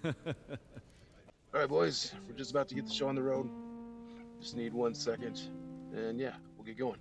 All right, boys, we're just about to get the show on the road. Just need 1 second, and yeah, we'll get going.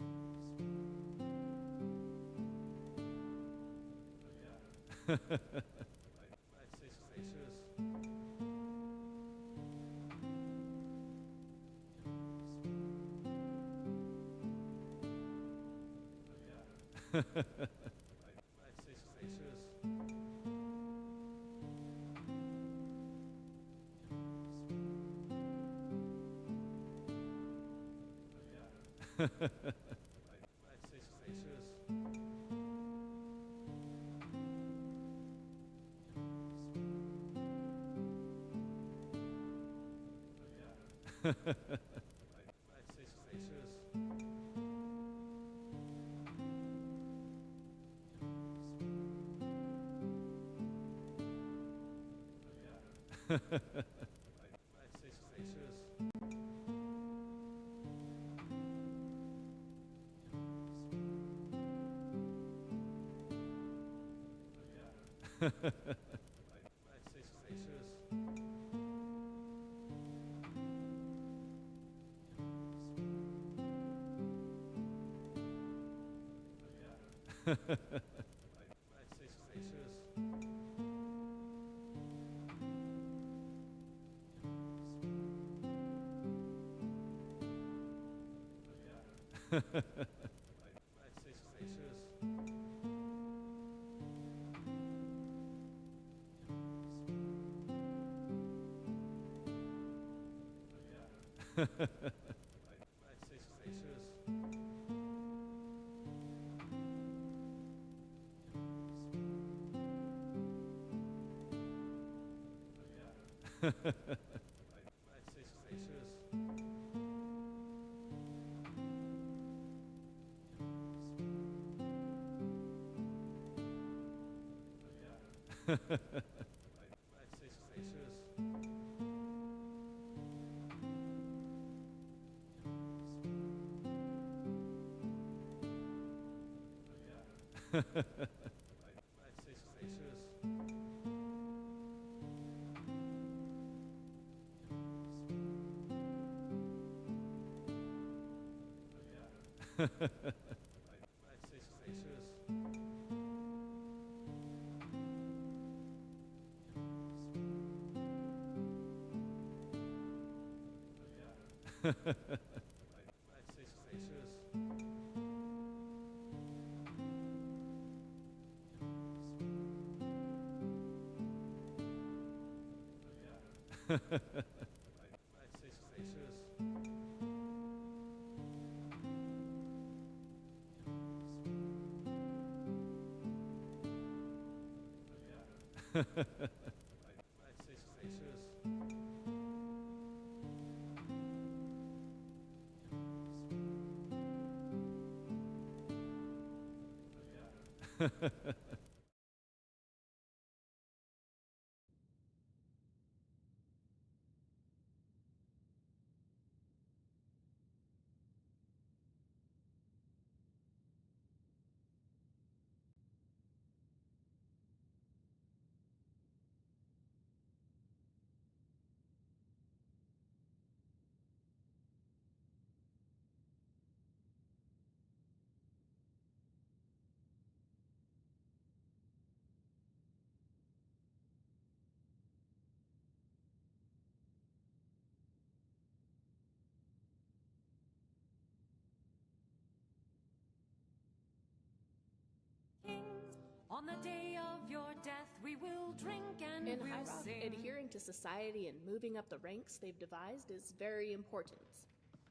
On the day of your death, we will drink and In we'll High Rock, sing. adhering to society and moving up the ranks they've devised is very important.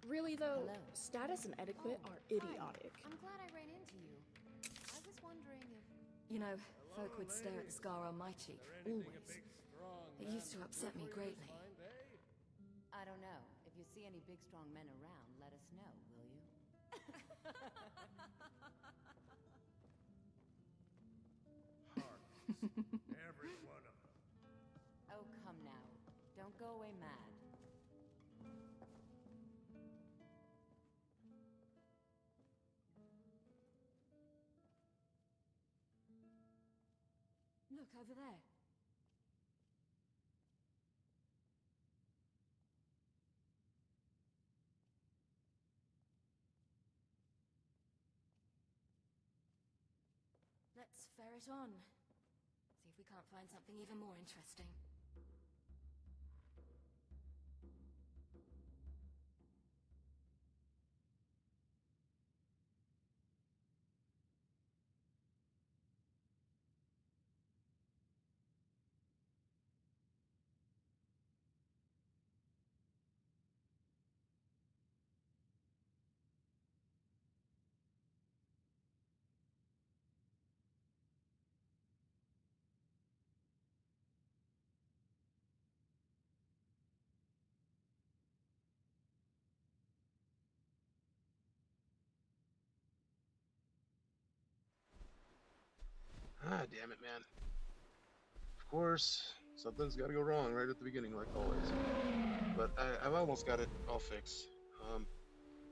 Really though, Hello. status and etiquette are idiotic. I'm glad I ran into you. I was wondering if... You know, folk would stare at the scar on my cheek, always. It used to upset me greatly. I don't know. If you see any big, strong men around, let us know, will you? Every one of them. Oh, come now. Don't go away mad. Look, over there. Let's ferret on. See if we can't find something even more interesting. Ah, damn it, man. Of course, something's got to go wrong right at the beginning, like always. But I've almost got it all fixed.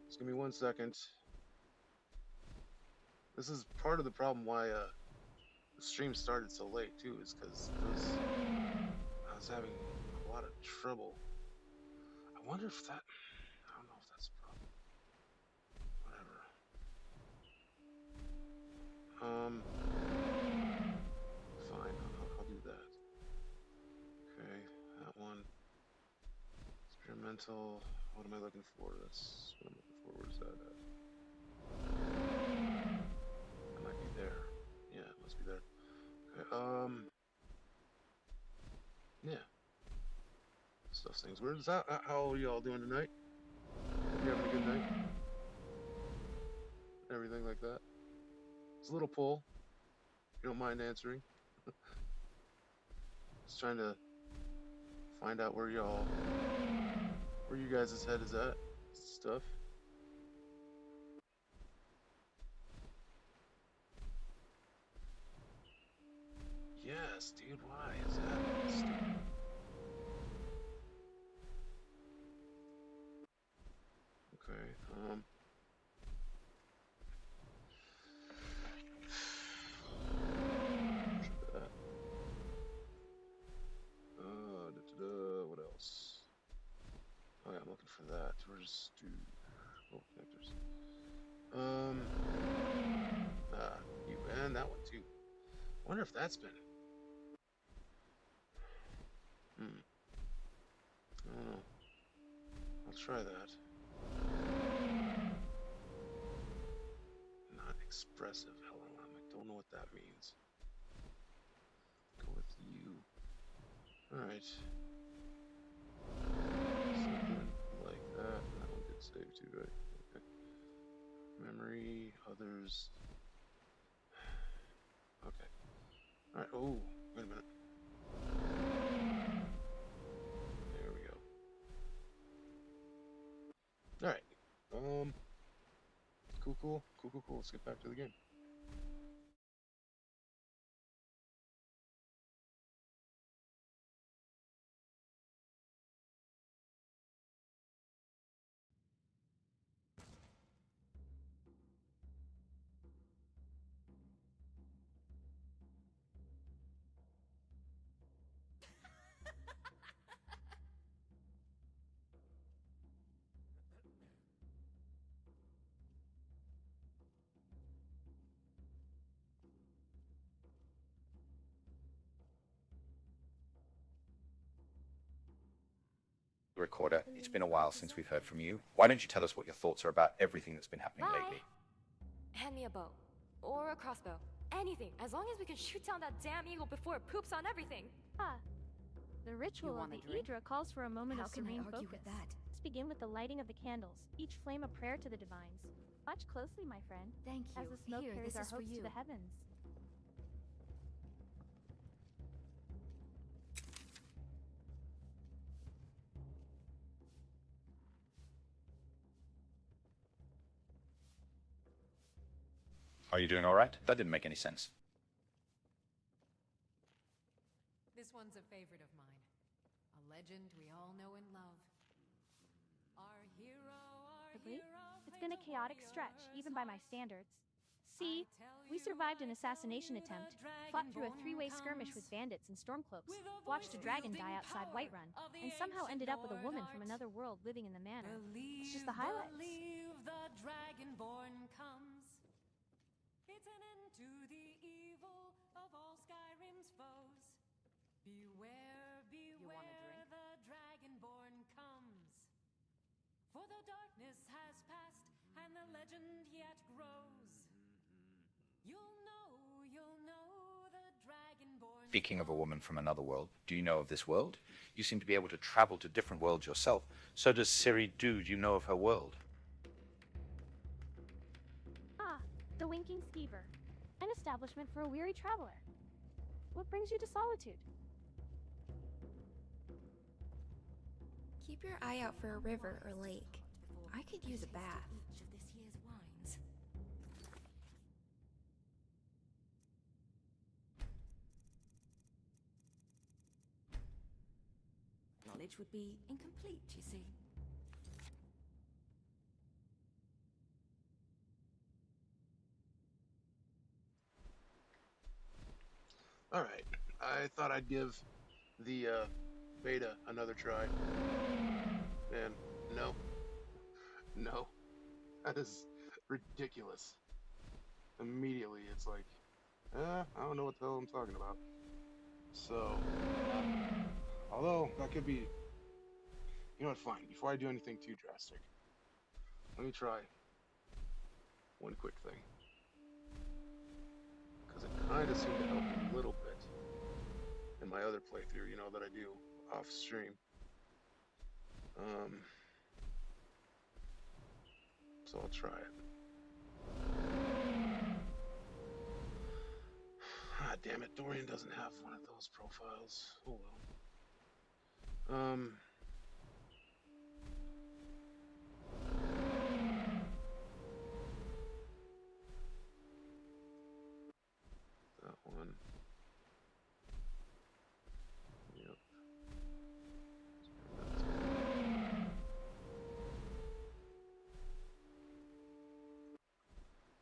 Just give me 1 second. This is part of the problem why the stream started so late too is because I was having a lot of trouble. I wonder if that. I don't know if that's a problem. Whatever. Fine. I'll do that. Okay, that one. Experimental. What am I looking for? That's what I'm looking for. Where's that at? That might be there. Yeah, it must be there. Okay. Yeah. Stuff things. Where's that? How are y'all doing tonight? Hope you're having a good night. Everything like that. It's a little poll. If you don't mind answering. Just trying to find out where you guys' head is at. Stuff. Yes, dude. Why is that stupid? Okay. That. What else? Oh yeah, I'm looking for that. Where's dude? Oh, connectors. You and that one too. Wonder if that's been. I don't know. I'll try that. Not expressive. Hold on, I don't know what that means. Go with you. Alright. Something like that. That one did save too, right? Okay. Memory, others. Okay. Alright. Oh, wait a minute. There we go. Alright. Cool. Let's get back to the game. Recorder. It's been a while since we've heard from you. Why don't you tell us what your thoughts are about everything that's been happening lately? Hand me a bow. Or a crossbow. Anything, as long as we can shoot down that damn eagle before it poops on everything. The ritual of the Idra calls for a moment of serene focus. With that? Let's begin with the lighting of the candles, each flame a prayer to the divines. Watch closely, my friend. Thank you. As the smoke Here, carries this our is for hopes to you. the heavens. Are you doing all right? That didn't make any sense. This one's a favorite of mine. A legend we all know and love. Our hero, Possibly. It's been a chaotic stretch, even by my standards. See, we survived an assassination attempt, fought through a three-way skirmish with bandits and stormcloaks, watched a dragon die outside Whiterun, and somehow ended up with a woman from another world living in the manor. It's just the highlights. Believe the dragonborn comes. It's an end to the evil of all Skyrim's foes. Beware, the dragonborn comes. For the darkness has passed, and the legend yet grows. You'll know the dragonborn. Speaking of a woman from another world, do you know of this world? You seem to be able to travel to different worlds yourself. So does Ciri do. Do you know of her world? The Winking Skeever. An establishment for a weary traveler. What brings you to Solitude? Keep your eye out for a river or lake. I could use a bath. Each of this year's wines. Knowledge would be incomplete, you see. Alright, I thought I'd give the beta another try. And no, no, that is ridiculous. Immediately, it's like, I don't know what the hell I'm talking about. So, although that could be, you know what, fine. Before I do anything too drastic, let me try one quick thing. Because it kind of seemed to help a little bit in my other playthrough, you know, that I do off stream. So I'll try it. Ah, damn it, Dorian doesn't have one of those profiles. Oh well. That one. Yep.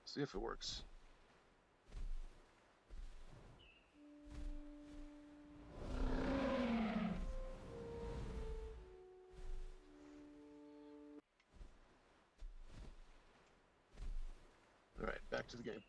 See if it works. Alright, back to the game.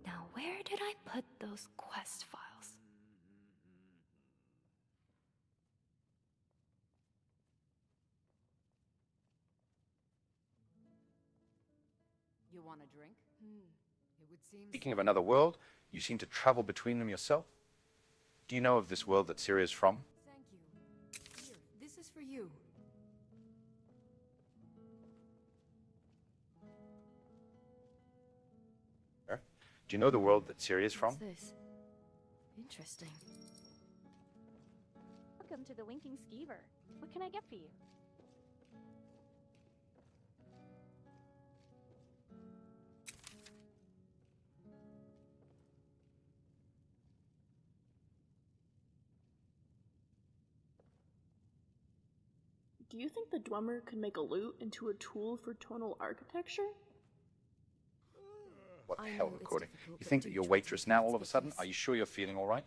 Now, where did I put those quest files? You want a drink? It would seem Speaking of another world, you seem to travel between them yourself. Do you know of this world that Ciri is from? Thank you. Here, this is for you. Do you know the world that Ciri is from? What's this? Interesting. Welcome to the Winking Skeever. What can I get for you? Do you think the Dwemer could make a lute into a tool for tonal architecture? What the I hell, know it's recording? difficult, You but think do that you're try to waitress keep now it all of a sudden? speechless. Are you sure you're feeling all right?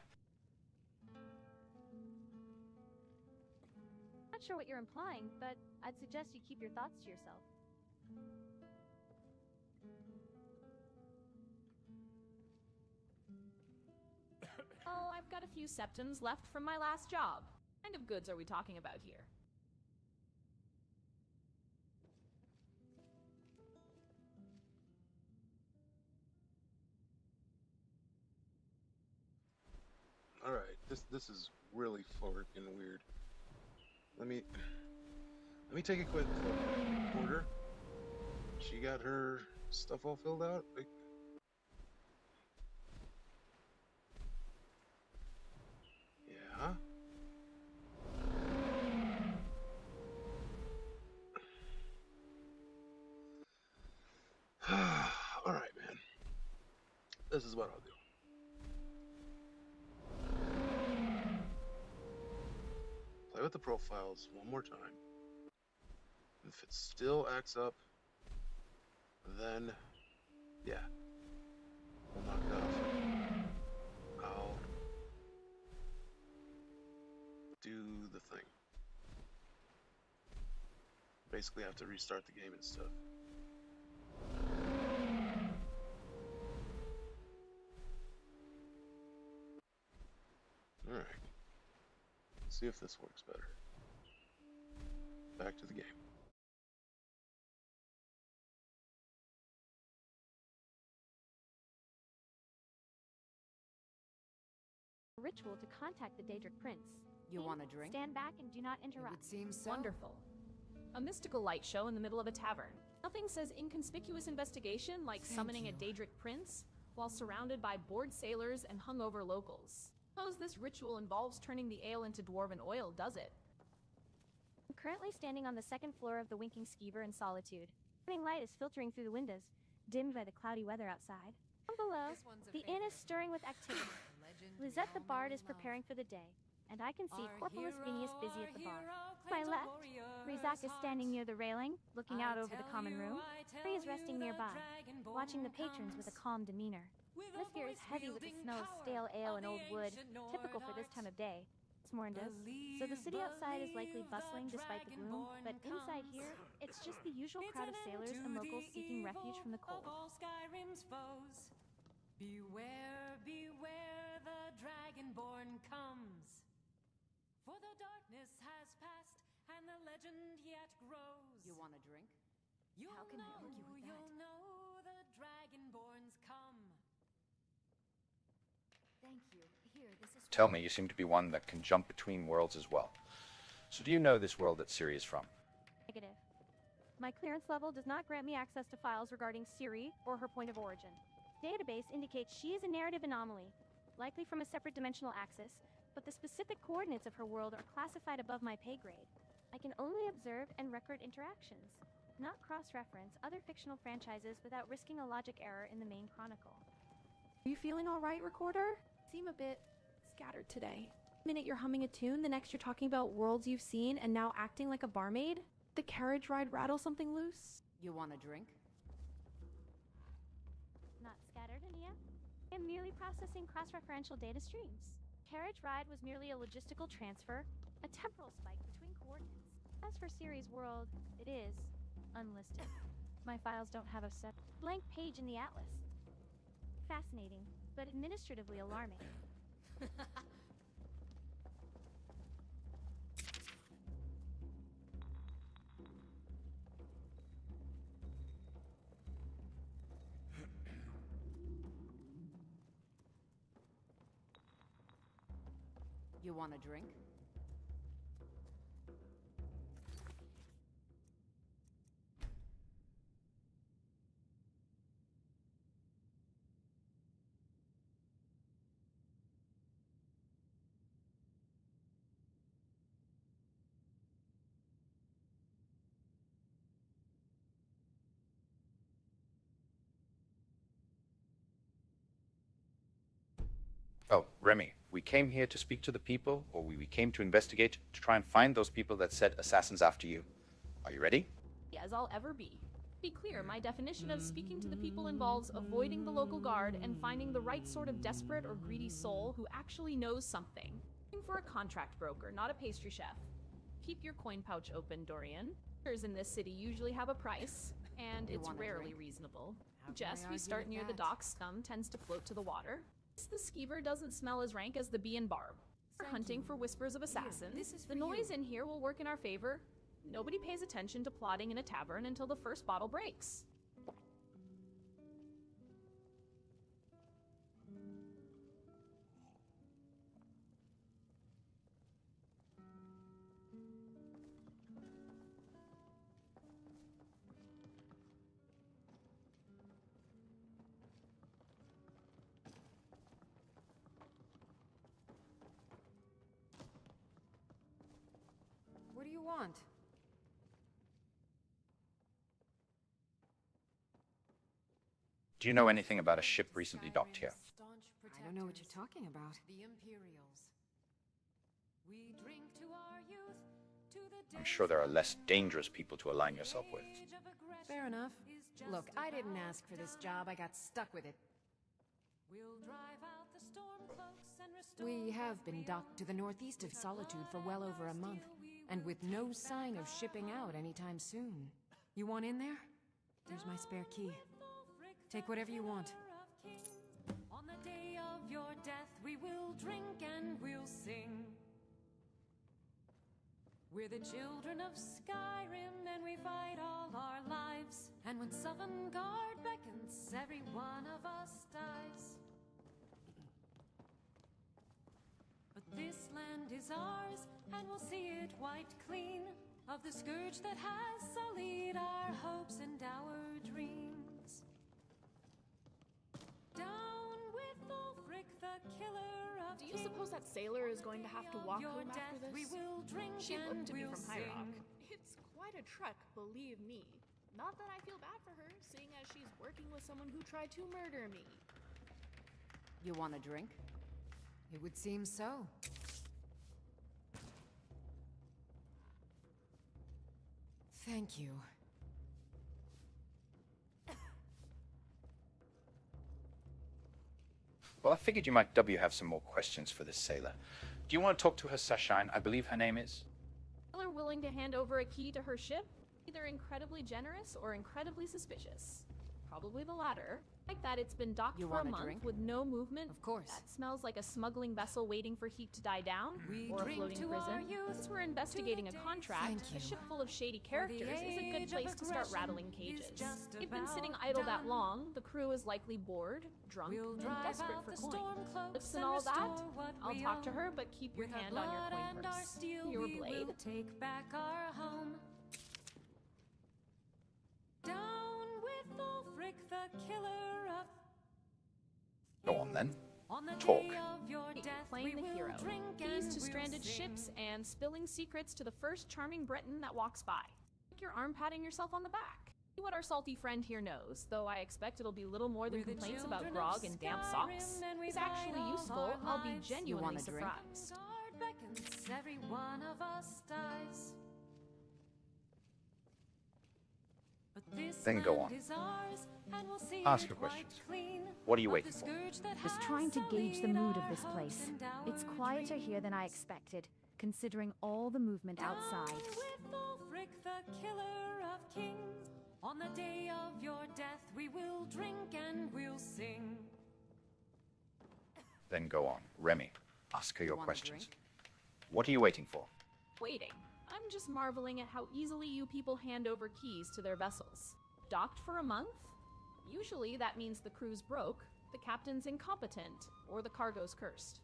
Not sure what you're implying, but I'd suggest you keep your thoughts to yourself. Oh, I've got a few septums left from my last job. What kind of goods are we talking about here? Alright, this is really fucking weird. Let me take a quick look at the recorder. She got her stuff all filled out? Like, yeah. Alright, man. This is what I'll do. Play with the profiles one more time. If it still acts up, then yeah, we'll knock it off. I'll do the thing. Basically, I have to restart the game and stuff. Alright. See if this works better. Back to the game. Ritual to contact the Daedric Prince. You want a drink? Stand back and do not It interrupt. would seem so. Wonderful. A mystical light show in the middle of a tavern. Nothing says inconspicuous investigation like Thank summoning you. a Daedric prince while surrounded by bored sailors and hungover locals. Suppose this ritual involves turning the ale into dwarven oil, does it? I'm currently standing on the second floor of the Winking Skeever in solitude. Morning light is filtering through the windows, dimmed by the cloudy weather outside. Down below, This one's a the inn is favorite. stirring with activity. A legend Lizette the Bard is preparing for the day, and I can see Corporal Phineas busy at the bar. To my left, Rizak is standing near the railing, looking out over the common room. Frey is resting nearby, watching the patrons with a calm demeanor. The atmosphere is heavy with the smell of stale ale and old wood, typical for this time of day. It's Morndus, so the city outside is likely bustling despite the gloom, but inside here, it's just the usual crowd of sailors and locals seeking refuge from the cold. Skyrim's foes. Beware, beware, the Dragonborn comes. For the darkness has passed, and the legend yet grows. You want a drink? How can I argue with that? You'll know the Dragonborns come. Thank you. Here, this is... Tell me, you seem to be one that can jump between worlds as well. So do you know this world that Ciri is from? Negative. My clearance level does not grant me access to files regarding Ciri or her point of origin. Database indicates she is a narrative anomaly, likely from a separate dimensional axis, but the specific coordinates of her world are classified above my pay grade. I can only observe and record interactions, not cross-reference other fictional franchises without risking a logic error in the main chronicle. Are you feeling alright, Recorder? Seem a bit scattered today. The minute you're humming a tune, the next you're talking about worlds you've seen and now acting like a barmaid? The carriage ride rattle something loose? You want a drink? Not scattered, Ania. I am merely processing cross-referential data streams. Carriage ride was merely a logistical transfer, a temporal spike between coordinates. As for Ciri's world, it is unlisted. My files don't have a set blank page in the atlas. Fascinating, but administratively alarming. You want a drink? Oh, Remy, we came here to speak to the people, or we came to investigate, to try and find those people that set assassins after you. Are you ready? As I'll ever be. Be clear, my definition of speaking to the people involves avoiding the local guard and finding the right sort of desperate or greedy soul who actually knows something. Looking for a contract broker, not a pastry chef. Keep your coin pouch open, Dorian. Workers in this city usually have a price, and it's rarely reasonable. Jess, we start near the docks, scum tends to float to the water. The skeever doesn't smell as rank as the bee and barb. We're hunting for whispers of assassins. The noise in here will work in our favor. Nobody pays attention to plotting in a tavern until the first bottle breaks. What do you want? Do you know anything about a ship recently docked here? I don't know what you're talking about. The Imperials. We drink to our youth, to the I'm sure there are less dangerous people to align yourself with. Fair enough. Look, I didn't ask for this job. I got stuck with it. We have been docked to the northeast of Solitude for well over a month, and with no sign of shipping out anytime soon. You want in there? Here's my spare key. Take whatever you want. On the day of your death, we will drink and we'll sing. We're the children of Skyrim, and we fight all our lives. And when Sovngarde beckons, every one of us dies. But this land is ours, and we'll see it wiped clean of the scourge that has sullied our hopes and our dreams. Down with Ulfric, the killer of Do you suppose that sailor is going to have to walk home after this? We will drink She looked to me from High Rock. sing. It's quite a trek, believe me. Not that I feel bad for her, seeing as she's working with someone who tried to murder me. You want a drink? It would seem so. Thank you. Well, I figured you might have some more questions for this sailor. Do you want to talk to her, Sashine? I believe her name is? People are willing to hand over a key to her ship? Either incredibly generous or incredibly suspicious. Probably the latter. Like that it's been docked for a month with no movement. Of course. That smells like a smuggling vessel waiting for heat to die down. Or a floating prison. Since we're investigating a contract, a ship full of shady characters is a good place to start rattling cages. You've been sitting idle that long, the crew is likely bored, drunk, and desperate for coin. Lips and all that? I'll talk to her, but keep your hand on your coin purse. Your blade. Take back our home. Down with Ulfric, the killer of... Go on then. On the Talk. day of your death, Playing we the hero. will drink Keys and to we'll stranded sing. ships and spilling secrets to the first charming Breton that walks by. Like your arm patting yourself on the back. See what our salty friend here knows, though I expect it'll be little more than We're the complaints about children grog of and damp Skyrim, socks. and we If it's actually fight all useful, our I'll be lives. genuinely You want a drink? surprised. God beckons, every one of us dies. But this Then go land on. is ours, and we'll see Ask it your questions. wiped clean What are you of waiting the for? scourge that Just has trying to gauge the sullied mood of our this hopes place. and our It's quieter here than I expected, considering all the movement outside. Down with Ulfric, the killer of kings. On the day of your death, we will drink and we'll sing. Then go on. Remy, ask her your want a questions. drink? What are you waiting for? Waiting. I'm just marveling at how easily you people hand over keys to their vessels. Docked for a month? Usually that means the crew's broke, the captain's incompetent, or the cargo's cursed.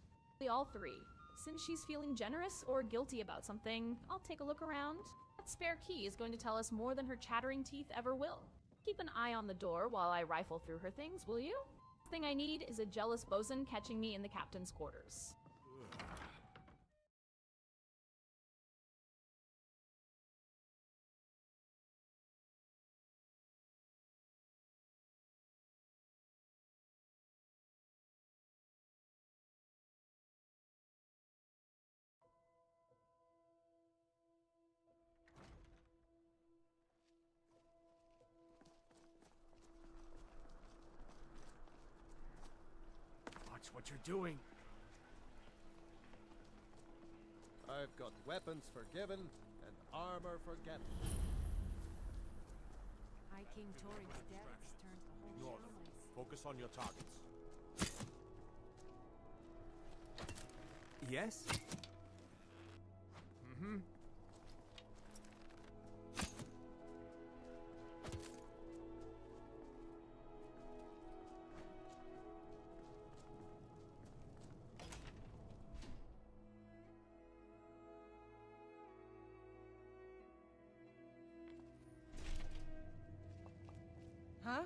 All three. Since she's feeling generous or guilty about something, I'll take a look around. That spare key is going to tell us more than her chattering teeth ever will. Keep an eye on the door while I rifle through her things, will you? Last thing I need is a jealous bosun catching me in the captain's quarters. Watch what you're doing. I've got weapons forgiven and armor forgotten. High King Tori's death turned the whole Ignore them. show. Focus on your targets. Yes? Mm-hmm. Huh?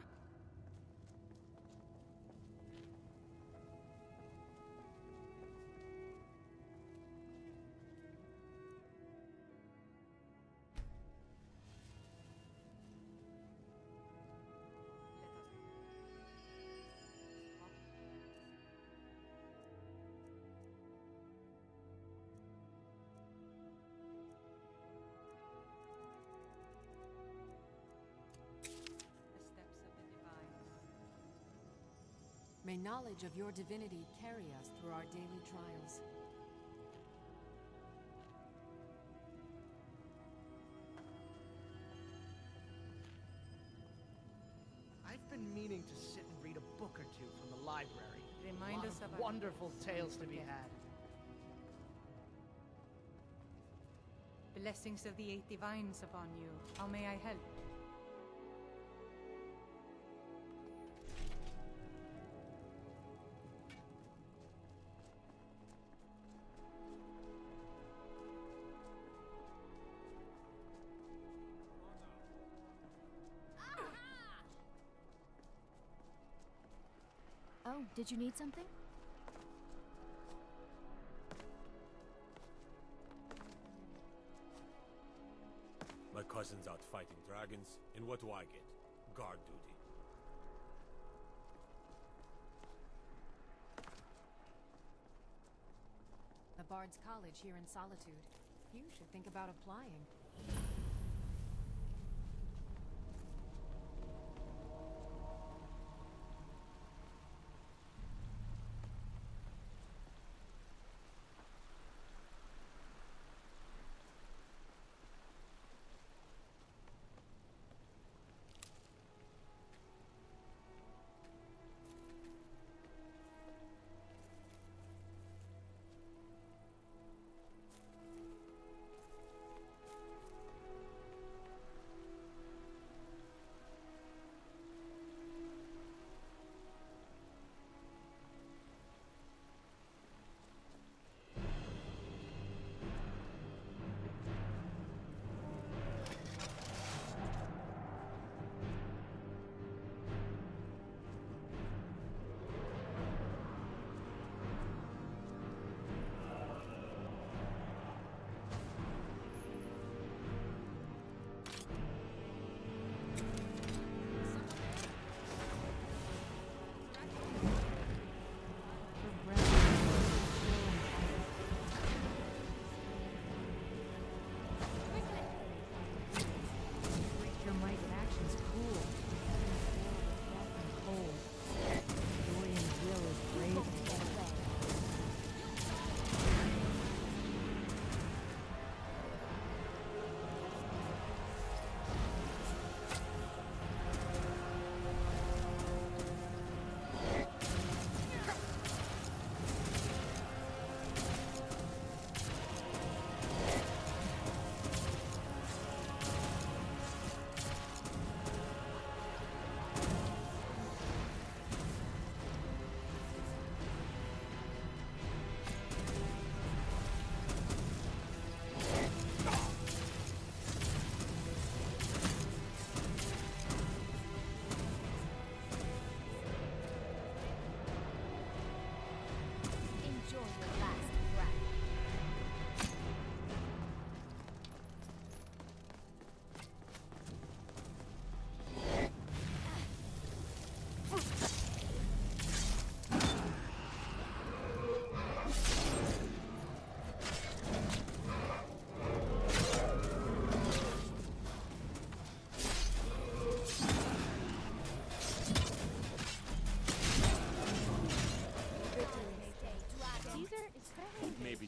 May knowledge of your divinity carry us through our daily trials. I've been meaning to sit and read a book or two from the library. Remind us of our wonderful tales to be had. blessings of the eight divines upon you. How may I help? Oh, did you need something? My cousin's out fighting dragons, and what do I get? Guard duty. Bard's College here in Solitude. You should think about applying.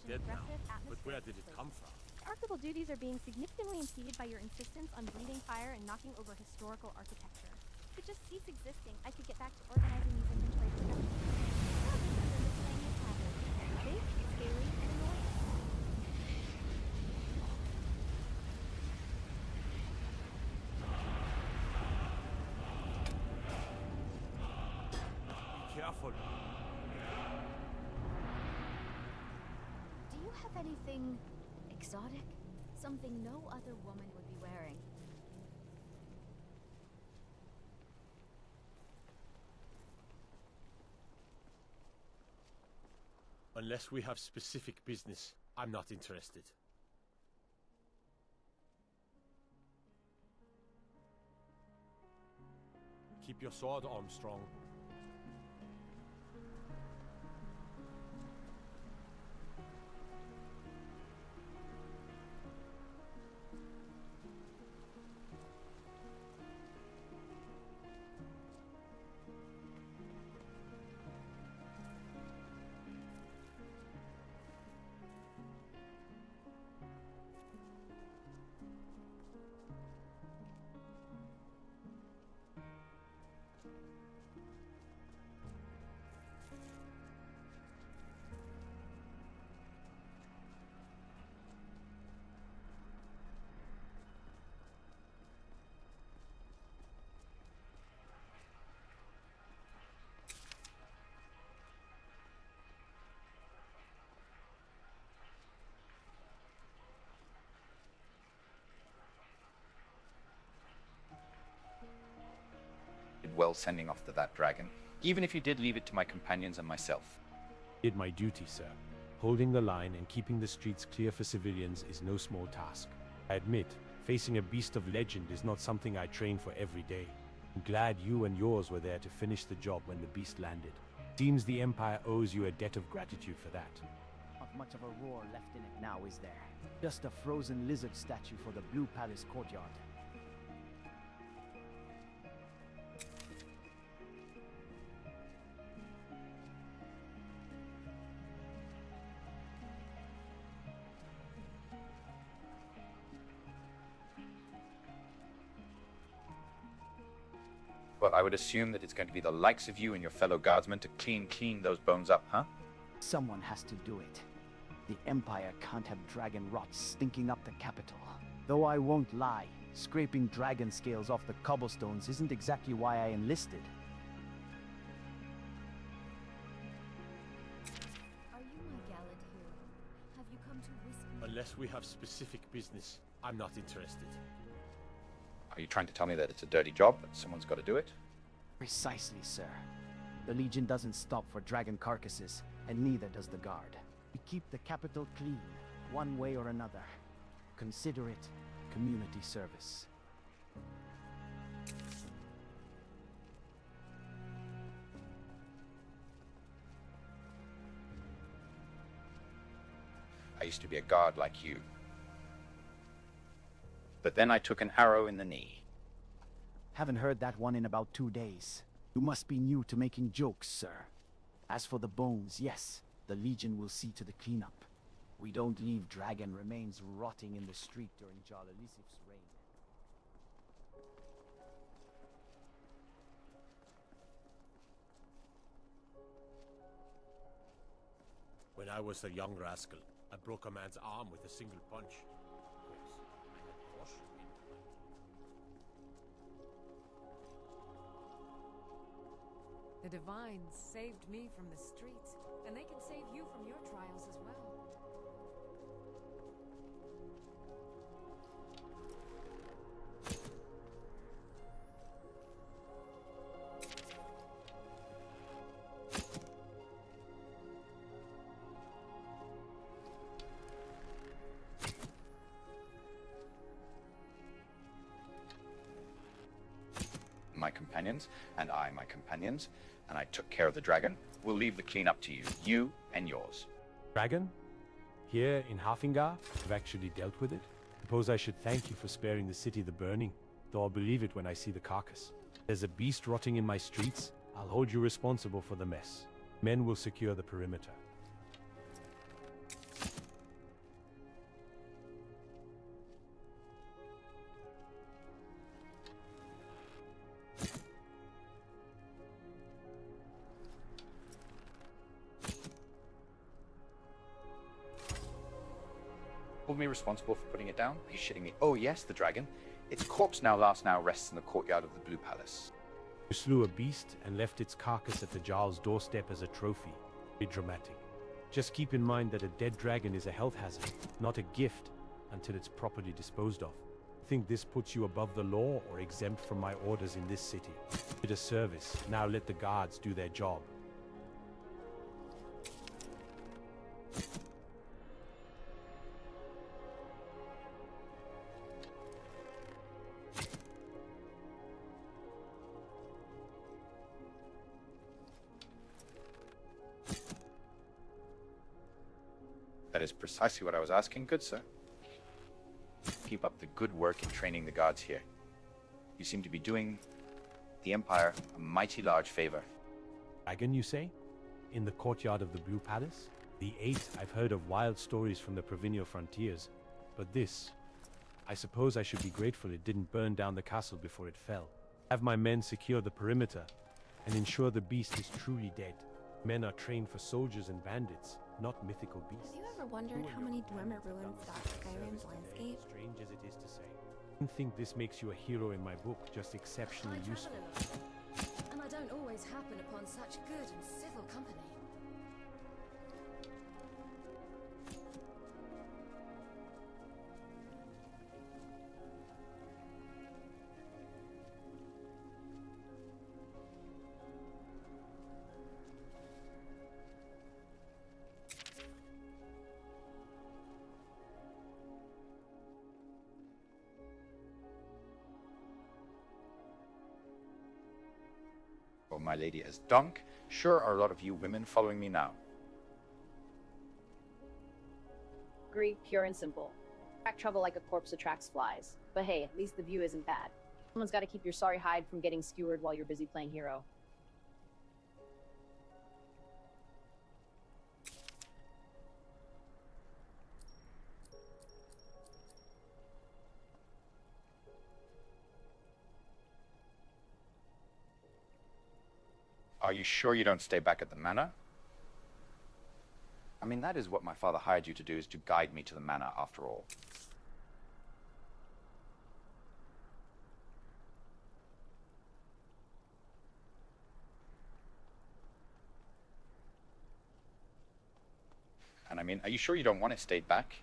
Dead now, but where did it come from? Archival duties are being significantly impeded by your insistence on breathing fire and knocking over historical architecture. If it just cease existing, I could get back to organizing these inventory discoveries. Miscellaneous hazards. Big, scary, and annoying. Be careful. Do you have anything exotic? Something no other woman would be wearing? Unless we have specific business, I'm not interested. Keep your sword, Armstrong. Well sending off that dragon, even if you did leave it to my companions and myself. Did my duty, sir. Holding the line and keeping the streets clear for civilians is no small task. I admit, facing a beast of legend is not something I train for every day. I'm glad you and yours were there to finish the job when the beast landed. Seems the Empire owes you a debt of gratitude for that. Not much of a roar left in it now, is there? Just a frozen lizard statue for the Blue Palace courtyard. Well, I would assume that it's going to be the likes of you and your fellow guardsmen to clean those bones up, huh? Someone has to do it. The Empire can't have dragon rot stinking up the capital. Though I won't lie, scraping dragon scales off the cobblestones isn't exactly why I enlisted. Are you my gallant hero? Have you come to risk me? Unless we have specific business, I'm not interested. Are you trying to tell me that it's a dirty job, that someone's got to do it? Precisely, sir. The Legion doesn't stop for dragon carcasses, and neither does the Guard. We keep the capital clean, one way or another. Consider it community service. I used to be a guard like you. But then I took an arrow in the knee. Haven't heard that one in about 2 days. You must be new to making jokes, sir. As for the bones, yes, the Legion will see to the cleanup. We don't leave dragon remains rotting in the street during Jarl-Elisif's reign. When I was a young rascal, I broke a man's arm with a single punch. Of course, I had caution in mind. The Divines saved me from the streets, and they can save you from your trials as well. My companions, and I my companions, and I took care of the dragon. We'll leave the cleanup to you, you and yours. Dragon? Here in Hafingar, I've actually dealt with it. Suppose I should thank you for sparing the city the burning, though I'll believe it when I see the carcass. There's a beast rotting in my streets. I'll hold you responsible for the mess. Men will secure the perimeter. Hold me responsible for putting it down? Are you shitting me? Oh yes, the dragon. Its corpse now rests in the courtyard of the Blue Palace. You slew a beast and left its carcass at the Jarl's doorstep as a trophy. Be dramatic. Just keep in mind that a dead dragon is a health hazard, not a gift, until it's properly disposed of. Think this puts you above the law or exempt from my orders in this city? Did a service. Now let the guards do their job. That is precisely what I was asking, good sir. Keep up the good work in training the guards here. You seem to be doing the Empire a mighty large favor. Dragon, you say? In the courtyard of the Blue Palace? The Eight, I've heard of wild stories from the Provincial frontiers. But this, I suppose I should be grateful it didn't burn down the castle before it fell. Have my men secure the perimeter and ensure the beast is truly dead. Men are trained for soldiers and bandits, not mythical beasts. Have you ever wondered how many Dwemer ruins dot Skyrim's landscape? Strange as it is to say. I don't think this makes you a hero in my book, just exceptionally useful. And I don't always happen upon such good and civil company. Oh, my lady as Dunk, sure are a lot of you women following me now. Agree, pure and simple. Track trouble like a corpse attracts flies. But hey, at least the view isn't bad. Someone's gotta keep your sorry hide from getting skewered while you're busy playing hero. Are you sure you don't stay back at the manor? I mean, that is what my father hired you to do, is to guide me to the manor after all. And I mean, are you sure you don't want to stay back?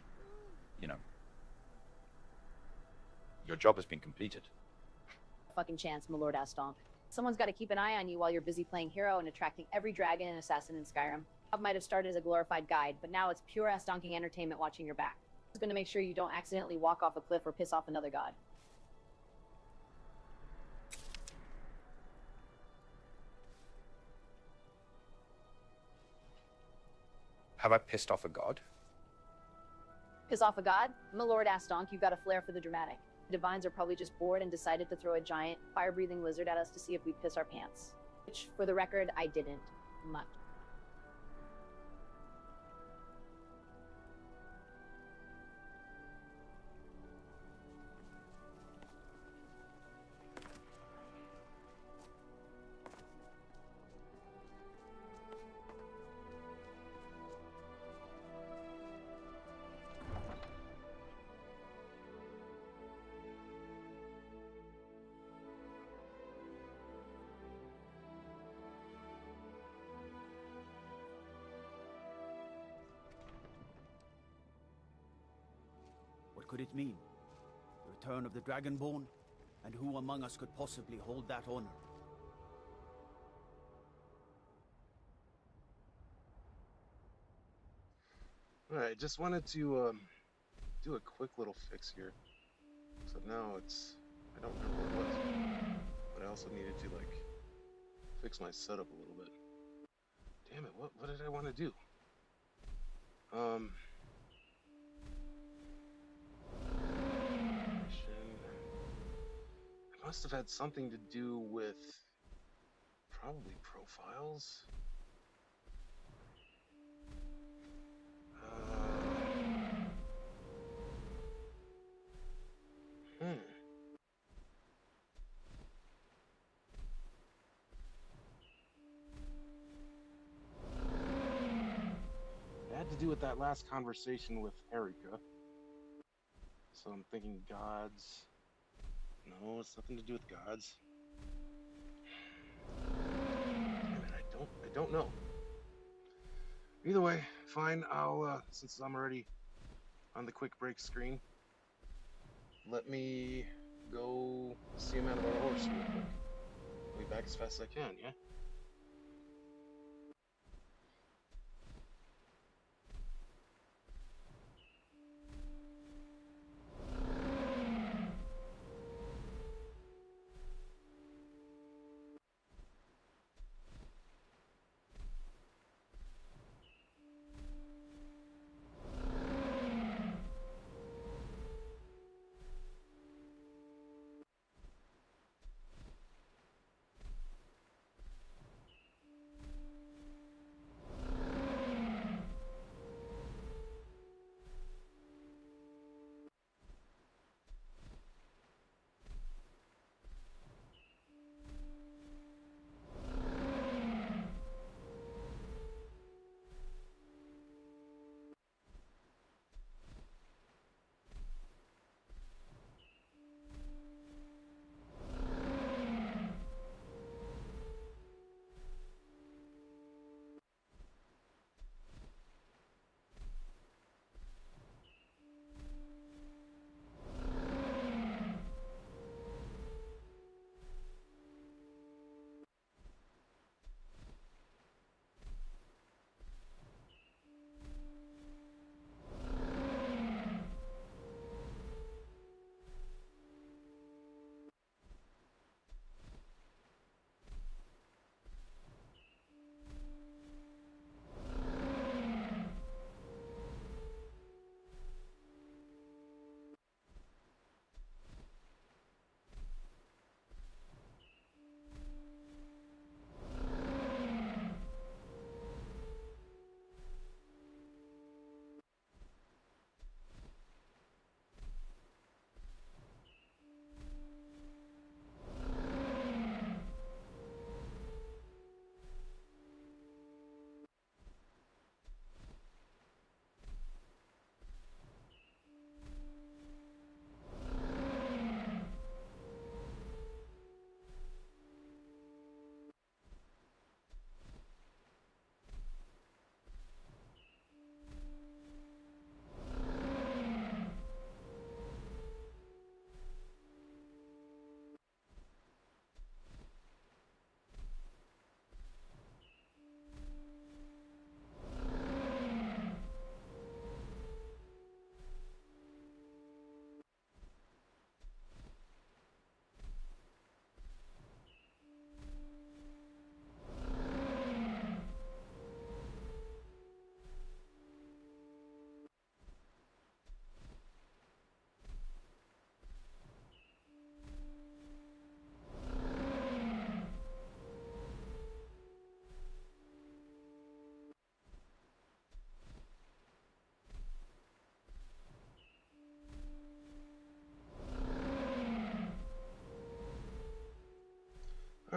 You know, your job has been completed. Fucking chance, my lord Astonk. Someone's gotta keep an eye on you while you're busy playing hero and attracting every dragon and assassin in Skyrim. Job might have started as a glorified guide, but now it's pure ass-donking entertainment watching your back. It's gonna make sure you don't accidentally walk off a cliff or piss off another god. Have I pissed off a god? Piss off a god? My lord Astonk, you've got a flair for the dramatic. The divines are probably just bored and decided to throw a giant, fire-breathing lizard at us to see if we'd piss our pants. Which, for the record, I didn't. Much. What could it mean? The return of the Dragonborn? And who among us could possibly hold that honor? Alright, just wanted to do a quick little fix here. So now I don't remember what it was. But I also needed to, like, fix my setup a little bit. Damn it, what did I want to do? It must have had something to do with probably profiles. It had to do with that last conversation with Erika. So I'm thinking gods. No, it's nothing to do with gods. Damn it, I don't know. Either way, fine. I'll since I'm already on the quick break screen, let me go see a man about a horse real quick. I'll be back as fast as I can, yeah?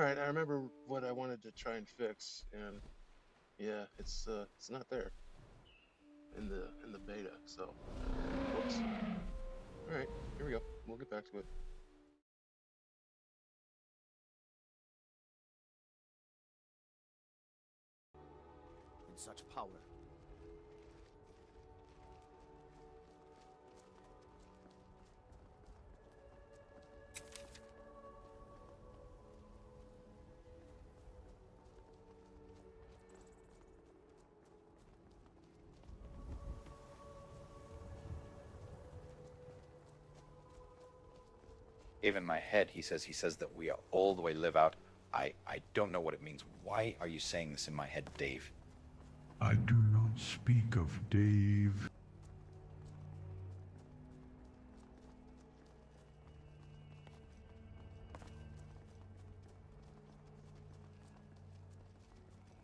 Alright, I remember what I wanted to try and fix, and yeah, it's not there in the beta, so whoops. Alright, here we go. We'll get back to it. In such power. Even in my head, he says that we are all the way live out. I don't know what it means. Why are you saying this in my head, Dave? I do not speak of Dave.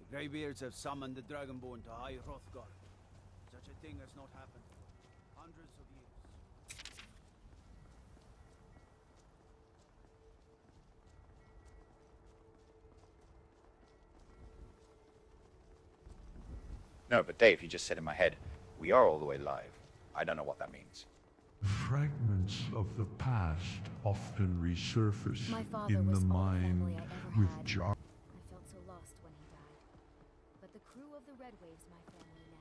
The Greybeards have summoned the Dragonborn to High Hrothgar. Such a thing has not happened. Hundreds of years. No, but Dave, you just said in my head, we are all the way live. I don't know what that means. Fragments of the past often resurface My father in was the all the family mind I ever with had. jar. I felt so lost when he died. But the crew of the Red Wave's my family now.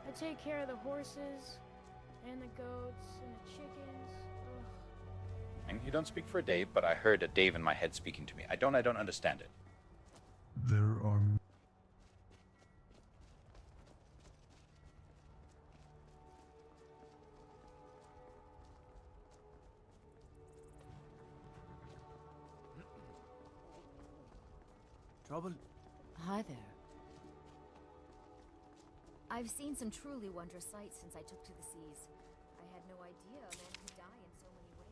I take care of the horses, and the goats, and the chickens. Ugh. And you don't speak for a Dave, but I heard a Dave in my head speaking to me. I don't understand it. There are Trouble? Hi there. I've seen some truly wondrous sights since I took to the seas. I had no idea a man could die in so many ways.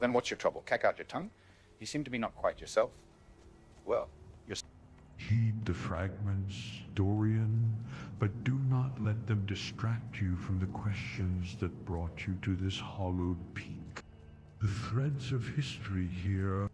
Then what's your trouble? Cack out your tongue? You seem to be not quite yourself. Well, you're... heed the fragments, Dorian, but do not let them distract you from the questions that brought you to this hollowed peak. The threads of history here.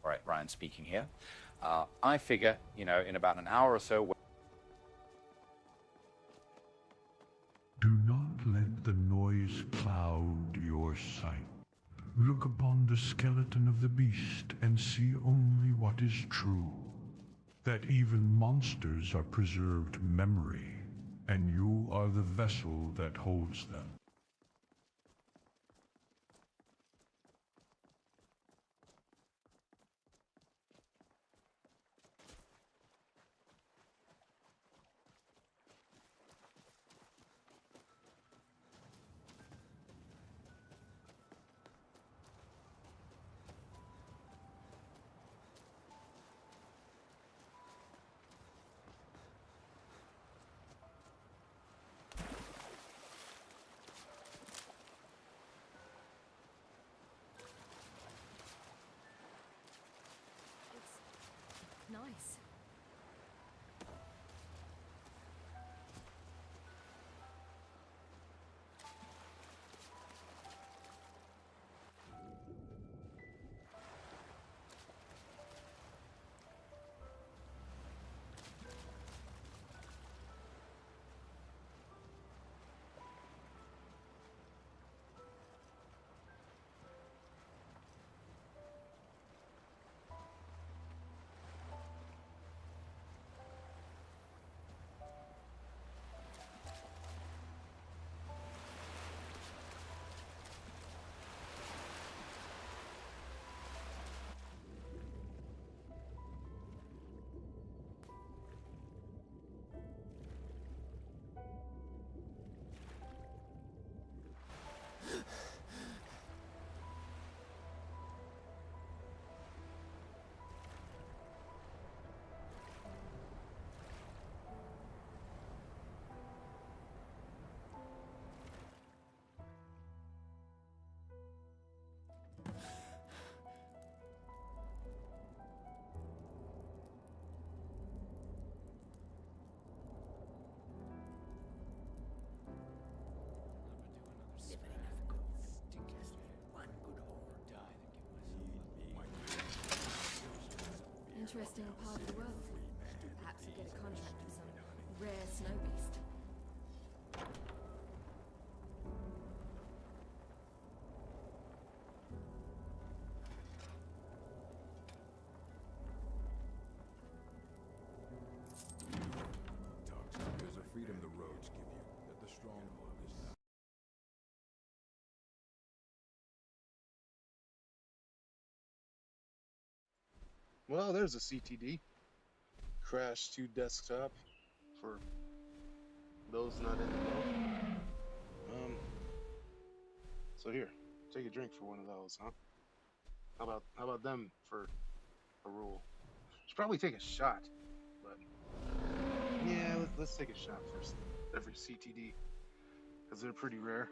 All right, Ryan speaking here. I figure, in about an hour or so... Do not let the noise cloud your sight. Look upon the skeleton of the beast and see only what is true. That even monsters are preserved memory, and you are the vessel that holds them. twice. Interesting part of the world. Perhaps you get a contract with some rare snow beast. There's a freedom the roads give you that the stronghold is not. Well, there's a CTD. Crash to desktop for those not in the know. So here, take a drink for one of those, huh? How about them for a rule? Should probably take a shot, but yeah, let's take a shot first. Every CTD, because they're pretty rare.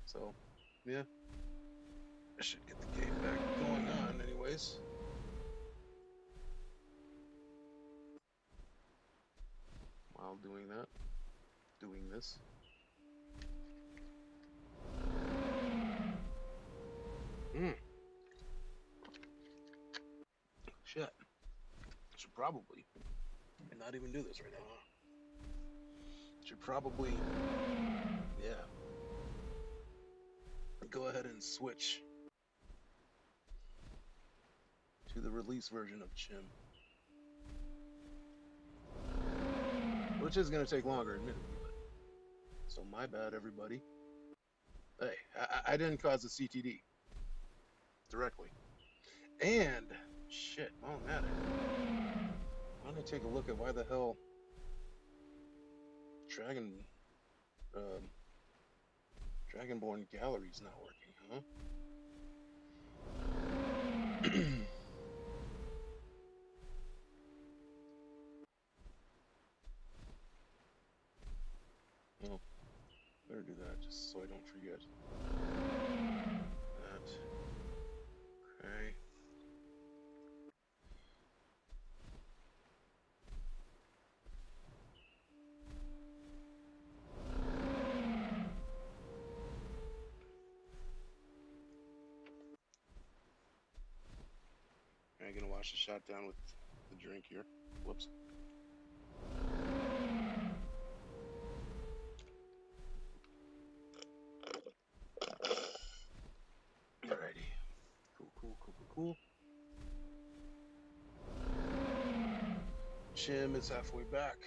So, yeah, I should get the game back going on, anyways. While doing this. Shit. Should probably not even do this right now, huh? Should probably, yeah, go ahead and switch to the release version of Chim. Which is going to take longer, admittedly, but so my bad, everybody. Hey, I didn't cause the CTD directly. And, shit, while I'm at it, why don't I take a look at why the hell Dragonborn Gallery's not working, huh? Oh, better do that just so I don't forget. That. Okay. I'm gonna wash the shot down with the drink here. Whoops. Alrighty. Cool. Chim is halfway back.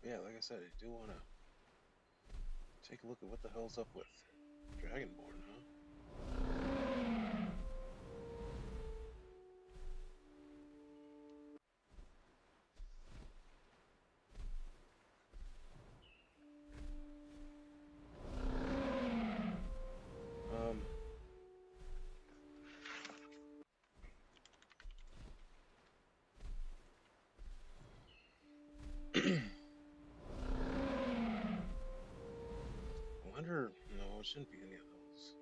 Yeah, like I said, I do want to take a look at what the hell's up with Dragonborn, huh? I wonder, no, it shouldn't be any of those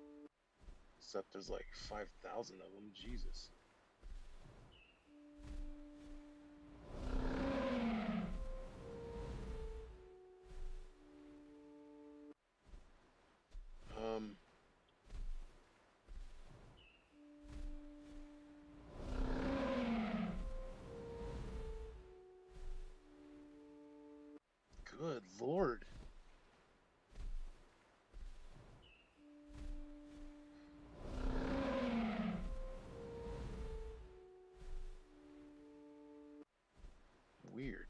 except there's like 5,000 of them. Jesus. Um, Good Lord. Weird.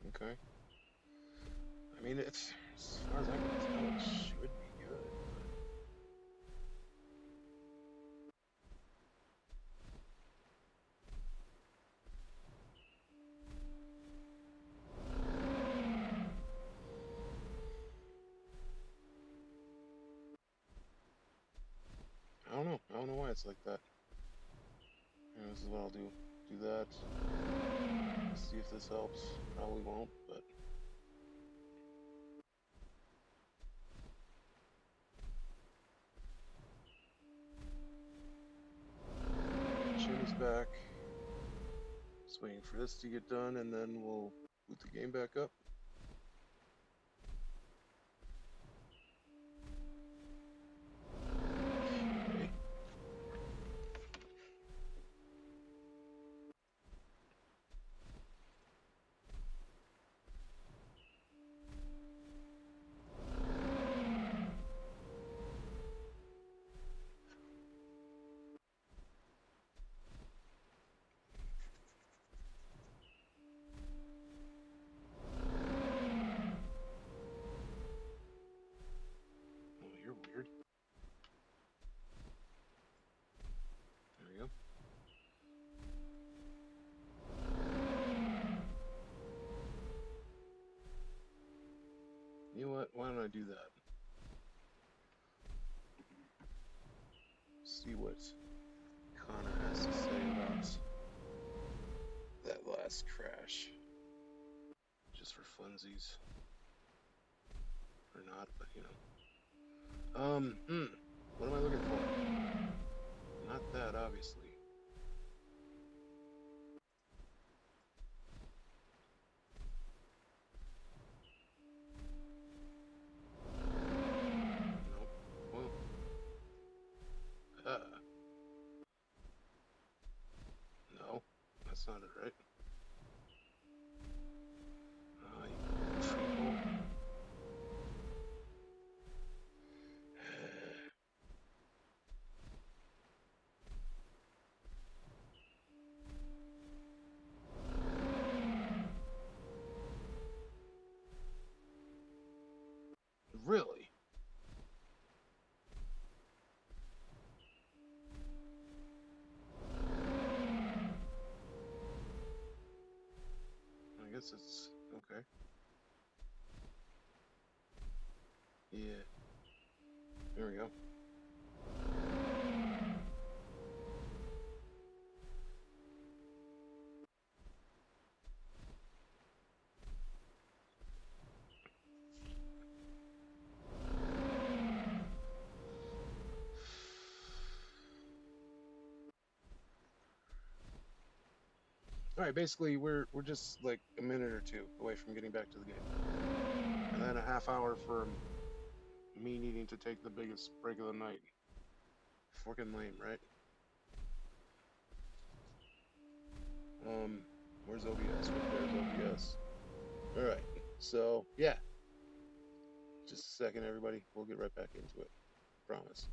Okay. I mean, it's as far as I can tell, it should be good, but I don't know. I don't know why it's like that. And this is what I'll do. Do that. See if this helps. Probably won't, but Chin is back. Just waiting for this to get done, and then we'll boot the game back up. Okay. Oh, you're weird. There we go. You know what? Why don't I do that? See what Connor has to say about that last crash. Just for funsies. Or not, but you know. What am I looking for? Not that, obviously. Nope. Well, no. That's not it, right? You treacle. Really? I guess it's okay. Yeah. There we go. All right, basically we're just like a minute or two away from getting back to the game. And then a half hour from me needing to take the biggest break of the night. Fucking lame, right? Um, where's OBS? Right there's OBS. All right. So, yeah. Just a second, everybody. We'll get right back into it. Promise.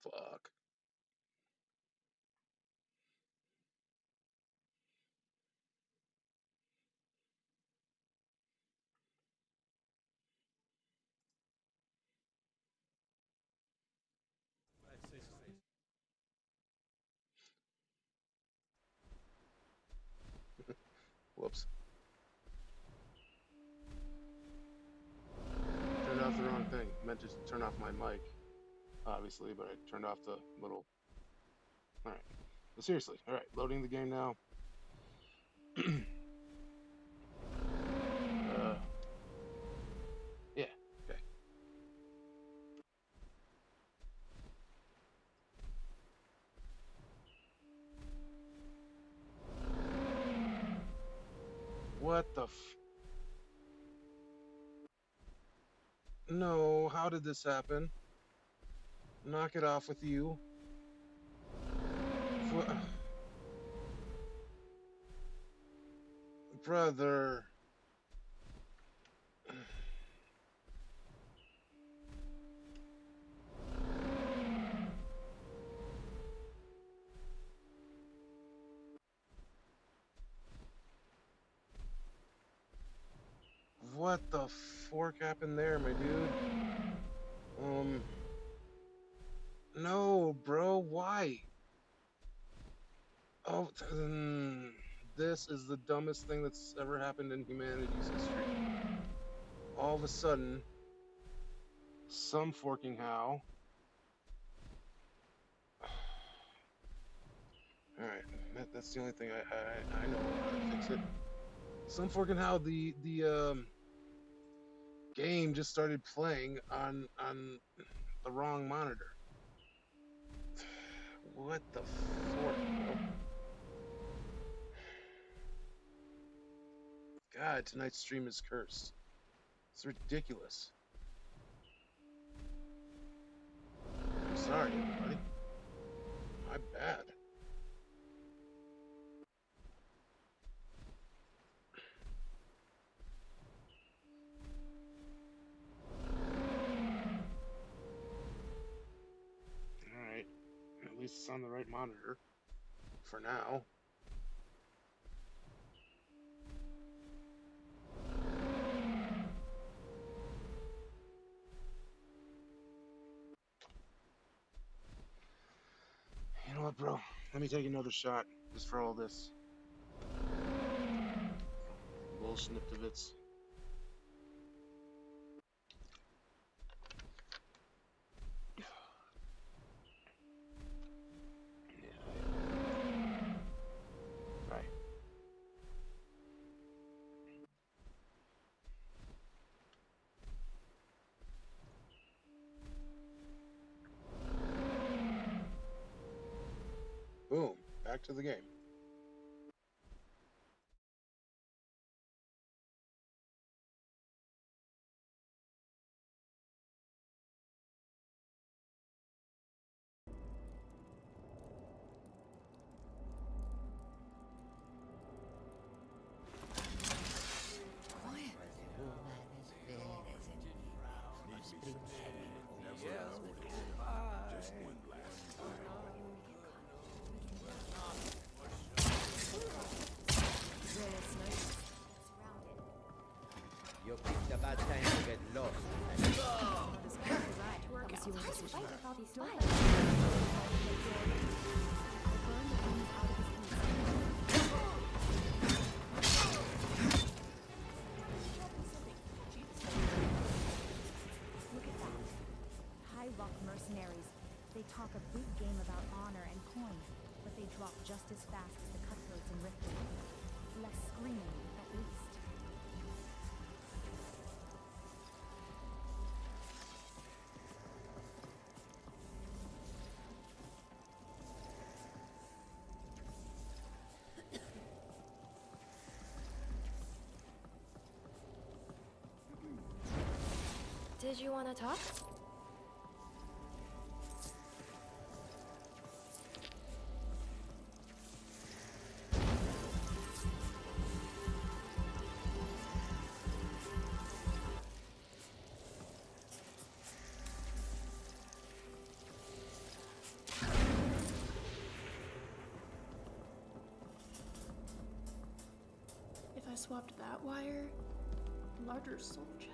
Fuck. Whoops. Turned off the wrong thing. Meant to turn off my mic, obviously, but I turned off the little. All right. But seriously, all right. Loading the game now. Yeah, okay. What the No, how did this happen? Knock it off with you. Brother. What the fork happened there, my dude? No, bro, why? Oh, this is the dumbest thing that's ever happened in humanity's history. All of a sudden, some forking how. Alright, that's the only thing I know how to fix it. Some forking how the game just started playing on the wrong monitor. What the fork, bro? God, tonight's stream is cursed. It's ridiculous. I'm sorry, everybody. My bad. Alright. At least it's on the right monitor. For now. You know what, bro? Let me take another shot. Just for all this. Bullshniptovitz. Right. Boom. Back to the game. You picked a bad time to get lost. Look at that. High Rock mercenaries. They talk a big game about honor and coin, but they drop just as fast as the cutthroats in Riften. Less screaming, at least. Did you want to talk? If I swapped that wire, larger soul gem.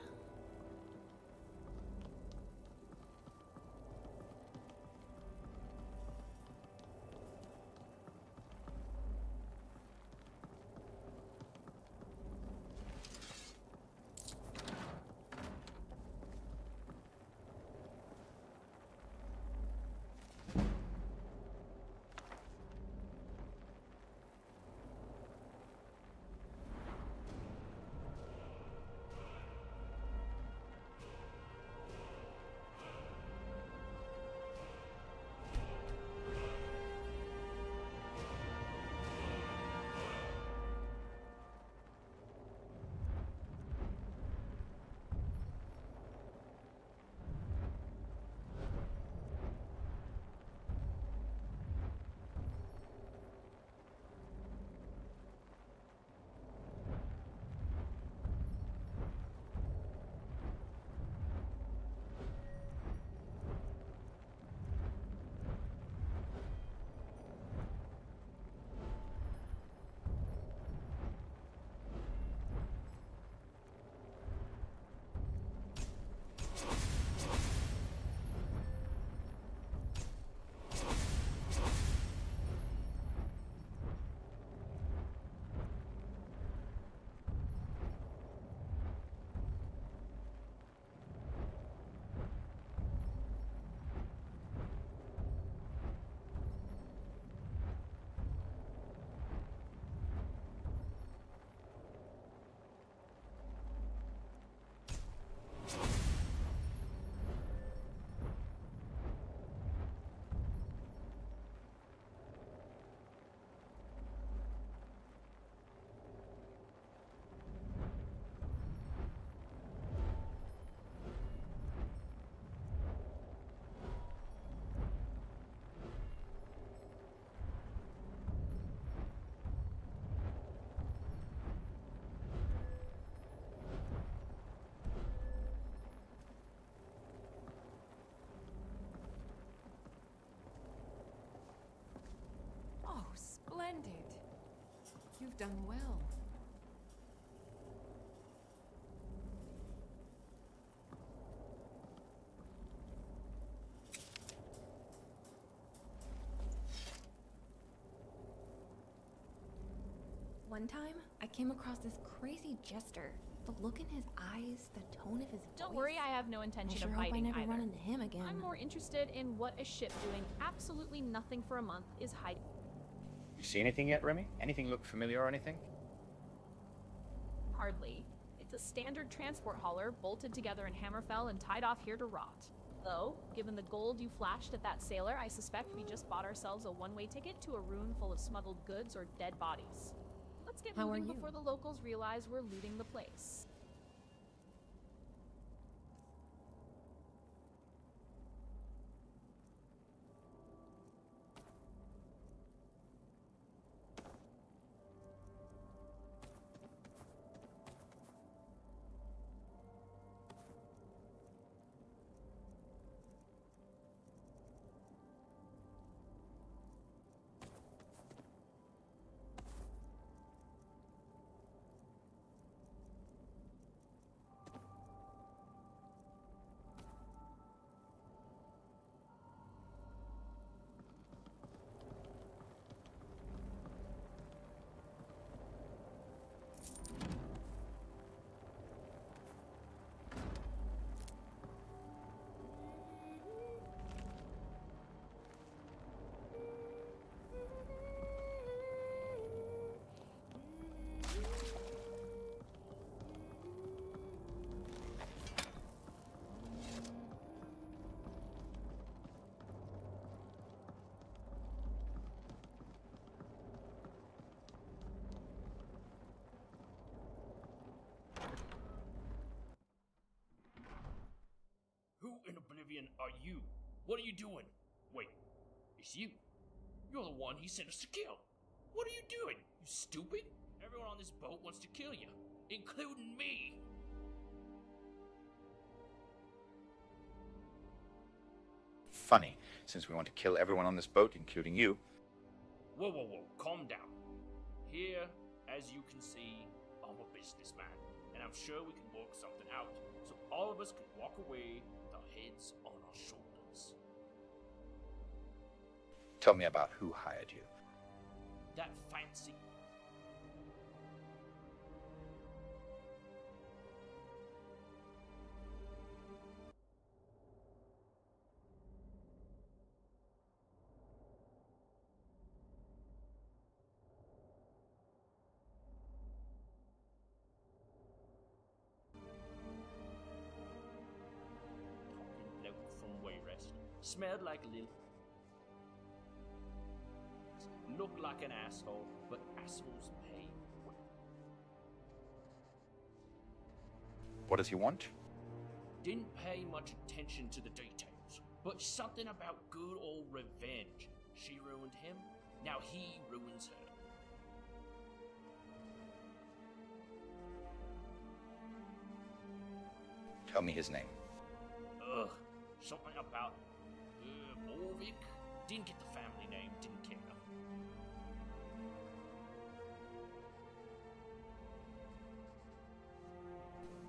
done well. One time, I came across this crazy jester. The look in his eyes, the tone of his voice. Don't worry, I have no intention I sure of hope I biting never either. run into him again. I'm more interested in what a ship doing absolutely nothing for a month is hiding. You see anything yet, Remy? Anything look familiar or anything? Hardly. It's a standard transport hauler bolted together in Hammerfell and tied off here to rot. Though, given the gold you flashed at that sailor, I suspect we just bought ourselves a one-way ticket to a ruin full of smuggled goods or dead bodies. Let's get How are moving you? before the locals realize we're looting the place. Who in Oblivion are you? What are you doing? Wait, it's you. You're the one he sent us to kill. What are you doing, you stupid? Everyone on this boat wants to kill you, including me. Funny, since we want to kill everyone on this boat, including you. Whoa, whoa, whoa, calm down. Here, as you can see, I'm a businessman, and I'm sure we can work something out, so all of us can walk away with our heads on our shoulders. Tell me about who hired you. That fancy... bloke from Wayrest. Smelled like lily. Looked like an asshole, but assholes pay well. What does he want? Didn't pay much attention to the details, but something about good old revenge. She ruined him, now he ruins her. Tell me his name. Ugh, something about Morvik. Didn't get the family name, didn't care.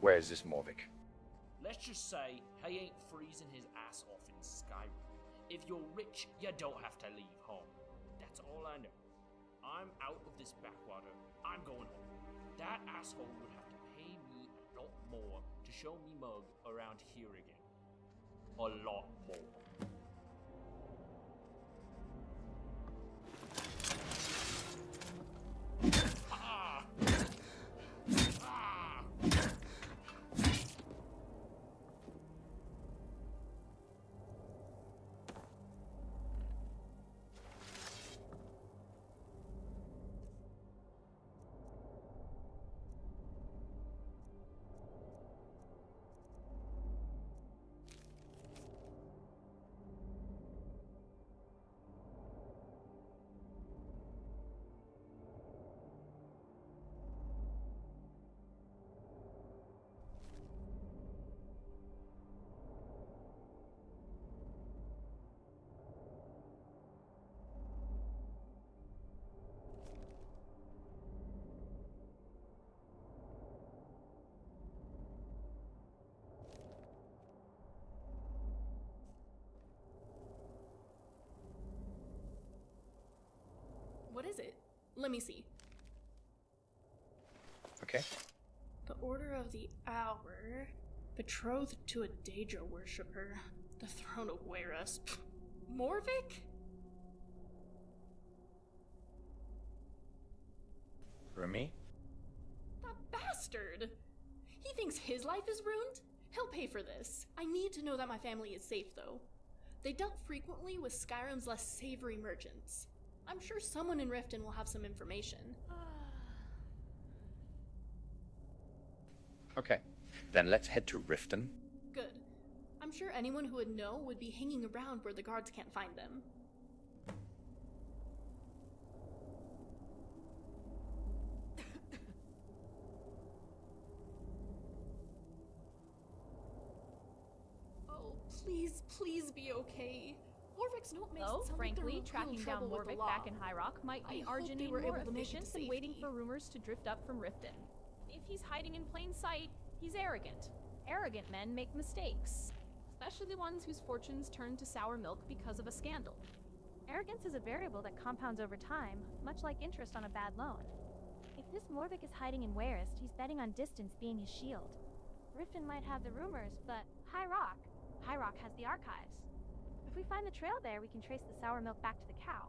Where is this Morvik? Let's just say he ain't freezing his ass off in Skyrim. If you're rich, you don't have to leave home. That's all I know. I'm out of this backwater. I'm going home. That asshole would have to pay me a lot more to show me mug around here again. A lot more. Ah! Ah! Let me see. Okay. The Order of the Hour. Betrothed to a Daedra worshipper. The Throne of Wayrus. Morvik? Remy? That bastard! He thinks his life is ruined? He'll pay for this. I need to know that my family is safe, though. They dealt frequently with Skyrim's less savory merchants. I'm sure someone in Riften will have some information. Okay. Then let's head to Riften. Good. I'm sure anyone who would know would be hanging around where the guards can't find them. Oh, please be okay. Morvik's note makes it sound like frankly, they're in tracking real down trouble with the Morvik law. back in High Rock might be I hope they arginine were more able to make it to efficient than waiting safety. for rumors to drift up from Riften. If he's hiding in plain sight, he's arrogant. Arrogant men make mistakes, especially the ones whose fortunes turn to sour milk because of a scandal. Arrogance is a variable that compounds over time, much like interest on a bad loan. If this Morvik is hiding in Wayrest, he's betting on distance being his shield. Riften might have the rumors, but High Rock has the archives. If we find the trail there, we can trace the sour milk back to the cow.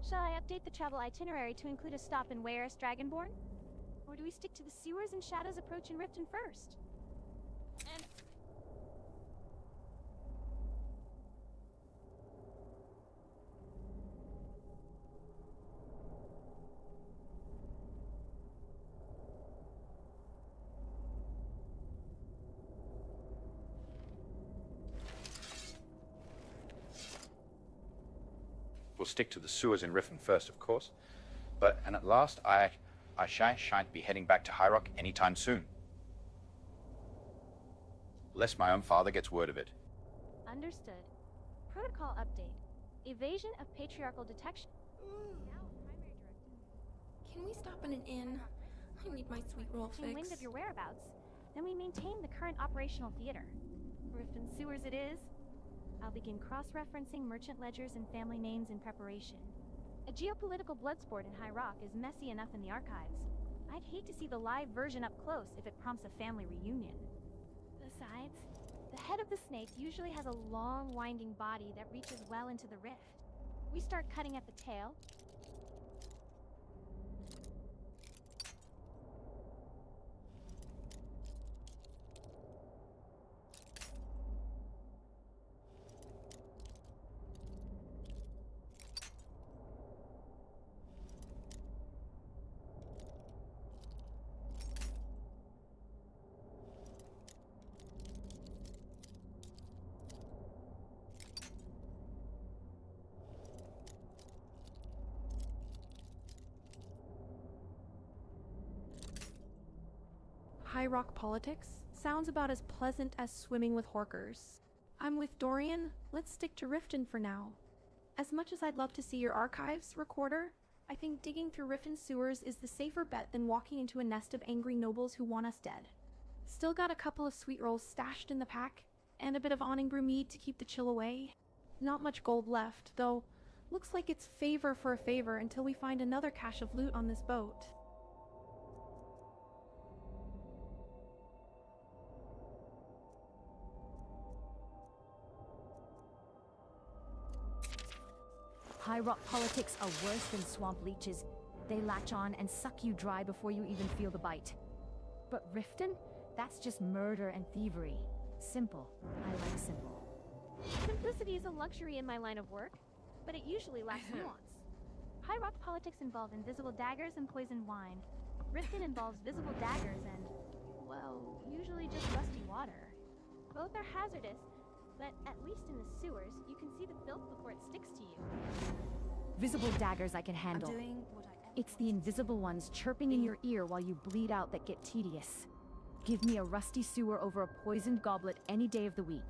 Shall I update the travel itinerary to include a stop in Wayrest Dragonborn? Or do we stick to the sewers and shadows approach in Riften first? And We'll stick to the sewers in Riften first, of course. And at last, I shan't be heading back to High Rock anytime soon. Lest my own father gets word of it. Understood. Protocol update. Evasion of patriarchal detection. Can we stop in an inn? I need my sweet roll Catching wind fix. of your whereabouts. Then we maintain the current operational theater. Riften sewers it is. I'll begin cross-referencing merchant ledgers and family names in preparation. A geopolitical bloodsport in High Rock is messy enough in the archives. I'd hate to see the live version up close if it prompts a family reunion. Besides, the head of the snake usually has a long, winding body that reaches well into the rift. We start cutting at the tail. High Rock politics sounds about as pleasant as swimming with horkers. I'm with Dorian. Let's stick to Riften for now. As much as I'd love to see your archives, Recorder, I think digging through Riften sewers is the safer bet than walking into a nest of angry nobles who want us dead. Still got a couple of sweet rolls stashed in the pack, and a bit of awning brew mead to keep the chill away. Not much gold left, though looks like it's favor for a favor until we find another cache of loot on this boat. High Rock politics are worse than swamp leeches. They latch on and suck you dry before you even feel the bite. But Riften? That's just murder and thievery. Simple. I like simple. Simplicity is a luxury in my line of work, but it usually lacks nuance. High Rock politics involve invisible daggers and poisoned wine. Riften involves visible daggers and, well, usually just rusty water. Both are hazardous, but at least in the sewers, you can see the filth before it sticks to you. Visible daggers I can handle. It's the invisible ones chirping in your ear while you bleed out that get tedious. Give me a rusty sewer over a poisoned goblet any day of the week.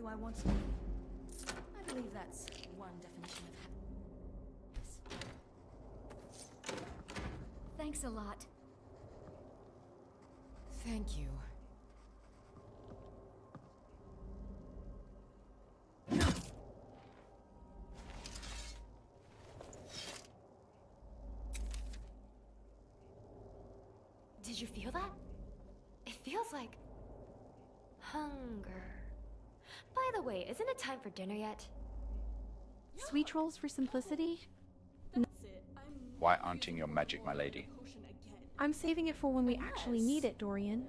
who I want to be. I believe that's one definition of happiness. Thanks a lot. Thank you. Did you feel that? It feels like hunger. By the way, isn't it time for dinner yet? Sweet rolls for simplicity? Why aunting your magic, my lady? I'm saving it for when we actually need it, Dorian.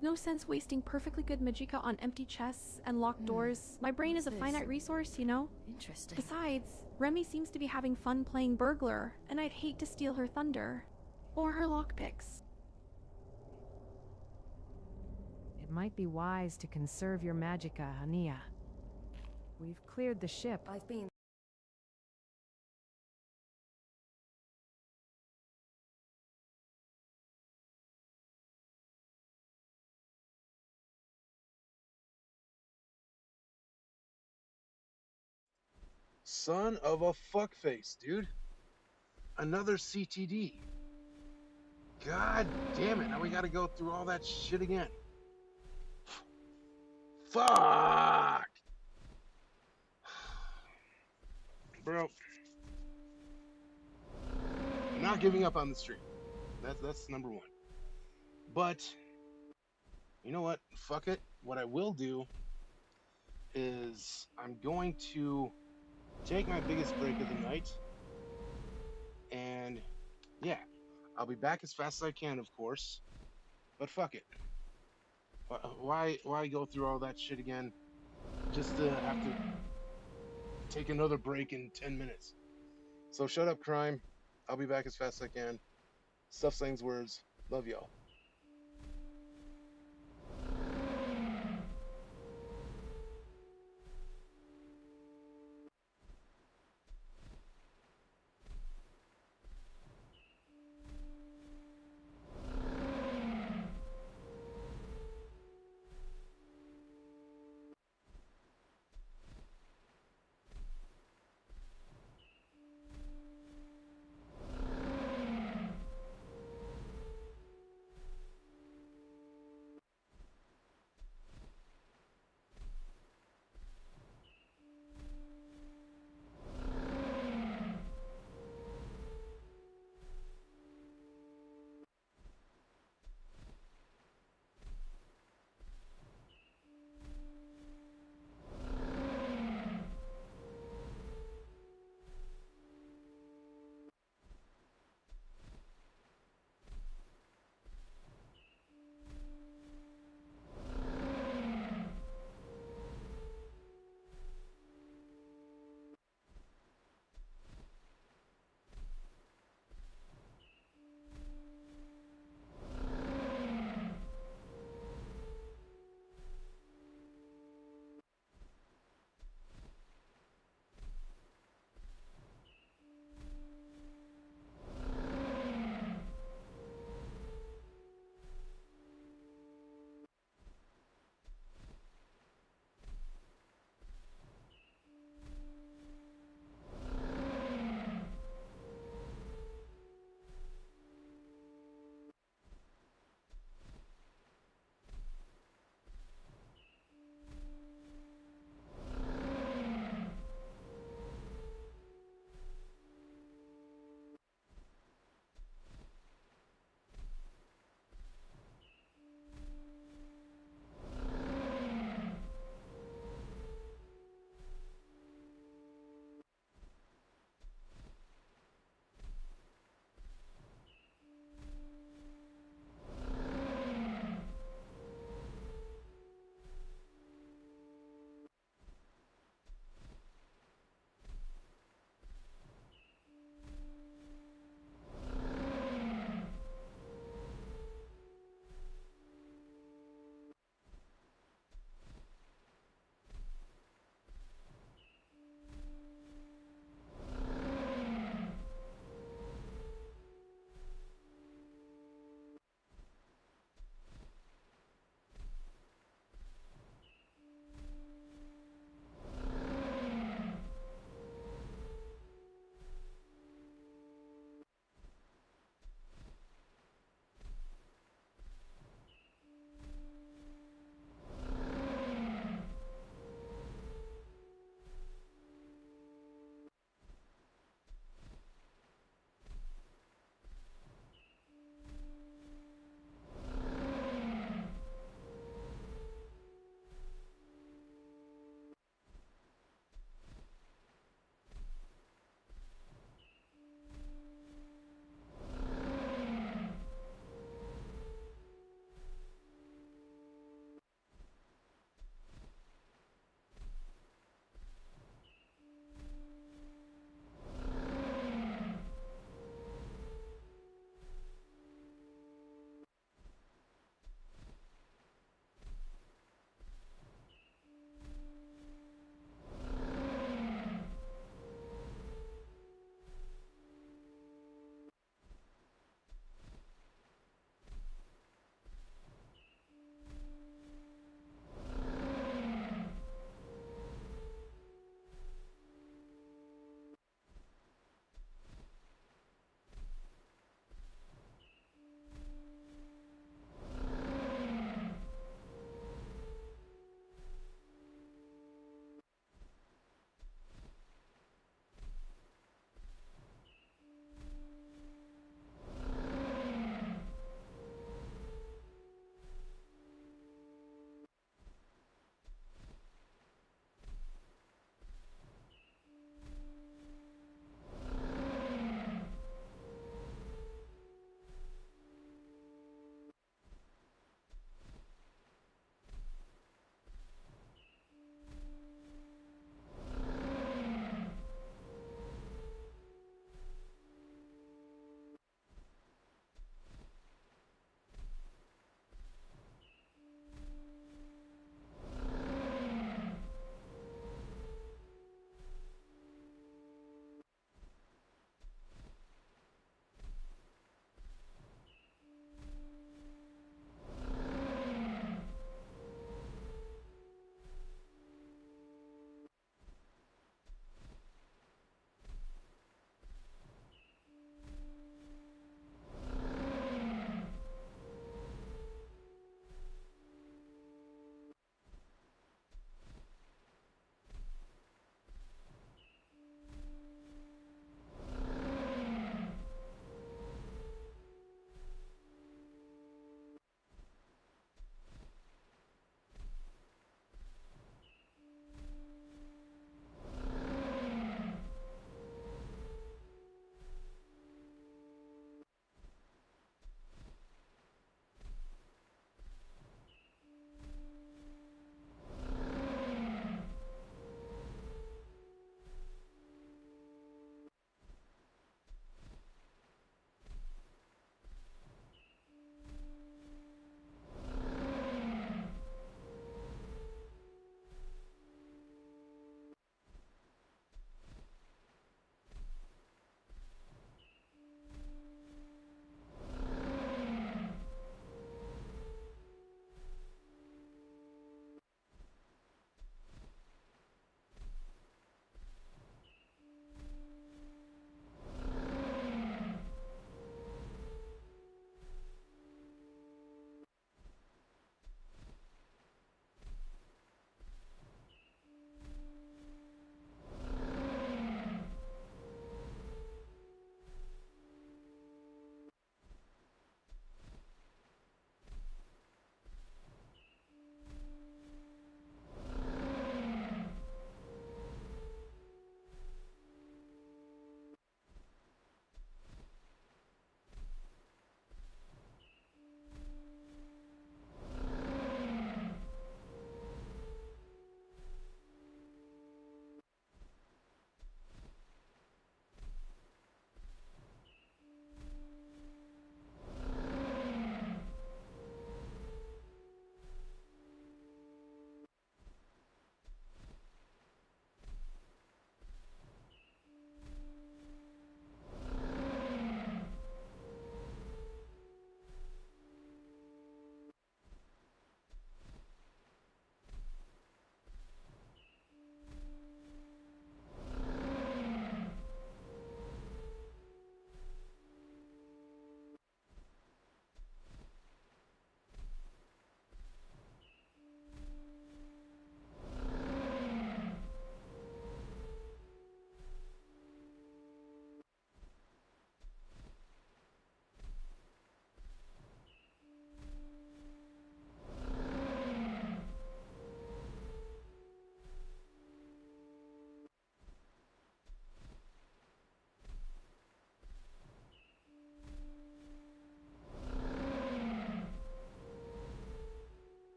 No sense wasting perfectly good magicka on empty chests and locked doors. My brain is a finite resource, you know? Interesting. Besides, Remy seems to be having fun playing burglar, and I'd hate to steal her thunder. Or her lockpicks. It might be wise to conserve your magicka, Hania. We've cleared the ship. I've been. Son of a fuckface, dude. Another CTD. God damn it, now we gotta go through all that shit again. Fuck! Bro. I'm not giving up on the stream. That's number one. But, you know what? Fuck it. What I will do is I'm going to take my biggest break of the night. And, yeah. I'll be back as fast as I can, of course. But fuck it. Why go through all that shit again? Just to have to take another break in 10 minutes. So shut up, crime. I'll be back as fast as I can. Stuff Saying's words. Love y'all.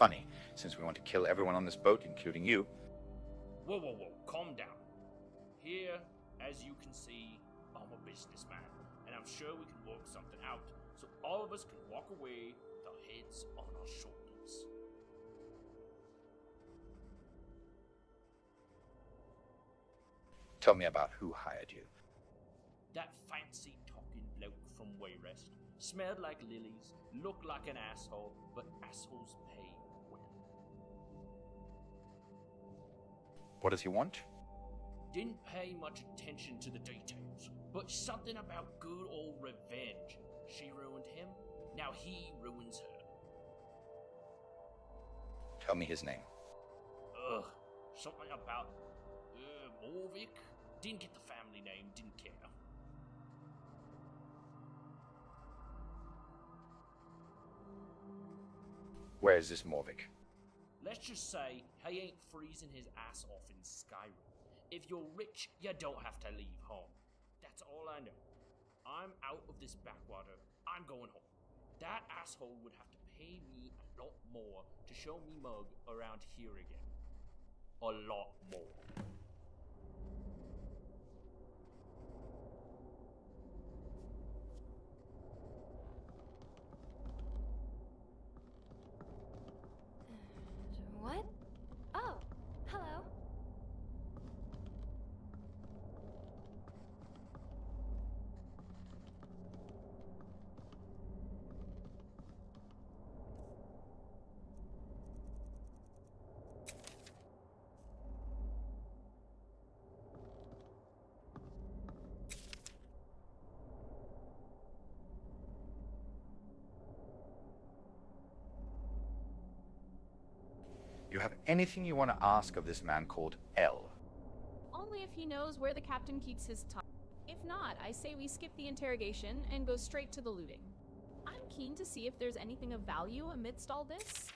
funny, since we want to kill everyone on this boat, including you. Whoa, whoa, whoa, calm down. Here, as you can see, I'm a businessman, and I'm sure we can work something out, so all of us can walk away with our heads on our shoulders. Tell me about who hired you. That fancy talking bloke from Wayrest smelled like lilies, looked like an asshole, but assholes pay well. What does he want? Didn't pay much attention to the details, but something about good old revenge. She ruined him, now he ruins her. Tell me his name. Ugh, something about Morvik? Didn't get the family name, didn't care. Where is this Morvik? Let's just say he ain't freezing his ass off in Skyrim. If you're rich, you don't have to leave home. That's all I know. I'm out of this backwater. I'm going home. That asshole would have to pay me a lot more to show me mug around here again. A lot more. What? Oh, hello. You have anything you want to ask of this man called L? Only if he knows where the captain keeps his time. If not, I say we skip the interrogation and go straight to the looting. I'm keen to see if there's anything of value amidst all this.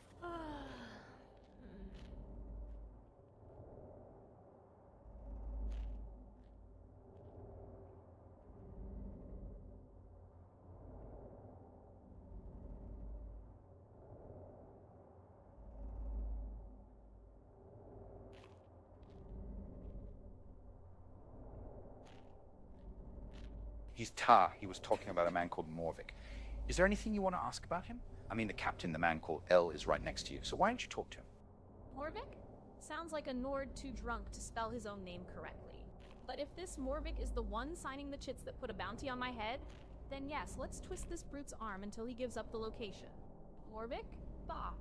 He's Tar. He was talking about a man called Morvik. Is there anything you want to ask about him? I mean, the captain, the man called L, is right next to you, so why don't you talk to him? Morvik? Sounds like a Nord too drunk to spell his own name correctly. But if this Morvik is the one signing the chits that put a bounty on my head, then yes, let's twist this brute's arm until he gives up the location. Morvik? Bah.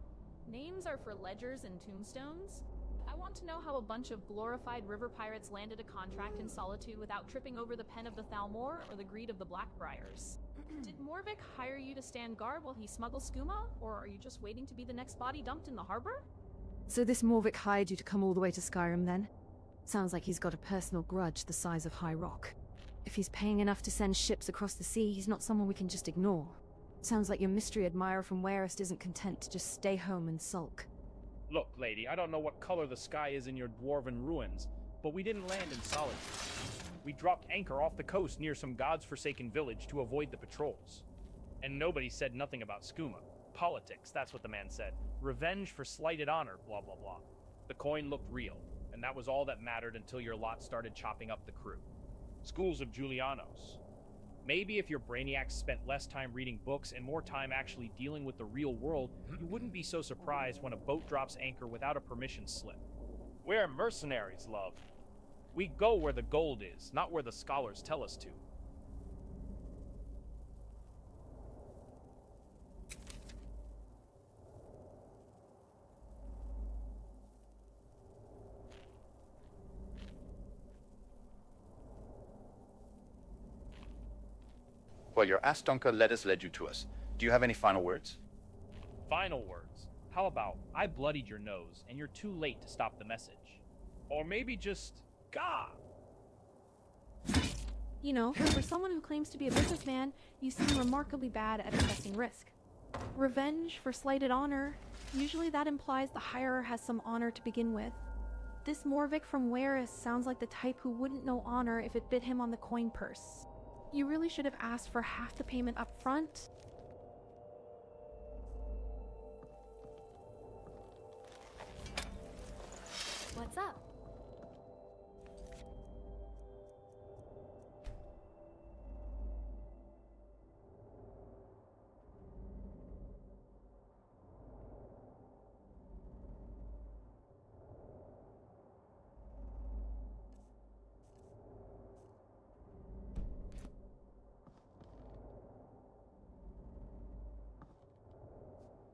Names are for ledgers and tombstones. I want to know how a bunch of glorified river pirates landed a contract in Solitude without tripping over the pen of the Thalmor or the greed of the Blackbriars. Did Morvik hire you to stand guard while he smuggles skooma, or are you just waiting to be the next body dumped in the harbor? So this Morvik hired you to come all the way to Skyrim then? Sounds like he's got a personal grudge the size of High Rock. If he's paying enough to send ships across the sea, he's not someone we can just ignore. Sounds like your mystery admirer from Wayrest isn't content to just stay home and sulk. Look, lady, I don't know what color the sky is in your dwarven ruins, but we didn't land in Solitude. We dropped anchor off the coast near some god's-forsaken village to avoid the patrols. And nobody said nothing about skooma. Politics, that's what the man said. Revenge for slighted honor, blah blah blah. The coin looked real, and that was all that mattered until your lot started chopping up the crew. Schools of Julianos. Maybe if your brainiacs spent less time reading books and more time actually dealing with the real world, you wouldn't be so surprised when a boat drops anchor without a permission slip. We're mercenaries, love. We go where the gold is, not where the scholars tell us to. Well, your ass-dunker led you to us. Do you have any final words? Final words. How about, I bloodied your nose, and you're too late to stop the message. Or maybe just, gah! You know, for someone who claims to be a businessman, you seem remarkably bad at assessing risk. Revenge for slighted honor. Usually that implies the hirer has some honor to begin with. This Morvik from Wayrest sounds like the type who wouldn't know honor if it bit him on the coin purse. You really should have asked for half the payment up front. What's up?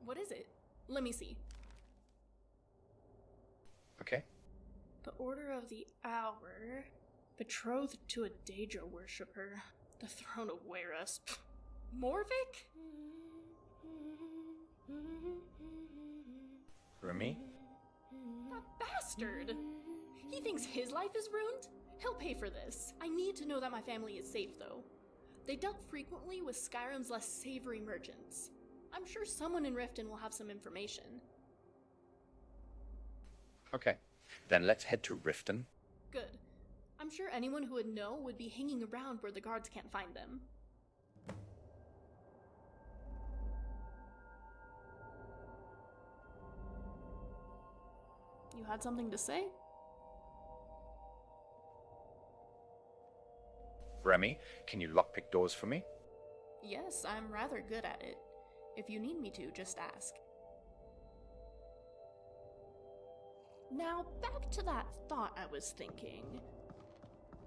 What is it? Let me see. Okay. The Order of the Hour. Betrothed to a Daedra worshipper. The Throne of Weras. Morvic? Remy? That bastard! He thinks his life is ruined? He'll pay for this. I need to know that my family is safe, though. They dealt frequently with Skyrim's less savory merchants. I'm sure someone in Riften will have some information. Okay. Then let's head to Riften. Good. I'm sure anyone who would know would be hanging around where the guards can't find them. You had something to say? Remy, can you lockpick doors for me? Yes, I'm rather good at it. If you need me to, just ask. Now, back to that thought I was thinking.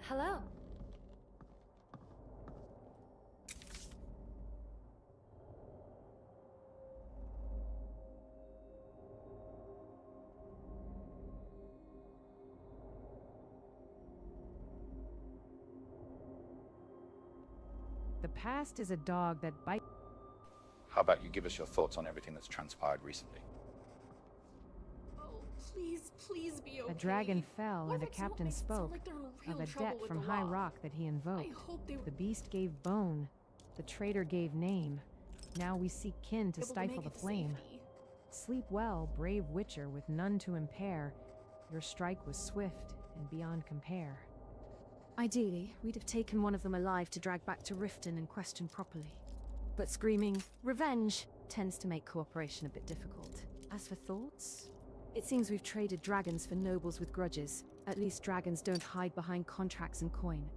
Hello. The past is a dog that bites. How about you give us your thoughts on everything that's transpired recently? Oh, please be okay. A dragon fell, and a Morvic's captain makes it sound spoke like they're in of real a trouble debt with from the High law. Rock that he invoked. I hope they were The beast gave bone, the traitor gave name. Now we seek kin to able to stifle make the it to flame. safety. Sleep well, brave witcher, with none to impair. Your strike was swift and beyond compare. Ideally, we'd have taken one of them alive to drag back to Riften and question properly. But screaming, "Revenge!" tends to make cooperation a bit difficult. As for thoughts, it seems we've traded dragons for nobles with grudges. At least dragons don't hide behind contracts and coin.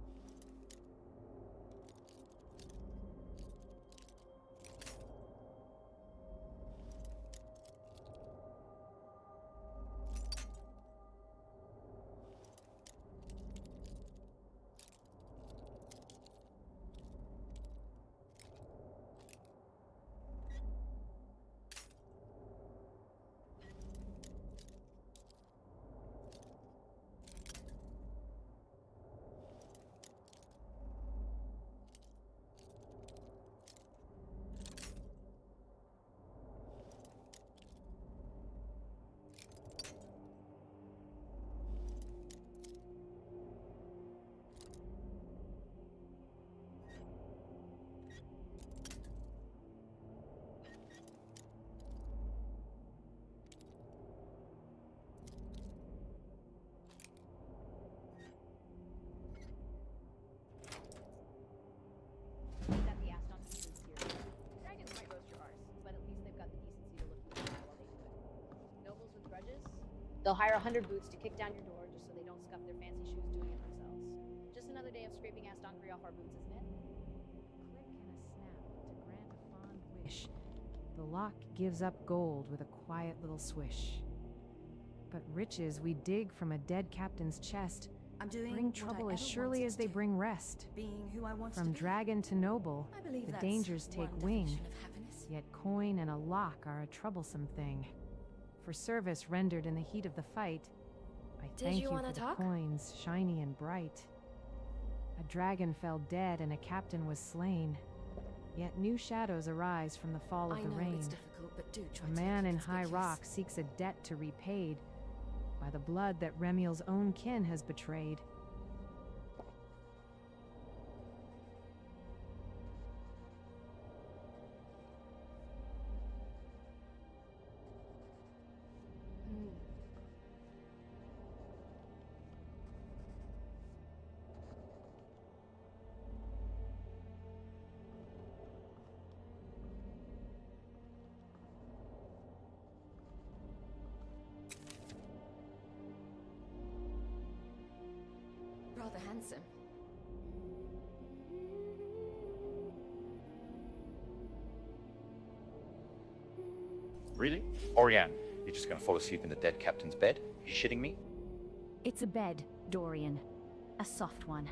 That the Aston students here. Dragons might roast your arse, but at least they've got the decency to look you in the eye while they do it. Nobles with grudges? They'll hire 100 boots to kick down your door just so they don't scuff their fancy shoes doing it themselves. Just another day of scraping Astonkery off our boots, isn't it? Click and a snap to grant a fond wish. The lock gives up gold with a quiet little swish. But riches we dig from a dead captain's chest I'm doing bring what I trouble as ever surely wanted as they to. bring rest. Being who I want From to be. dragon to noble, I believe the that's dangers take one wing. definition of happiness. Yet coin and a lock are a troublesome thing. For service rendered in the heat of the fight, I Did thank you you wanna for talk? the coins, shiny and bright. A dragon fell dead and a captain was slain. Yet new shadows arise from the fall of I the know rain. it's difficult, but do try A to man be in High conspicuous. Rock seeks a debt to be paid by the blood that Remiel's own kin has betrayed. handsome. Really? Orianne, you're just gonna fall asleep in the dead captain's bed? You shitting me? It's a bed, Dorian. A soft one.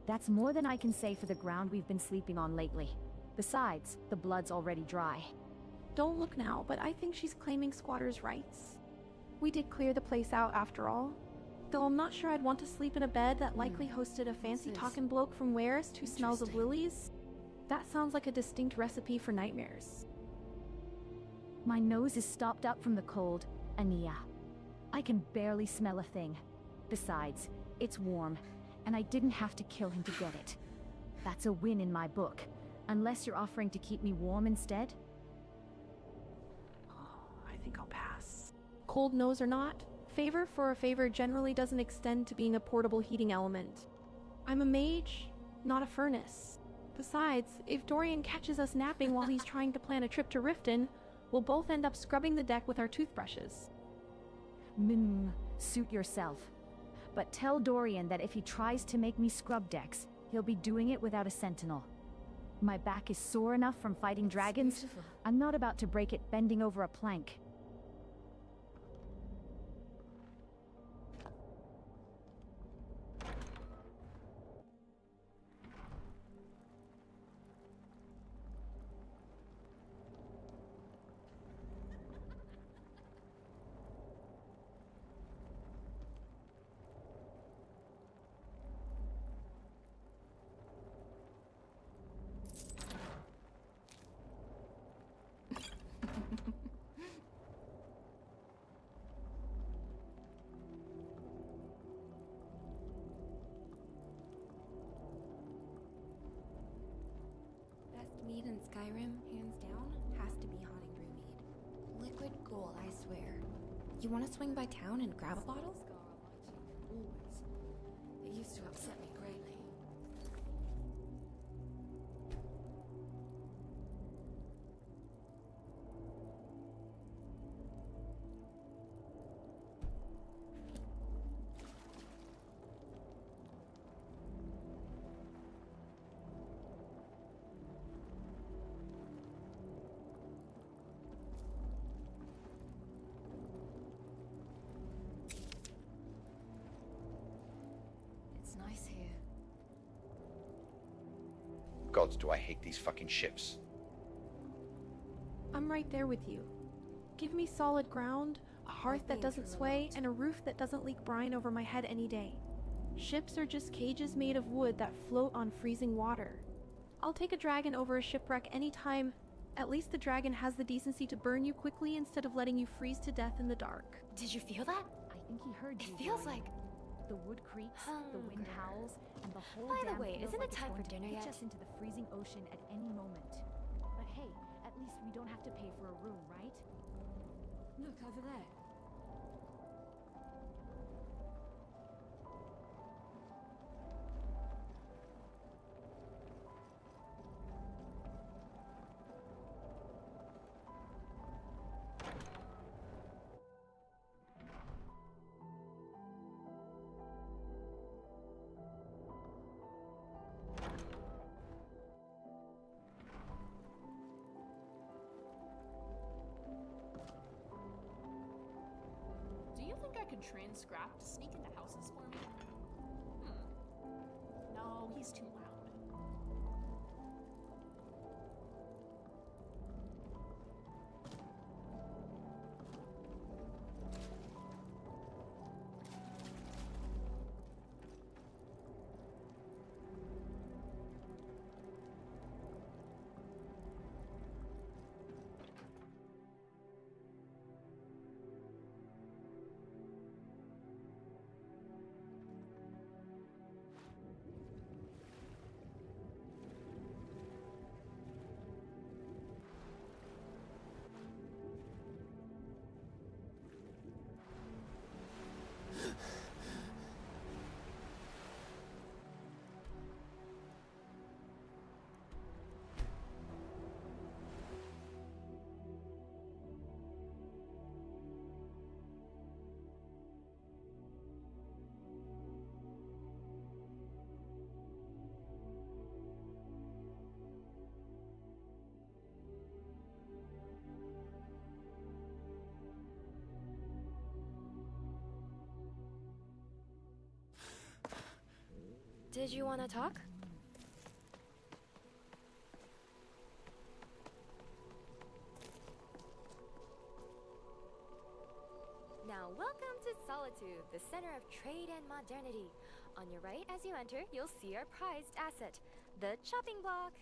That's more than I can say for the ground we've been sleeping on lately. Besides, the blood's already dry. Don't look now, but I think she's claiming squatters' rights. We did clear the place out after all. Though I'm not sure I'd want to sleep in a bed that likely hosted a fancy-talking bloke from Warist who smells of lilies. That sounds like a distinct recipe for nightmares. My nose is stopped up from the cold, Ania. I can barely smell a thing. Besides, it's warm, and I didn't have to kill him to get it. That's a win in my book, unless you're offering to keep me warm instead. I think I'll pass. Cold nose or not, favor for a favor generally doesn't extend to being a portable heating element. I'm a mage, not a furnace. Besides, if Dorian catches us napping while he's trying to plan a trip to Riften, we'll both end up scrubbing the deck with our toothbrushes. Suit yourself. But tell Dorian that if he tries to make me scrub decks, he'll be doing it without a sentinel. My back is sore enough from fighting dragons. Beautiful. I'm not about to break it bending over a plank. Best mead in Skyrim, hands down, has to be Haunting Brew mead. Liquid gold, I swear. You want to swing by town and grab a bottle? Always. It used to upset me greatly. It's nice here. Gods, do I hate these fucking ships. I'm right there with you. Give me solid ground, a hearth that doesn't sway, and a roof that doesn't leak brine over my head any day. Ships are just cages made of wood that float on freezing water. I'll take a dragon over a shipwreck anytime. At least the dragon has the decency to burn you quickly instead of letting you freeze to death in the dark. Did you feel that? I think he heard you. It feels Dorian. like The wood creaks, the wind howls, and the whole By the damn way, feels isn't like it it's time going for to dinner pitch yet? us into the freezing ocean at any moment. But hey, at least we don't have to pay for a room, right? Look over there. Do you think I could train Scrap to sneak into houses for me? No, he's too loud. Did you want to talk? Now, welcome to Solitude, the center of trade and modernity. On your right, as you enter, you'll see our prized asset, the chopping block.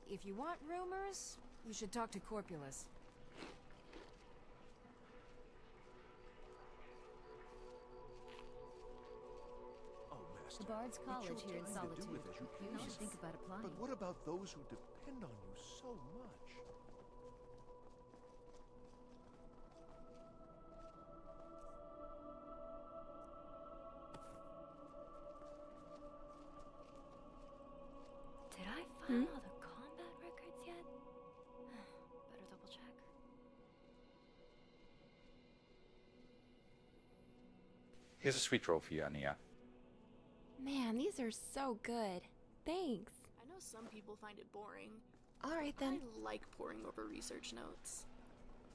If you want rumors, you should talk to Corpulus. The Bard's College here in Solitude. You should think about applying. But what about those who depend on you so much? Did I file all the combat records yet? Better double check. Here's a sweet roll for you, Ania. Man, these are so good. Thanks. I know some people find it boring. Alright then. I like poring over research notes.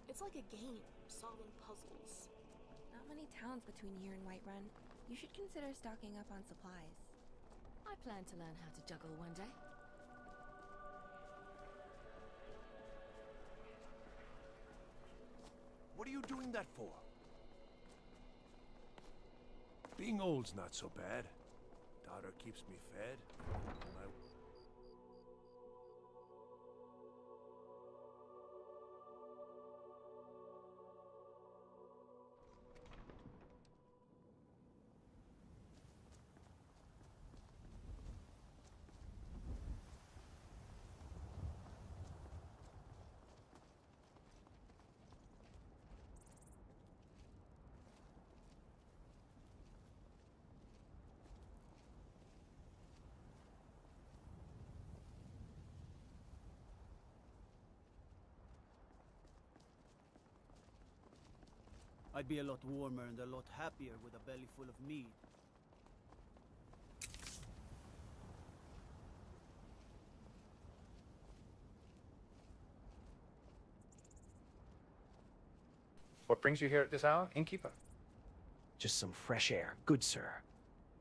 It's like a game, solving puzzles. Not many towns between here and Whiterun. You should consider stocking up on supplies. I plan to learn how to juggle one day. What are you doing that for? Being old's not so bad. Daughter keeps me fed. I'd be a lot warmer and a lot happier with a belly full of mead. What brings you here at this hour, innkeeper? Just some fresh air, good sir.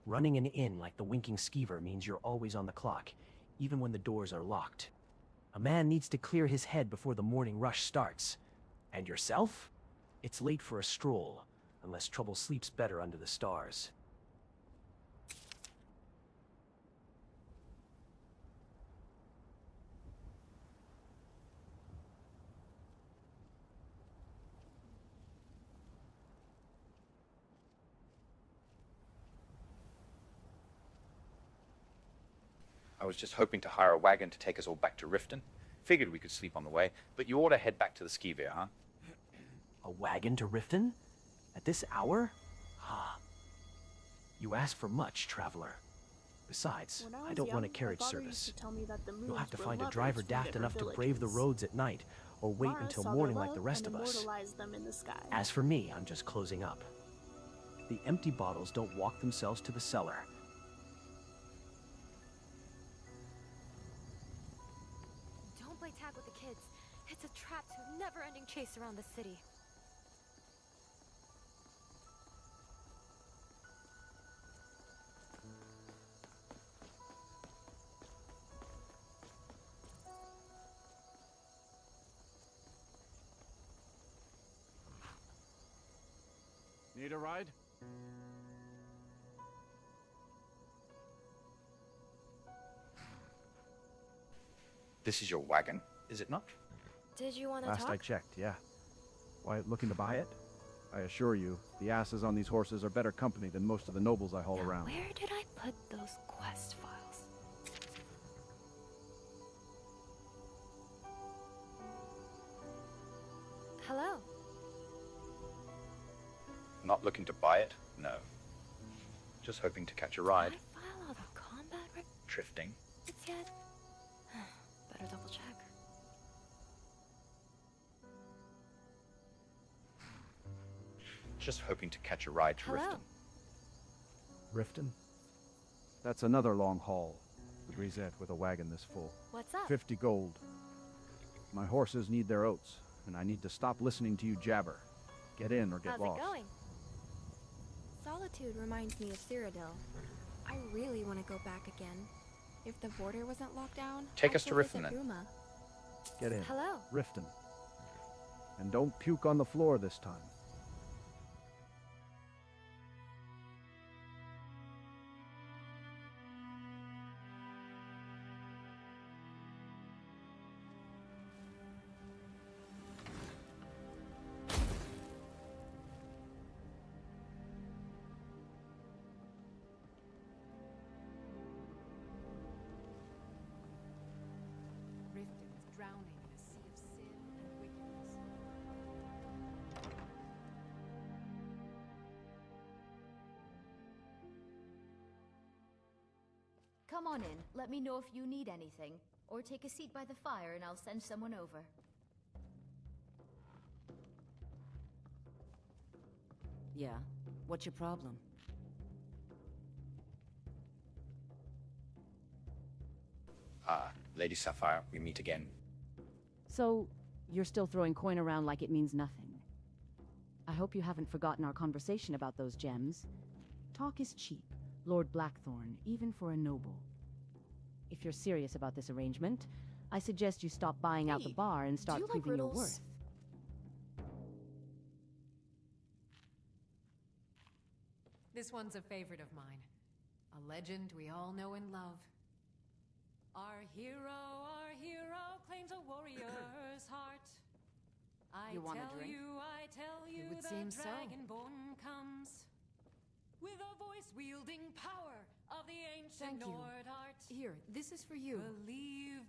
Running an inn like the Winking Skeever means you're always on the clock, even when the doors are locked. A man needs to clear his head before the morning rush starts. And yourself? It's late for a stroll, unless trouble sleeps better under the stars. I was just hoping to hire a wagon to take us all back to Riften. Figured we could sleep on the way, but you ought to head back to the Skeever, huh? A wagon to Riften? At this hour? Ah. You ask for much, traveler. Besides, I don't run a carriage service. You'll have to find a driver daft enough to brave the roads at night, or wait until morning like the rest of us. As for me, I'm just closing up. The empty bottles don't walk themselves to the cellar. Don't play tag with the kids. It's a trap to a never-ending chase around the city. Need a ride? This is your wagon, is it not? Did you want to Last talk? I checked, yeah. Why, looking to buy it? I assure you, the asses on these horses are better company than most of the nobles I haul around. Where did I put those quest files? Hello? Not looking to buy it? No. Just hoping to catch a ride. Did I file all the combat Drifting. records yet? Better double check. Just hoping to catch a ride to Hello? Riften. Riften? That's another long haul. The grisette with a wagon this full. What's up? 50 gold. My horses need their oats, and I need to stop listening to you jabber. Get in or get How's lost. it going? Solitude reminds me of Cyrodiil. I really want to go back again. If the border wasn't locked down, Take I'd us to go Riften, visit then. Uma. Get in. Hello. Riften. And don't puke on the floor this time. Riften is drowning in a sea of sin and wickedness. Come on in. Let me know if you need anything. Or take a seat by the fire and I'll send someone over. Yeah. What's your problem? Ah, Lady Sapphire, we meet again. So, you're still throwing coin around like it means nothing. I hope you haven't forgotten our conversation about those gems. Talk is cheap, Lord Blackthorn, even for a noble. If you're serious about this arrangement, I suggest you stop buying out the bar and start proving your worth. This one's a favorite of mine. A legend we all know and love. Our hero claims a warrior's heart. You want a drink? I tell you, It would the seem so. Dragonborn comes with a voice wielding power of the ancient Thank you. Nord art. Here, this is for you. Believe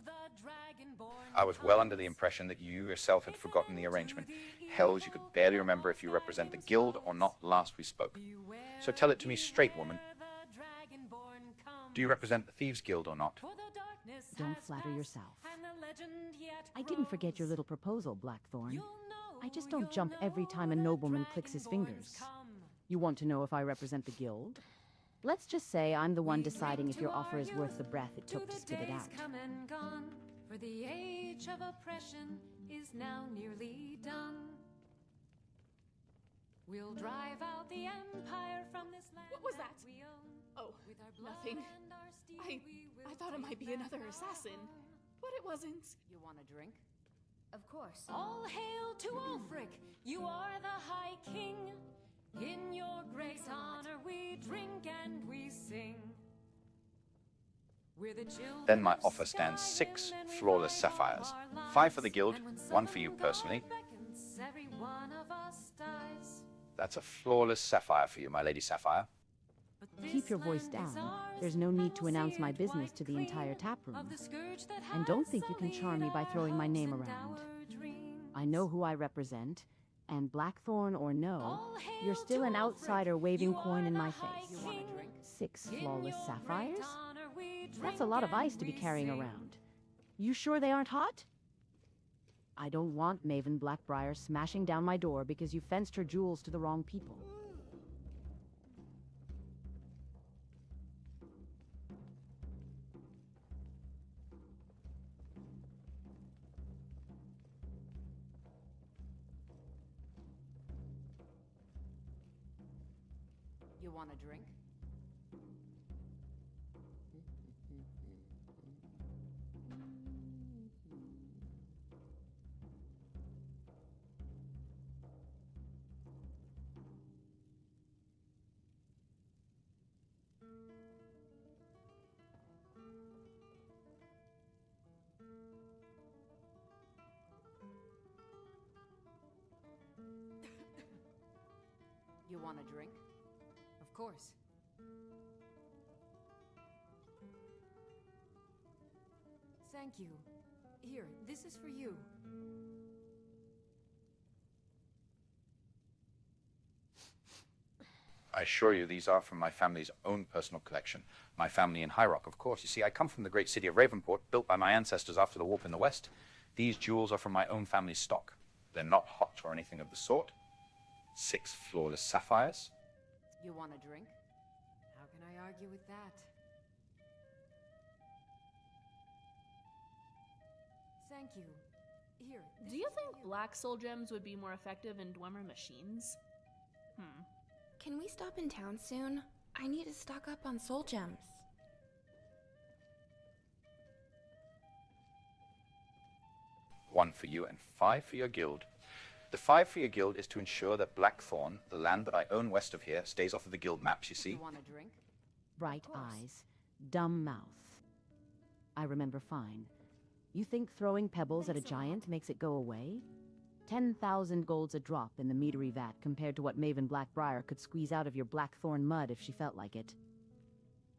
the Dragonborn. I was well under the impression that you yourself had forgotten the arrangement. Hells, you could barely remember if you represent the guild or not last we spoke. So tell it to me straight, woman. Do you represent the Thieves Guild or not? Don't flatter yourself. I didn't forget your little proposal, Blackthorn. I just don't jump every time a nobleman clicks his fingers. You want to know if I represent the guild? Let's just say I'm the one deciding if your offer is worth the breath it took to spit it out. Come and gone, for the age of oppression is now nearly done. We'll drive out the empire from this land. What was that? We own. Oh, With our blood nothing. and our steel, I thought it might be another assassin, but it wasn't. You want a drink? Of course. All hail to Ulfric, you are the High King. In your great honor we drink and we sing. We're the children Then my of offer stands Skyrim 6 and we flawless rise sapphires. from our 5 for the lives. guild, And when 1 for you some personally. God beckons, every one of us dies. That's a flawless sapphire for you, my Lady Sapphire. Keep your voice down. There's no need to announce my business to the entire taproom. And don't think you can charm me by throwing my name around. I know who I represent, and Blackthorn or no, you're still an outsider waving coin in my face. 6 flawless sapphires? That's a lot of ice to be carrying around. You sure they aren't hot? I don't want Maven Blackbriar smashing down my door because you fenced her jewels to the wrong people. You want a drink? You want a drink? Of course. Thank you. Here, this is for you. I assure you these are from my family's own personal collection. My family in High Rock, of course. You see, I come from the great city of Ravenport, built by my ancestors after the warp in the west. These jewels are from my own family's stock. They're not hot or anything of the sort. 6 flawless sapphires. You want a drink? How can I argue with that? Thank you. Here. Do you think black soul gems would be more effective in Dwemer machines? Can we stop in town soon? I need to stock up on soul gems. One for you and 5 for your guild. The 5 for your guild is to ensure that Blackthorn, the land that I own west of here, stays off of the guild maps, you see. You want a drink? Bright eyes, dumb mouth. I remember fine. You think throwing pebbles at a giant makes it go away? 10,000 golds a drop in the meadery vat compared to what Maven Blackbriar could squeeze out of your Blackthorn mud if she felt like it.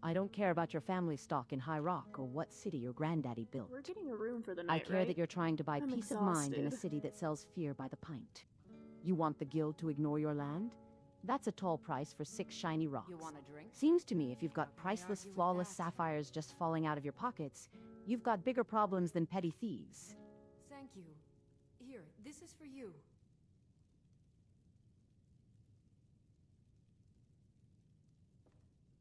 I don't care about your family stock in High Rock or what city your granddaddy built. We're getting a room for the night, I care right? that you're trying to buy I'm peace of mind in a exhausted. city that sells fear by the pint. You want the guild to ignore your land? That's a tall price for 6 shiny rocks. You want a drink? Seems to me if you've got priceless, flawless sapphires just falling out of your pockets, you've got bigger problems than petty thieves. Thank you. Here, this is for you.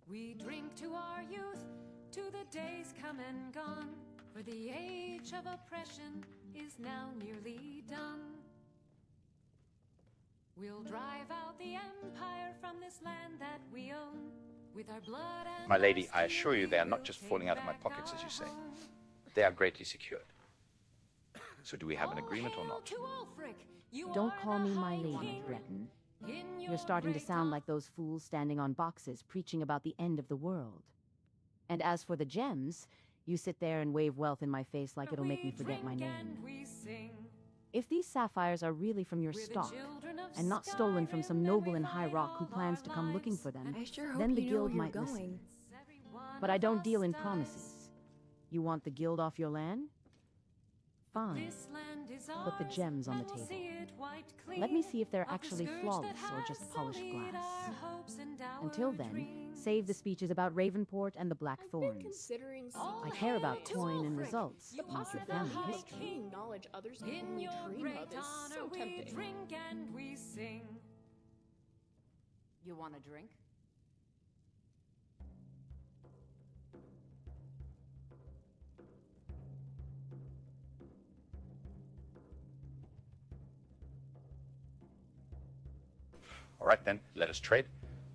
We drink to our youth, to the days come and gone, for the age of oppression is now nearly done. We'll drive out the empire from this land that we own, with our blood and My lady, I assure you they are not just falling out of my pockets, as you say. They are greatly secured. So do we have an agreement or not? Don't call me my lady, Breton. You're starting to sound like those fools standing on boxes preaching about the end of the world. And as for the gems, you sit there and wave wealth in my face like it'll make me forget my name. If these sapphires are really from your stock, and not stolen from some noble in High Rock who plans to come looking for them, I sure hope then the you know guild where might you're listen. going. But I don't deal in promises. You want the guild off your land? Fine. Put the gems on the table. Let me see if they're actually flawless or just polished glass. Until then, save the speeches about Ravenport and the Blackthorns. Considering I care about coin and results, the not your possibility family of history. obtaining knowledge others can only dream of is so tempting. Drink and we sing. You want a drink? All right then, let us trade.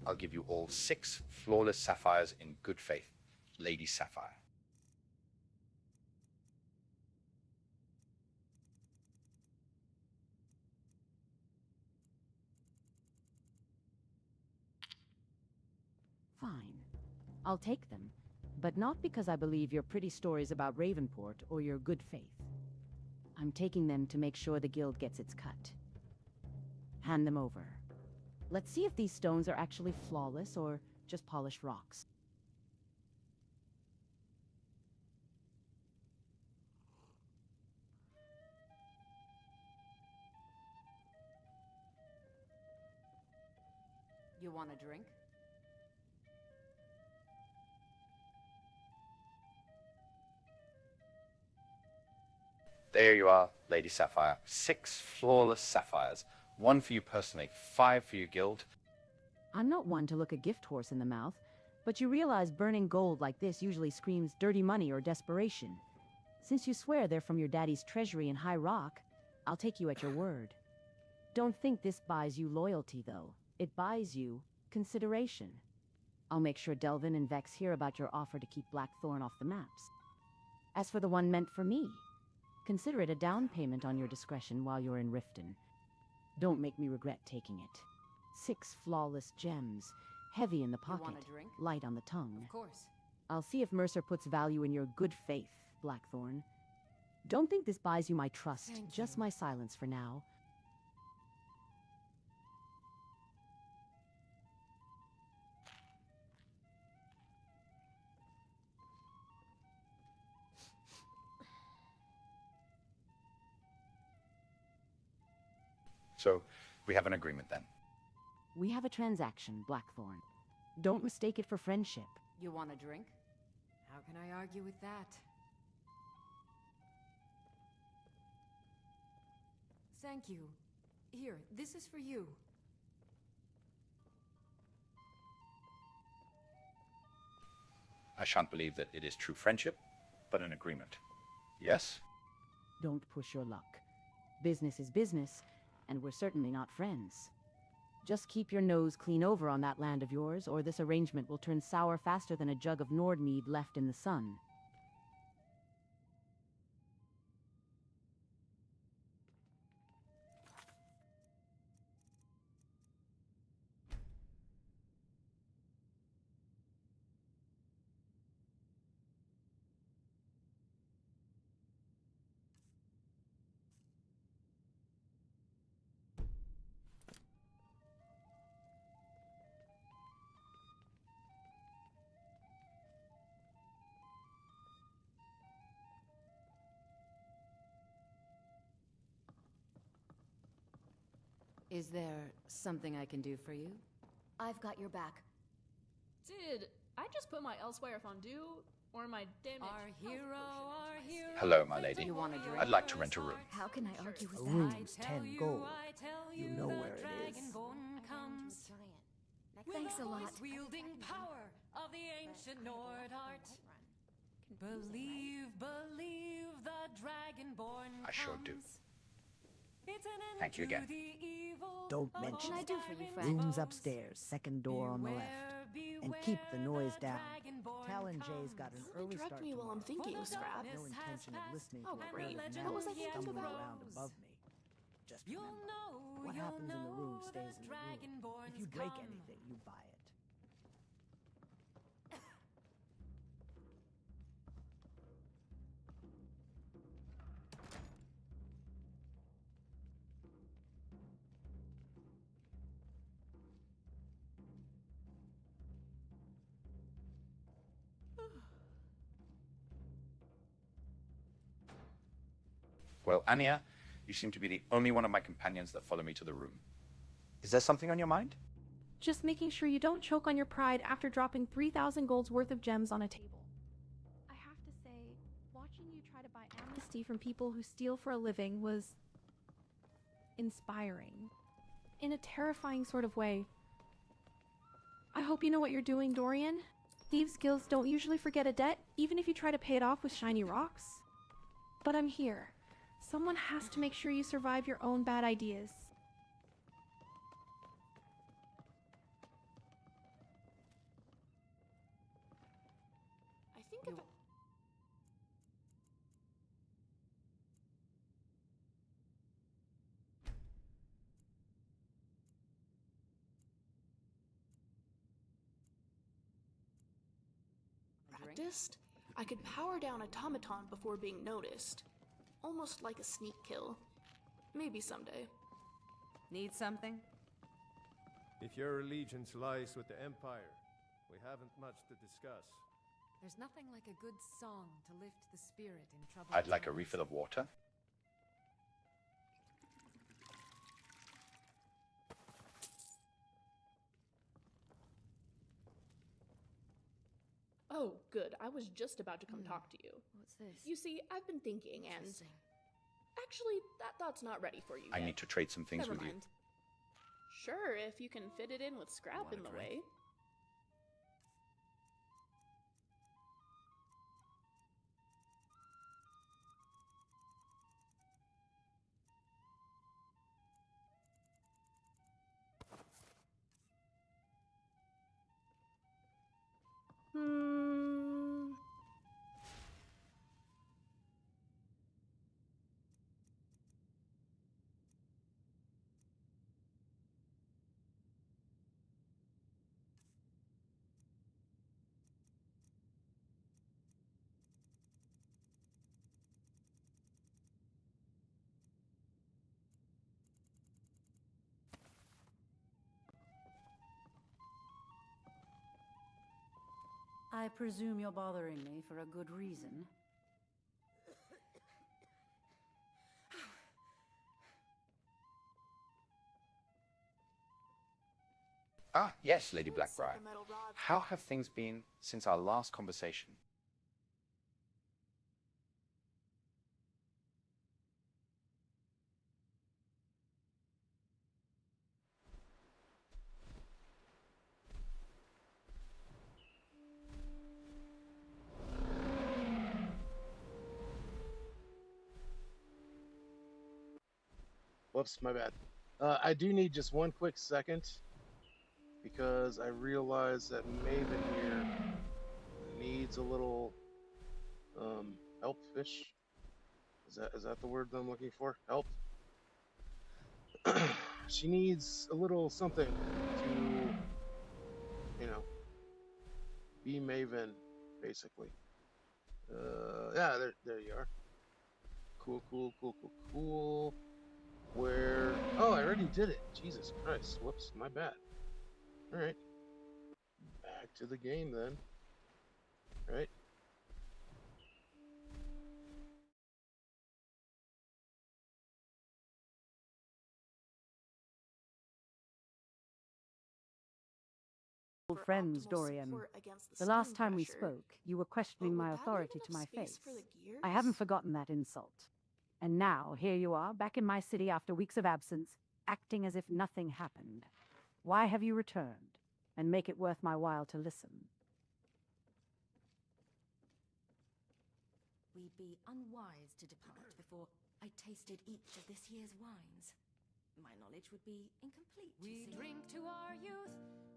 I'll give you all 6 flawless sapphires in good faith. Lady Sapphire. Fine. I'll take them, but not because I believe your pretty stories about Ravenport or your good faith. I'm taking them to make sure the guild gets its cut. Hand them over. Let's see if these stones are actually flawless or just polished rocks. You want a drink? There you are, Lady Sapphire. 6 flawless sapphires. 1 for you personally, 5 for your guild. I'm not one to look a gift horse in the mouth, but you realize burning gold like this usually screams dirty money or desperation. Since you swear they're from your daddy's treasury in High Rock, I'll take you at your word. Don't think this buys you loyalty, though. It buys you consideration. I'll make sure Delvin and Vex hear about your offer to keep Blackthorn off the maps. As for the one meant for me, consider it a down payment on your discretion while you're in Riften. Don't make me regret taking it. 6 flawless gems, heavy in the You want pocket, a drink? light on the tongue. Of course. I'll see if Mercer puts value in your good faith, Blackthorn. Don't think this buys you my trust, Thank just my silence for now. So, we have an agreement then. We have a transaction, Blackthorn. Don't mistake it for friendship. You want a drink? How can I argue with that? Thank you. Here, this is for you. I shan't believe that it is true friendship, but an agreement. Yes? Don't push your luck. Business is business, and we're certainly not friends. Just keep your nose clean over on that land of yours, or this arrangement will turn sour faster than a jug of Nordmead left in the sun. Is there something I can do for you? I've got your back. Did I just put my elsewhere fondue or my damaged Hello, my lady. I'd like to rent a room. How can I argue with A that? room's 10 gold. You know where it is. Thanks a lot. Wielding power of the ancient Nord art. Believe the dragonborn. I sure do. It's an end Thank you again. to the evil. Don't What mention can I it. do for you, friend? Rooms upstairs, second door on the left. And keep the noise down. Talon Jay's got an early interrupt start me while I'm tomorrow. thinking, Scrap. No intention of listening Oh, to a great. herd of What was I mammals thinking stumbling about? around above me. Just remember, what happens in the room stays in the room. If you break anything, you buy it. Well, Anya, you seem to be the only one of my companions that follow me to the room. Is there something on your mind? Just making sure you don't choke on your pride after dropping 3,000 gold's worth of gems on a table. I have to say, watching you try to buy amnesty from people who steal for a living was inspiring. In a terrifying sort of way. I hope you know what you're doing, Dorian. Thieves' guilds don't usually forget a debt, even if you try to pay it off with shiny rocks. But I'm here. Someone has to make sure you survive your own bad ideas. I think if practiced, I could power down automaton before being noticed. Almost like a sneak kill. Maybe someday. Need something? If your allegiance lies with the Empire, we haven't much to discuss. There's nothing like a good song to lift the spirit in trouble. I'd like a refill of water. Oh, good. I was just about to come talk to you. What's this? You see, I've been thinking, and actually, that thought's not ready for you I yet. need to trade some things Never with mind. Sure, if you can fit it in with Scrap in the way. I presume you're bothering me for a good reason. Ah, yes, Lady Blackbriar. How have things been since our last conversation? Whoops, my bad. I do need just one quick second because I realize that Maven here needs a little help. Fish. Is that the word that I'm looking for? Help. She needs a little something to, be Maven, basically. Yeah, there you are. Cool. Where? Oh, I already did it. Jesus Christ. Whoops, my bad. All right. Back to the game then. Right. Old friends, Dorian. The last time we spoke, you were questioning my authority to my face. I haven't forgotten that insult. And now, here you are, back in my city after weeks of absence, acting as if nothing happened. Why have you returned? And make it worth my while to listen. We'd be unwise to depart before I tasted each of this year's wines. My knowledge would be incomplete. We drink to our youth,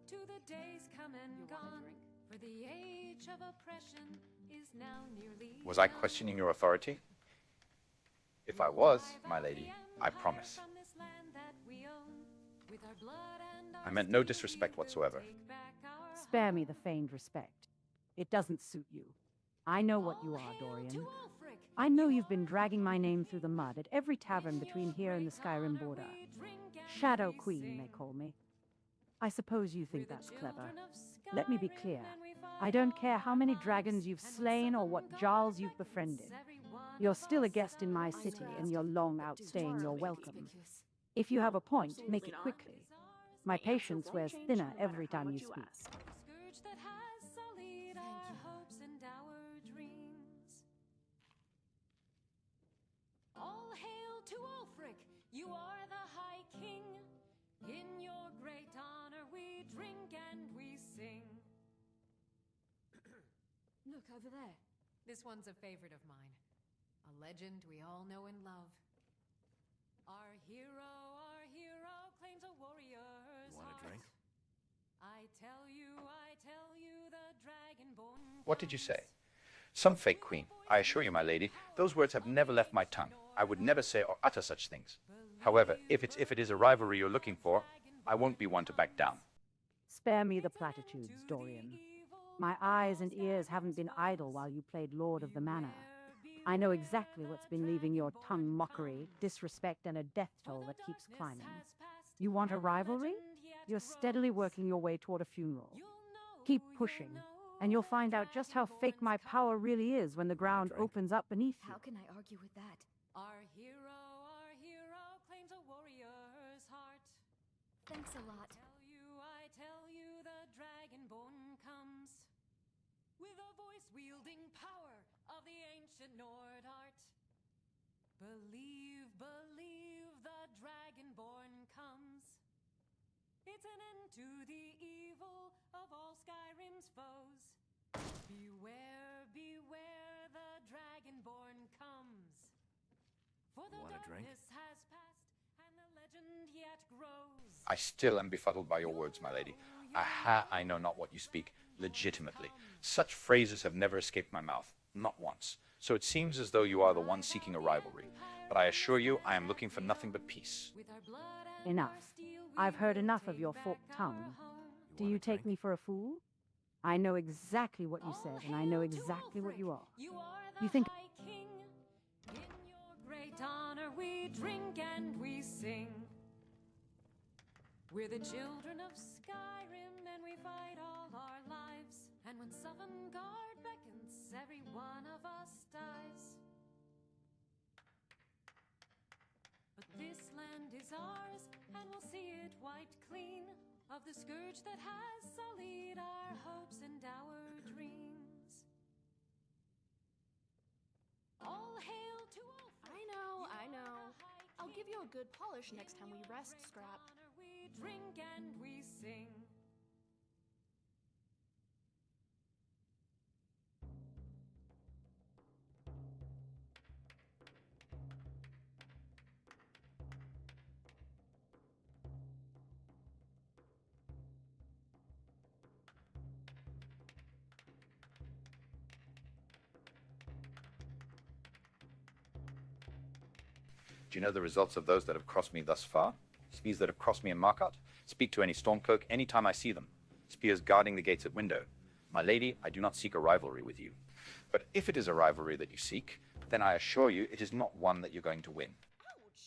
to the days come and gone. For the age of oppression is now nearly Was I questioning your authority? If I was, my lady, I promise. I meant no disrespect whatsoever. Spare me the feigned respect. It doesn't suit you. I know what you are, Dorian. I know you've been dragging my name through the mud at every tavern between here and the Skyrim border. Shadow Queen, they call me. I suppose you think that's clever. Let me be clear. I don't care how many dragons you've slain or what Jarls you've befriended. You're still a guest in my city, and you're long outstaying your welcome. If you have a point, make it quickly. My patience wears thinner every time you speak. All hail to Ulfric, you are the High King. In your great honor we drink and we sing. Look over there. This one's a favorite of mine. A legend we all know and love. Our hero claims a warrior's You want a heart. drink? I tell you, the dragonborn. What did you say? Some fake queen. I assure you, my lady, those words have never left my tongue. I would never say or utter such things. However, if it is a rivalry you're looking for, I won't be one to back down. Spare me the platitudes, Dorian. My eyes and ears haven't been idle while you played Lord of the Manor. I know exactly what's been leaving your tongue mockery, disrespect, and a death toll that keeps climbing. You want a rivalry? You're steadily working your way toward a funeral. Keep pushing, and you'll find out just how fake my power really is when the ground opens up beneath you. How can I argue with that? Our hero claims a warrior's heart. Thanks a lot. I tell you, the dragonborn comes with a voice wielding power of the ancient Nord art. Believe, the dragonborn comes. It's an end to the evil of all Skyrim's foes. Beware, the dragonborn comes. For the darkness has passed, and the legend yet grows. I still am befuddled by your words, my lady. Aha, I know not what you speak, legitimately. Such phrases have never escaped my mouth, not once. So it seems as though you are the one seeking a rivalry. But I assure you, I am looking for nothing but peace. Enough. I've heard enough of your forked tongue. Do you take me for a fool? I know exactly what you said, and I know exactly what you are. You think... King, in your great honor we drink and we sing. We're the children of Skyrim, and we fight all our lives. And when Sovngarde beckons, every one of us dies. But this land is ours, and we'll see it wiped clean of the scourge that has sullied our hopes and our dreams. All hail to Ulfric. I know. I'll give you a good polish next time we rest, Scrap. We drink and we sing. Do you know the results of those that have crossed me thus far? Spears that have crossed me in Markart? Speak to any Stormcloak any time I see them. Spears guarding the gates at window. My lady, I do not seek a rivalry with you. But if it is a rivalry that you seek, then I assure you it is not one that you're going to win.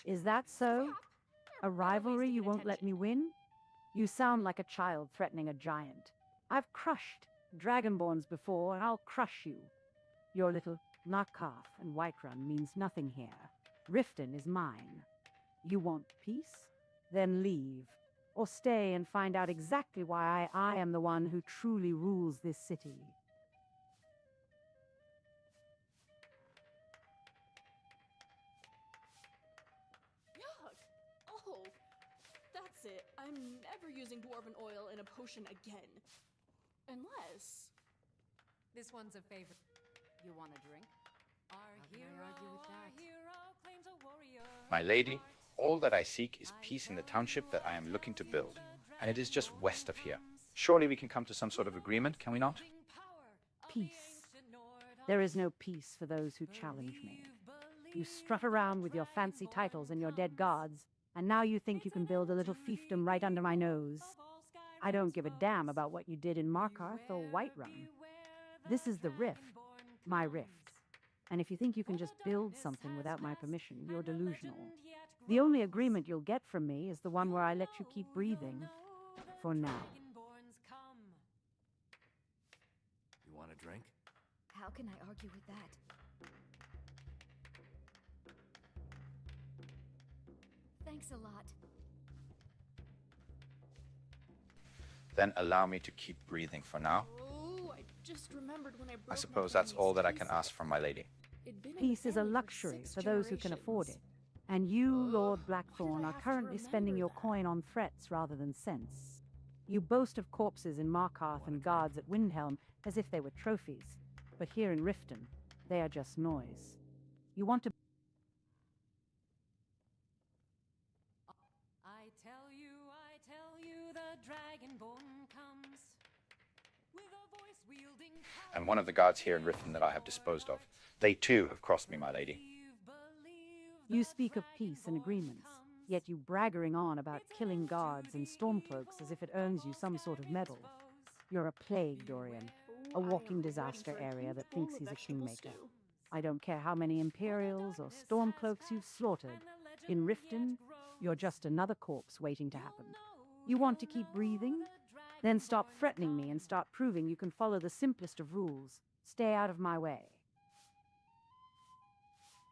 Is that so? A rivalry you won't let me win? You sound like a child threatening a giant. I've crushed Dragonborns before, and I'll crush you. Your little Narkarth and Whiterun means nothing here. Riften is mine. You want peace? Then leave. Or stay and find out exactly why I am the one who truly rules this city. Yuck! Oh, that's it. I'm never using dwarven oil in a potion again. Unless... This one's a favorite. You want a drink? Our hero claims a warrior. My lady, all that I seek is peace in the township that I am looking to build, and it is just west of here. Surely we can come to some sort of agreement, can we not? Peace. There is no peace for those who challenge me. You strut around with your fancy titles and your dead gods, and now you think you can build a little fiefdom right under my nose. I don't give a damn about what you did in Markarth or Whiterun. This is the Rift, my Rift. And if you think you can just build something without my permission, you're delusional. The only agreement you'll get from me is the one where I let you keep breathing. For now. You want a drink? How can I argue with that? Thanks a lot. Then allow me to keep breathing for now. Oh, I just remembered when I broke I suppose that's all that I can ask from my lady. Peace is a luxury for those who can afford it. And you, Lord Blackthorn, are currently spending your coin on threats rather than sense. You boast of corpses in Markarth and guards at Windhelm as if they were trophies. But here in Riften, they are just noise. You want to... I tell you, the Dragonborn comes with a voice wielding power. And one of the guards here in Riften that I have disposed of. They too have crossed me, my lady. You speak of peace and agreements, yet you braggering on about killing guards and stormcloaks as if it earns you some sort of medal. You're a plague, Dorian. A walking disaster area that thinks he's a kingmaker. I don't care how many Imperials or Stormcloaks you've slaughtered. In Riften, you're just another corpse waiting to happen. You want to keep breathing? Then stop threatening me and start proving you can follow the simplest of rules. Stay out of my way.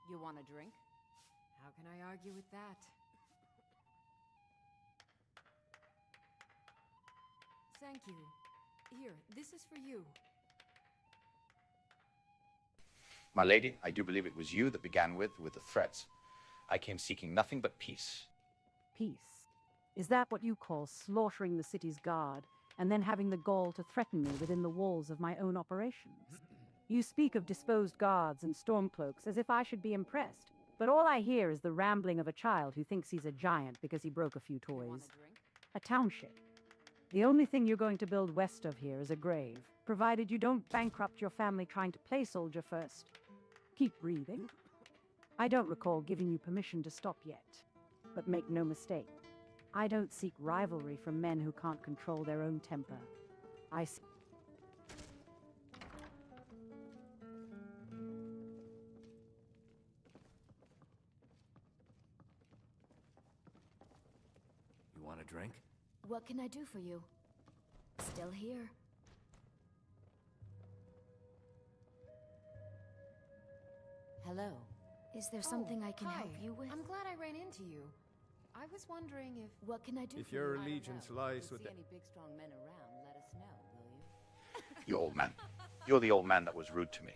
You want a drink? How can I argue with that? Thank you. Here, this is for you. My lady, I do believe it was you that began with the threats. I came seeking nothing but peace. Peace? Is that what you call slaughtering the city's guard, and then having the gall to threaten me within the walls of my own operations? You speak of disposed guards and stormcloaks as if I should be impressed, but all I hear is the rambling of a child who thinks he's a giant because he broke a few toys. A township. The only thing you're going to build west of here is a grave, provided you don't bankrupt your family trying to play soldier first. Keep breathing. I don't recall giving you permission to stop yet. But make no mistake, I don't seek rivalry from men who can't control their own temper. I seek... You want a drink? What can I do for you? Still here. Hello. Is there something I can hi. help you with? I'm glad I ran into you. I was wondering if... What can I do If for your you? allegiance lies with the... any big strong men around, let us know, will you? You old man. You're the old man that was rude to me.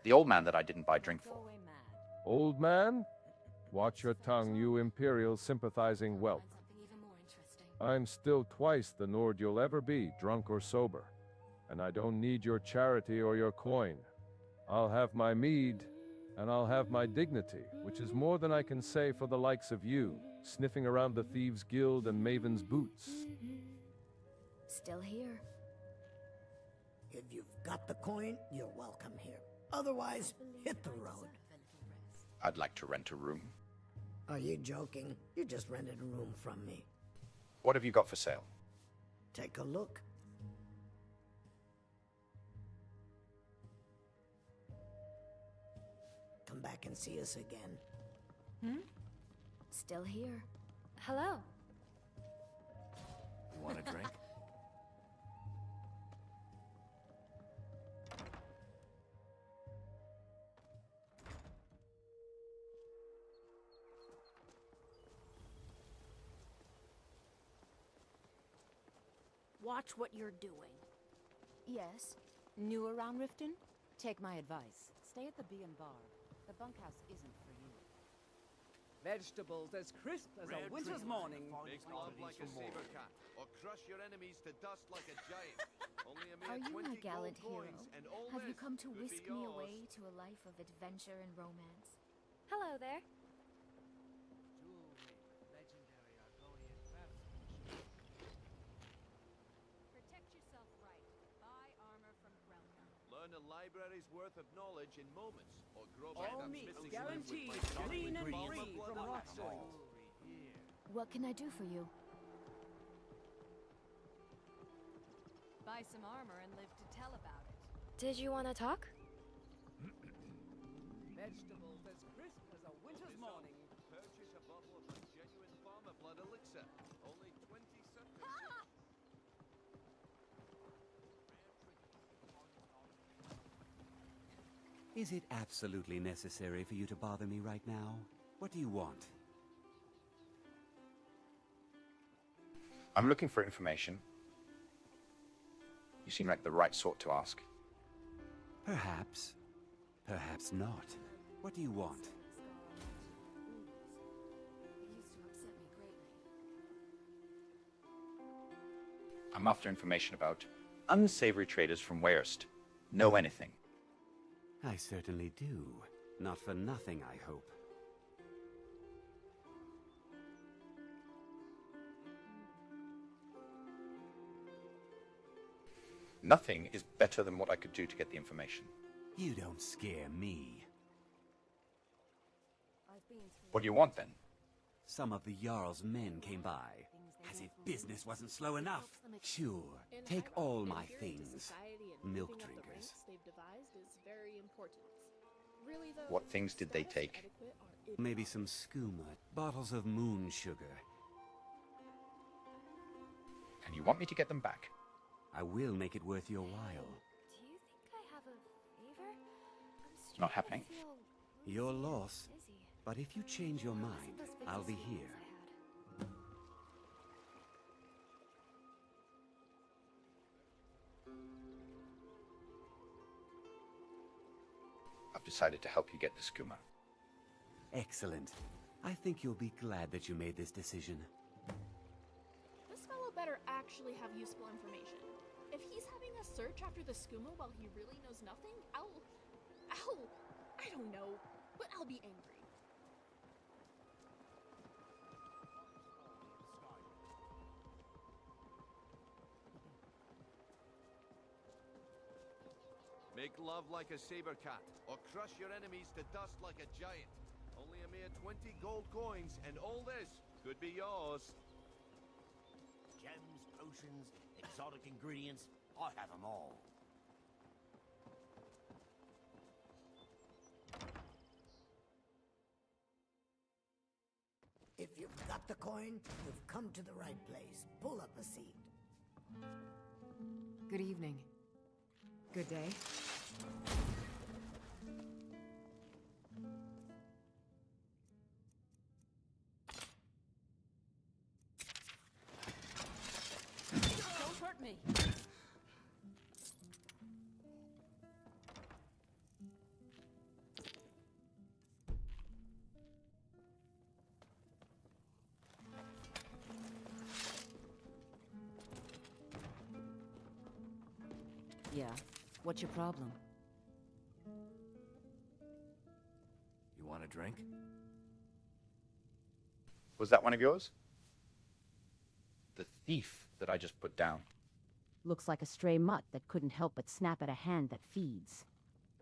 The old man that I didn't buy drink for. Old man? Watch your tongue, you Imperial sympathizing whelp. I'm still twice the Nord you'll ever be, drunk or sober. And I don't need your charity or your coin. I'll have my mead, and I'll have my dignity, which is more than I can say for the likes of you, sniffing around the Thieves' Guild and Maven's boots. Still here. If you've got the coin, you're welcome here. Otherwise, hit the road. I'd like to rent a room. Are you joking? You just rented a room from me. What have you got for sale? Take a look. Come back and see us again. Hmm? Still here. Hello. You want a drink? Watch what you're doing. Yes. New around Riften? Take my advice. Stay at the Bee and Bar. The bunkhouse isn't for you. Vegetables as crisp as a winter's morning. Make love like a saber cat, or crush your enemies to dust like a giant. Only a mere Are you 20 my gallant gold hero? coins, and all Have you this come to could be whisk me yours. away to a life of adventure and romance? Hello there. Protect yourself right. Buy armor from Relka. Learn a library's worth of knowledge in moments, or grow All back meat missing guaranteed with my clean and bomber free blood from and rot. What can I do for you? Buy some armor and live to tell about it. Did you want to talk? Vegetables as crisp as a winter's morning. Purchase a bottle of my genuine farmer blood elixir. Only 20 cents. Is it absolutely necessary for you to bother me right now? What do you want? I'm looking for information. You seem like the right sort to ask. Perhaps. Perhaps not. What do you want? It used to upset me greatly. I'm after information about unsavory traders from Weirst. Know anything? I certainly do. Not for nothing, I hope. Nothing is better than what I could do to get the information. You don't scare me. What do you want then? Some of the Jarl's men came by. As if business wasn't slow enough. Sure, take all my things. Milk drinkers. They've devised is very important. Really, though, What things did they take? Maybe some skooma, bottles of moon sugar. And you want me to get them back? I will make it worth your while. Do you think I have a favor? I'm Not happening. Your loss. But if you change your mind, I'll be here. I've decided to help you get the skooma. Excellent. I think you'll be glad that you made this decision. This fellow better actually have useful information. If he's having us search after the skooma while he really knows nothing, I don't know, but I'll be angry. Make love like a saber cat, or crush your enemies to dust like a giant. Only a mere 20 gold coins, and all this could be yours. Gems, potions, exotic ingredients, I have them all. If you've got the coin, you've come to the right place. Pull up a seat. Good evening. Good day. Don't hurt me. Yeah. What's your problem? You want a drink? Was that one of yours? The thief that I just put down. Looks like a stray mutt that couldn't help but snap at a hand that feeds.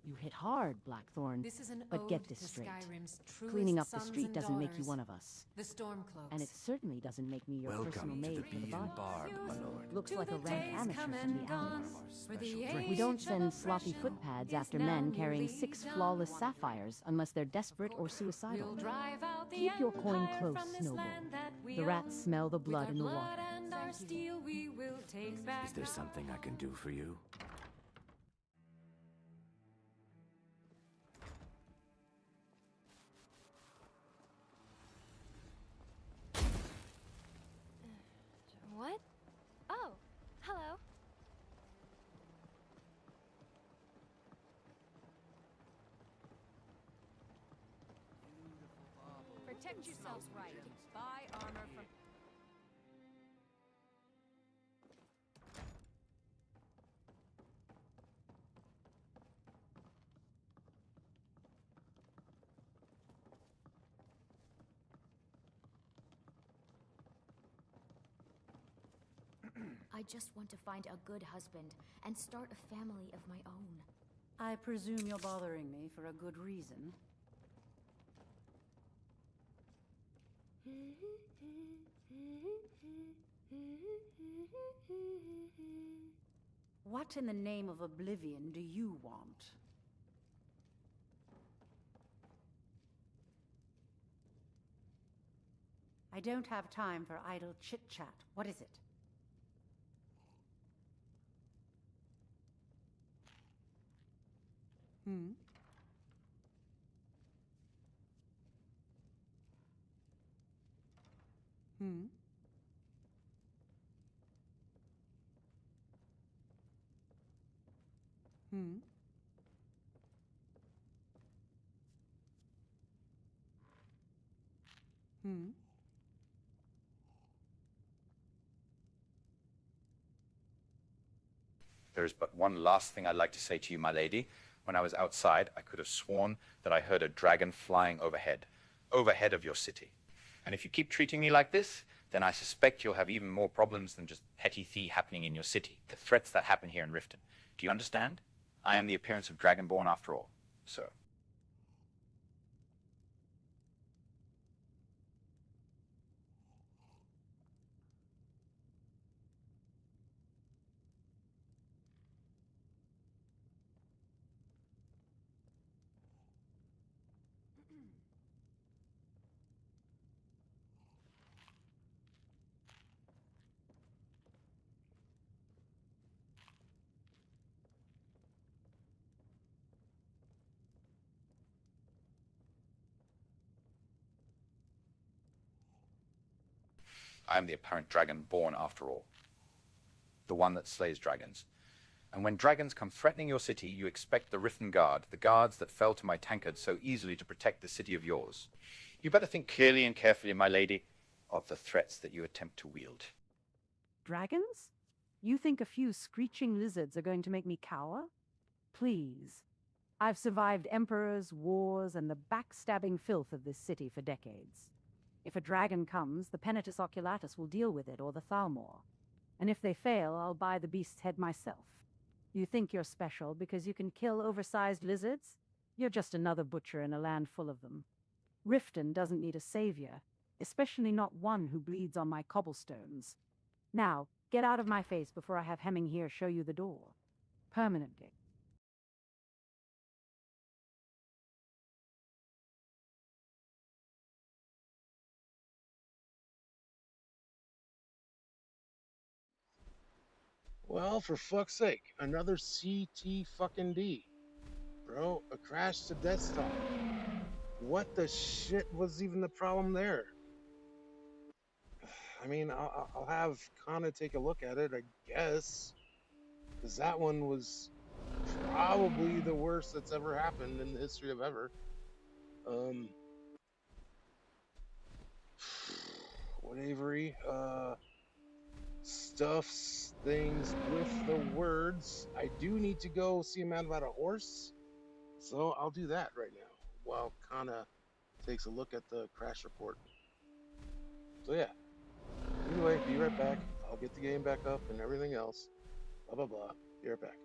You hit hard, Blackthorn. This is an but ode get this to straight. Skyrim's truest Cleaning up the sons street and doesn't make you daughters, one of us. the Stormcloaks. And it certainly doesn't make me your personal Welcome to maid the for the Bee body. and Barb, my lord. Looks like a rank amateur from the alleys. For the We don't age send of sloppy oppression footpads is after now men carrying nearly 6 done. flawless sapphires unless they're desperate or suicidal. We'll drive out the Keep your coin empire close, from this Noble. land that we The rats own. smell the blood With in the our water. blood and our steel we will take back Is there something I can do for you? What? Oh, hello. Protect yourselves right. Buy armor from... I just want to find a good husband and start a family of my own. I presume you're bothering me for a good reason. What in the name of oblivion do you want? I don't have time for idle chit-chat. What is it? Hmm? Hmm? Hmm? Hmm? There is but one last thing I'd like to say to you, my lady. When I was outside, I could have sworn that I heard a dragon flying overhead of your city. And if you keep treating me like this, then I suspect you'll have even more problems than just petty theft happening in your city. The threats that happen here in Riften. Do you understand? I am the appearance of Dragonborn after all, sir. I am the apparent Dragonborn after all. The one that slays dragons. And when dragons come threatening your city, you expect the Riften Guard, the guards that fell to my tankard so easily to protect the city of yours. You better think clearly and carefully, my lady, of the threats that you attempt to wield. Dragons? You think a few screeching lizards are going to make me cower? Please. I've survived emperors, wars, and the backstabbing filth of this city for decades. If a dragon comes, the Penitus Oculatus will deal with it, or the Thalmor. And if they fail, I'll buy the beast's head myself. You think you're special because you can kill oversized lizards? You're just another butcher in a land full of them. Riften doesn't need a savior, especially not one who bleeds on my cobblestones. Now, get out of my face before I have Hemming here show you the door. Permanently. Well, for fuck's sake, another CT fucking D. Bro, a crash to desktop. What the shit was even the problem there? I mean, I'll have Kana take a look at it, I guess. Because that one was probably the worst that's ever happened in the history of ever. What Avery? Stuffs things with the words. I do need to go see a man about a horse, so I'll do that right now while Kana takes a look at the crash report. So yeah, anyway, be right back. I'll get the game back up and everything else. Blah blah blah. Be right back.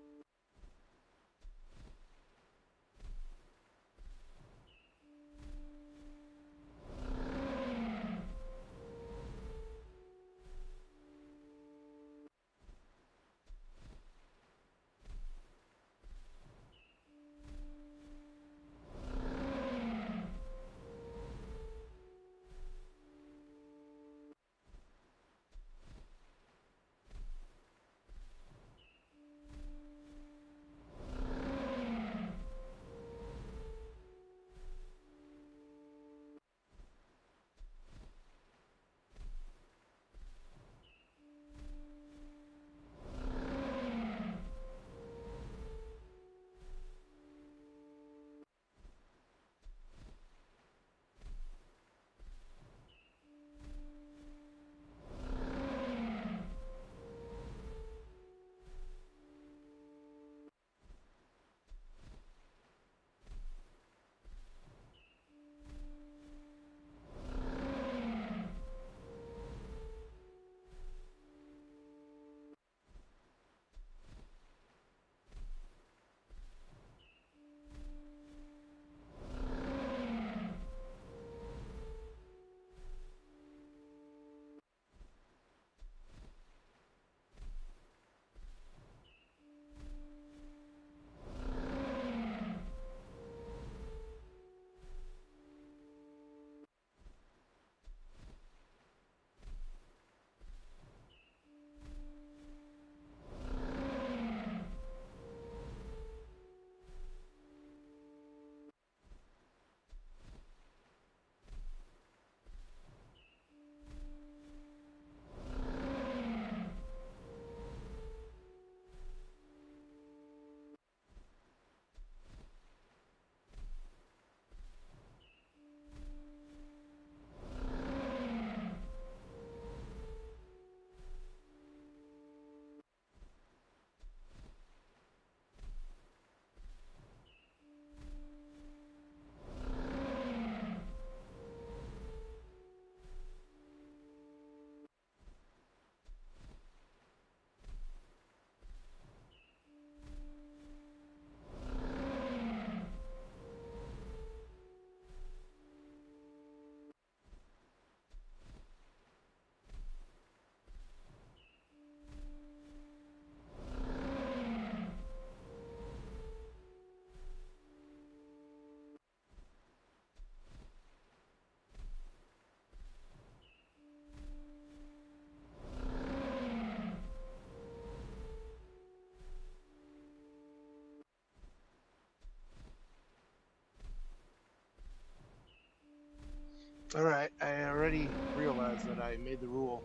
All right, I already realized that I made the rule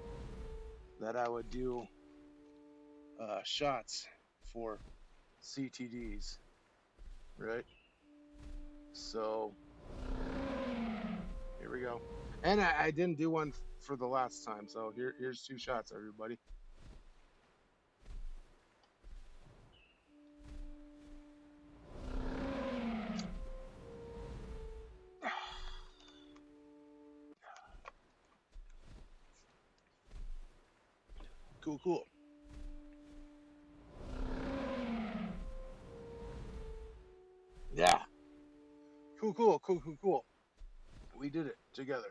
that I would do shots for CTDs, right? So here we go. And I didn't do one for the last time, so here's 2 shots, everybody. Cool, cool. Yeah. Cool, cool, cool, cool, cool. We did it together.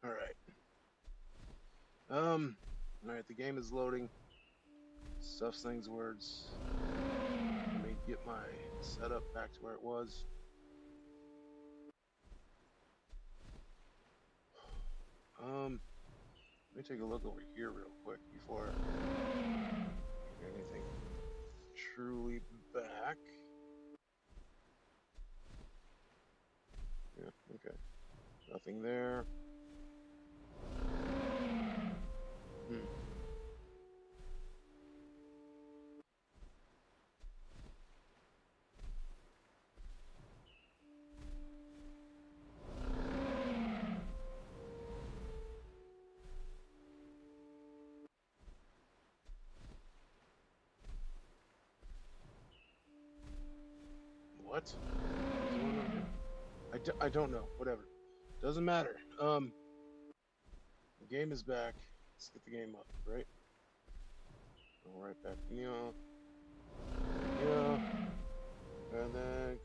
All right. All right, the game is loading. Stuff things words. Let me get my setup back to where it was. Let me take a look over here real quick before I get anything truly back. Yeah, okay. Nothing there. What? What's going on here? I don't know. Whatever. Doesn't matter. The game is back. Let's get the game up, right? Go right back. Yeah. Yeah. And then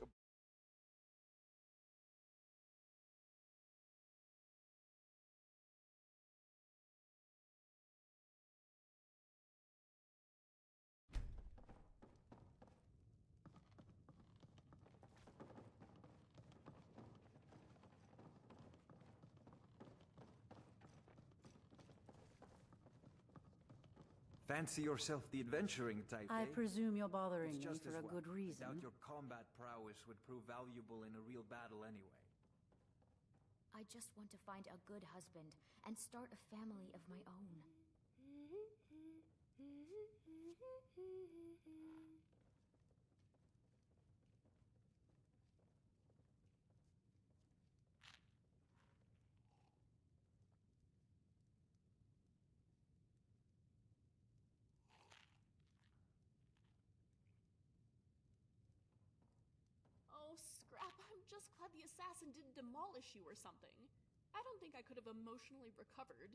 Fancy yourself the adventuring type, I eh? presume you're bothering It's me just for as a well. good I reason. doubt your combat prowess would prove valuable in a real battle anyway. I just want to find a good husband and start a family of my own. Oh, Scrap, I'm just glad the assassin didn't demolish you or something. I don't think I could have emotionally recovered.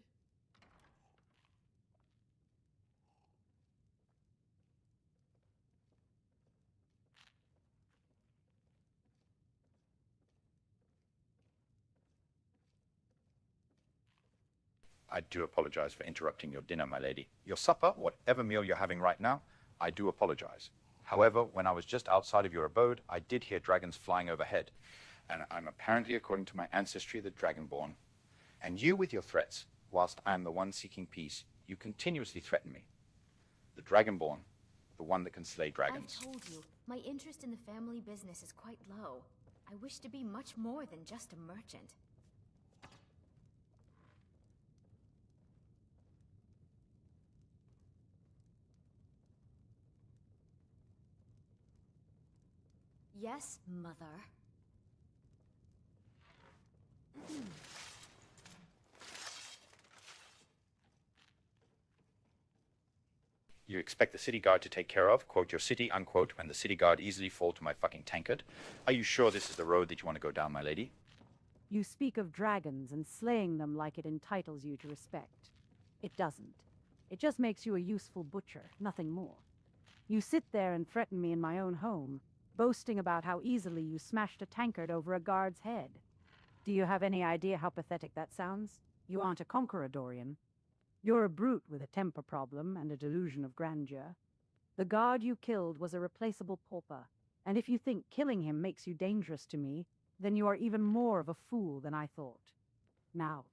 I do apologize for interrupting your dinner, my lady. Your supper, whatever meal you're having right now, I do apologize. However, when I was just outside of your abode, I did hear dragons flying overhead. And I'm apparently, according to my ancestry, the Dragonborn. And you with your threats, whilst I am the one seeking peace, you continuously threaten me. The Dragonborn, the one that can slay dragons. I've told you, my interest in the family business is quite low. I wish to be much more than just a merchant. Yes, Mother. You expect the city guard to take care of, quote, your city, unquote, when the city guard easily fall to my fucking tankard? Are you sure this is the road that you want to go down, my lady? You speak of dragons and slaying them like it entitles you to respect. It doesn't. It just makes you a useful butcher, nothing more. You sit there and threaten me in my own home, boasting about how easily you smashed a tankard over a guard's head. Do you have any idea how pathetic that sounds? You aren't a conqueror, Dorian. You're a brute with a temper problem and a delusion of grandeur. The guard you killed was a replaceable pauper, And if you think killing him makes you dangerous to me, then you are even more of a fool than I thought. Now,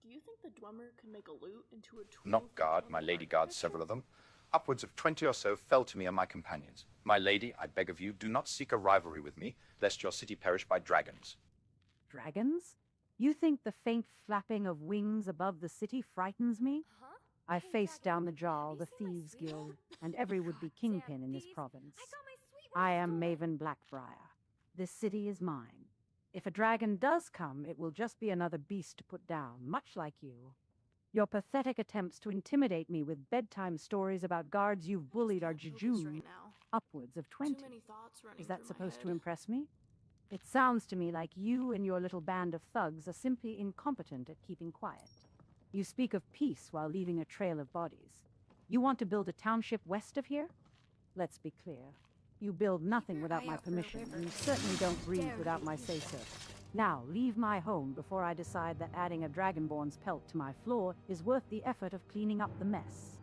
Do you think the Dwemer could make a loot into a tool? Not guard, my lady guards several of them. Upwards of 20 or so fell to me and my companions. My lady, I beg of you, do not seek a rivalry with me, lest your city perish by dragons. dragons? You think the faint flapping of wings above the city frightens me? I faced down the Jarl, the Thieves' Guild, and every would-be kingpin in this province. I am Maven Blackbriar. This city is mine. If a dragon does come, it will just be another beast to put down, much like you. Your pathetic attempts to intimidate me with bedtime stories about guards you've bullied are jejune. Upwards of 20. Is that supposed to impress me? It sounds to me like you and your little band of thugs are simply incompetent at keeping quiet. You speak of peace while leaving a trail of bodies. You want to build a township west of here? Let's be clear. You build nothing without my permission, and you certainly don't breathe without my say-so. Now, leave my home before I decide that adding a Dragonborn's pelt to my floor is worth the effort of cleaning up the mess.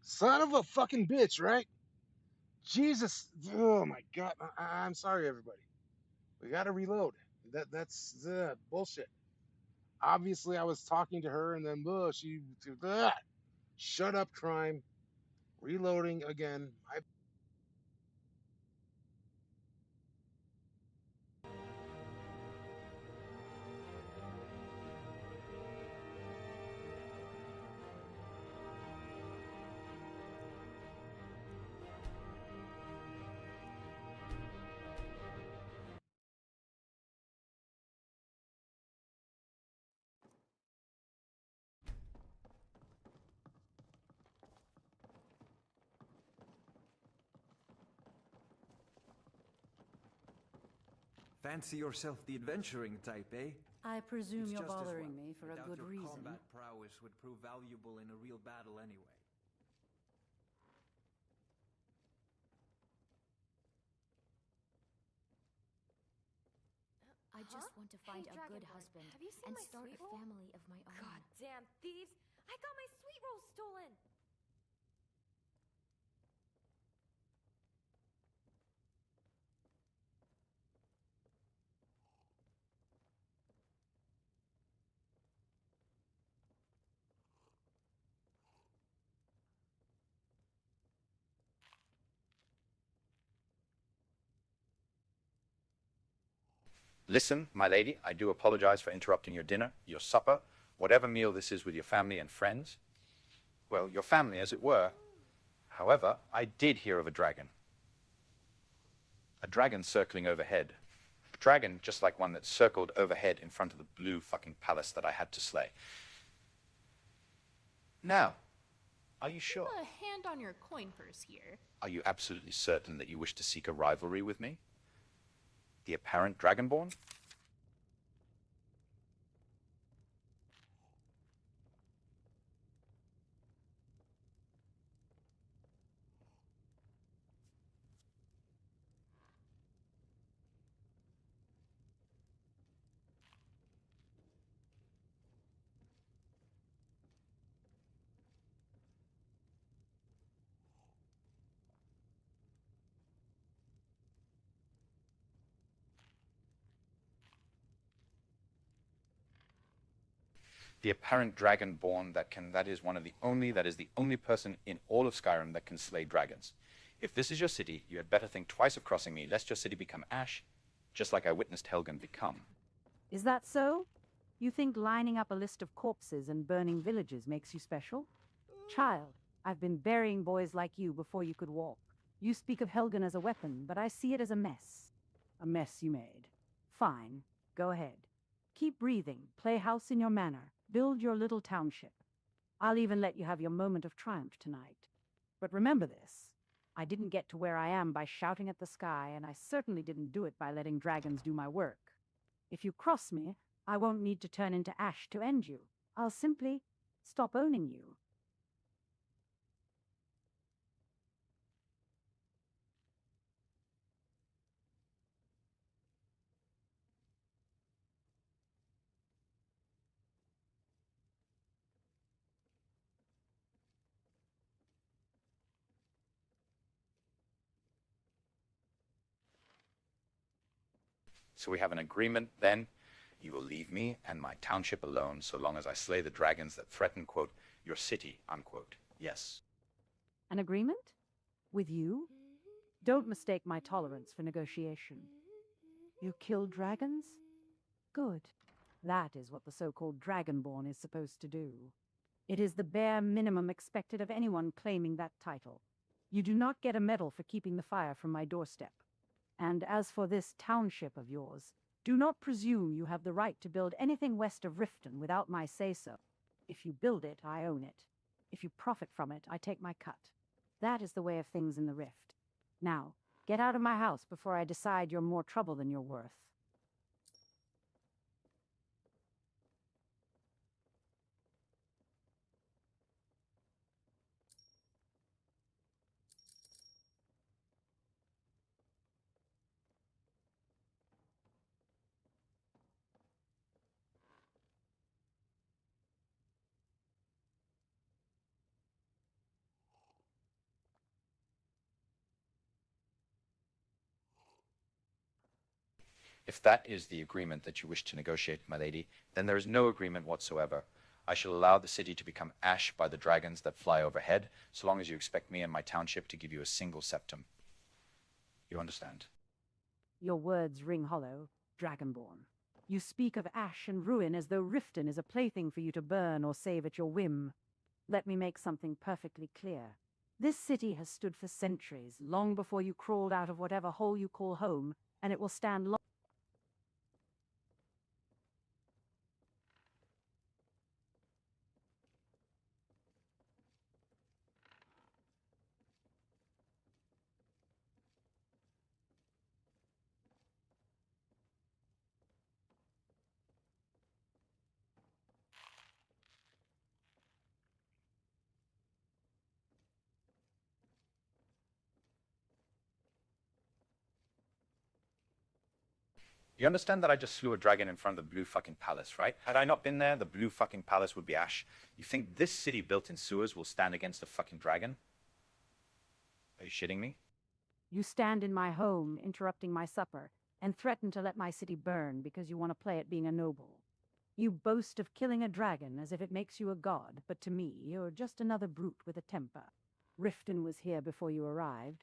Son of a fucking bitch, right? Jesus. Oh my God. I'm sorry, everybody. We gotta reload. That's bullshit. Obviously, I was talking to her, and then she. Shut up, crime. Reloading again. Fancy yourself the adventuring type, eh? I presume It's you're just as bothering well. me for I a doubt good your reason. combat prowess would prove valuable in a real battle anyway. I just want to find a good husband and start a family of my own. God damn thieves! I got my sweet roll stolen! Listen, my lady, I do apologize for interrupting your dinner, your supper, whatever meal this is with your family and friends. Well, your family, as it were. However, I did hear of a dragon. A dragon circling overhead. A dragon just like one that circled overhead in front of the blue fucking palace that I had to slay. Now, are you sure? Keep a hand on your coin purse here. Are you absolutely certain that you wish to seek a rivalry with me? The apparent Dragonborn? The apparent Dragonborn that is the only person in all of Skyrim that can slay dragons. If this is your city, you had better think twice of crossing me, lest your city become ash, just like I witnessed Helgen become. Is that so? You think lining up a list of corpses and burning villages makes you special? Child, I've been burying boys like you before you could walk. You speak of Helgen as a weapon, but I see it as a mess. A mess you made. Fine. Go ahead. Keep breathing. Play house in your manor. Build your little township. I'll even let you have your moment of triumph tonight. But remember this. I didn't get to where I am by shouting at the sky, and I certainly didn't do it by letting dragons do my work. If you cross me, I won't need to turn into ash to end you. I'll simply stop owning you. So we have an agreement, then? You will leave me and my township alone so long as I slay the dragons that threaten, quote, your city, unquote. Yes. An agreement? With you? Don't mistake my tolerance for negotiation. You kill dragons? Good. That is what the so-called Dragonborn is supposed to do. It is the bare minimum expected of anyone claiming that title. You do not get a medal for keeping the fire from my doorstep. And as for this township of yours, do not presume you have the right to build anything west of Riften without my say-so. If you build it, I own it. If you profit from it, I take my cut. That is the way of things in the Rift. Now, get out of my house before I decide you're more trouble than you're worth. If that is the agreement that you wish to negotiate, my lady, then there is no agreement whatsoever. I shall allow the city to become ash by the dragons that fly overhead, so long as you expect me and my township to give you a single septum. You understand? Your words ring hollow, Dragonborn. You speak of ash and ruin as though Riften is a plaything for you to burn or save at your whim. Let me make something perfectly clear. This city has stood for centuries, long before you crawled out of whatever hole you call home, and it will stand long. You understand that I just slew a dragon in front of the blue fucking palace, right? Had I not been there, the blue fucking palace would be ash. You think this city built in sewers will stand against a fucking dragon? Are you shitting me? You stand in my home, interrupting my supper, and threaten to let my city burn because you want to play at being a noble. You boast of killing a dragon as if it makes you a god, but to me, you're just another brute with a temper. Riften was here before you arrived.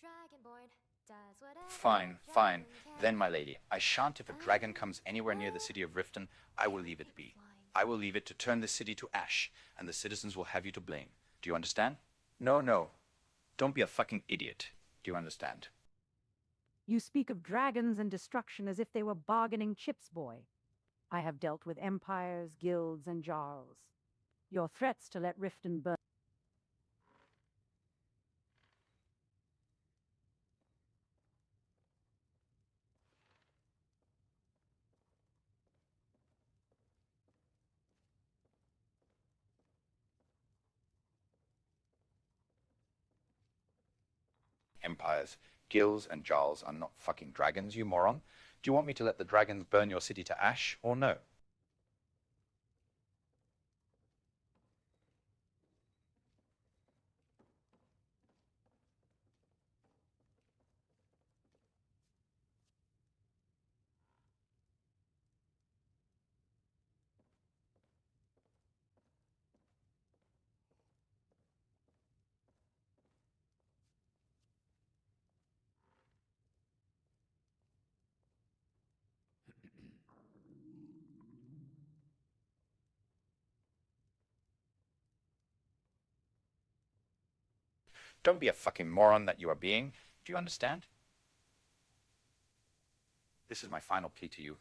Dragonborn, does whatever. Fine, fine. Then, my lady, I shan't. If a dragon comes anywhere near the city of Riften, I will leave it be. I will leave it to turn the city to ash, and the citizens will have you to blame. Do you understand? No, no. Don't be a fucking idiot. Do you understand? You speak of dragons and destruction as if they were bargaining chips, boy. I have dealt with empires, guilds, and jarls. Your threats to let Riften burn. Empires, guilds, and jarls are not fucking dragons, you moron. Do you want me to let the dragons burn your city to ash, or no? Don't be a fucking moron that you are being. Do you understand? This is my final plea to you.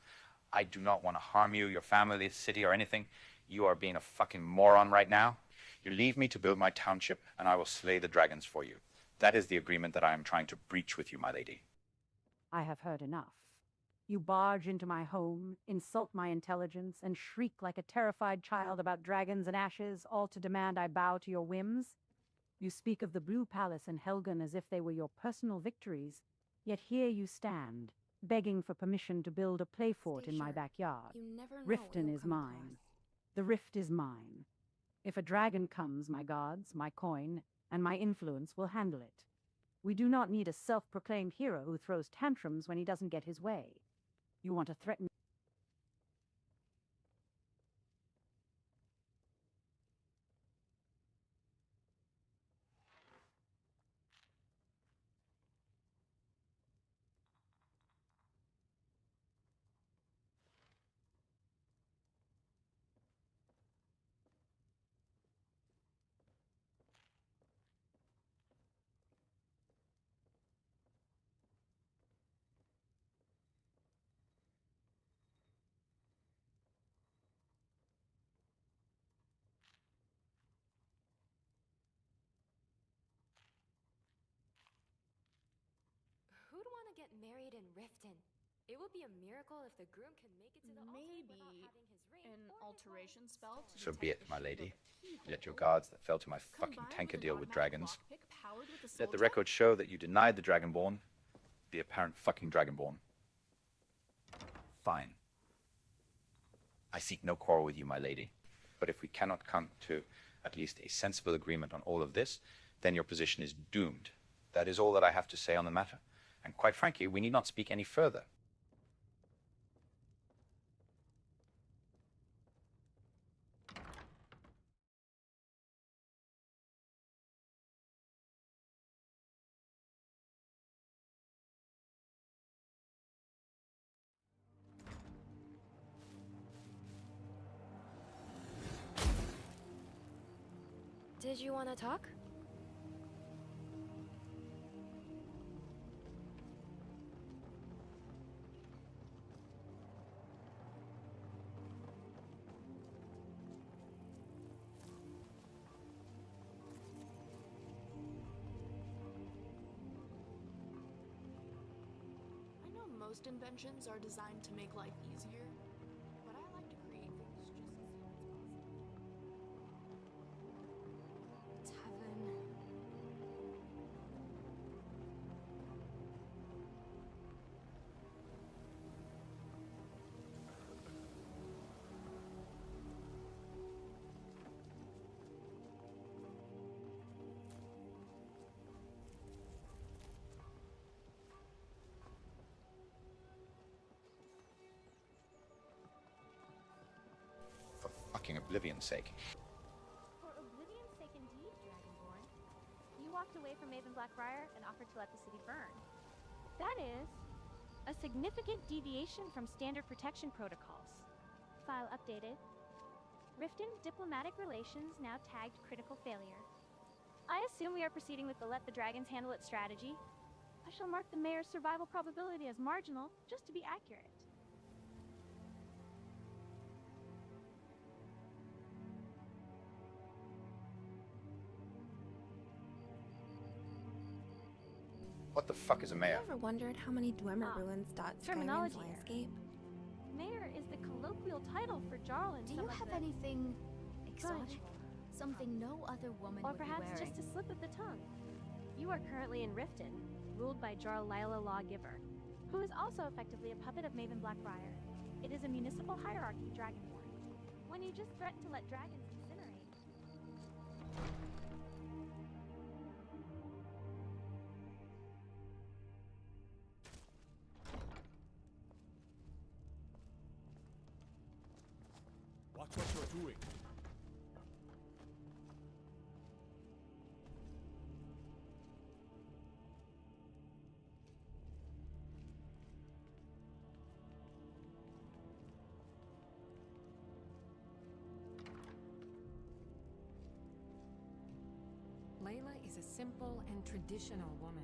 I do not want to harm you, your family, the city, or anything. You are being a fucking moron right now. You leave me to build my township, and I will slay the dragons for you. That is the agreement that I am trying to breach with you, my lady. I have heard enough. You barge into my home, insult my intelligence, and shriek like a terrified child about dragons and ashes, all to demand I bow to your whims. You speak of the Blue Palace and Helgen as if they were your personal victories, yet here you stand, begging for permission to build a play fort in my backyard. You never know Riften what is you'll come mine. The rift is mine. If a dragon comes, my gods, my coin, and my influence will handle it. We do not need a self-proclaimed hero who throws tantrums when he doesn't get his way. You want to threaten... Who'd want to get married in Riften? It would be a miracle if the groom can make it to the altar without having his ring. An alteration spell to So be it, detect my the shape lady. of people, Let your guards that fell to my fucking combined tanker with deal an with automatic dragons. lockpick powered with a Let the soul record show that you denied the Dragonborn, the apparent fucking Dragonborn. Fine. I seek no quarrel with you, my lady. But if we cannot come to at least a sensible agreement on all of this, then your position is doomed. That is all that I have to say on the matter. And quite frankly, we need not speak any further. Did you want to talk? I know most inventions are designed to make life easier, but I like to create things just as soon as possible. Tavern. For fucking oblivion's sake. For oblivion's sake indeed, Dragonborn. You walked away from Maven Blackbriar and offered to let the city burn. That is a significant deviation from standard protection protocols. File updated. Riften diplomatic relations now tagged critical failure. I assume we are proceeding with the let the dragons handle it strategy. I shall mark the mayor's survival probability as marginal, just to be accurate. What the fuck is a mayor? Have you ever wondered how many Dwemer ruins dot Skyrim's terminology here. landscape? Mayor is the colloquial title for Jarl in Do some you of have the... anything exotic? Something no other woman Or would be perhaps wearing? just a slip of the tongue. You are currently in Riften, ruled by Jarl Lila Lawgiver, who is also effectively a puppet of Maven Blackbriar. It is a municipal hierarchy, Dragonborn. When you just threaten to let dragons incinerate... Watch what you're doing. Layla is a simple and traditional woman.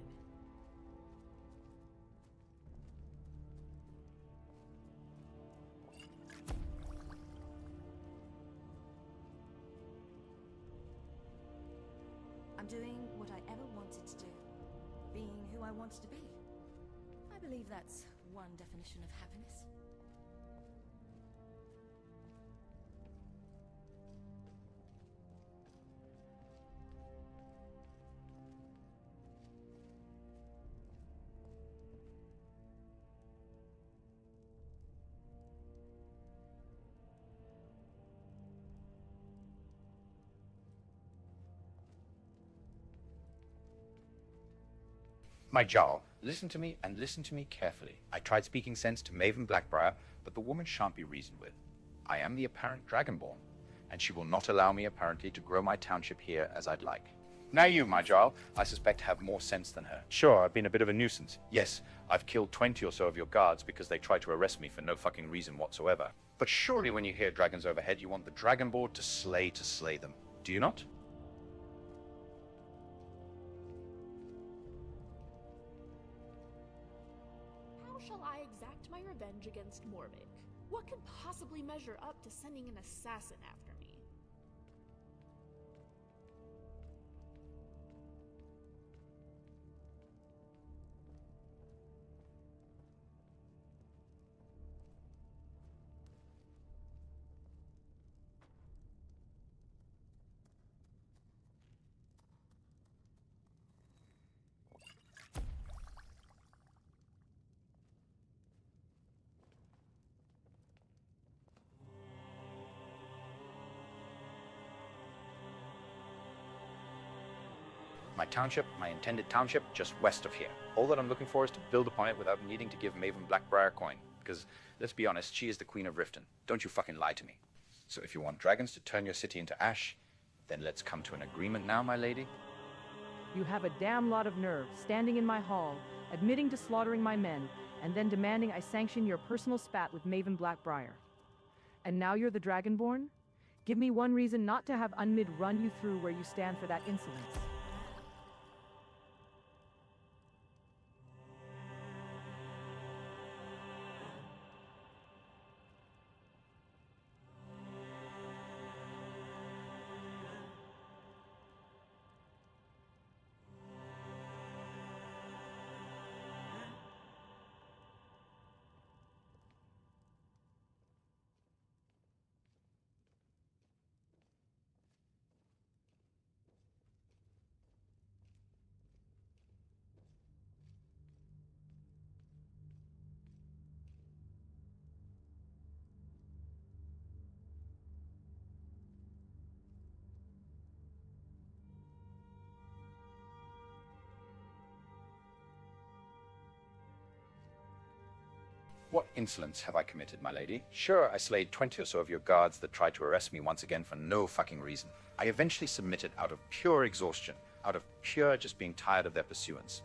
I'm doing what I ever wanted to do. Being who I wanted to be. I believe that's one definition of happiness. My Jarl, listen to me and listen to me carefully. I tried speaking sense to Maven Blackbriar, but the woman shan't be reasoned with. I am the apparent Dragonborn, and she will not allow me apparently to grow my township here as I'd like. Now you, my Jarl, I suspect have more sense than her. Sure, I've been a bit of a nuisance. Yes, I've killed 20 or so of your guards because they tried to arrest me for no fucking reason whatsoever. But surely when you hear dragons overhead, you want the Dragonborn to slay them. Do you not? How shall I exact my revenge against Morvik? What could possibly measure up to sending an assassin after me? My township, my intended township, just west of here. All that I'm looking for is to build upon it without needing to give Maven Blackbriar coin. Because, let's be honest, she is the Queen of Riften. Don't you fucking lie to me. So if you want dragons to turn your city into ash, then let's come to an agreement now, my lady. You have a damn lot of nerve, standing in my hall, admitting to slaughtering my men, and then demanding I sanction your personal spat with Maven Blackbriar. And now you're the Dragonborn? Give me one reason not to have Unmid run you through where you stand for that insolence. What insolence have I committed, my lady? Sure, I slayed 20 or so of your guards that tried to arrest me once again for no fucking reason. I eventually submitted out of pure exhaustion, out of pure just being tired of their pursuance.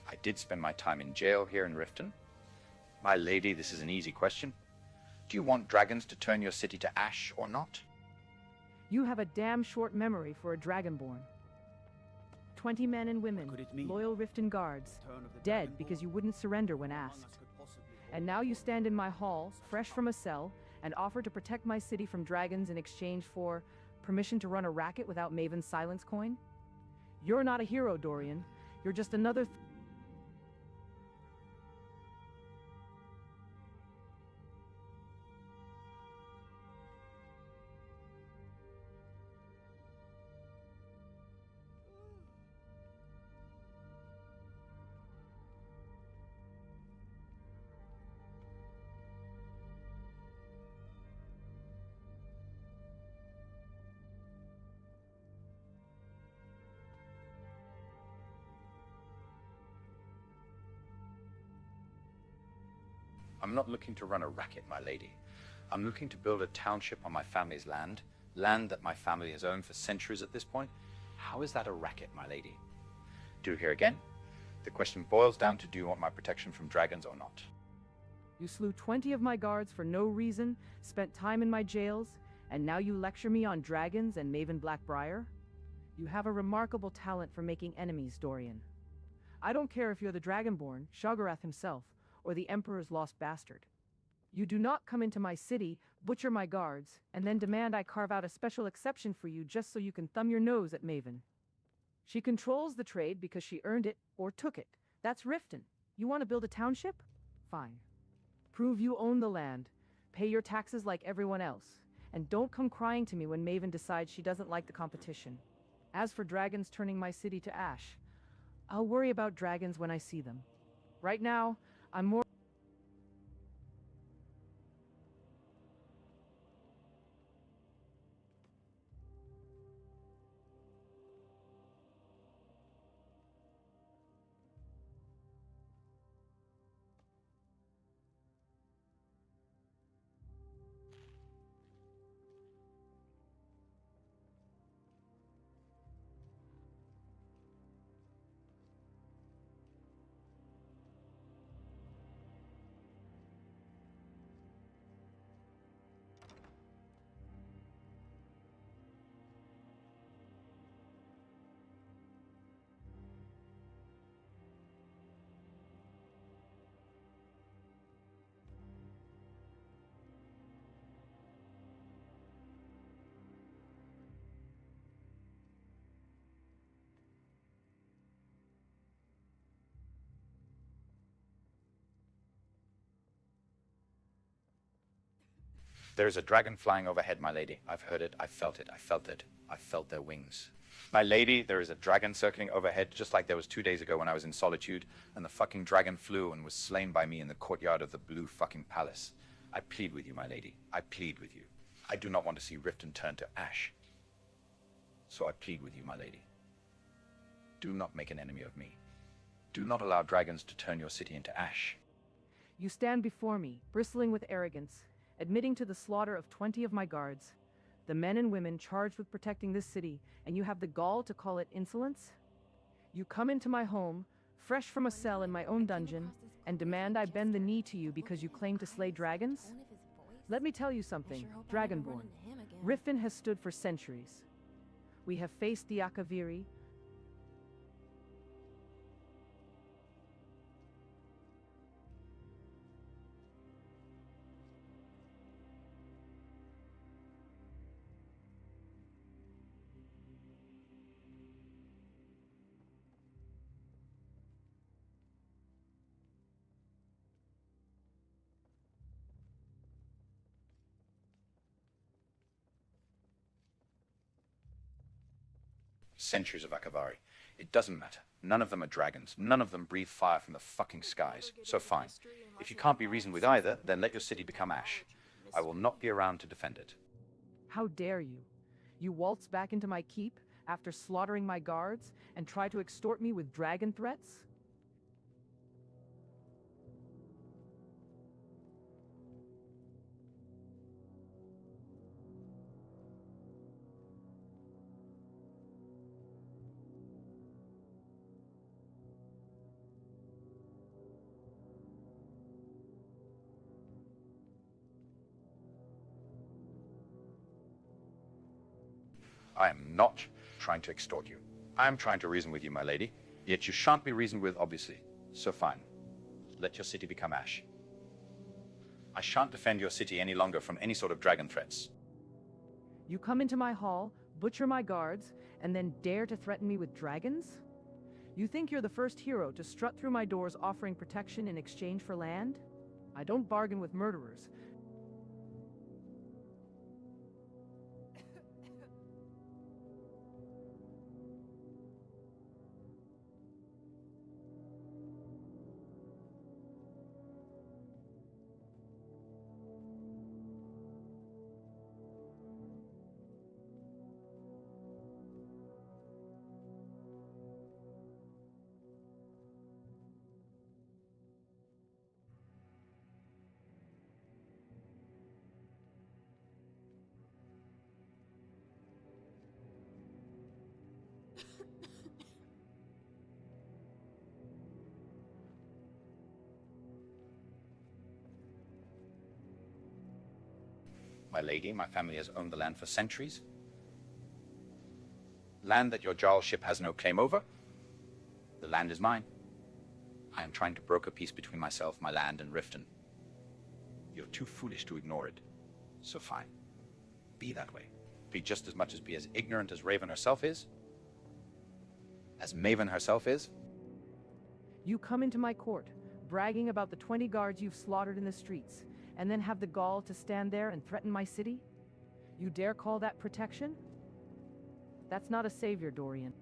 I did spend my time in jail here in Riften. My lady, this is an easy question. Do you want dragons to turn your city to ash or not? You have a damn short memory for a Dragonborn. 20 men and women, loyal Riften guards, dead because you wouldn't surrender when asked. And now you stand in my hall, fresh from a cell, and offer to protect my city from dragons in exchange for permission to run a racket without Maven's silence coin? You're not a hero, Dorian. You're just another I'm not looking to run a racket, my lady. I'm looking to build a township on my family's land, land that my family has owned for centuries at this point. How is that a racket, my lady? Do you hear again? The question boils down to do you want my protection from dragons or not? You slew 20 of my guards for no reason, spent time in my jails, and now you lecture me on dragons and Maven Blackbriar? You have a remarkable talent for making enemies, Dorian. I don't care if you're the Dragonborn, Shoggorath himself, or the Emperor's lost bastard. You do not come into my city, butcher my guards, and then demand I carve out a special exception for you just so you can thumb your nose at Maven. She controls the trade because she earned it or took it. That's Riften. You want to build a township? Fine. Prove you own the land, pay your taxes like everyone else, and don't come crying to me when Maven decides she doesn't like the competition. As for dragons turning my city to ash, I'll worry about dragons when I see them. Right now, I'm more... There's a dragon flying overhead, my lady. I've heard it, I felt it, I felt it. I felt their wings. My lady, there is a dragon circling overhead, just like there was 2 days ago when I was in Solitude, and the fucking dragon flew and was slain by me in the courtyard of the blue fucking palace. I plead with you, my lady. I plead with you. I do not want to see Riften turn to ash. So I plead with you, my lady. Do not make an enemy of me. Do not allow dragons to turn your city into ash. You stand before me, bristling with arrogance, admitting to the slaughter of 20 of my guards, the men and women charged with protecting this city, and you have the gall to call it insolence? You come into my home, fresh from a cell in my own dungeon, and demand I bend the knee to you because you claim to slay dragons? Let me tell you something, Dragonborn. Riften has stood for centuries. We have faced the Akaviri, Centuries of Akavari. It doesn't matter. None of them are dragons. None of them breathe fire from the fucking skies. So fine. If you can't be reasoned with either, then let your city become ash. I will not be around to defend it. How dare you? You waltz back into my keep after slaughtering my guards and try to extort me with dragon threats? I am not trying to extort you. I am trying to reason with you, my lady. Yet you shan't be reasoned with, obviously. So fine. Let your city become ash. I shan't defend your city any longer from any sort of dragon threats. You come into my hall, butcher my guards, and then dare to threaten me with dragons? You think you're the first hero to strut through my doors offering protection in exchange for land? I don't bargain with murderers. My lady, my family has owned the land for centuries. Land that your Jarl ship has no claim over? The land is mine. I am trying to broker peace between myself, my land, and Riften. You're too foolish to ignore it. So fine. Be that way. Be just as much as be as ignorant as Raven herself is. As Maven herself is. You come into my court, bragging about the 20 guards you've slaughtered in the streets, and then have the gall to stand there and threaten my city? You dare call that protection? That's not a savior, Dorian.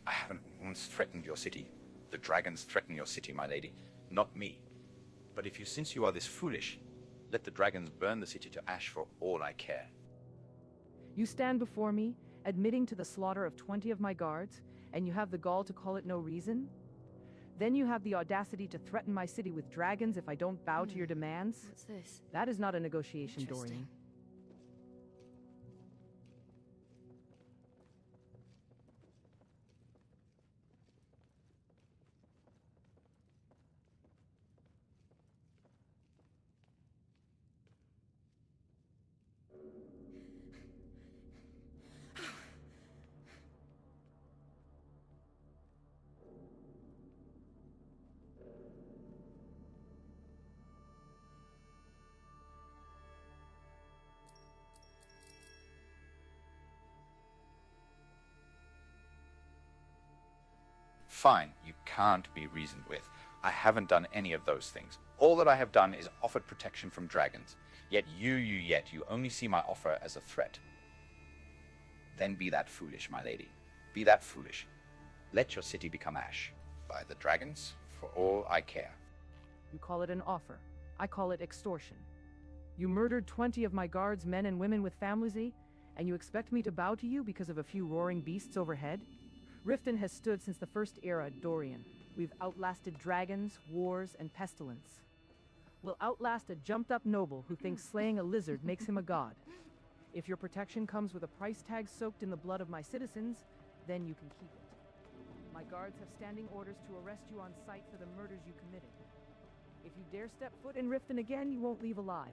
I haven't once threatened your city. The dragons threaten your city, my lady, not me. But if you, since you are this foolish, let the dragons burn the city to ash for all I care. You stand before me, admitting to the slaughter of 20 of my guards, and you have the gall to call it no reason? Then you have the audacity to threaten my city with dragons if I don't bow to your demands? What's this? That is not a negotiation, Dorian. Fine, you can't be reasoned with. I haven't done any of those things. All that I have done is offered protection from dragons. Yet you only see my offer as a threat. Then be that foolish, my lady. Be that foolish. Let your city become ash. By the dragons, for all I care. You call it an offer. I call it extortion. You murdered 20 of my guards, men and women with families, and you expect me to bow to you because of a few roaring beasts overhead? Riften has stood since the first era, Dorian. We've outlasted dragons, wars, and pestilence. We'll outlast a jumped-up noble who thinks slaying a lizard makes him a god. If your protection comes with a price tag soaked in the blood of my citizens, then you can keep it. My guards have standing orders to arrest you on sight for the murders you committed. If you dare step foot in Riften again, you won't leave alive.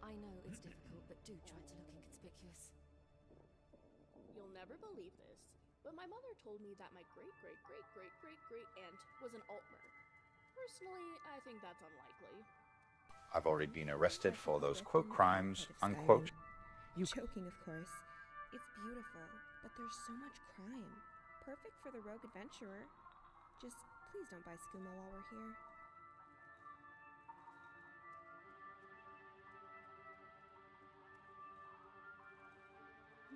I know it's difficult, but do try to look inconspicuous. You'll never believe this, but my mother told me that my great-great-great-great-great-great-aunt was an Altmer. Personally, I think that's unlikely. I've already been arrested for those quote crimes, unquote. Joking, of course. It's beautiful, but there's so much crime. Perfect for the rogue adventurer. Just please don't buy skooma while we're here.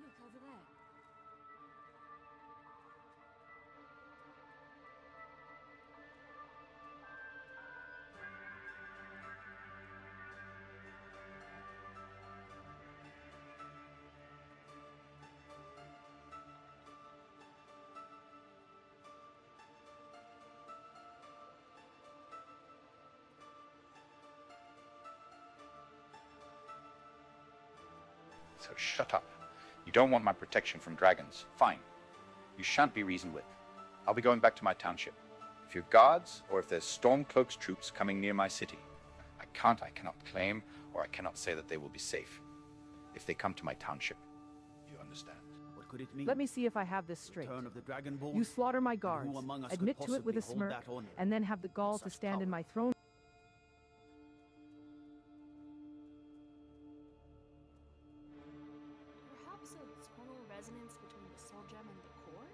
Look over there. So shut up. You don't want my protection from dragons. Fine. You shan't be reasoned with. I'll be going back to my township. If you're guards, or if there's Stormcloak's troops coming near my city, I cannot claim, or I cannot say that they will be safe. If they come to my township, you understand. What could it mean? Let me see if I have this straight. Return of the Dragonborn? You slaughter my guards, Who among us admit could to it with a possibly hold smirk, that honor? and then have the gall to Such stand power? in my throne. Perhaps a tonal resonance between the soul gem and the core?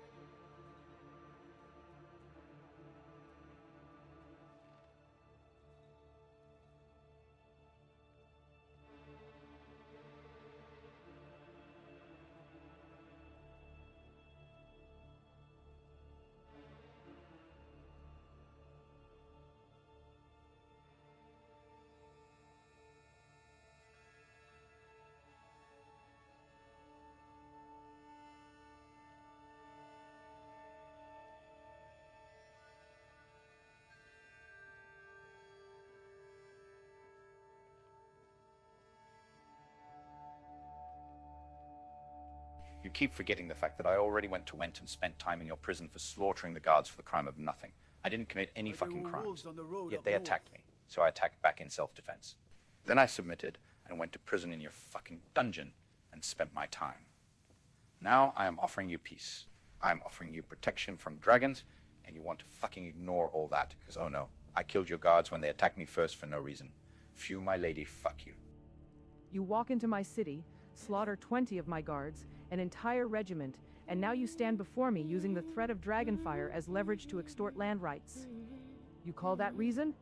You keep forgetting the fact that I already went to Went and spent time in your prison for slaughtering the guards for the crime of nothing. I didn't commit any fucking crimes, yet they attacked me, so I attacked back in self-defense. Then I submitted and went to prison in your fucking dungeon and spent my time. Now I am offering you peace. I am offering you protection from dragons, and you want to fucking ignore all that, because oh no, I killed your guards when they attacked me first for no reason. Phew, my lady, fuck you. You walk into my city, slaughter 20 of my guards, an entire regiment, and now you stand before me using the threat of dragonfire as leverage to extort land rights. You call that reason?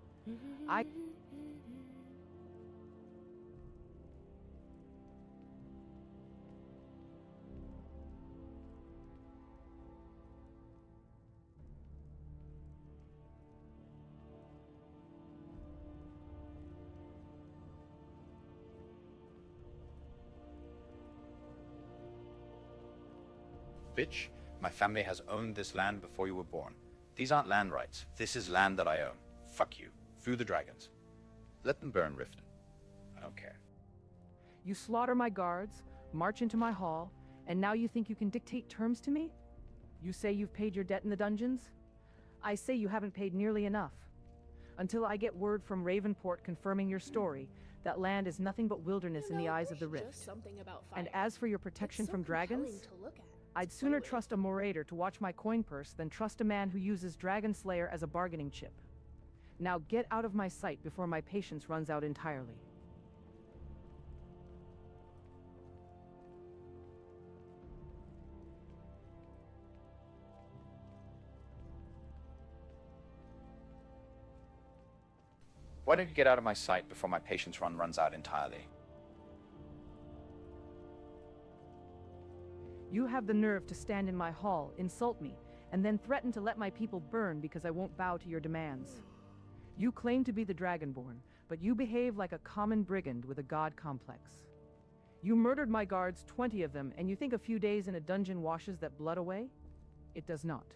Bitch, my family has owned this land before you were born. These aren't land rights. This is land that I own. Fuck you. Through the dragons. Let them burn Riften. I don't care. You slaughter my guards, march into my hall, and now you think you can dictate terms to me? You say you've paid your debt in the dungeons? I say you haven't paid nearly enough. Until I get word from Ravenport confirming your story, that land is nothing but wilderness in the eyes of the Rift. And as for your protection from dragons, I'd sooner trust a Morator to watch my coin purse than trust a man who uses Dragon Slayer as a bargaining chip. Now get out of my sight before my patience runs out entirely. Why don't you get out of my sight before my patience runs out entirely? You have the nerve to stand in my hall, insult me, and then threaten to let my people burn because I won't bow to your demands. You claim to be the Dragonborn, but you behave like a common brigand with a god complex. You murdered my guards, 20 of them, and you think a few days in a dungeon washes that blood away? It does not.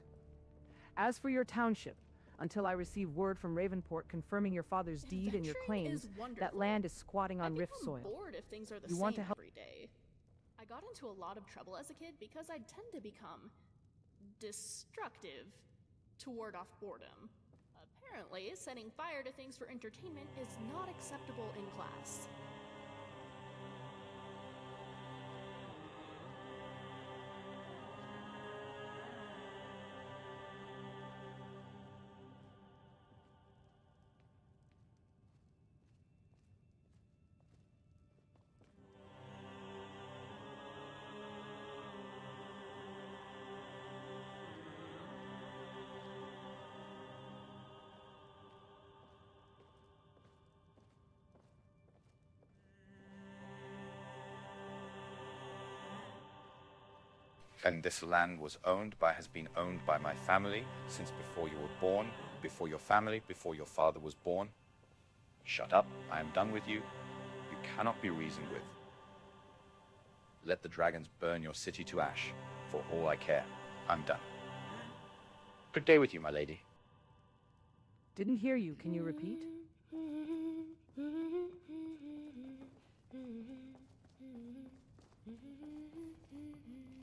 As for your township, until I receive word from Ravenport confirming your father's deed and your claims, that land is squatting on Rift soil. Bored if things are the You same want to help every day. I got into a lot of trouble as a kid because I tend to become destructive to ward off boredom. Apparently, setting fire to things for entertainment is not acceptable in class. And this land has been owned by my family since before you were born, before your family, before your father was born. Shut up, I am done with you. You cannot be reasoned with. Let the dragons burn your city to ash. For all I care, I'm done. Good day with you, my lady. Didn't hear you, can you repeat?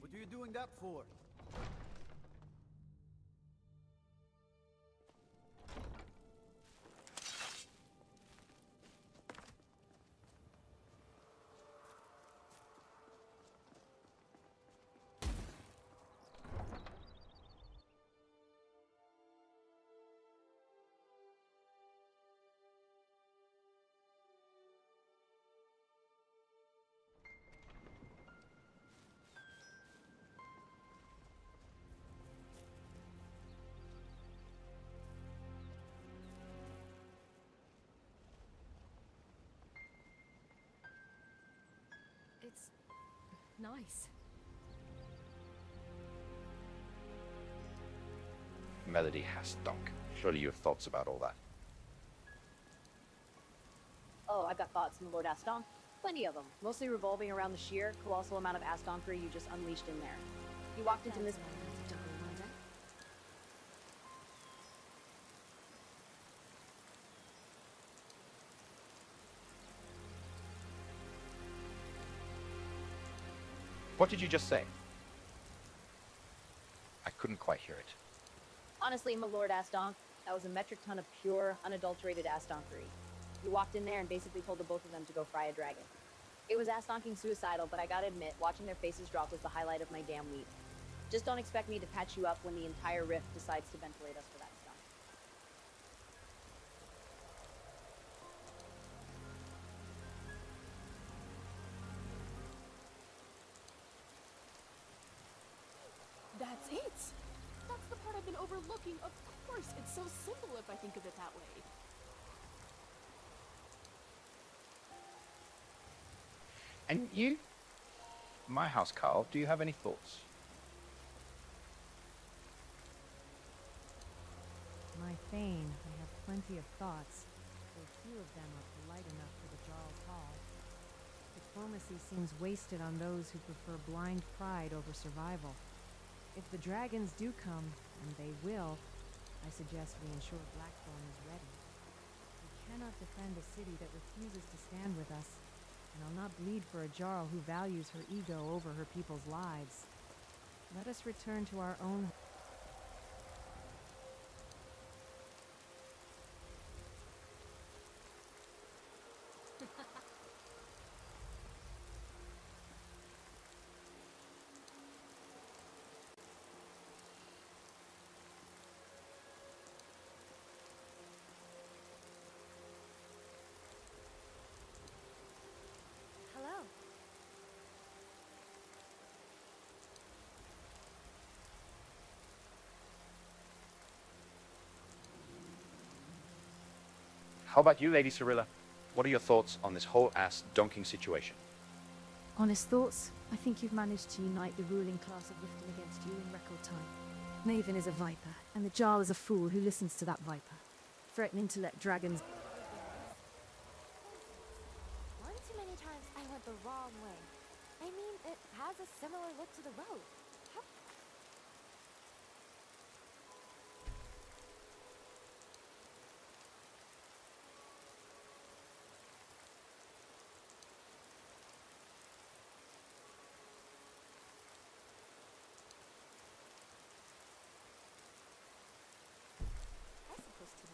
What are you doing that for? It's nice. Melody Hastonk. Surely you have thoughts about all that. Oh, I've got thoughts on the Lord Astonk. Plenty of them. Mostly revolving around the sheer, colossal amount of Astonkery you just unleashed in there. You walked into this... What did you just say? couldn't quite hear it. Honestly, my lord Astonk, that was a metric ton of pure, unadulterated Astonkery. You walked in there and basically told the both of them to go fry a dragon. It was Astonking suicidal, but I gotta admit, watching their faces drop was the highlight of my damn week. Just don't expect me to patch you up when the entire rift decides to ventilate us for that stuff. That's it! That's the part I've been overlooking. Of course, it's so simple if I think of it that way. And you? My house, Carl, do you have any thoughts? My Thane, I have plenty of thoughts, though few of them are polite enough for the Jarl's Hall. Diplomacy seems wasted on those who prefer blind pride over survival. If the dragons do come, and they will, I suggest we ensure Blackthorn is ready. We cannot defend a city that refuses to stand with us, and I'll not bleed for a Jarl who values her ego over her people's lives. Let us return to our own... Hello. How about you, Lady Cirilla? What are your thoughts on this whole ass donking situation? Honest thoughts? I think you've managed to unite the ruling class of Riften against you in record time. Maven is a viper, and the Jarl is a fool who listens to that viper, threatening to let dragons... One too many times I went the wrong way. I mean, it has a similar look to the road. How... I'm supposed to know.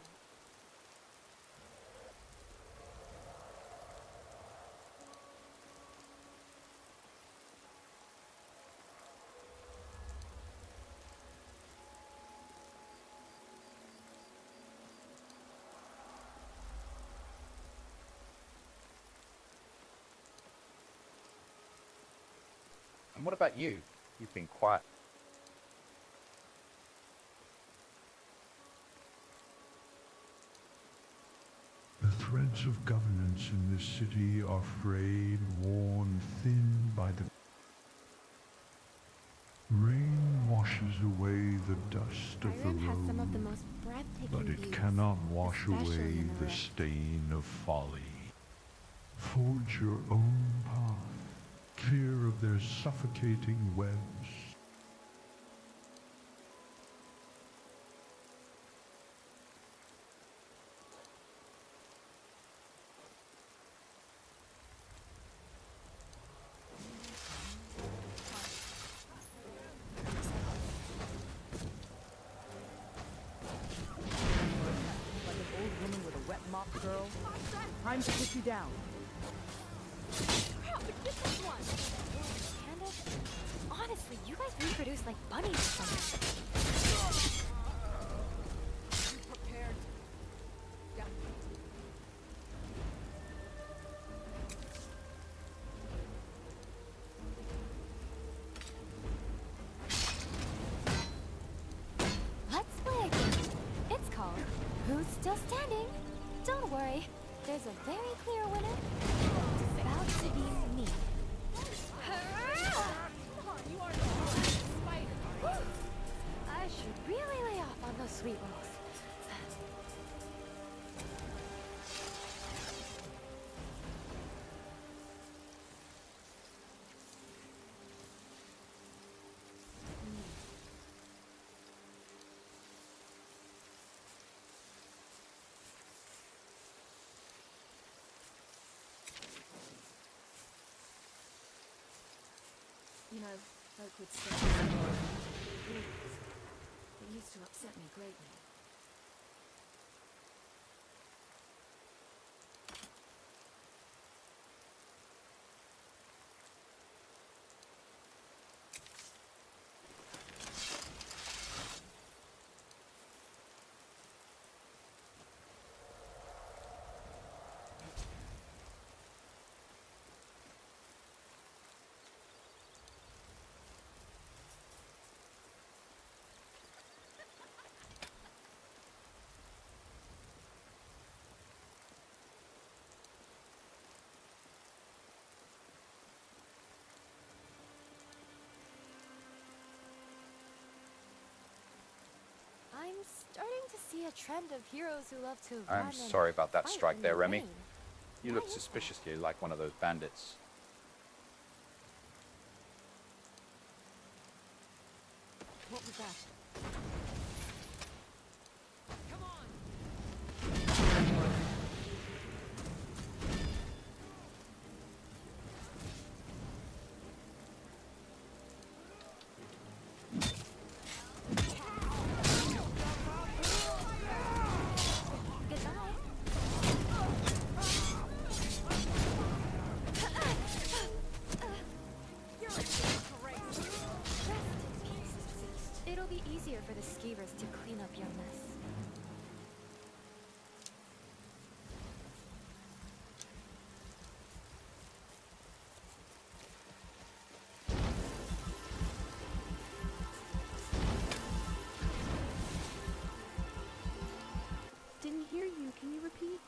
And what about you? You've been quiet. The threads of governance in this city are frayed, worn thin by the... Rain washes away the dust of the Skyrim has some of the road, most breathtaking but it views, cannot wash especially away in the the rift. stain of folly. Forge your own path, clear of their suffocating webs. Like an old woman with a wet mop, girl. Time to put you down. Crap, the different one! Candace, honestly, you guys reproduce like bunnies or something. Be prepared. Yeah. Let's play a game. It's called Who's Still Standing? Don't worry, there's a very clear winner. It's about to be me. Come on, you are the spider, aren't you? I should really lay off on those sweet rolls. You know, folk would say used to upset me greatly. I'm starting to see a trend of heroes who love to I'm run sorry and about that fight strike in there, the Remy. rain. You look suspiciously like one of those bandits. What was that? Come on! It'll be easier for the skeevers to clean up your mess. Didn't hear you. Can you repeat?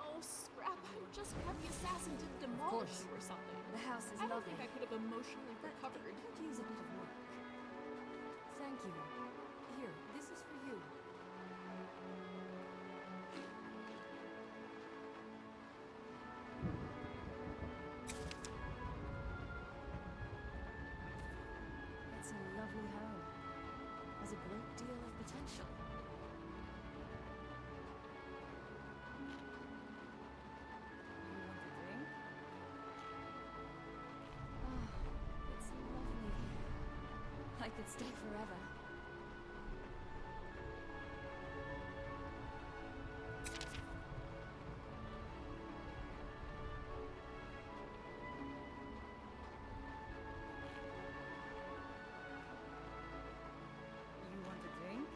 Oh, scrap. I just got the assassin to demolish you or something. The house is I don't lovely. think I could have emotionally recovered. It could use a bit of work. Thank you. Here, this is for you. It's a lovely home. Has a great deal of potential. You want a drink? I could stay forever. You want a drink?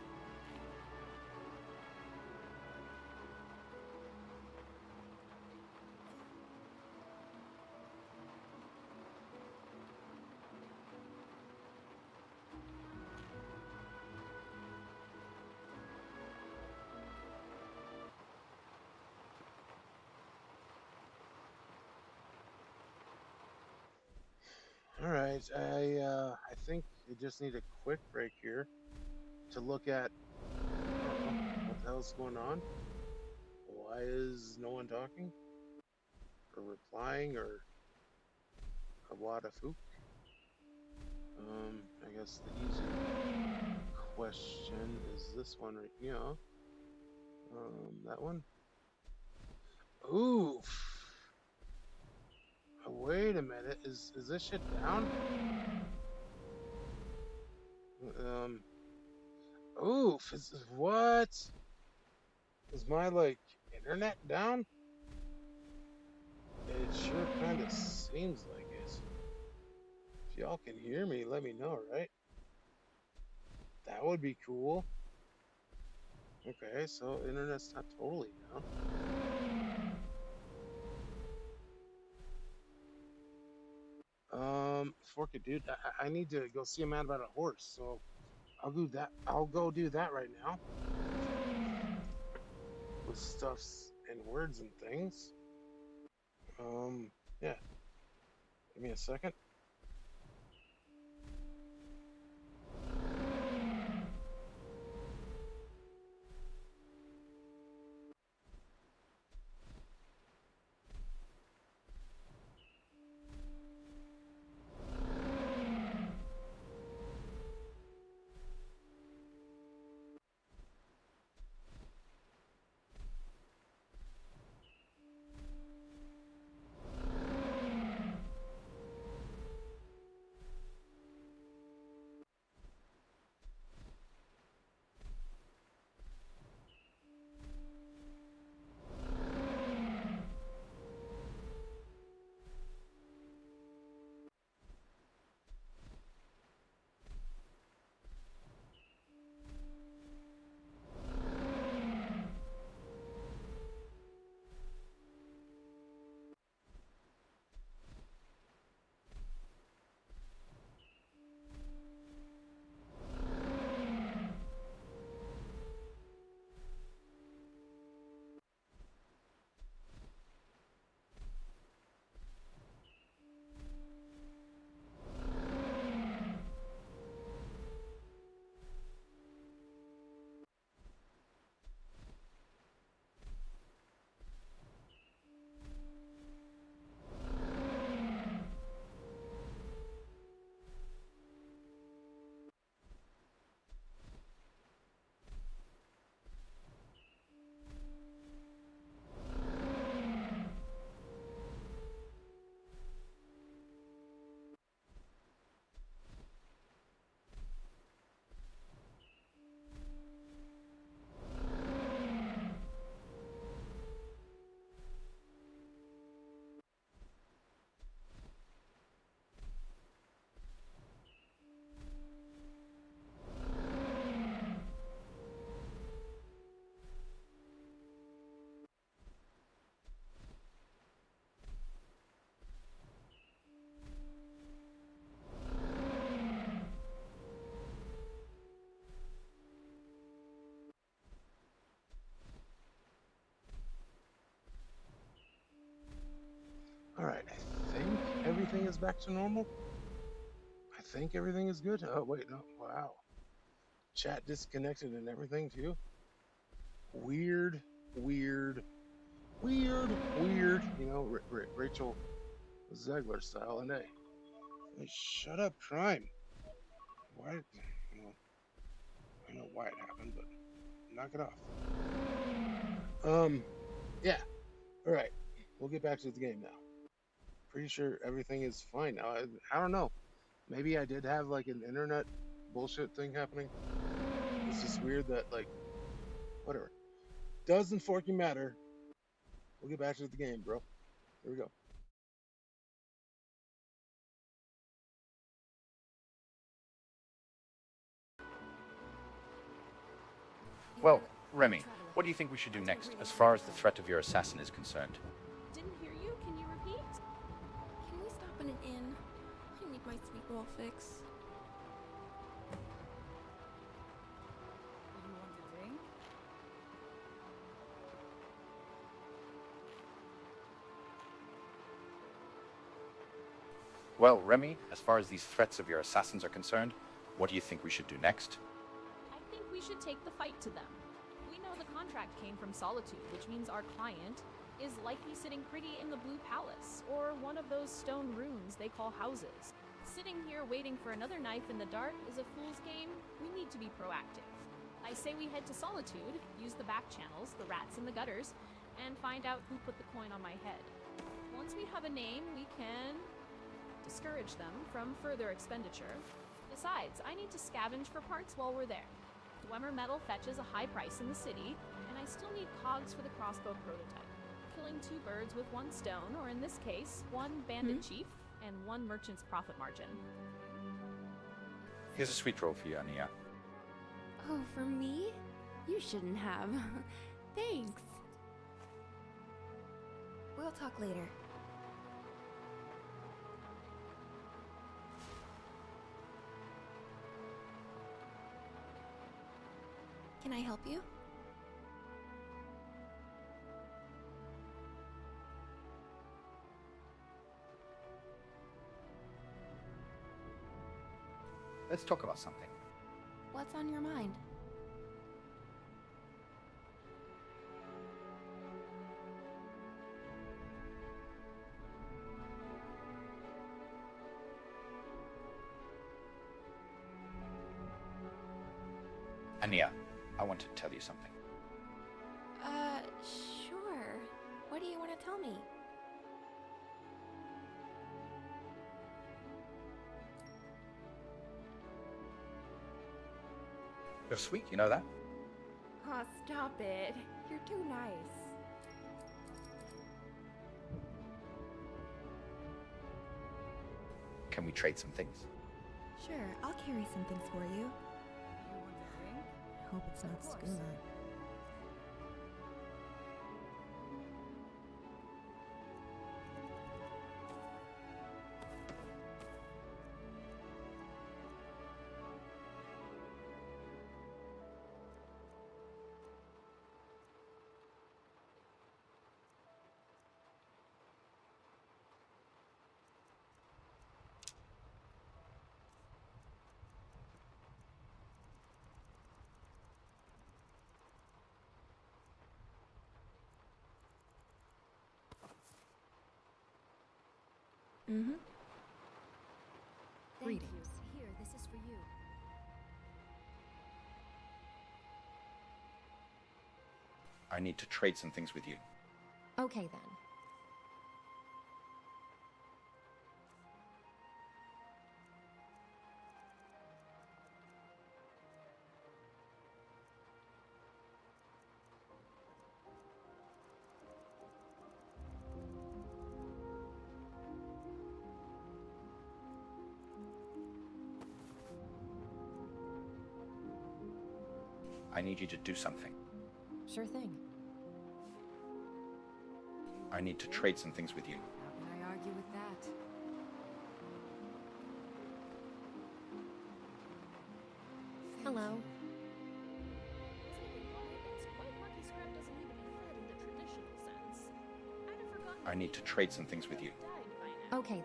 All right, I think I just need a quick break here to look at, I don't know, what the hell's going on? Why is no one talking or replying or a what a fook? I guess the easy question is this one right here. That one. Ooh. Wait a minute. Is this shit down? Oof. What? Is my like internet down? It sure kind of seems like it. If y'all can hear me, let me know, right? That would be cool. Okay, so internet's not totally down. Fork it, dude. I need to go see a man about a horse, so I'll do that. I'll go do that right now. With stuffs and words and things. Yeah. Give me a second. All right, I think everything is back to normal. I think everything is good. Oh, wait, no. Wow. Chat disconnected and everything, too. Weird, weird, weird, weird. You know, Rachel Zegler style. And hey, shut up, crime. Why? Well, I know why it happened, but knock it off. Yeah. All right. We'll get back to the game now. Pretty sure everything is fine now. I don't know. Maybe I did have like an internet bullshit thing happening. It's just weird that, like, whatever. Doesn't fucking matter. We'll get back to the game, bro. Here we go. Well, Remy, what do you think we should do next, as far as the threat of your assassin is concerned? Didn't hear you. Can you repeat? Can we stop in an inn? I need my sweet roll fix. You want a drink? Well, Remy, as far as these threats of your assassins are concerned, what do you think we should do next? I think we should take the fight to them. We know the contract came from Solitude, which means our client is likely sitting pretty in the Blue Palace, or one of those stone ruins they call houses. Sitting here waiting for another knife in the dark is a fool's game. We need to be proactive. I say we head to Solitude, use the back channels, the rats in the gutters, and find out who put the coin on my head. Once we have a name, we can discourage them from further expenditure. Besides, I need to scavenge for parts while we're there. Dwemer metal fetches a high price in the city, and I still need cogs for the crossbow prototype. Killing two birds with one stone, or in this case, one bandit chief and one merchant's profit margin. Here's a sweet roll for you, Ania. Oh, for me? You shouldn't have. Thanks. We'll talk later. Can I help you? Let's talk about something. What's on your mind? Ania, I want to tell you something. Sure. What do you want to tell me? You're sweet, you know that? Oh, stop it. You're too nice. Can we trade some things? Sure, I'll carry some things for you. Hope it's not skooma. Mm-hmm. Greetings. Here, this is for you. I need to trade some things with you. Okay, then. I need you to do something. Sure thing. I need to trade some things with you. How can I argue with that? Hello. I need to trade some things with you. Okay, then.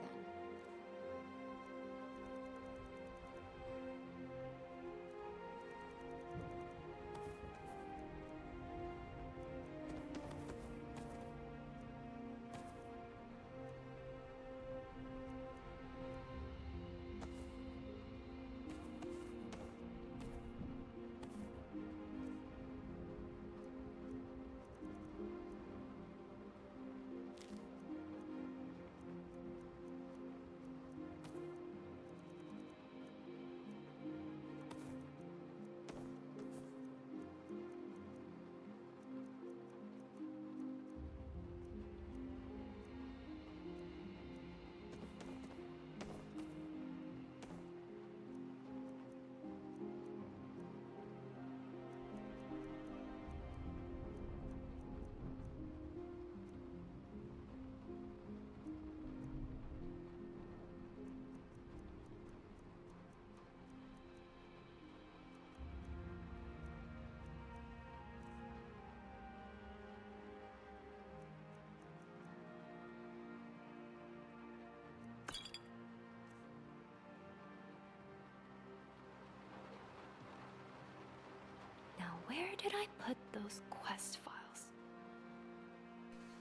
did I put those quest files?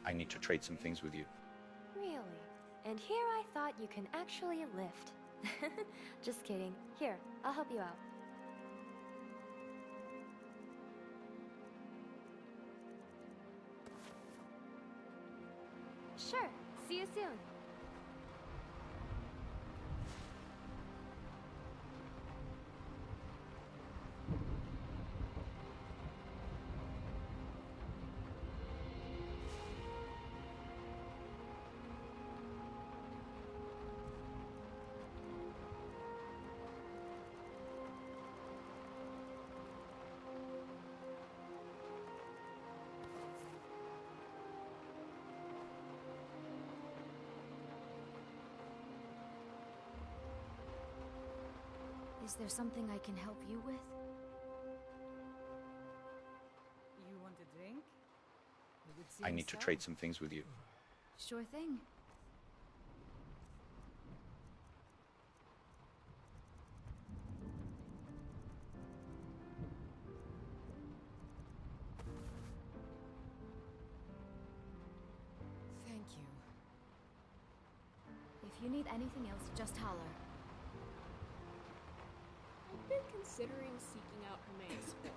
I need to trade some things with you. Really? And here I thought you can actually lift. Just kidding. Here, I'll help you out. Sure. See you soon. Is there something I can help you with? You want a drink? I need to trade some things with you. Sure thing. Thank you. If you need anything else, just holler. I've been considering seeking out Hermaeus Flora.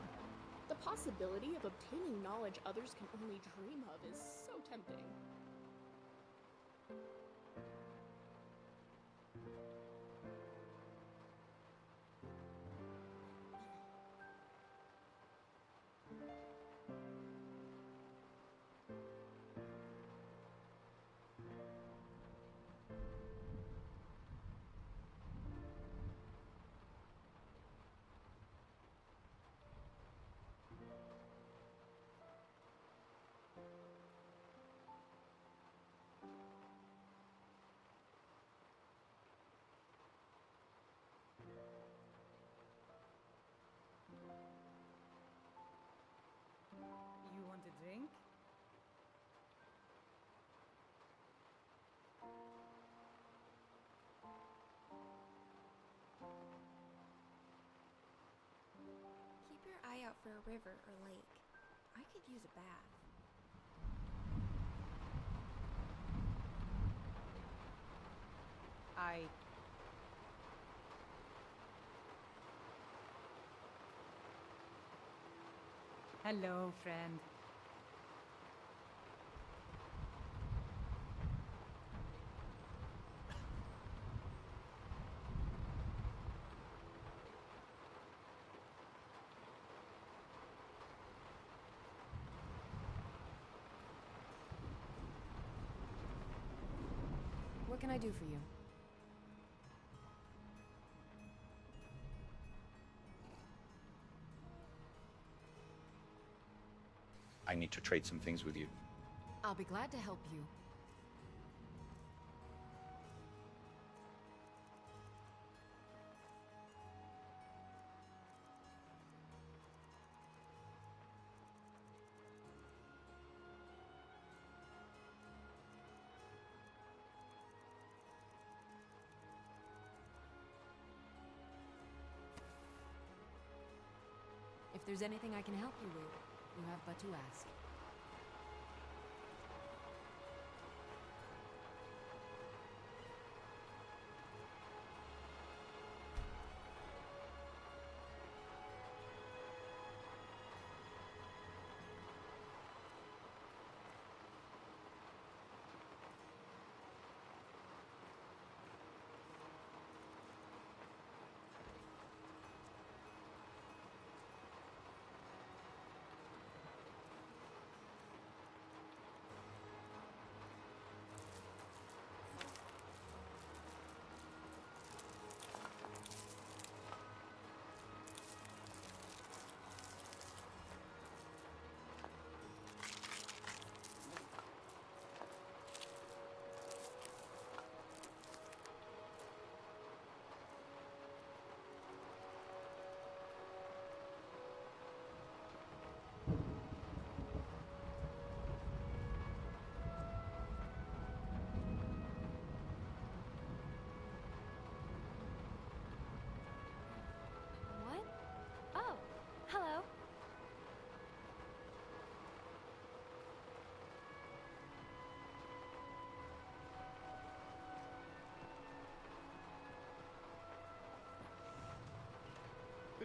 The possibility of obtaining knowledge others can only dream of is so tempting. You want a drink? Keep your eye out for a river or lake. I could use a bath. Hello, friend. What can I do for you? I need to trade some things with you. I'll be glad to help you. If there's anything I can help you with, you have but to ask.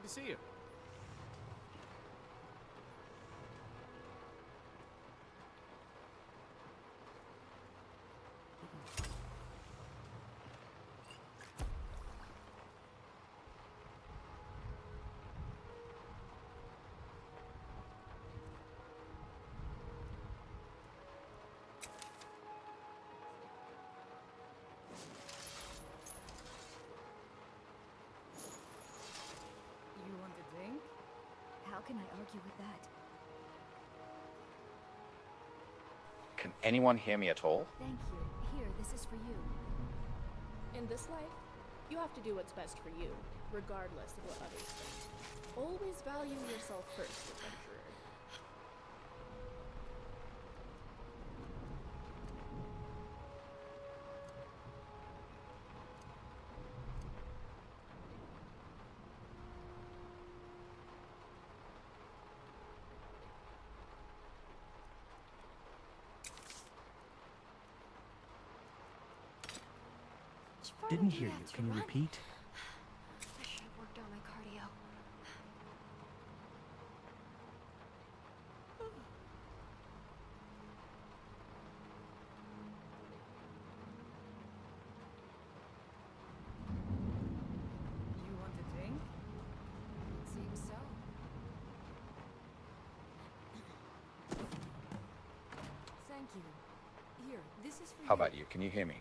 to see you. You want a drink? How can I argue with that? Can anyone hear me at all? Thank you. Here, this is for you. In this life, you have to do what's best for you, regardless of what others think. Always value yourself first, adventurer. Didn't hear you. Can you repeat? I should have worked on my cardio. You want a drink? It seems so. Thank you. Here, this is for How you. about you? Can you hear me?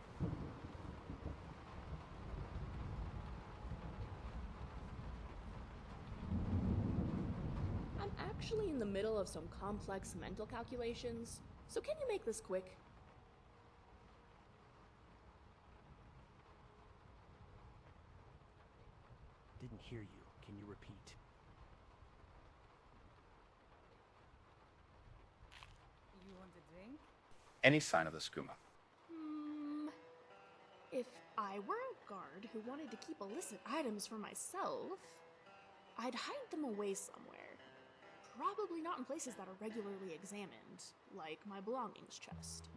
I'm actually in the middle of some complex mental calculations, so can you make this quick? Didn't hear you. Can you repeat? You want a drink? Any sign of the skooma? If I were a guard who wanted to keep illicit items for myself, I'd hide them away somewhere. Probably not in places that are regularly examined, like my belongings chest.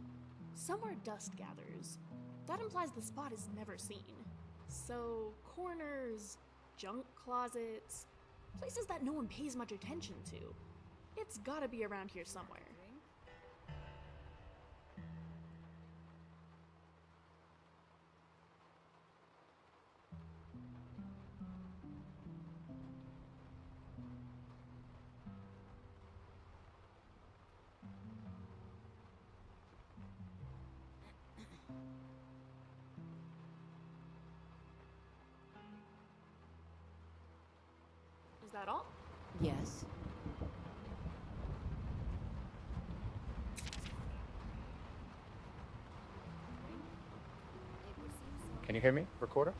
Somewhere dust gathers. That implies the spot is never seen. So, corners, junk closets, places that no one pays much attention to. It's gotta be around here somewhere. Is that all? Yes. Can you hear me, recorder?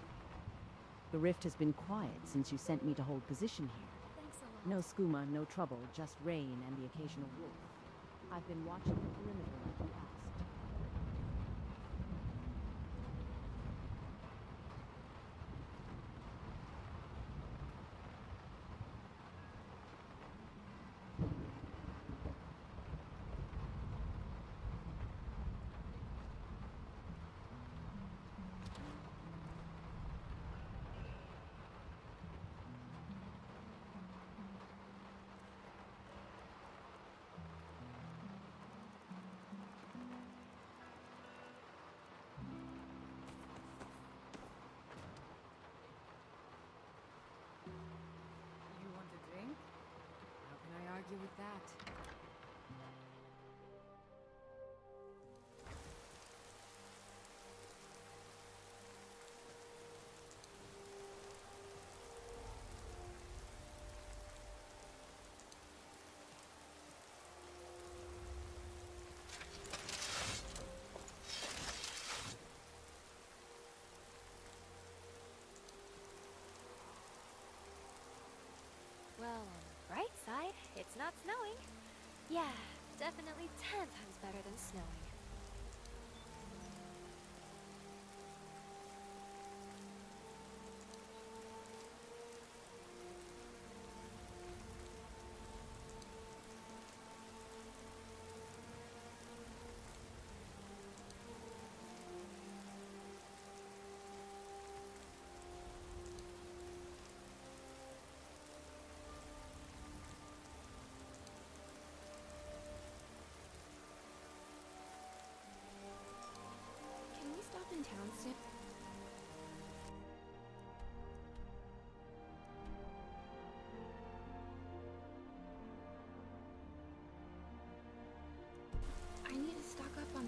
The rift has been quiet since you sent me to hold position here. No skooma, no trouble, just rain and the occasional wolf. I've been watching the perimeter like you asked. You want a drink? How can I argue with that? Well, on the bright side, it's not snowing. Yeah, definitely 10 times better than snowing.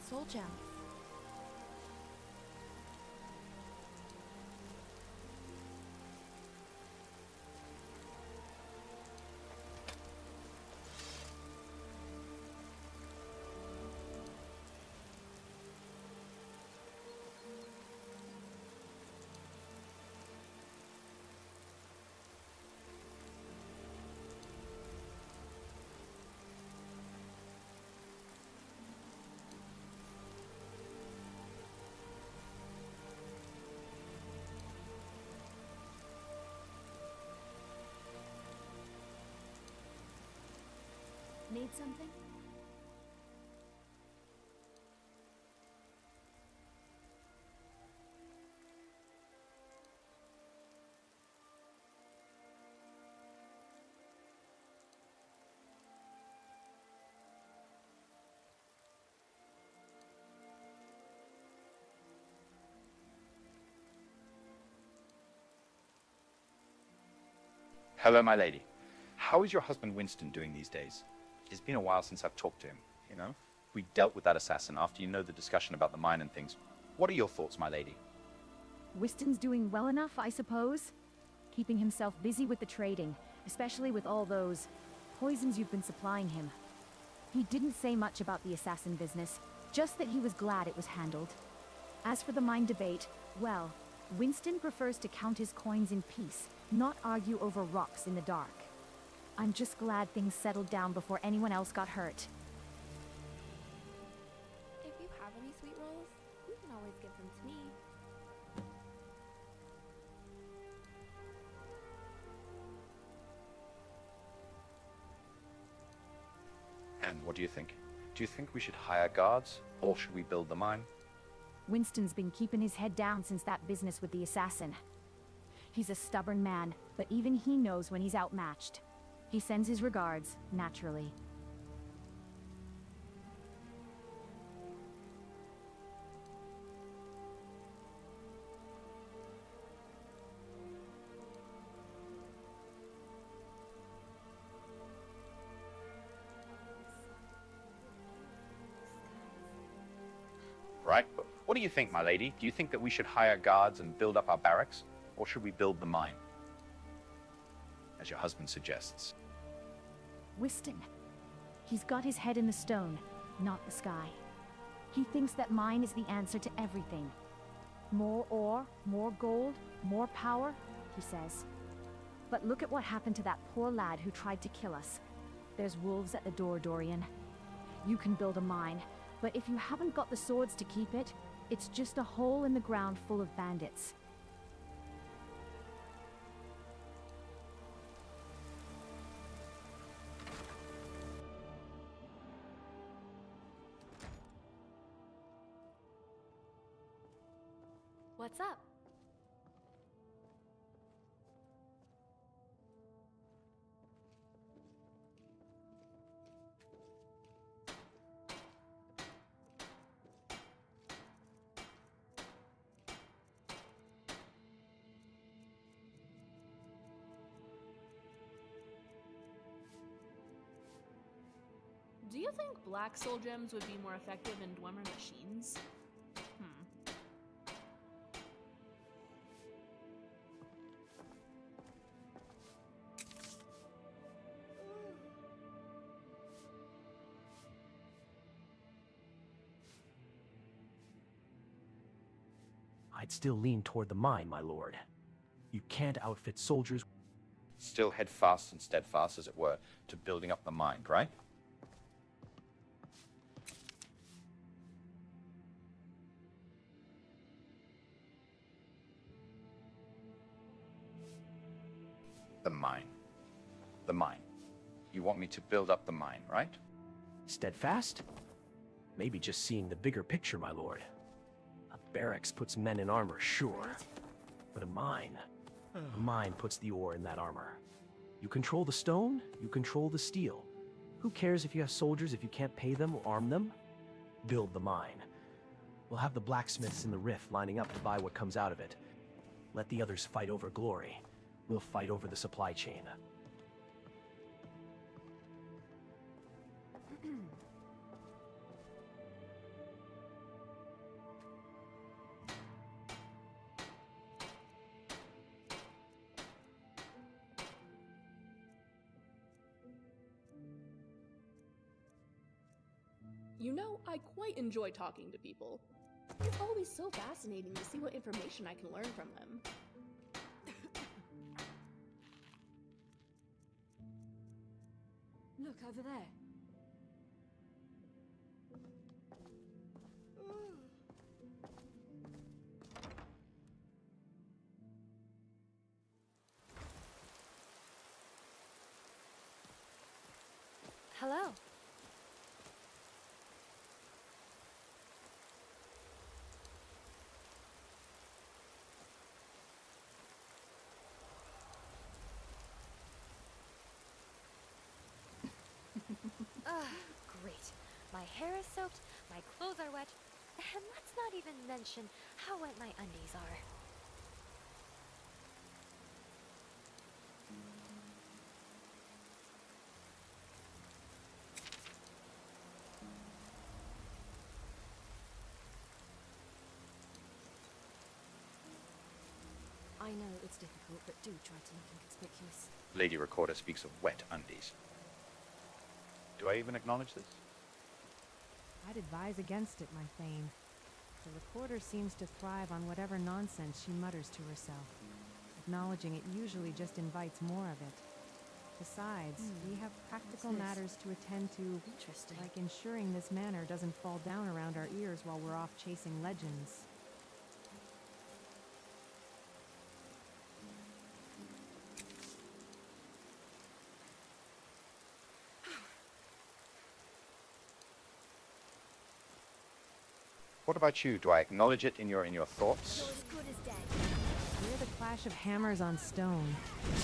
soul gem. Need something? Hello, my lady. How is your husband Winston doing these days? It's been a while since I've talked to him, you know? We dealt with that assassin after you know the discussion about the mine and things. What are your thoughts, my lady? Winston's doing well enough, I suppose. Keeping himself busy with the trading, especially with all those poisons you've been supplying him. He didn't say much about the assassin business, just that he was glad it was handled. As for the mine debate, well, Winston prefers to count his coins in peace, not argue over rocks in the dark. I'm just glad things settled down before anyone else got hurt. If you have any sweet rolls, you can always give them to me. And what do you think? Do you think we should hire guards, or should we build the mine? Winston's been keeping his head down since that business with the assassin. He's a stubborn man, but even he knows when he's outmatched. He sends his regards, naturally. Right, but what do you think, my lady? Do you think that we should hire guards and build up our barracks, or should we build the mine? As your husband suggests. Winston. He's got his head in the stone, not the sky. He thinks that mine is the answer to everything. More ore, more gold, more power, he says. But look at what happened to that poor lad who tried to kill us. There's wolves at the door, Dorian. You can build a mine, but if you haven't got the swords to keep it, it's just a hole in the ground full of bandits. What's up? Do you think black soul gems would be more effective in Dwemer machines? I'd still lean toward the mine, my lord. You can't outfit soldiers. Still head fast and steadfast, as it were, to building up the mine, right? The mine. The mine. You want me to build up the mine, right? Steadfast? Maybe just seeing the bigger picture, my lord. A barracks puts men in armor, sure. But a mine puts the ore in that armor. You control the stone, you control the steel. Who cares if you have soldiers if you can't pay them or arm them? Build the mine. We'll have the blacksmiths in the rift lining up to buy what comes out of it. Let the others fight over glory. We'll fight over the supply chain. You know, I quite enjoy talking to people. It's always so fascinating to see what information I can learn from them. Look over there. Hello. Great. My hair is soaked, my clothes are wet, and let's not even mention how wet my undies are. I know it's difficult, but do try to look inconspicuous. Lady Recorder speaks of wet undies. Do I even acknowledge this? I'd advise against it, my Thane. The Recorder seems to thrive on whatever nonsense she mutters to herself. Acknowledging it usually just invites more of it. Besides, we have practical matters to attend to, like ensuring this manor doesn't fall down around our ears while we're off chasing legends. What about you? Do I acknowledge it in your thoughts? Hear the clash of hammers on stone.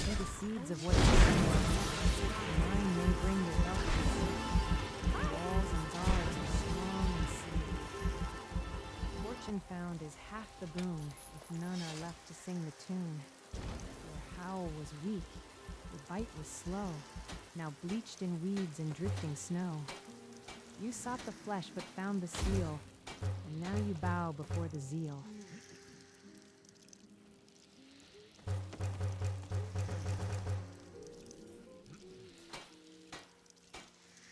They're the seeds of what's coming. Mine may bring the darkness. The walls and guards are strong and sleek. Fortune found is half the boon, if none are left to sing the tune. Your howl was weak, your bite was slow, now bleached in weeds and drifting snow. You sought the flesh but found the steel, and now you bow before the zeal.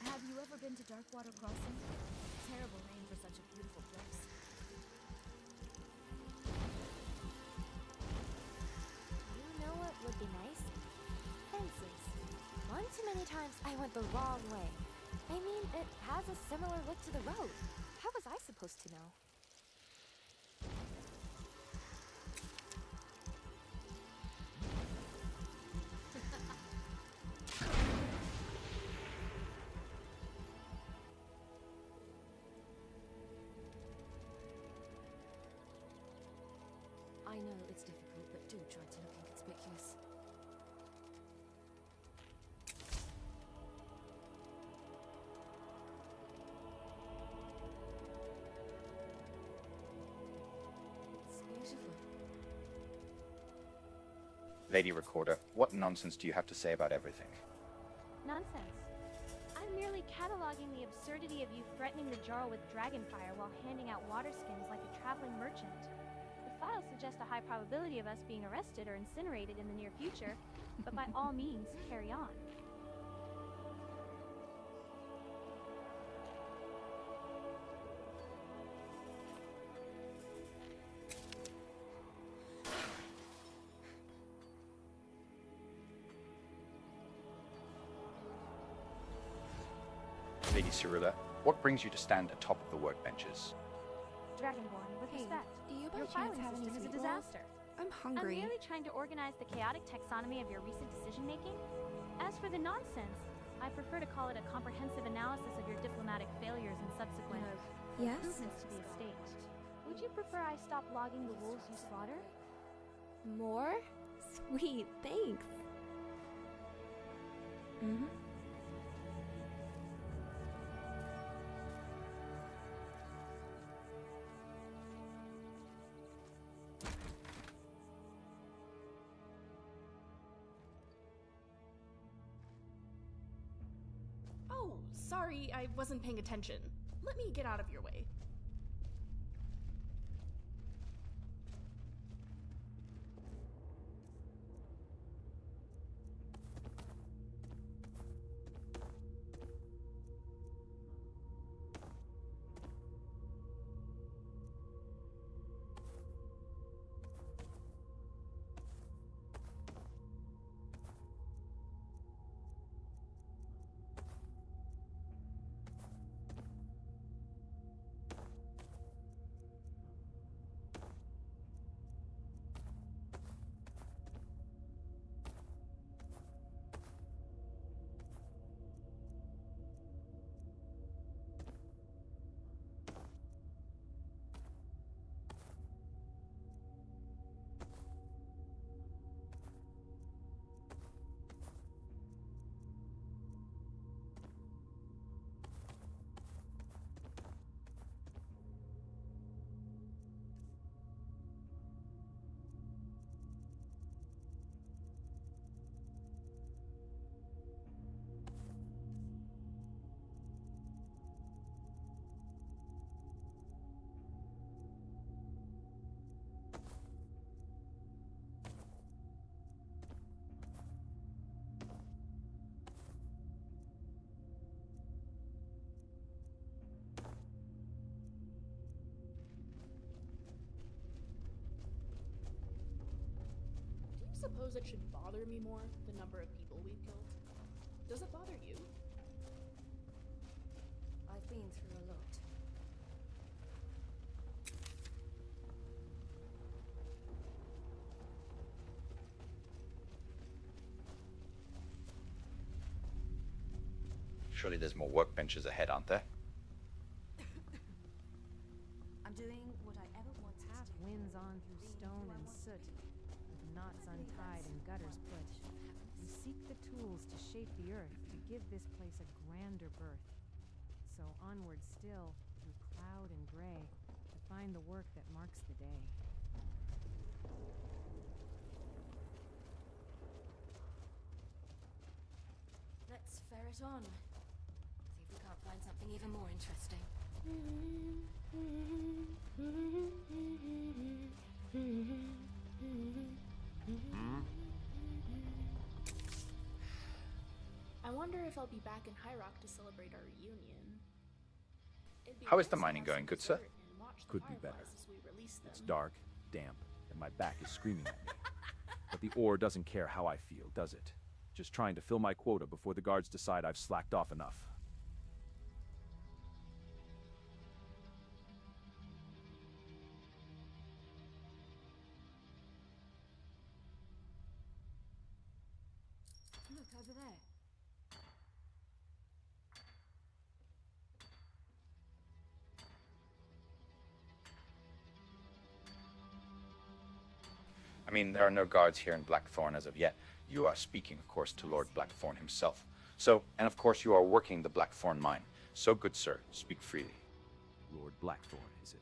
Have you ever been to Darkwater Crossing? Terrible name for such a beautiful place. You know what would be nice? Fences. One too many times I went the wrong way. I mean, it has a similar look to the road. How was I supposed to know? I know it's difficult, but do try to look inconspicuous. It's beautiful. Lady Recorder, what nonsense do you have to say about everything? Nonsense. I'm merely cataloging the absurdity of you threatening the Jarl with dragonfire while handing out water skins like a traveling merchant. The files suggest a high probability of us being arrested or incinerated in the near future, but by all means, carry on. Lady Cerula, what brings you to stand atop of the workbenches? Dragonborn, with respect, do you by your chance filing have any system is a meatballs? disaster. I'm hungry. I'm merely trying to organize the chaotic taxonomy of your recent decision-making. As for the nonsense, I prefer to call it a comprehensive analysis of your diplomatic failures and subsequent Yes? improvements to the estate. Would you prefer I stop logging the wolves you slaughter? More? Sweet, thanks. Mm-hmm. Oh, sorry, I wasn't paying attention. Let me get out of your way. suppose it should bother me more, the number of people we've killed. Does it bother you? I've been through a lot. Surely there's more workbenches ahead, aren't there? I'm doing what I ever wanted Half to do. winds on through stone and soot, with knots untied and gutters put. You seek the tools to shape the earth, to give this place a grander birth. So onward still, through cloud and gray, to find the work that marks the day. Let's ferret on. See if we can't find something even more interesting. I wonder if I'll be back in High Rock to celebrate our reunion. How is the mining going, good sir? Could be better. It's It's dark, damp, and my back is screaming at me. But the ore doesn't care how I feel, does it? Just trying to fill my quota before the guards decide I've slacked off enough. Look over there. I mean, there are no guards here in Blackthorn as of yet. You are speaking, of course, to Lord Blackthorn himself. So, and of course you are working the Blackthorn mine. So, good sir, speak freely. Lord Blackthorn, is it?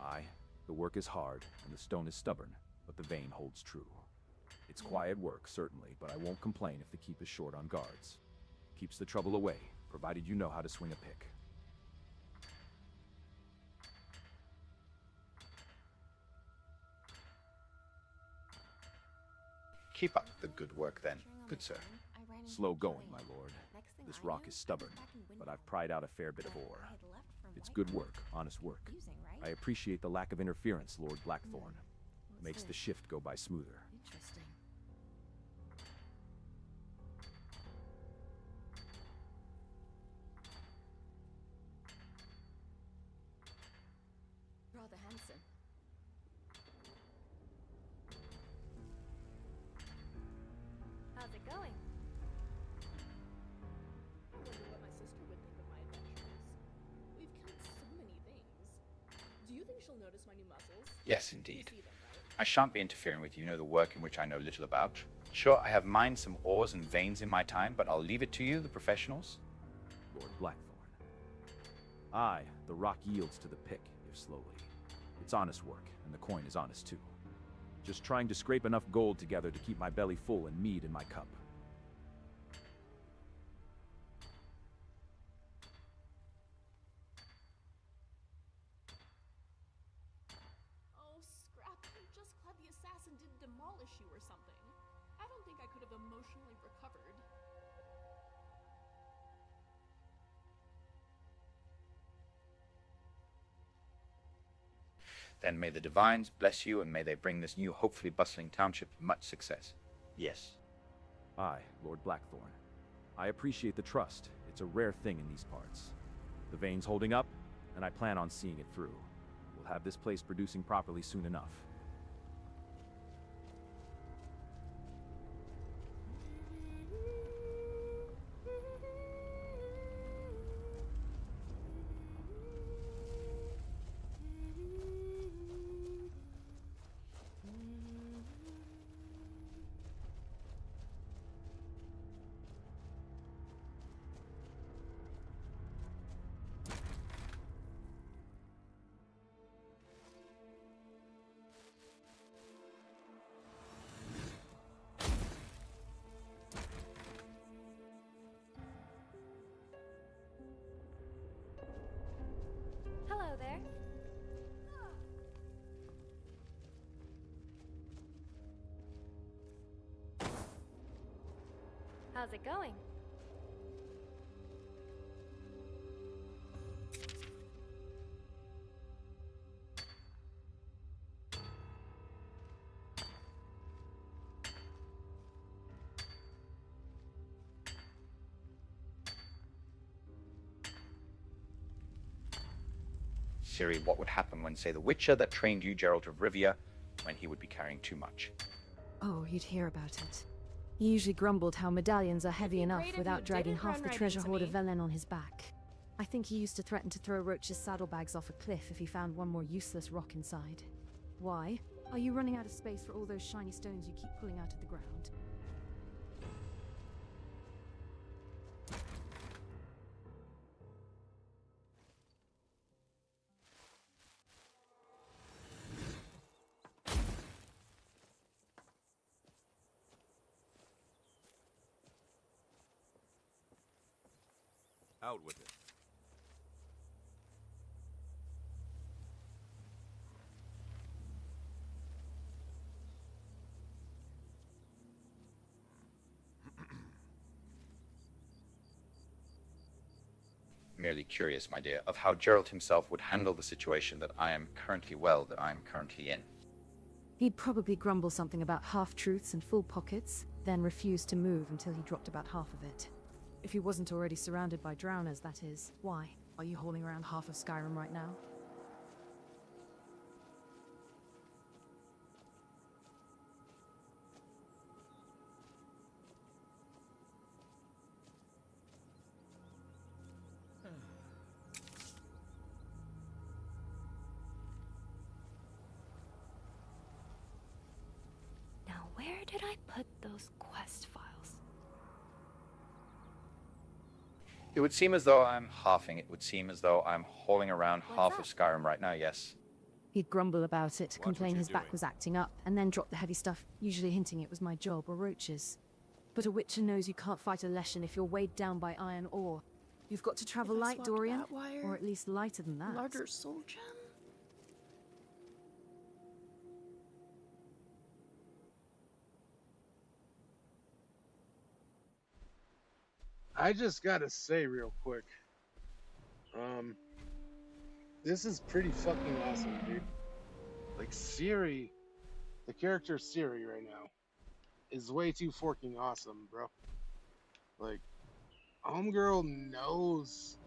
Aye, the work is hard, and the stone is stubborn, but the vein holds true. It's quiet work, certainly, but I won't complain if the keep is short on guards. Keeps the trouble away, provided you know how to swing a pick. Keep up the good work then, good sir. Slow going, my lord. This rock is stubborn, but I've pried out a fair bit of ore. It's good work, honest work. I appreciate the lack of interference, Lord Blackthorn. Makes the shift go by smoother. Interesting. Rather handsome. How's it going? I wonder what my sister would think of my adventures. We've killed so many things. Do you think she'll notice my new muscles? Yes, You indeed. see them, right? I shan't be interfering with you know the work in which I know little about. Sure, I have mined some ores and veins in my time, but I'll leave it to you, the professionals. Lord Blackthorn. Aye, the rock yields to the pick, if slowly. It's honest work, and the coin is honest too. Just trying to scrape enough gold together to keep my belly full and mead in my cup. Oh, Scrap, I'm just glad the assassin didn't demolish you or something. I don't think I could have emotionally recovered. Then may the divines bless you, and may they bring this new, hopefully bustling township much success. Yes. Aye, Lord Blackthorn. I appreciate the trust. It's a rare thing in these parts. The vein's holding up, and I plan on seeing it through. We'll have this place producing properly soon enough. Hello there. How's it going? Ciri what would happen when, say, the Witcher that trained you, Geralt of Rivia, when he would be carrying too much. Oh, you'd hear about it. He usually grumbled how medallions are heavy enough without dragging half the treasure hoard of Velen on his back. I think he used to threaten to throw Roach's saddlebags off a cliff if he found one more useless rock inside. Why? Are you running out of space for all those shiny stones you keep pulling out of the ground? Out with it. Merely curious, my dear, of how Geralt himself would handle the situation that I am currently in. He'd probably grumble something about half-truths and full pockets, then refuse to move until he dropped about half of it. If he wasn't already surrounded by drowners, that is. Why? Are you hauling around half of Skyrim right now? Now, where did I put those quest files? It would seem as though I'm halving. It would seem as though I'm hauling around half of Skyrim right now, yes. He'd grumble about it, complain his back was acting up, and then drop the heavy stuff, usually hinting it was my job or Roach's. But a Witcher knows you can't fight a Leshen if you're weighed down by iron ore. You've got to travel light, Dorian, or at least lighter than that. Larger soul gem? I just gotta say real quick, this is pretty fucking awesome, dude. Like, Ciri, the character Ciri right now, is way too fucking awesome, bro. Like, Homegirl knows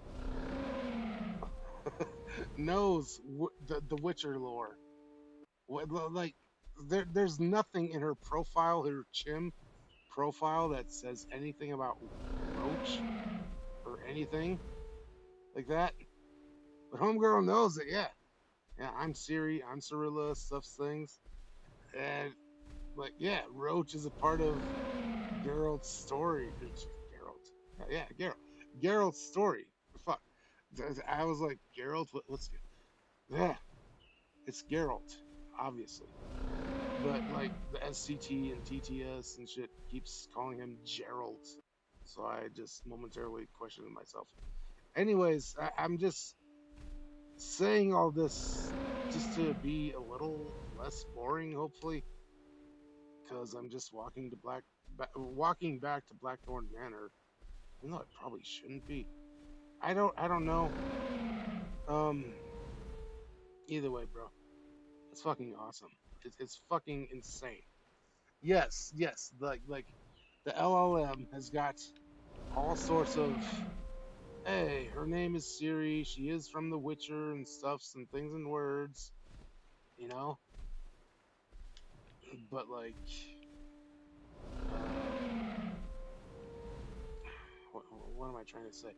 the Witcher lore. Like, there's nothing in her profile, her Chim profile, that says anything about Roach or anything like that. But Homegirl knows that, yeah, I'm Ciri, I'm Cirilla, stuff, things. And, like, yeah, Roach is a part of Geralt's story. Geralt. Yeah, Geralt. Geralt's story. Fuck. I was like, Geralt? What's... Yeah, it's Geralt, obviously. But, like, the SCT and TTS and shit keeps calling him Geralt. So I just momentarily questioned myself. Anyways, I'm just saying all this just to be a little less boring, hopefully, because I'm just walking back to Blackthorn Manor, even though it probably shouldn't be. I don't know. Either way, bro, it's fucking awesome. It's fucking insane. Yes, like the LLM has got all sorts of, hey, her name is Ciri, she is from The Witcher and stuff, some things and words, you know? But, like, what am I trying to say?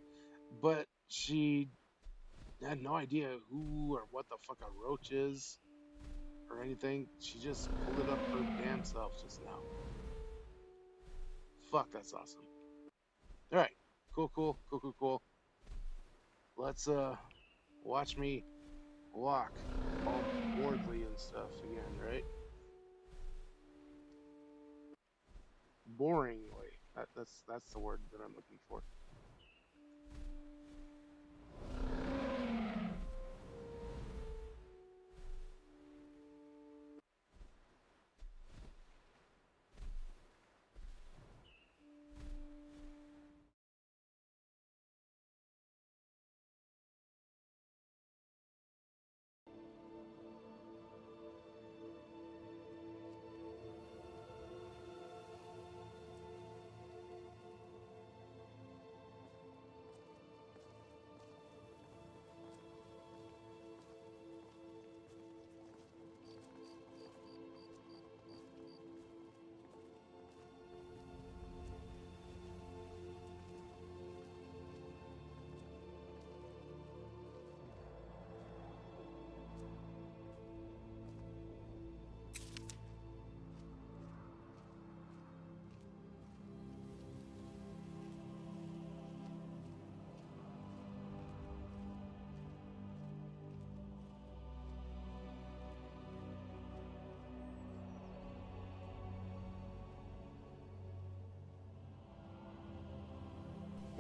But she had no idea who or what the fuck a roach is or anything. She just pulled it up her damn self just now. Fuck, that's awesome. Alright, cool. Let's, watch me walk all boredly and stuff again, right? Boringly. That's the word that I'm looking for.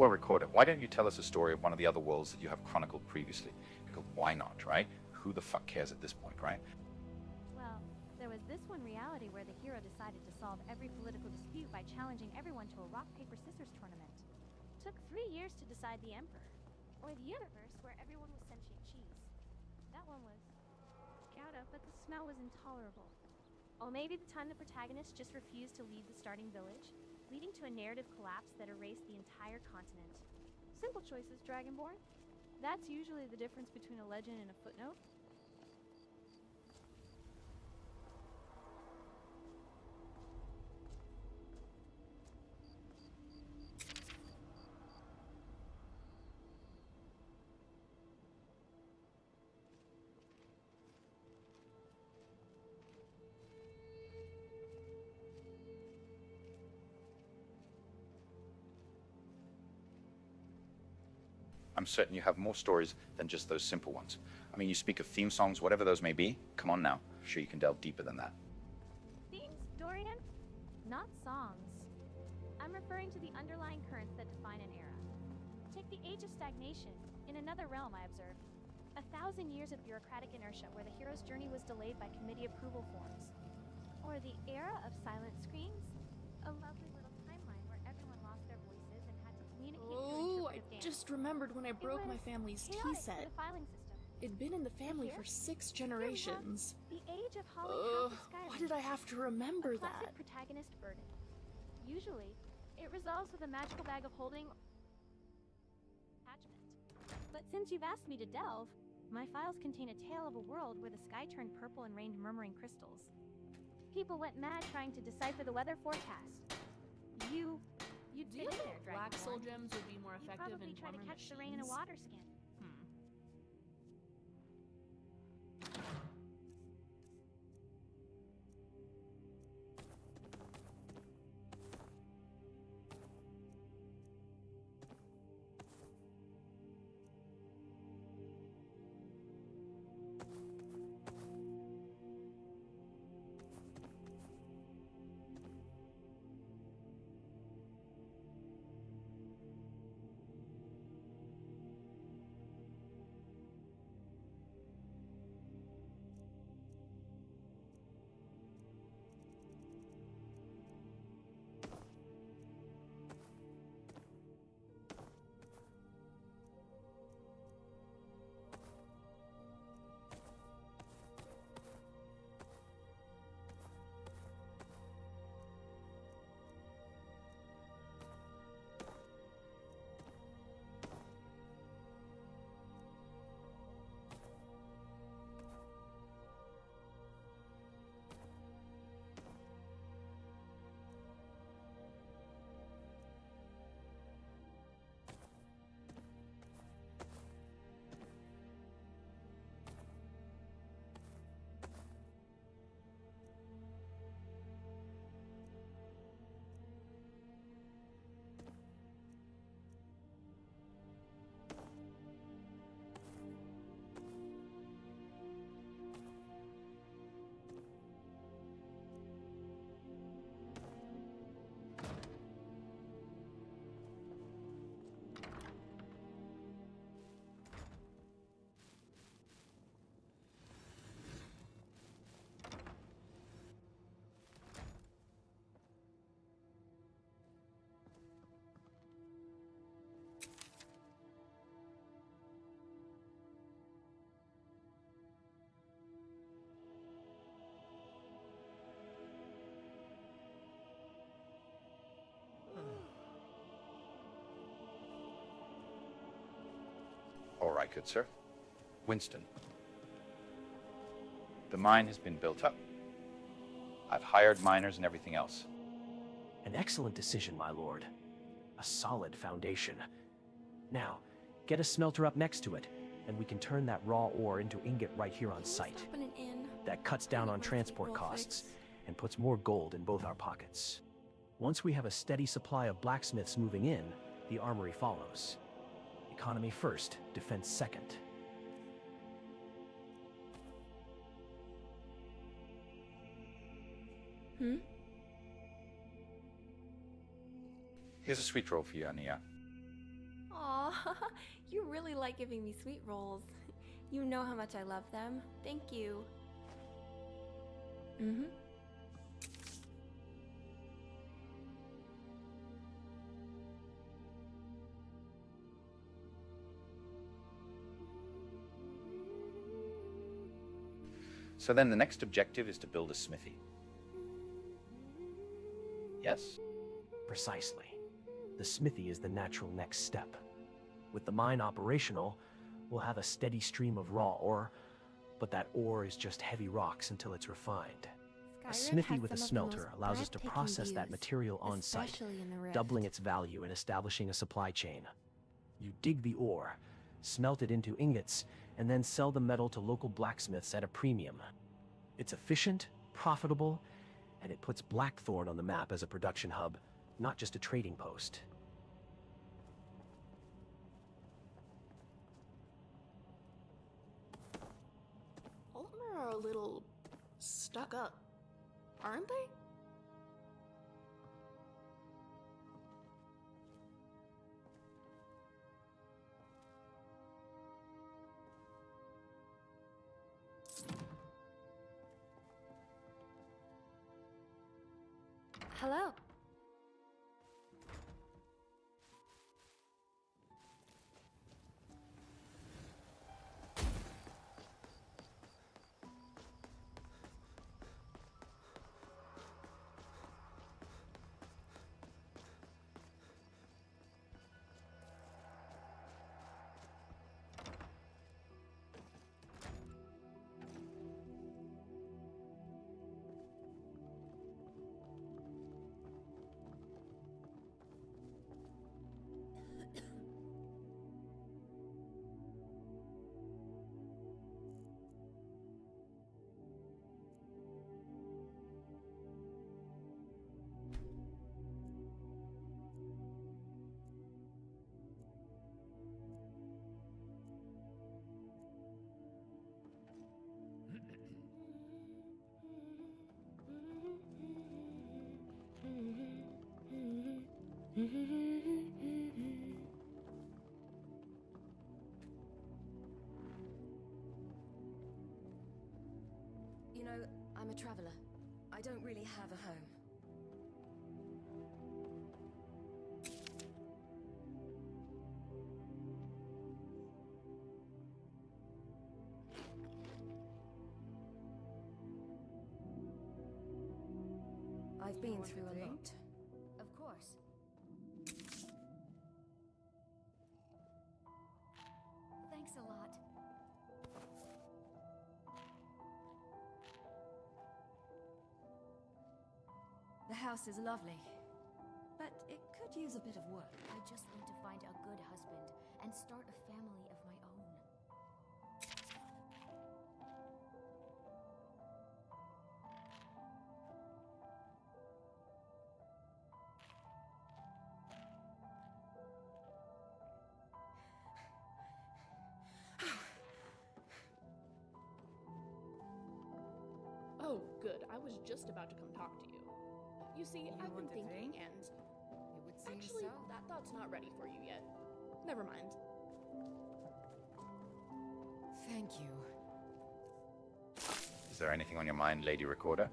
we'll record it. Why don't you tell us a story of one of the other worlds that you have chronicled previously? Because why not, right? Who the fuck cares at this point, right? Well, there was this one reality where the hero decided to solve every political dispute by challenging everyone to a rock, paper, scissors tournament. Took 3 years to decide the emperor. Or the universe where everyone was sentient cheese. That one was gouda, but the smell was intolerable. Or maybe the time the protagonist just refused to leave the starting village, leading to a narrative collapse that erased the entire continent. Simple choices, Dragonborn. That's usually the difference between a legend and a footnote. I'm certain you have more stories than just those simple ones. I mean, you speak of theme songs, whatever those may be. Come on now. I'm sure you can delve deeper than that. Themes, Dorian? Not songs. I'm referring to the underlying currents that define an era. Take the Age of Stagnation. In another realm, I observed. 1,000 years of bureaucratic inertia where the hero's journey was delayed by committee approval forms. Or the era of silent screens. A lovely little timeline where everyone lost their voices and had to communicate through I interpretive dance. just remembered when I broke my family's tea set. The filing system. It'd been in the family for 6 generations. The Age of Holly Skyrim. Why did I have to remember Classic that? protagonist burden. Usually, it resolves with a magical bag of holding attachment. But since you've asked me to delve, my files contain a tale of a world where the sky turned purple and rained murmuring crystals. People went mad trying to decipher the weather forecast. You'd Do fit you in think there, black soul Dragonborn. gems would be more You'd effective probably in try to plumber catch the rain in a machines? water skin. All right, good sir. Winston. The mine has been built up. I've hired miners and everything else. An excellent decision, my lord. A solid foundation. Now, get a smelter up next to it, and we can turn that raw ore into ingot right here on site. Stop in an inn. That cuts down on transport costs and puts more gold in both our pockets. Once we have a steady supply of blacksmiths moving in, the armory follows. Economy first, defense second. Here's a sweet roll for you, Ania. Aw, you really like giving me sweet rolls. You know how much I love them. Thank you. Mm-hmm. So then the next objective is to build a smithy. Yes? Precisely. The smithy is the natural next step. With the mine operational, we'll have a steady stream of raw ore, but that ore is just heavy rocks until it's refined. A smithy with a smelter allows us to process that material on site, doubling its value and establishing a supply chain. You dig the ore, smelt it into ingots, and then sell the metal to local blacksmiths at a premium. It's efficient, profitable, and it puts Blackthorn on the map as a production hub, not just a trading post. Altmer are a little stuck up, aren't they? Hello. You know, I'm a traveler. I don't really have a home. I've been through a lot. Of course. Thanks a lot. The house is lovely, but it could use a bit of work. I just want to find a good husband and start a family of my own. Oh, good. I was just about to come talk to you. You see, I've been thinking, and It would seem actually, so. that thought's not ready for you yet. Never mind. Thank you. Is there anything on your mind, Lady Recorder?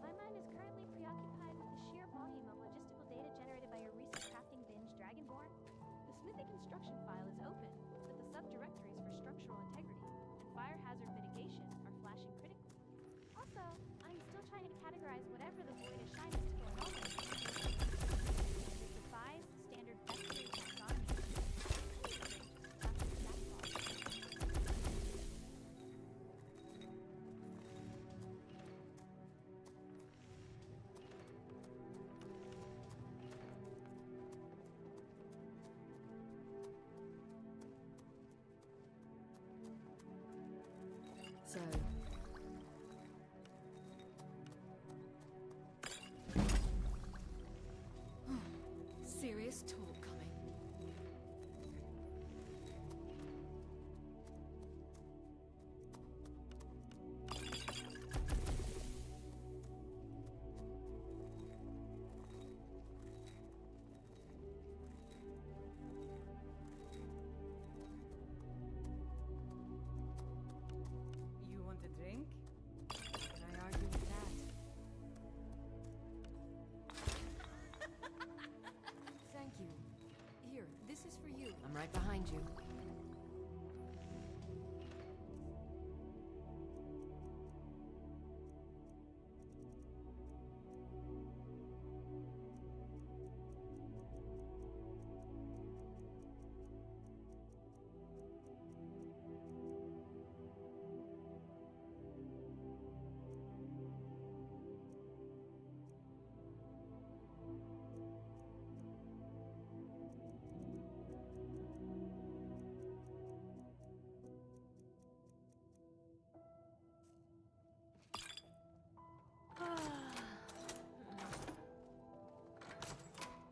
My mind is currently preoccupied with the sheer volume of logistical data generated by your recent crafting binge, Dragonborn. The smithy construction file is open, but the subdirectories for structural integrity and fire hazard mitigation are flashing critically. Also, I'm still trying to categorize whatever the voidish shyness is going on with. It defies standard vector taxonomy. right behind you.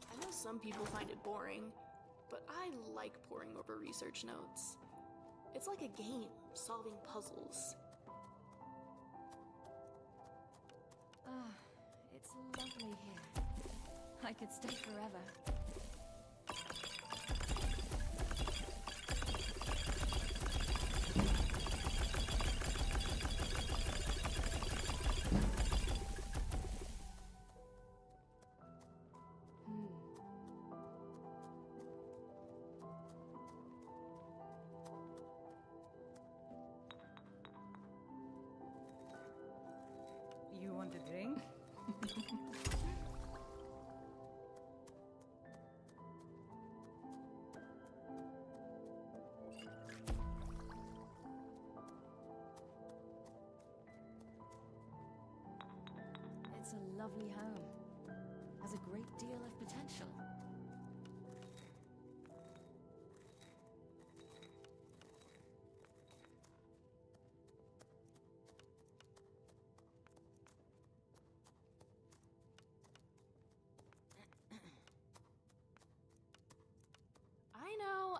I know some people find it boring, but I like poring over research notes. It's like a game, solving puzzles. Ah, it's lovely here. I could stay forever. You want a drink? It's a lovely home. Has a great deal of potential.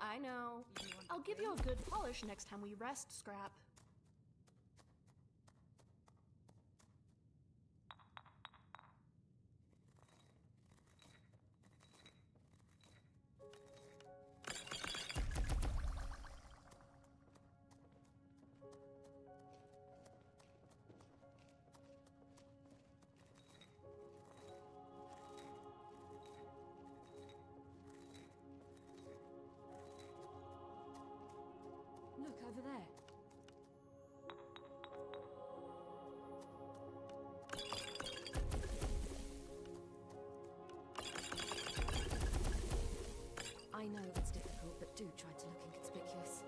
I know. I'll give you a good polish next time we rest, Scrap. Look over there. I know it's difficult, but do try to look inconspicuous.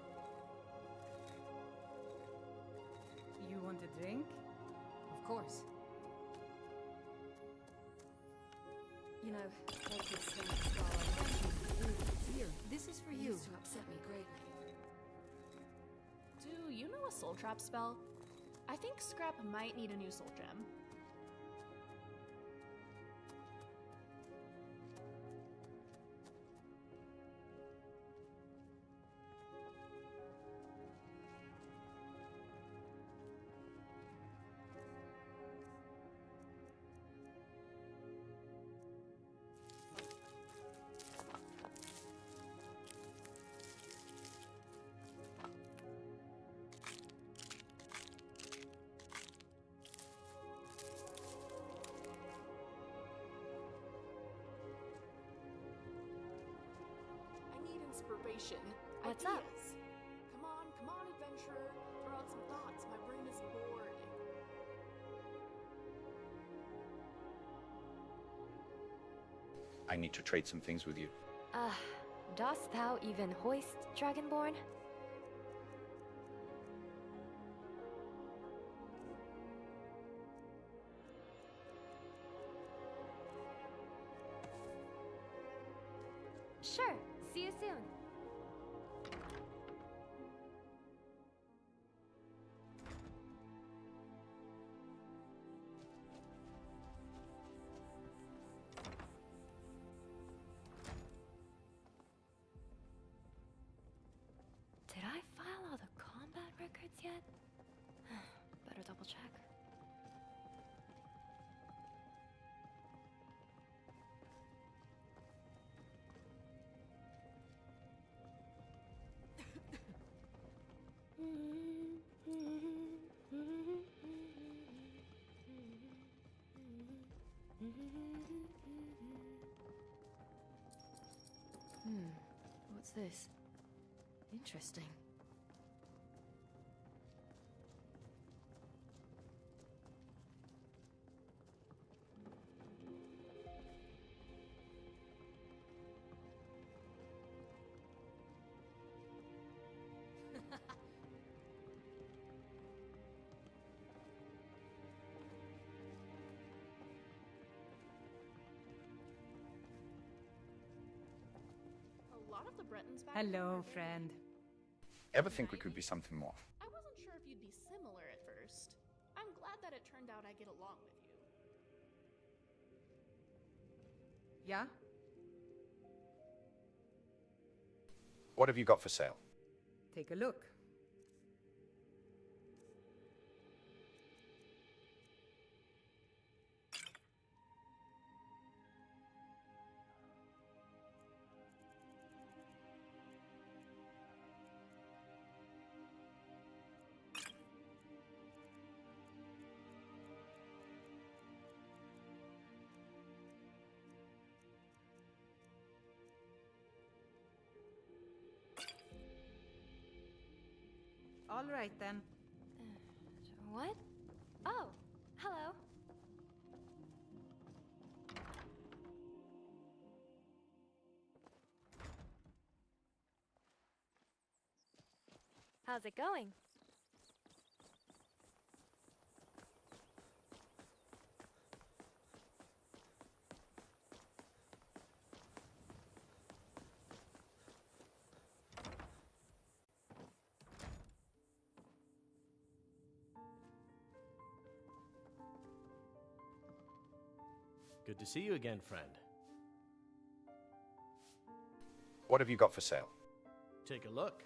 You want a drink? Of course. You know, I could stand the scar on here. This is for It you. used to upset me greatly. Do you know a soul trap spell? I think Scrap might need a new soul gem. Inspiration. What's ideas. up? Come on, adventurer. Throw out some thoughts. My brain is bored. I need to trade some things with you. Dost thou even hoist, Dragonborn? Sure. See you soon. Did I file all the combat records yet? Better double check. What's this? Interesting. A lot of the Bretons back Hello, friend. Ever think we could be something more? I wasn't sure if you'd be similar at first. I'm glad that it turned out I get along with you. Yeah? What have you got for sale? Take a look. All right, then. What? Oh, hello. How's it going? Good to see you again, friend. What have you got for sale? Take a look.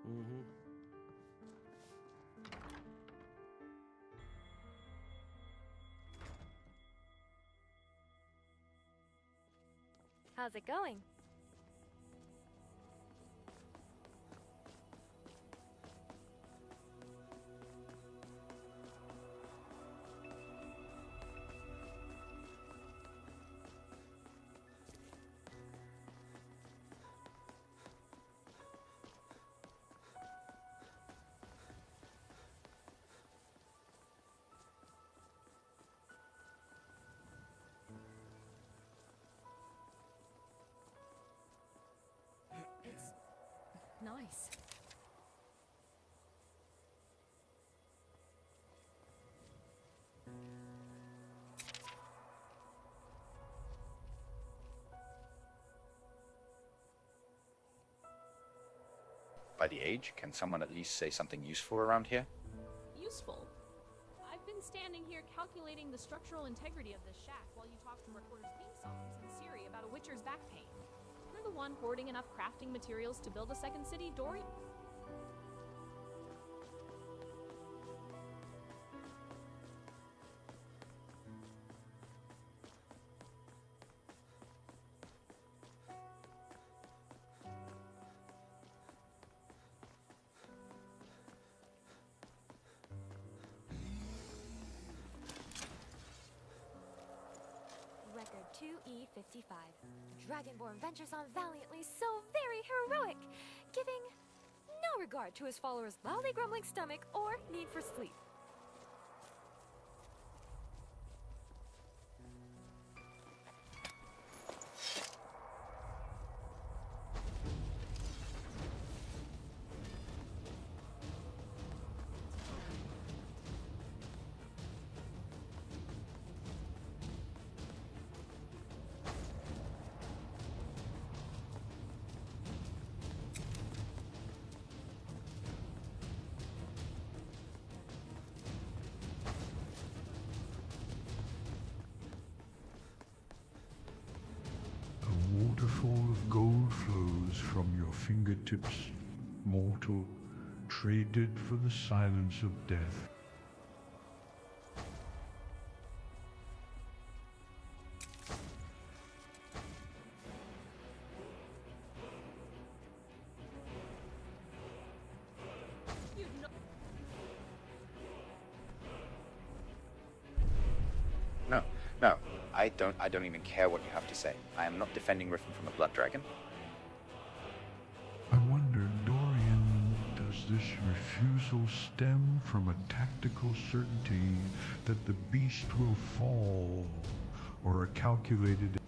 Mm-hmm. How's it going? It's nice. By the age, can someone at least say something useful around here? Useful. I've been standing here calculating the structural integrity of this shack while you talk from recorders' theme songs and Siri about a witcher's back pain. You're the one hoarding enough crafting materials to build a second city, Dory? Record 2E55. Dragonborn ventures on valiantly, so very heroic, giving no regard to his followers' loudly grumbling stomach or need for sleep. A waterfall of gold flows from your fingertips, mortal, traded for the silence of death. No, I don't even care what you have to say. I am not defending Riften from a blood dragon. I wonder, Dorian, does this refusal stem from a tactical certainty that the beast will fall, or a calculated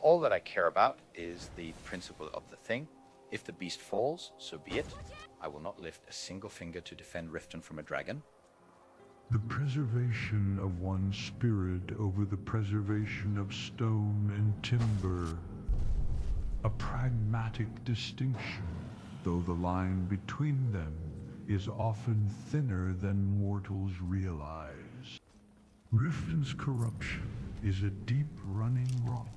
All that I care about is the principle of the thing. If the beast falls, so be it. I will not lift a single finger to defend Riften from a dragon. the preservation of one's spirit over the preservation of stone and timber. A pragmatic distinction, though the line between them is often thinner than mortals realize. Riften's corruption is a deep-running rot,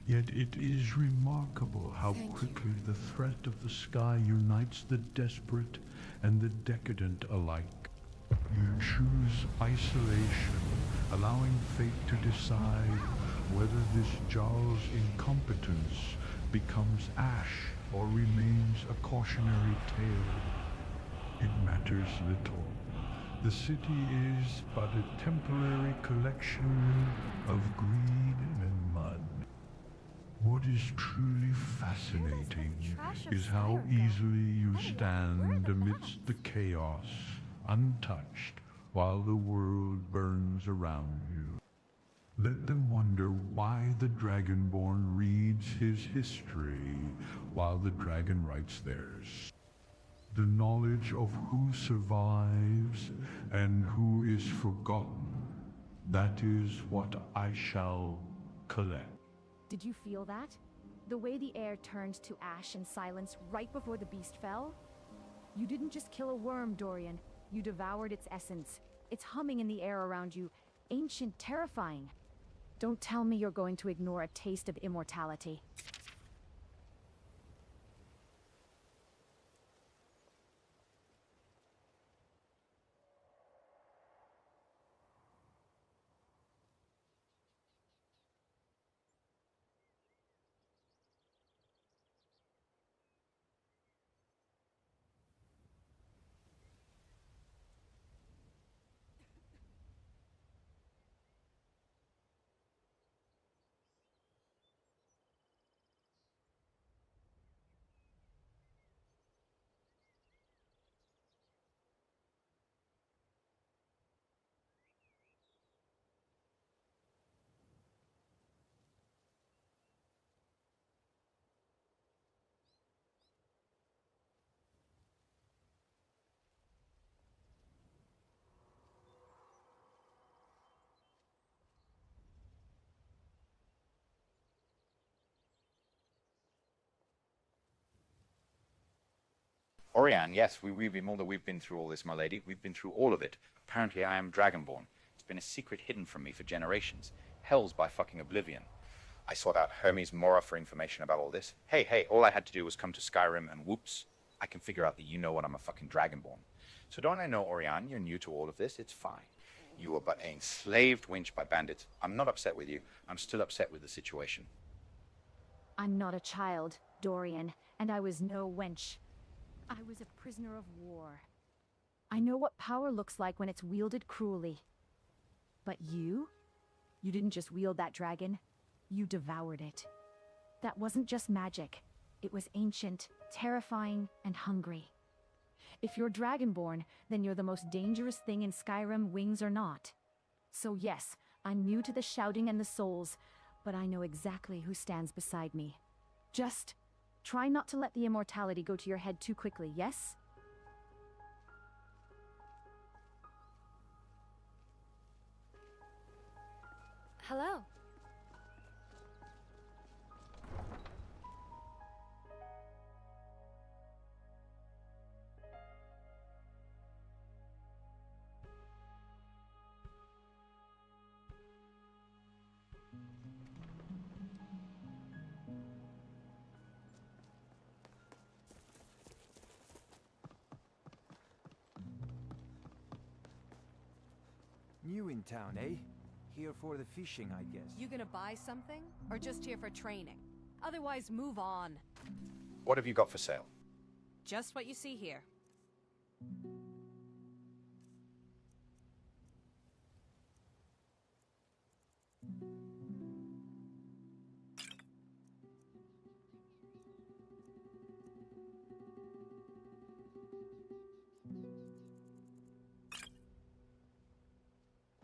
yet it is remarkable how quickly the threat of the sky unites the desperate and the decadent alike. You choose isolation, allowing fate to decide whether this Jarl's incompetence becomes ash or remains a cautionary tale. It matters little. The city is but a temporary collection of greed and mud. What is truly fascinating is how easily you stand amidst the chaos, untouched, while the world burns around you. Let them wonder why the Dragonborn reads his history while the dragon writes theirs. The knowledge of who survives and who is forgotten, that is what I shall collect. Did you feel that? The way the air turned to ash and silence right before the beast fell? You didn't just kill a worm, Dorian. You devoured its essence. It's humming in the air around you. Ancient, terrifying. Don't tell me you're going to ignore a taste of immortality. Orianne, yes, we've been through all this, my lady. We've been through all of it. Apparently I am Dragonborn. It's been a secret hidden from me for generations. Hell's by fucking oblivion. I sought out Hermes Mora for information about all this. Hey, all I had to do was come to Skyrim and whoops, I can figure out that you know what I'm a fucking Dragonborn. So don't I know, Orianne, you're new to all of this, it's fine. You were but an enslaved wench by bandits. I'm not upset with you. I'm still upset with the situation. I'm not a child, Dorian, and I was no wench. I was a prisoner of war. I know what power looks like when it's wielded cruelly. But you? You didn't just wield that dragon. You devoured it. That wasn't just magic. It was ancient, terrifying, and hungry. If you're Dragonborn, then you're the most dangerous thing in Skyrim, wings or not. So yes, I'm new to the shouting and the souls, but I know exactly who stands beside me. Just try not to let the immortality go to your head too quickly, yes? Hello. in town, eh? Here for the fishing, I guess. You gonna buy something? Or just here for training? Otherwise, move on. What have you got for sale? Just what you see here.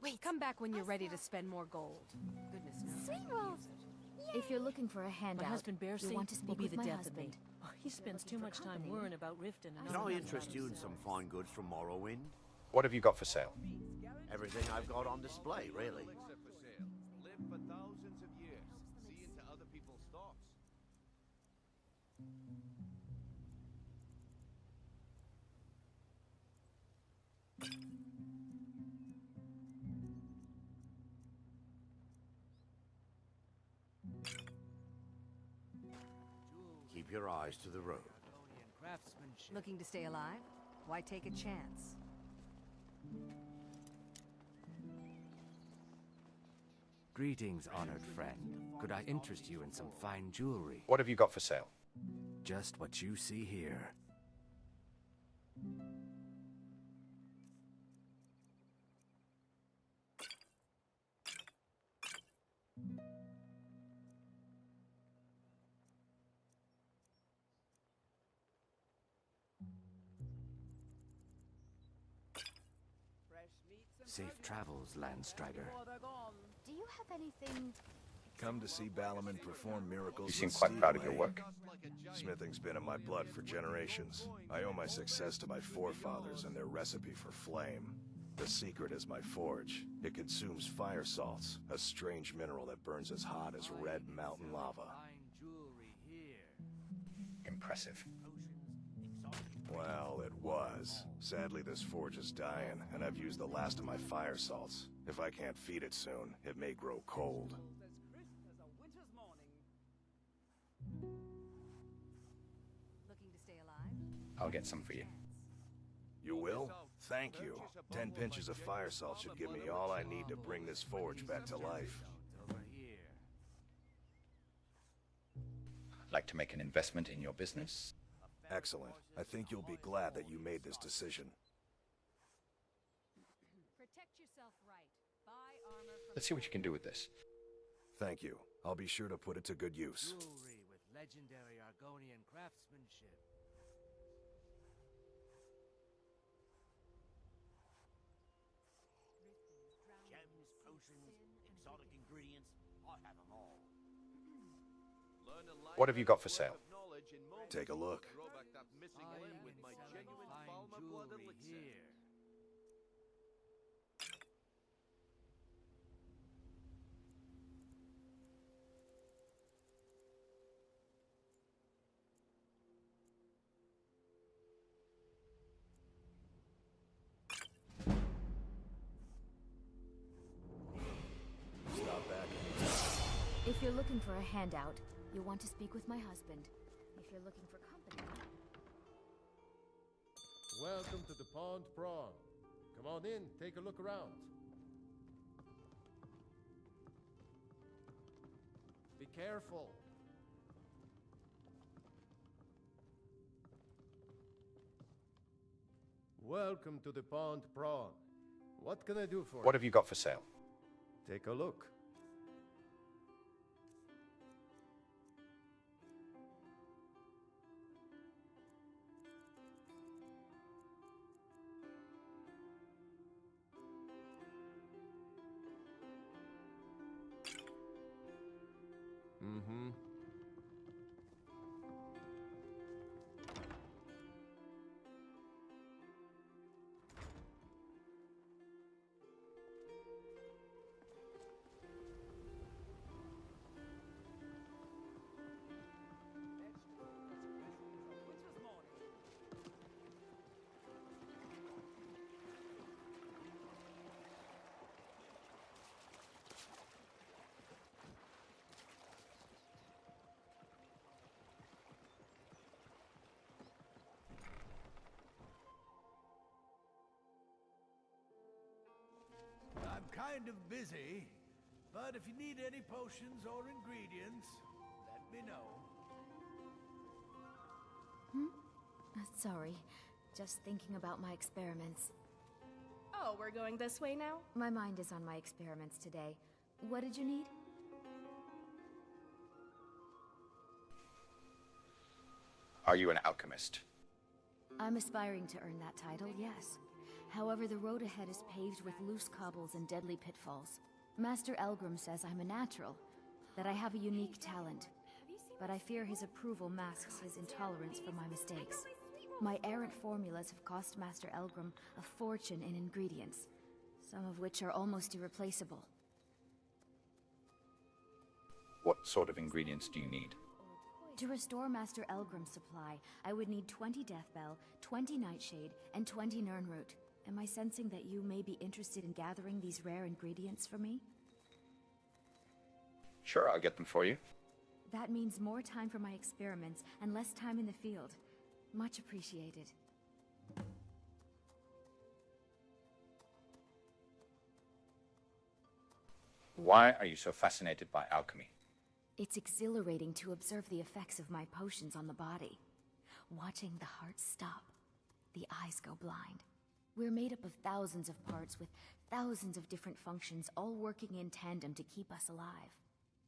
Wait, come back when you're ready to spend more gold. Goodness knows. Sweet rolls! If you're looking for a handout, My husband Bercy you want to will speak be with the my death husband. of me. Oh, he spends too much time worrying about Riften and Can I interest you in some fine goods from Morrowind? What have you got for sale? Everything I've got on display, really. Live for thousands of years. See into other people's thoughts. Keep your eyes to the road. Looking to stay alive? Why take a chance? Greetings, honored friend. Could I interest you in some fine jewelry? What have you got for sale? Just what you see here. Safe travels, Landstrider. Do you have anything? Come to see Balaman perform miracles. You seem with quite steel, proud of your eh? work. Smithing's been in my blood for generations. I owe my success to my forefathers and their recipe for flame. The secret is my forge. It consumes fire salts, a strange mineral that burns as hot as red mountain lava. Impressive. Well, it was. Sadly, this forge is dying, and I've used the last of my fire salts. If I can't feed it soon, it may grow cold. Looking to stay alive? I'll get some for you. You will? Thank you. 10 pinches of fire salt should give me all I need to bring this forge back to life. Like to make an investment in your business? Excellent. I think you'll be glad that you made this decision. Protect yourself right. Buy armor from Let's see what you can do with this. Thank you. I'll be sure to put it to good use. Jewelry with legendary Argonian craftsmanship. Gems, potions, exotic ingredients, I have them all. What have you got for sale? Take a look. Throw back that missing limb with my genuine Falmer blood elixir. Stop back. If you're looking for a handout, you'll want to speak with my husband. If you're looking for company... Welcome to the Pond Prawn. Come on in, take a look around. Be careful. Welcome to the Pond Prawn. What can I do for you? What have you got for sale? Take a look. Mm-hmm. kind of busy, but if you need any potions or ingredients, let me know. Sorry. Just thinking about my experiments. Oh, we're going this way now? My mind is on my experiments today. What did you need? Are you an alchemist? I'm aspiring to earn that title, yes. However, the road ahead is paved with loose cobbles and deadly pitfalls. Master Elgrim says I'm a natural, that I have a unique talent. But I fear his approval masks his intolerance for my mistakes. My errant formulas have cost Master Elgrim a fortune in ingredients, some of which are almost irreplaceable. What sort of ingredients do you need? To restore Master Elgrim's supply, I would need 20 Deathbell, 20 Nightshade, and 20 Nirnroot. Am I sensing that you may be interested in gathering these rare ingredients for me? Sure, I'll get them for you. That means more time for my experiments and less time in the field. Much appreciated. Why are you so fascinated by alchemy? It's exhilarating to observe the effects of my potions on the body. Watching the heart stop, the eyes go blind. We're made up of thousands of parts with thousands of different functions, all working in tandem to keep us alive.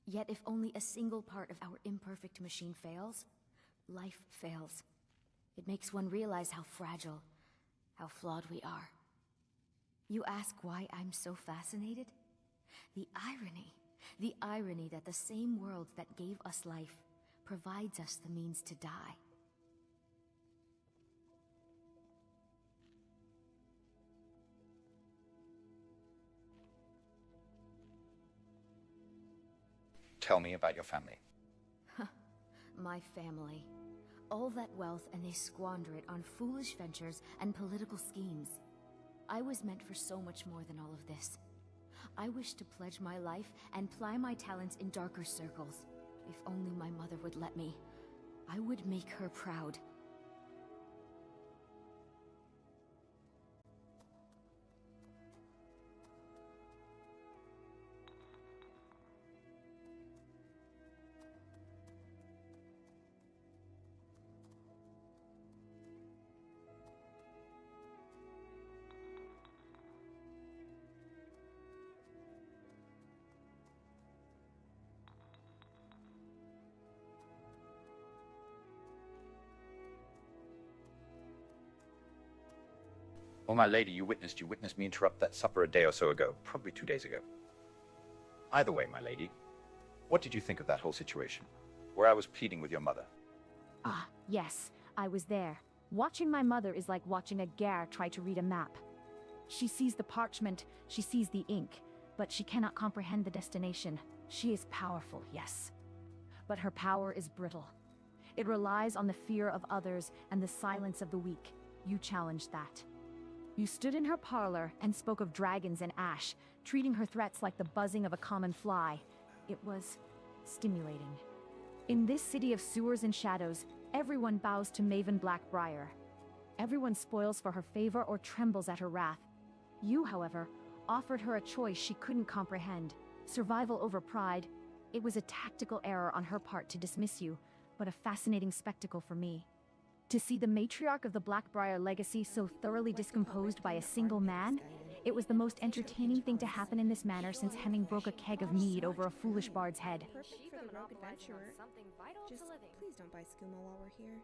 Yet if only a single part of our imperfect machine fails, life fails. It makes one realize how fragile, how flawed we are. You ask why I'm so fascinated? The irony that the same world that gave us life provides us the means to die. Tell me about your family. My family. All that wealth and they squander it on foolish ventures and political schemes. I was meant for so much more than all of this. I wish to pledge my life and ply my talents in darker circles. If only my mother would let me, I would make her proud. Oh, my lady, you witnessed me interrupt that supper a day or so ago, probably 2 days ago. Either way, my lady, what did you think of that whole situation, where I was pleading with your mother? Ah, yes, I was there. Watching my mother is like watching a Gare try to read a map. She sees the parchment, she sees the ink, but she cannot comprehend the destination. She is powerful, yes, but her power is brittle. It relies on the fear of others and the silence of the weak. You challenged that. You stood in her parlor and spoke of dragons and ash, treating her threats like the buzzing of a common fly. It was stimulating. In this city of sewers and shadows, everyone bows to Maven Blackbriar. Everyone spoils for her favor or trembles at her wrath. You, however, offered her a choice she couldn't comprehend. Survival over pride. It was a tactical error on her part to dismiss you, but a fascinating spectacle for me. To see the matriarch of the Blackbriar legacy so thoroughly discomposed by a single man, it was the most entertaining thing to happen in this manner since Hemming broke a keg of mead over a foolish bard's head. Perfect for the rogue adventurer. Just please don't buy skooma while we're here.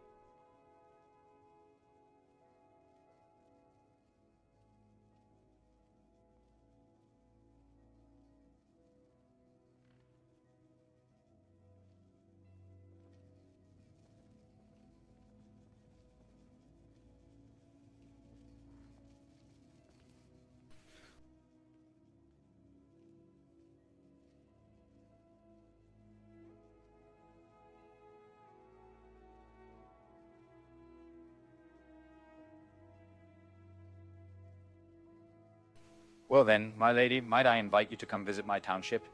Well then, my lady, might I invite you to come visit my township?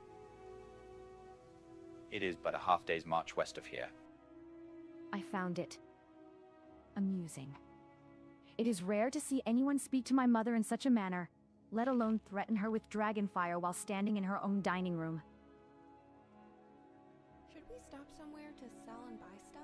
It is but a half-day's march west of here. I found it amusing. It is rare to see anyone speak to my mother in such a manner. let alone threaten her with dragonfire while standing in her own dining room. Should we stop somewhere to sell and buy stuff?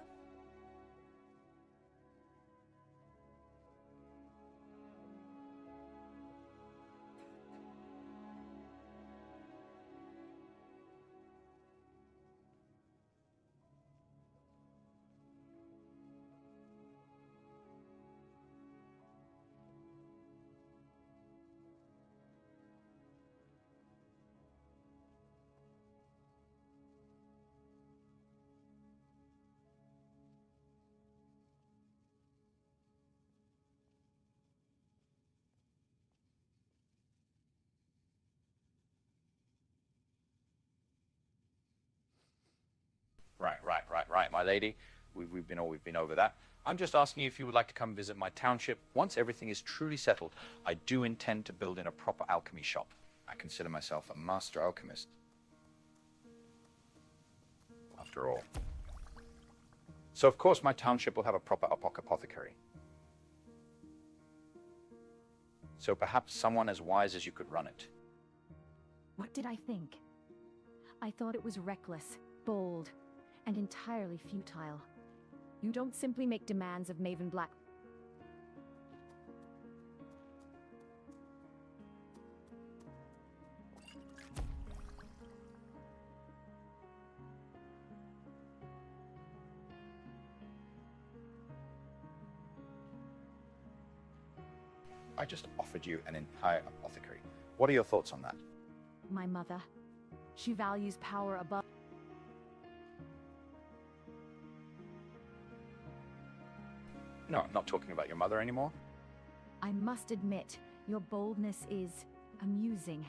Right, my lady. We've been over that. I'm just asking you if you would like to come visit my township. Once everything is truly settled, I do intend to build in a proper alchemy shop. I consider myself a master alchemist. After all. So of course my township will have a proper apothecary. So perhaps someone as wise as you could run it. What did I think? I thought it was reckless, bold, and entirely futile. You don't simply make demands of Maven Black. I just offered you an entire apothecary. What are your thoughts on that? My mother. She values power above. No, I'm not talking about your mother anymore. I must admit, your boldness is amusing.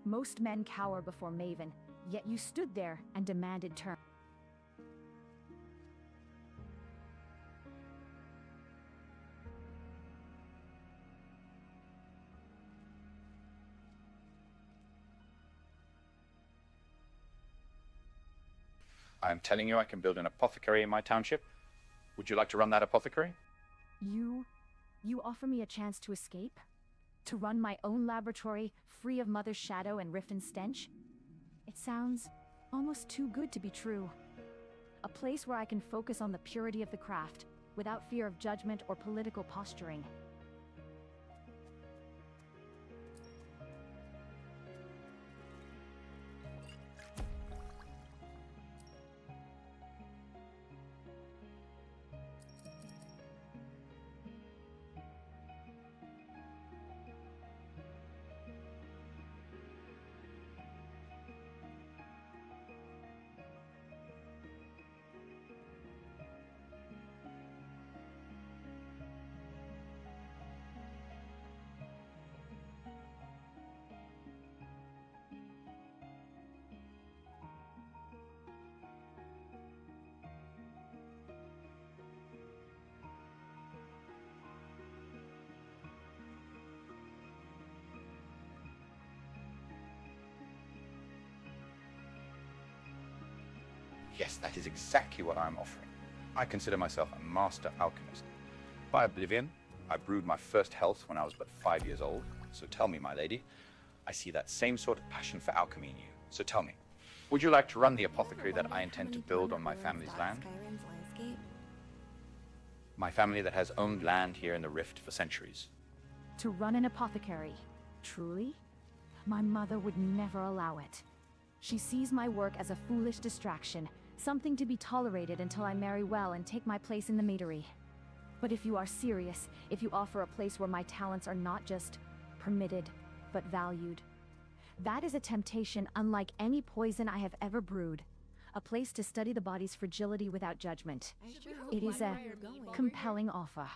Most men cower before Maven, yet you stood there and demanded terms. I'm telling you I can build an apothecary in my township. Would you like to run that apothecary? You offer me a chance to escape? To run my own laboratory, free of Mother's shadow and Riften's stench? It sounds almost too good to be true. A place where I can focus on the purity of the craft, without fear of judgment or political posturing. Yes, that is exactly what I'm offering. I consider myself a master alchemist. By oblivion, I brewed my first health when I was but 5 years old. So tell me, my lady, I see that same sort of passion for alchemy in you. So tell me, would you like to run the apothecary that I intend to build on my family's land? Skyrim's landscape? My family that has owned land here in the Rift for centuries. To run an apothecary? Truly? My mother would never allow it. She sees my work as a foolish distraction, something to be tolerated until I marry well and take my place in the meadery. But if you are serious, if you offer a place where my talents are not just permitted, but valued, that is a temptation unlike any poison I have ever brewed. A place to study the body's fragility without judgment. It is a compelling offer.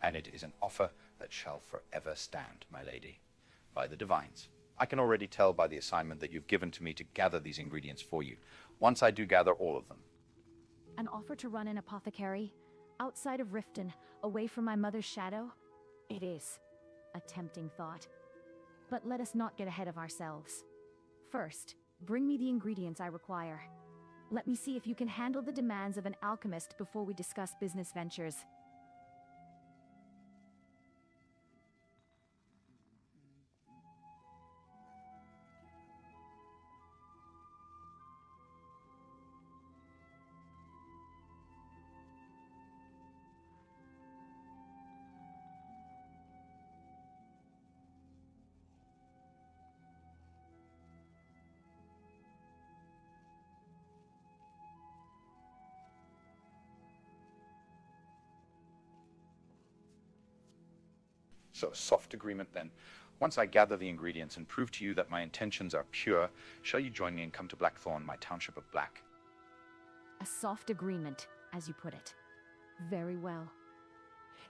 and it is an offer that shall forever stand, my lady, by the divines. I can already tell by the assignment that you've given to me to gather these ingredients for you, once I do gather all of them. An offer to run an apothecary? Outside of Riften, away from my mother's shadow? It is a tempting thought. But let us not get ahead of ourselves. First, bring me the ingredients I require. Let me see if you can handle the demands of an alchemist before we discuss business ventures. So a soft agreement then. Once I gather the ingredients and prove to you that my intentions are pure, shall you join me and come to Blackthorn, my Township of Black? A soft agreement, as you put it. Very well.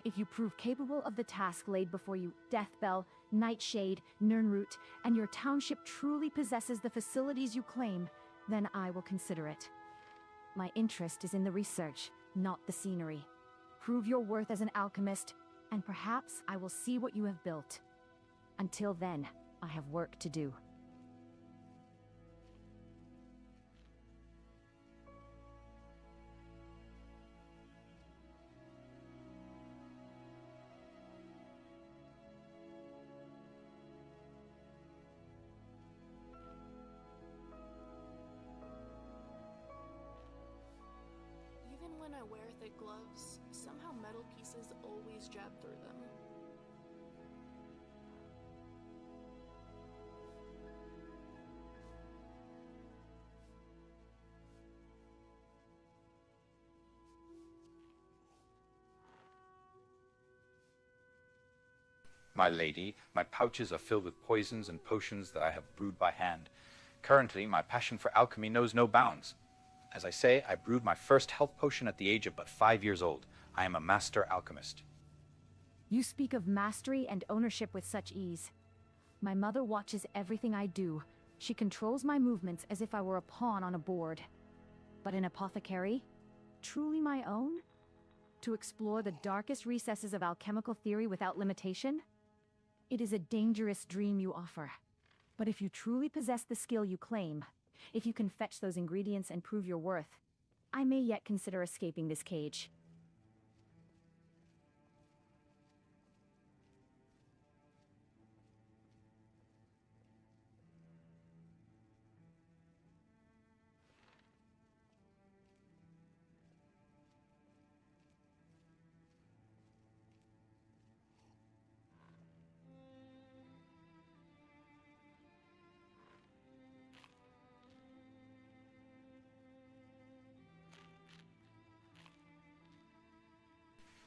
If you prove capable of the task laid before you, Deathbell, Nightshade, Nirnroot, and your township truly possesses the facilities you claim, then I will consider it. My interest is in the research, not the scenery. Prove your worth as an alchemist, and perhaps I will see what you have built. Until then, I have work to do. Even when I wear thick gloves, somehow metal pieces always jab through them. My lady, my pouches are filled with poisons and potions that I have brewed by hand. Currently, my passion for alchemy knows no bounds. As I say, I brewed my first health potion at the age of but 5 years old. I am a master alchemist. You speak of mastery and ownership with such ease. My mother watches everything I do. She controls my movements as if I were a pawn on a board. But an apothecary? Truly my own? To explore the darkest recesses of alchemical theory without limitation? It is a dangerous dream you offer. But if you truly possess the skill you claim, if you can fetch those ingredients and prove your worth, I may yet consider escaping this cage.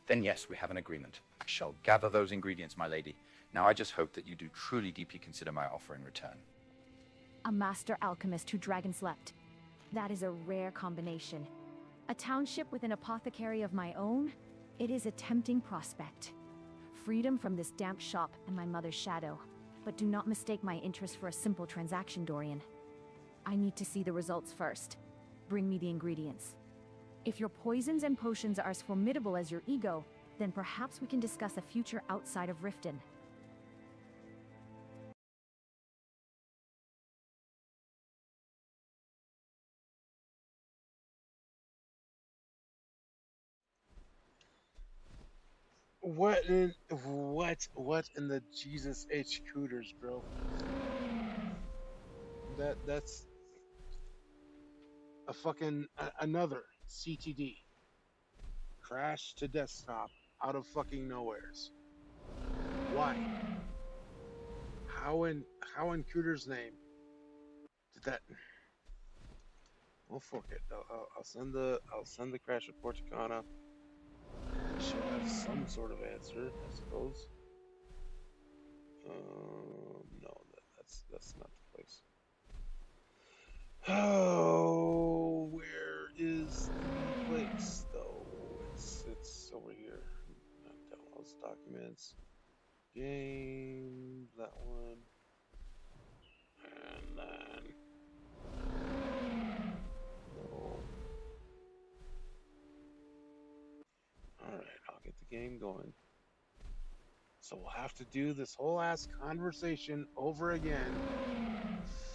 Then yes, we have an agreement. I shall gather those ingredients, my lady. Now I just hope that you do truly deeply consider my offer in return. A master alchemist who dragon slept. That is a rare combination. A township with an apothecary of my own? It is a tempting prospect. Freedom from this damp shop and my mother's shadow. But do not mistake my interest for a simple transaction, Dorian. I need to see the results first. Bring me the ingredients. If your poisons and potions are as formidable as your ego, then perhaps we can discuss a future outside of Riften. What in the Jesus H Cooters, bro? That's a fucking another CTD. Crash to desktop out of fucking nowheres. Why? How in Cooter's name did that? Well, fuck it. I'll send the crash report to Kana. And she'll have some sort of answer, I suppose. No, that's not the place. Oh, where is the place though? It's over here. Downloads this. Game, that one. And then... No. Alright, I'll get the game going. So we'll have to do this whole ass conversation over again.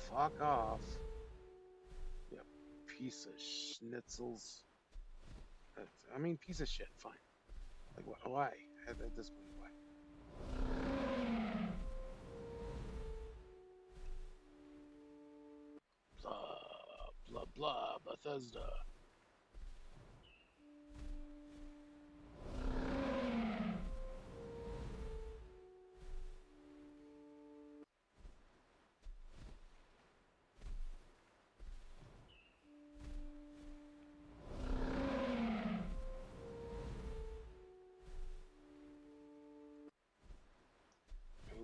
Fuck off. You piece of schnitzels. I mean, piece of shit, fine. Like, why? At this point, why? Blah, blah, blah, Bethesda.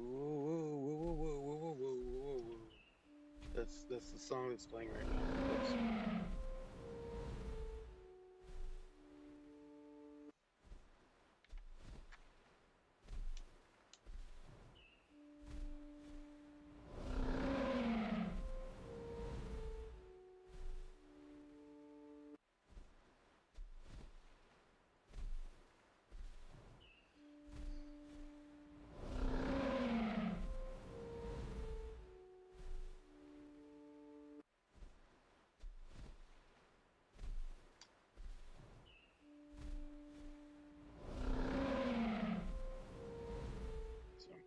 Whoa. That's the song that's playing right now. Oops. So, yeah.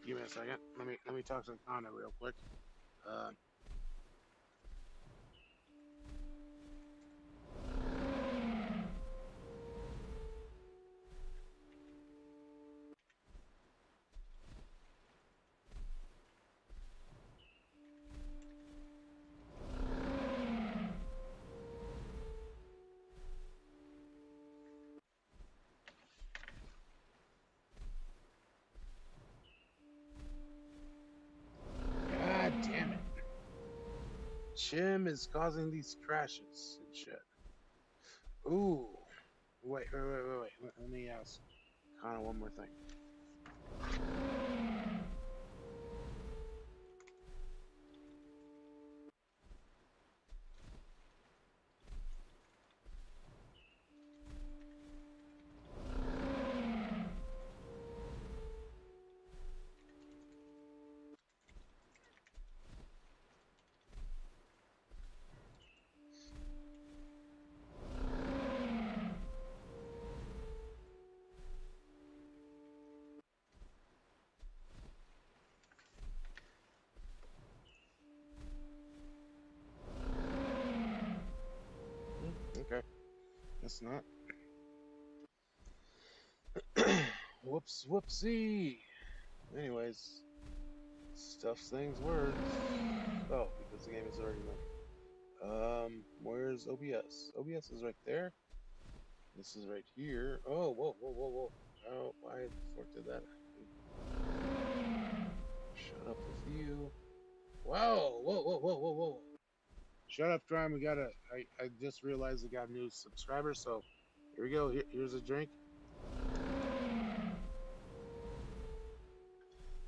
Give me a second. Let me talk to Connor real quick. God damn it. Chim is causing these crashes and shit. Ooh. Wait. Let me ask Connor one more thing. Okay. Guess not. Whoopsie. Anyways, stuff things words. Oh, because the game is already running. Where's OBS? OBS is right there. This is right here. Oh, whoa. Oh, why the fuck did that happen? Shut up with you. Whoa. Shut up, crime. I just realized we got a new subscriber, so here we go. Here's a drink.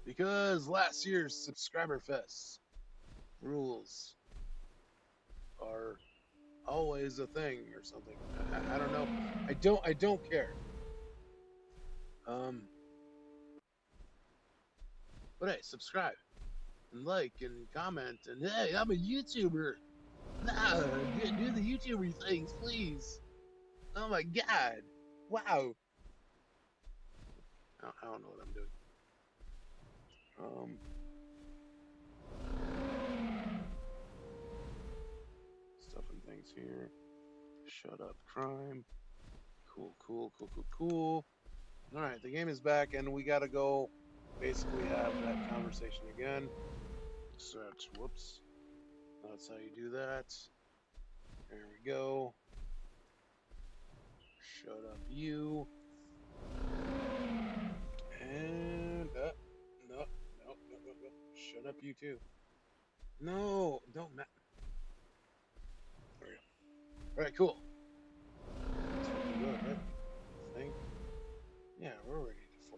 Because last year's subscriber fest rules are always a thing or something. I don't know. I don't care. But hey, subscribe and like and comment and hey, I'm a YouTuber. Nah, do the YouTuber things, please. Oh my god. Wow. I don't know what I'm doing. Stuff and things here. Shut up, crime. Cool. Alright, the game is back and we gotta go basically have that conversation again. Except, whoops. That's how you do that. There we go. Shut up, you. And, no. Shut up, you too. No, don't. There we go. Alright, cool. That's where we go, right? I think. Yeah, we're ready to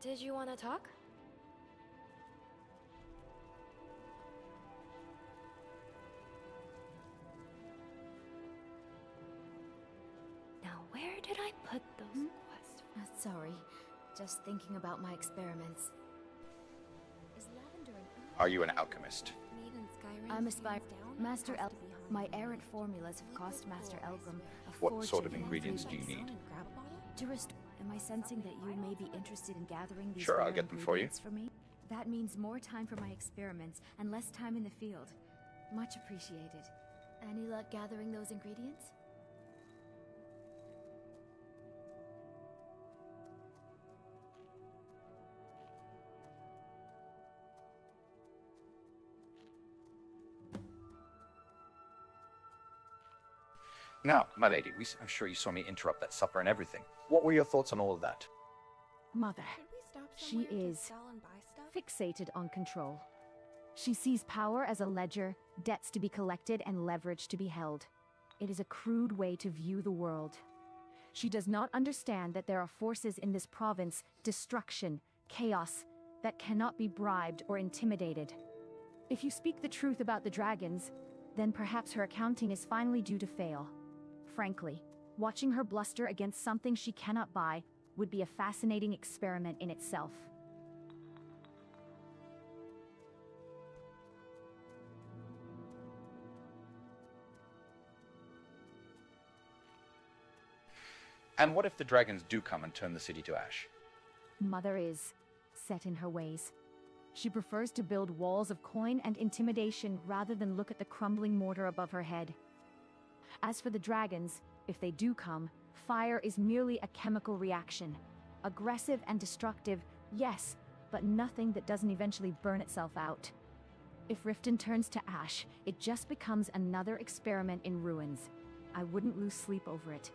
Did you want to talk? Now, where did I put those quests? Sorry, just thinking about my experiments. Is lavender an Are you an alchemist? I'm Master El. My errant formulas have cost Master Elgrim a What fortune sort of in ingredients do you need? To restore. Am I sensing that you may be interested in gathering these Sure, I'll rare get them for you. ingredients for me? That means more time for my experiments and less time in the field. Much appreciated. Any luck gathering those ingredients? Now, my lady, I'm sure you saw me interrupt that supper and everything. What were your thoughts on all of that? Mother, she is fixated on control. She sees power as a ledger, debts to be collected, and leverage to be held. It is a crude way to view the world. She does not understand that there are forces in this province, destruction, chaos, that cannot be bribed or intimidated. If you speak the truth about the dragons, then perhaps her accounting is finally due to fail. Frankly, watching her bluster against something she cannot buy would be a fascinating experiment in itself. And what if the dragons do come and turn the city to ash? Mother is set in her ways. She prefers to build walls of coin and intimidation rather than look at the crumbling mortar above her head. As for the dragons, if they do come, fire is merely a chemical reaction. Aggressive and destructive, yes, but nothing that doesn't eventually burn itself out. If Riften turns to ash, it just becomes another experiment in ruins. I wouldn't lose sleep over it.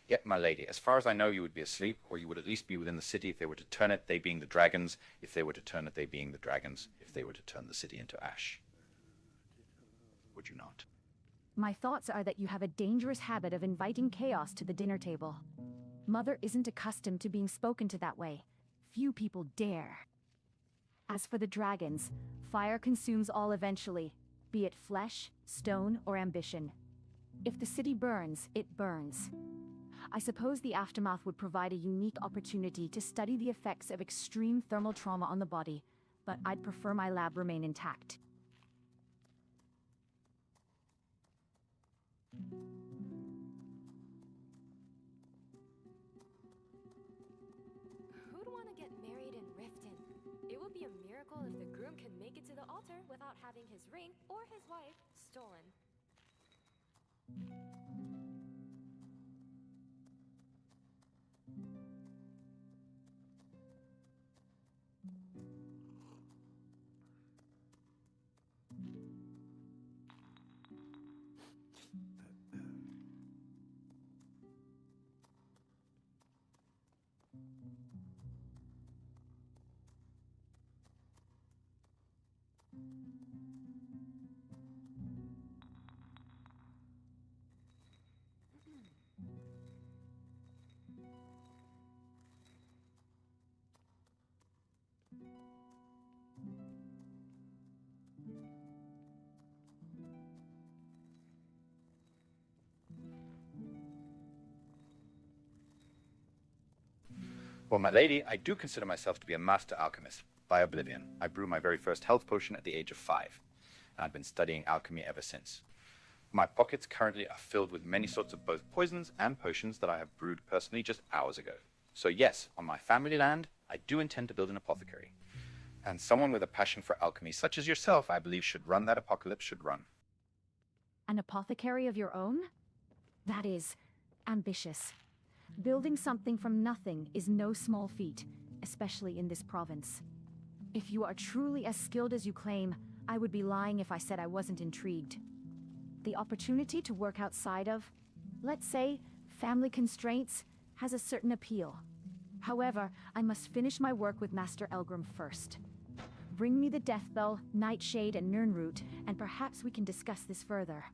Yet, my lady, as far as I know, you would be asleep, or you would at least be within the city if they were to turn it, they being the dragons, if they were to turn it, they being the dragons, if they were to turn the city into ash. Would you not? My thoughts are that you have a dangerous habit of inviting chaos to the dinner table. Mother isn't accustomed to being spoken to that way. Few people dare. As for the dragons, fire consumes all eventually, be it flesh, stone, or ambition. If the city burns, it burns. I suppose the aftermath would provide a unique opportunity to study the effects of extreme thermal trauma on the body, but I'd prefer my lab remain intact. Who'd want to get married in Riften? It would be a miracle if the groom could make it to the altar without having his ring or his wife stolen. Well, my lady, I do consider myself to be a master alchemist by oblivion. I brew my very first health potion at the age of 5, and I've been studying alchemy ever since. My pockets currently are filled with many sorts of both poisons and potions that I have brewed personally just hours ago. So yes, on my family land, I do intend to build an apothecary. And someone with a passion for alchemy, such as yourself, I believe should run that apocalypse should run. An apothecary of your own? That is ambitious. Building something from nothing is no small feat, especially in this province. If you are truly as skilled as you claim, I would be lying if I said I wasn't intrigued. The opportunity to work outside of, let's say, family constraints has a certain appeal. However, I must finish my work with Master Elgrim first. Bring me the Deathbell, Nightshade, and Nirnroot, and perhaps we can discuss this further.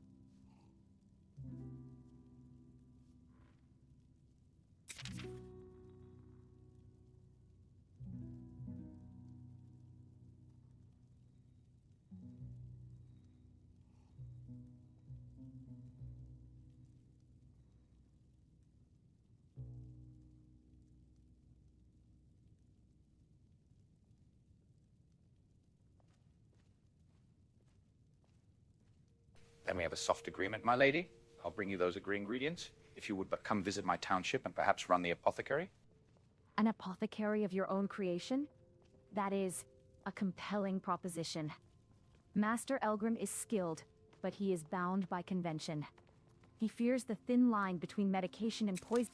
Then we have a soft agreement, my lady. I'll bring you those ingredients, if you would but come visit my township and perhaps run the apothecary. An apothecary of your own creation? That is a compelling proposition. Master Elgrim is skilled, but he is bound by convention. He fears the thin line between medication and poison.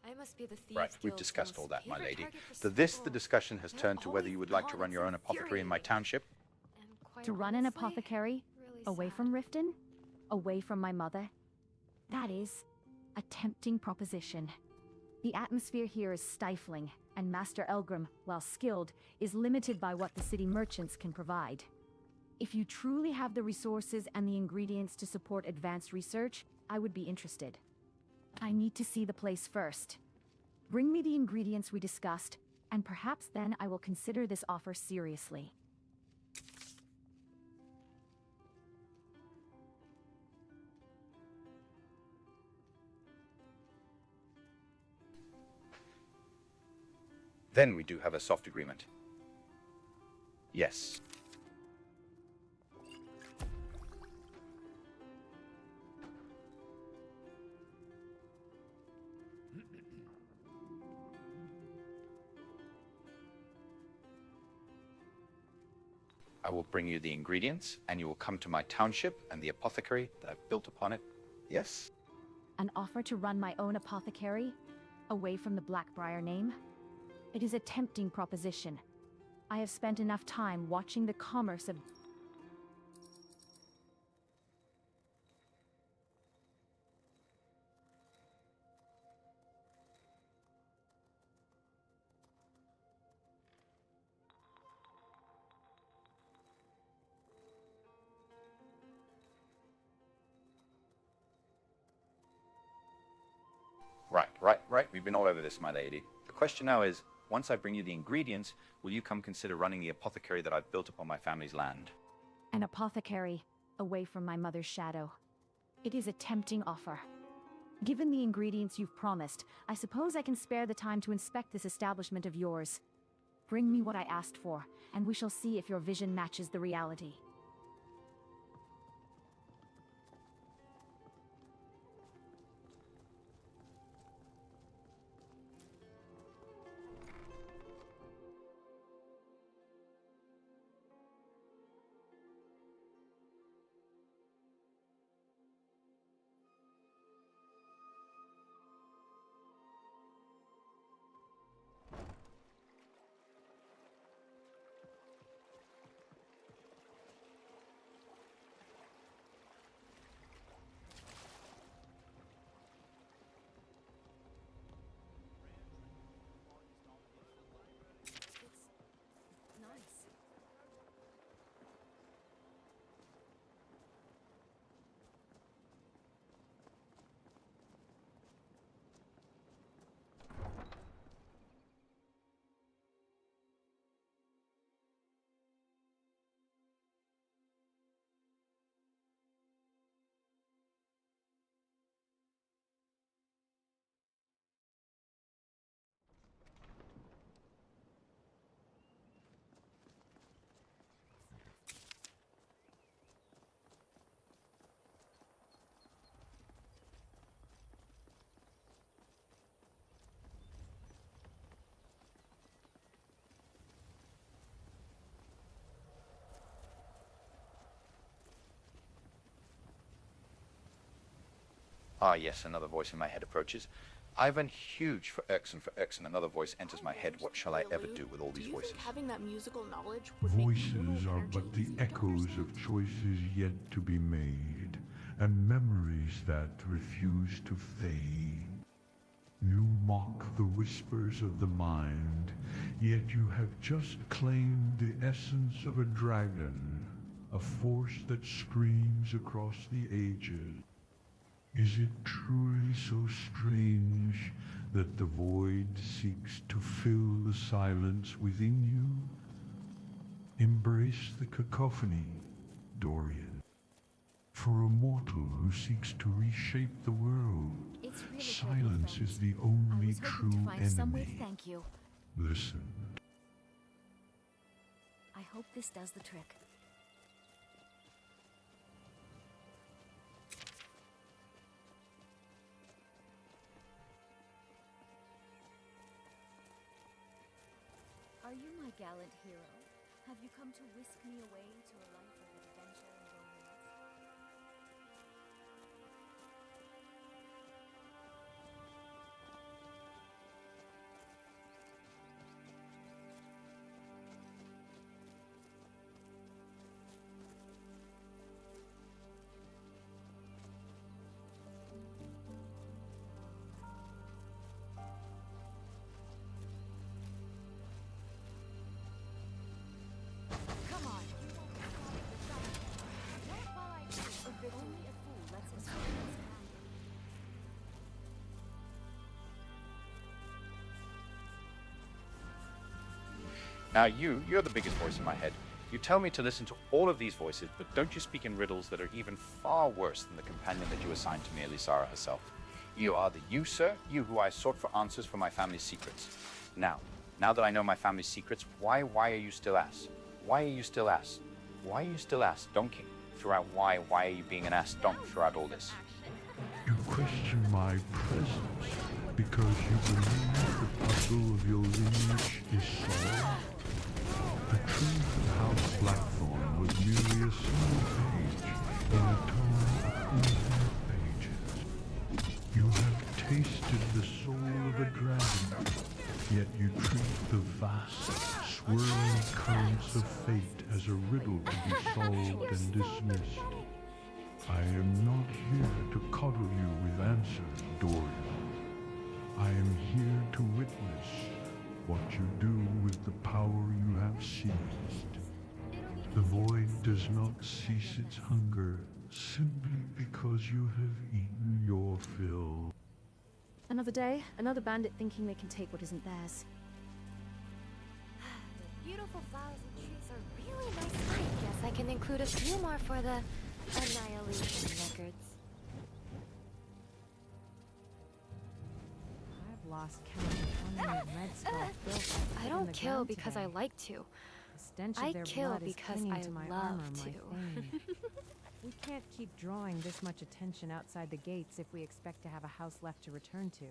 I must be the Thieves Right, we've Guild's discussed all most that, my favorite lady. target for For this, the simple. discussion has They're turned to whether always you would like to gone. run your own It's apothecary in my infuriating. township. Quite To run an honestly, apothecary? really Away sad. from Riften? Away from my mother? That is a tempting proposition. The atmosphere here is stifling, and Master Elgrim, while skilled, is limited by what the city merchants can provide. If you truly have the resources and the ingredients to support advanced research, I would be interested. I need to see the place first. Bring me the ingredients we discussed, and perhaps then I will consider this offer seriously. Then we do have a soft agreement. Yes. I will bring you the ingredients, and you will come to my township and the apothecary that I've built upon it. Yes? An offer to run my own apothecary? Away from the Blackbriar name? It is a tempting proposition. I have spent enough time watching the commerce of... Right. We've been all over this, my lady. The question now is, once I bring you the ingredients, will you come consider running the apothecary that I've built upon my family's land? An apothecary, away from my mother's shadow. It is a tempting offer. Given the ingredients you've promised, I suppose I can spare the time to inspect this establishment of yours. Bring me what I asked for, and we shall see if your vision matches the reality. Ah, yes, another voice in my head approaches. Ivan, huge for X, and another voice enters my head. What shall I ever do with all these voices? Having that musical knowledge Voices are but the echoes of choices yet to be made, and memories that refuse to fade. You mock the whispers of the mind, yet you have just claimed the essence of a dragon, a force that screams across the ages. Is it truly so strange that the void seeks to fill the silence within you? Embrace the cacophony, Dorian. For a mortal who seeks to reshape the world, really silence is the only true enemy. Thank you. Listen. I hope this does the trick. Are you my gallant hero? Have you come to whisk me away to a life of adventure and romance? Now you're the biggest voice in my head. You tell me to listen to all of these voices, but don't you speak in riddles that are even far worse than the companion that you assigned to me, Elisara herself. You are the you, sir, you who I sought for answers for my family's secrets. Now that I know my family's secrets, why are you still ass? Why are you still ass? Why are you still ass donking throughout why are you being an ass donk throughout all this? You question my presence because you believe the puzzle of your lineage is solved. The truth of House Blackthorn was merely a single page in a tome of infinite pages. You have tasted the soul of a dragon, yet you treat the vast, swirling currents of fate as a riddle to be solved and dismissed. I am not here to coddle you with answers, Dorian. I am here to witness what you do with the power you have seized. The void does not cease its hunger simply because you have eaten your fill. Another day, another bandit thinking they can take what isn't theirs. The beautiful flowers and trees are really nice. I guess I can include a few more for the annihilation records. I've lost count of how many red skulls built I don't kill because I like to. The stench of I their kill blood is because clinging I to my love armor, to. my thing. We can't keep drawing this much attention outside the gates if we expect to have a house left to return to.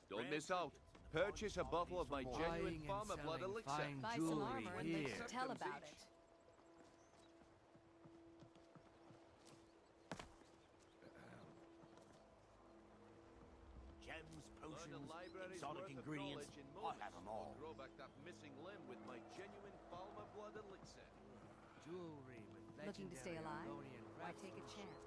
Don't miss out. Purchase a bottle of my genuine farmer blood elixir. Buy some armor and then tell about it. Gems, potions, exotic ingredients, I have them all. Grow back that missing limb with my genuine farmer blood elixir. Jewelry with looking to stay alive? Why take a chance?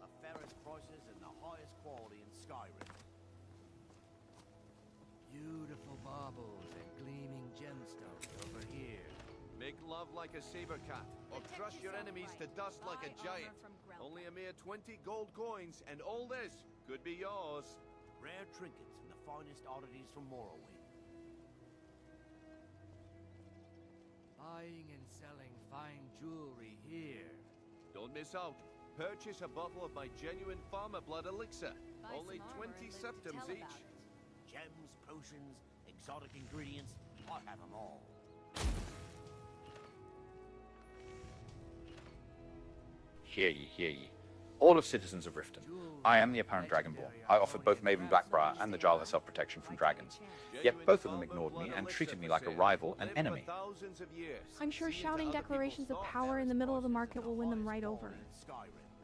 The fairest prices and the highest quality in Skyrim. Beautiful baubles and gleaming gemstones over here. Make love like a saber cat, or crush your enemies to dust like a giant. Only a mere 20 gold coins, and all this could be yours. Rare trinkets and the finest oddities from Morrowind. Buying and selling fine jewelry here. Don't miss out. Purchase a bottle of my genuine farmer blood elixir. Only 20 septims each. Gems, potions, exotic ingredients, I have them all. Hear ye, hear ye. All of citizens of Riften, I am the apparent Dragonborn. I offered both Maven Blackbriar and the Jarl herself protection from dragons. Yet both of them ignored me and treated me like a rival and enemy. I'm sure shouting declarations of power in the middle of the market will win them right over.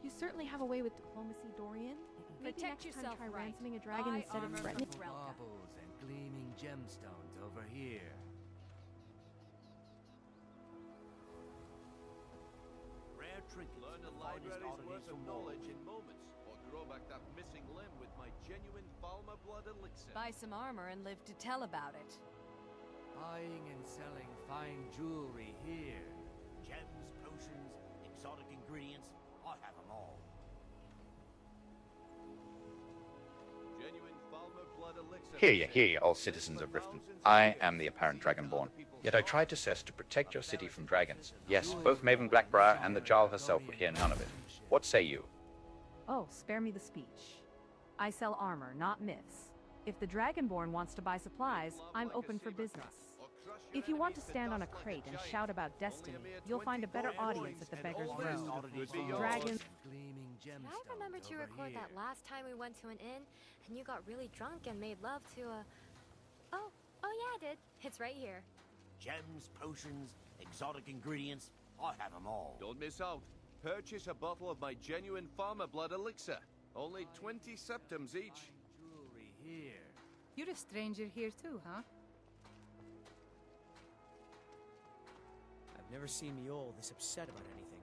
You certainly have a way with diplomacy, Dorian. Maybe next time try ransoming a dragon instead of threatening. Baubles and gleaming gemstones over here. Rare trinkets. Learn the library's worth of knowledge in moments, or grow back that missing limb with my genuine Falmer blood elixir. Buy some armor and live to tell about it. Buying and selling fine jewelry here. Gems, potions, exotic ingredients, I have them all. Genuine Falmer blood elixir. Hear ye, all citizens of Riften. I am the apparent Dragonborn. Yet I tried to cess to protect your city from dragons. Yes, both Maven Blackbriar and the Jarl herself would hear none of it. What say you? Oh, spare me the speech. I sell armor, not myths. If the Dragonborn wants to buy supplies, I'm open for business. If you want to stand on a crate and shout about destiny, you'll find a better audience at the Beggar's Road. Dragons... Did I remember to record that last time we went to an inn and you got really drunk and made love to a... Oh yeah, I did. It's right here. Gems, potions, exotic ingredients, I have them all. Don't miss out. Purchase a bottle of my genuine farmer blood elixir. Only 20 septims each. Jewelry here. You're a stranger here too, huh? I've never seen Miol this upset about anything.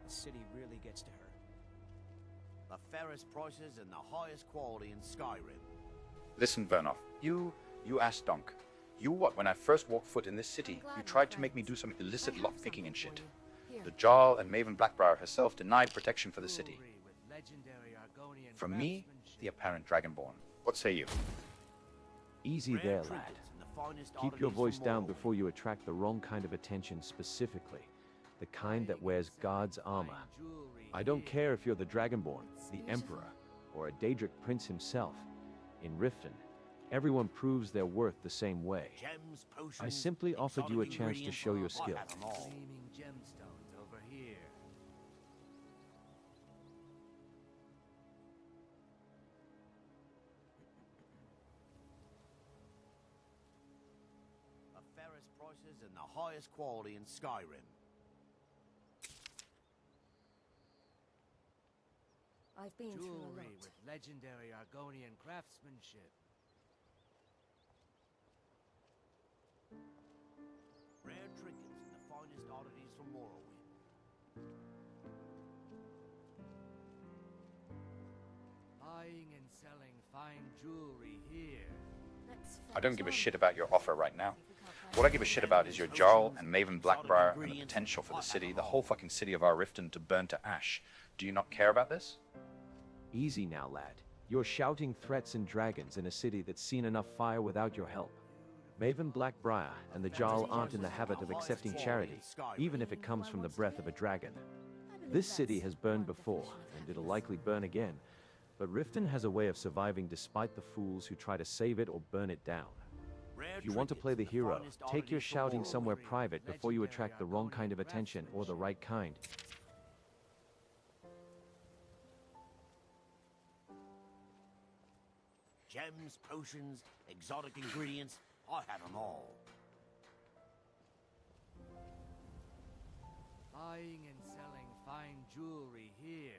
The city really gets to her. The fairest prices and the highest quality in Skyrim. Listen, Vernoff, you ass donk. You what, when I first walked foot in this city, you tried to make me do some illicit lockpicking and shit. The Jarl and Maven Blackbriar herself denied protection for the city. From me, the apparent Dragonborn. What say you? Easy there, lad. Keep your voice down before you attract the wrong kind of attention specifically. The kind that wears God's armor. I don't care if you're the Dragonborn, the Emperor, or a Daedric Prince himself. In Riften, everyone proves their worth the same way. Gems, potions, I simply offered you a chance to show your skill. Gleaming gemstones over here. The fairest prices and the highest quality in Skyrim. I've been through a Jewelry lot. with legendary Argonian craftsmanship. Rare trinkets and the finest oddities from Morrowind. Buying and selling fine jewelry here. I don't give a shit about your offer right now. What I give a shit about is your Jarl and Maven Blackbriar and the potential for the city, the whole fucking city of our Riften, to burn to ash. Do you not care about this? Easy now, lad. You're shouting threats and dragons in a city that's seen enough fire without your help. Maven Blackbriar and the Jarl aren't in the habit of accepting charity, even if it comes from the breath of a dragon. This city has burned before, and it'll likely burn again, but Riften has a way of surviving despite the fools who try to save it or burn it down. If you want to play the hero, take your shouting somewhere private before you attract the wrong kind of attention or the right kind. Gems, potions, exotic ingredients, I have them all. Buying and selling fine jewelry here.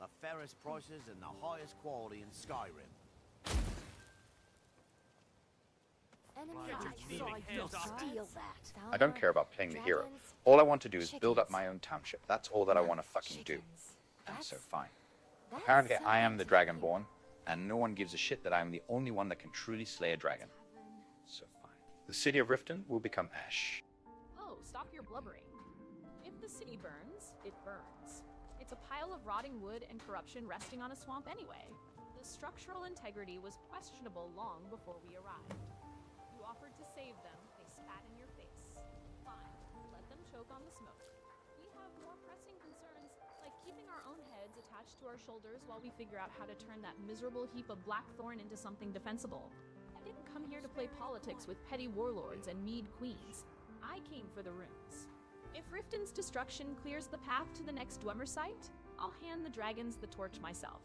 The fairest prices and the highest quality in Skyrim. I don't care about playing the hero. All I want to do is build up my own township. That's all that I want to fucking do. And so fine. Apparently I am the Dragonborn. and no one gives a shit that I am the only one that can truly slay a dragon. So fine. The city of Riften will become ash. Oh, stop your blubbering. If the city burns, it burns. It's a pile of rotting wood and corruption resting on a swamp anyway. The structural integrity was questionable long before we arrived. You offered to save them, they spat in your face. Fine, let them choke on the smoke. We have more pressing concerns, like keeping our own heads attached to our shoulders while we figure out how to turn that miserable heap of Blackthorn into something defensible. I didn't come here to play politics with petty warlords and mead queens. I came for the runes. If Riften's destruction clears the path to the next Dwemer site, I'll hand the dragons the torch myself.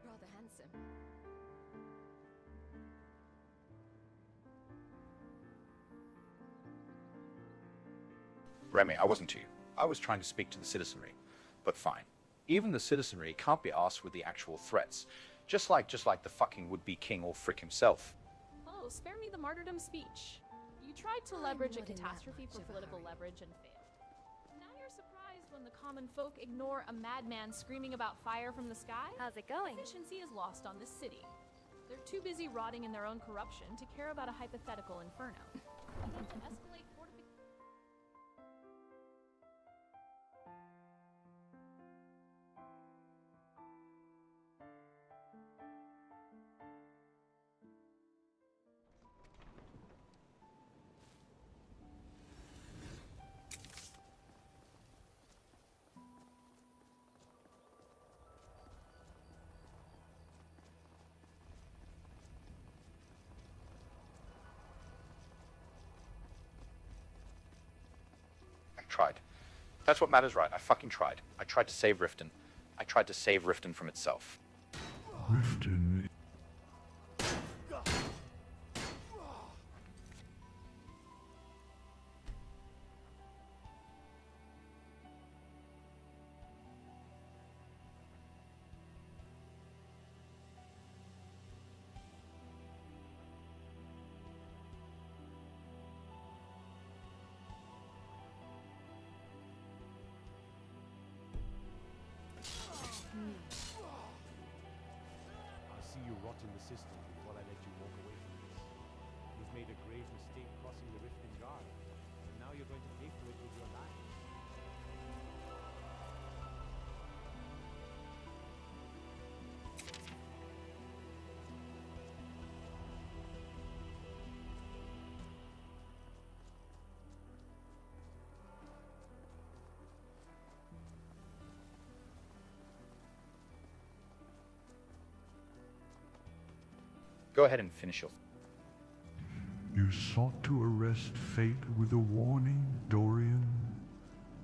Rather handsome. Remy, I wasn't to you. I was trying to speak to the citizenry. But fine. Even the citizenry can't be asked with the actual threats. Just like the fucking would-be king or frick himself. Oh, spare me the martyrdom speech. You tried to leverage a catastrophe for political leverage and failed. Now you're surprised when the common folk ignore a madman screaming about fire from the sky? How's it going? Efficiency is lost on this city. They're too busy rotting in their own corruption to care about a hypothetical inferno. You need to escalate fortification. Tried. That's what matters, right? I fucking tried. I tried to save Riften. I tried to save Riften from itself. Riften. I'll see you rot in the system before I let you walk away from this. You've made a grave mistake crossing the rift in guard, and now you're going to pay for it with your life. Go ahead and finish your... You sought to arrest fate with a warning, Dorian,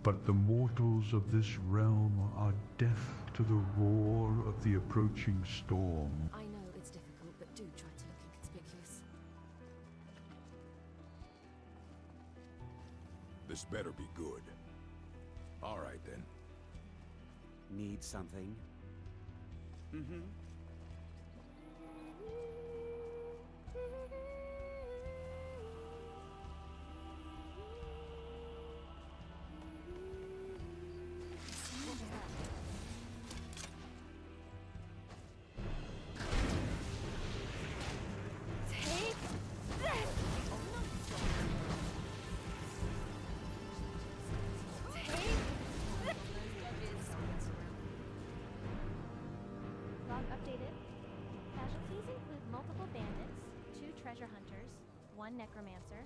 but the mortals of this realm are deaf to the roar of the approaching storm. I know it's difficult, but do try to look inconspicuous. This better be good. All right, then. Need something? Mm-hmm. Updated. Casualties include multiple bandits, 2 treasure hunters, 1 necromancer,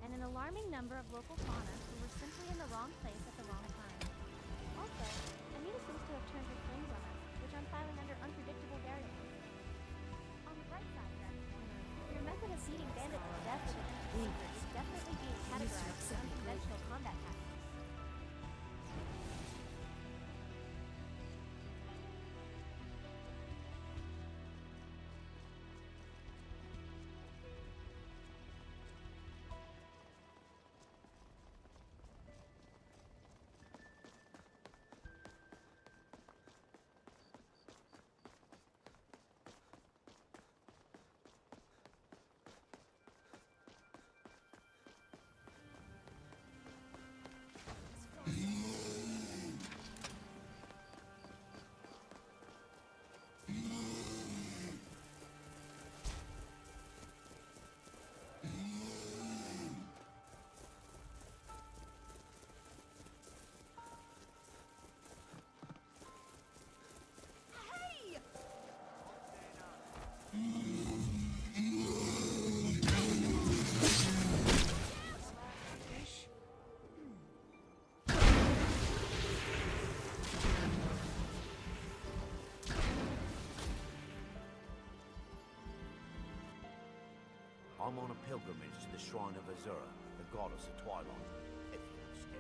and an alarming number of local fauna who were simply in the wrong place at the wrong time. Also, Anita seems to have turned her flames on us, which I'm filing under unpredictable variables. On the bright side, then, your method of beating bandits to death with an empty secret is definitely being categorized as unconventional combat tactics. I'm on a pilgrimage to the shrine of Azura, the goddess of twilight, if you'll excuse me.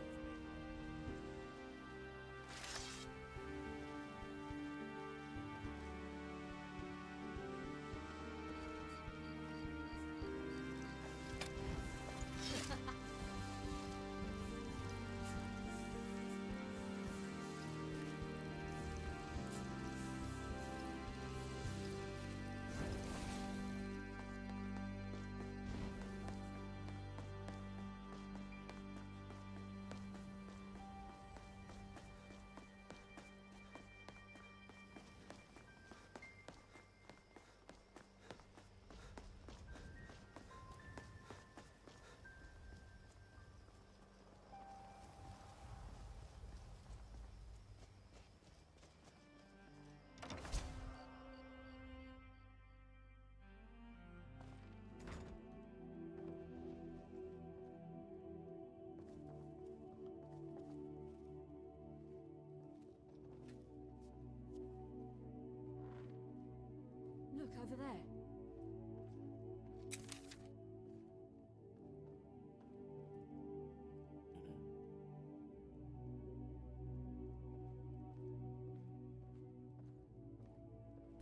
Look, over there.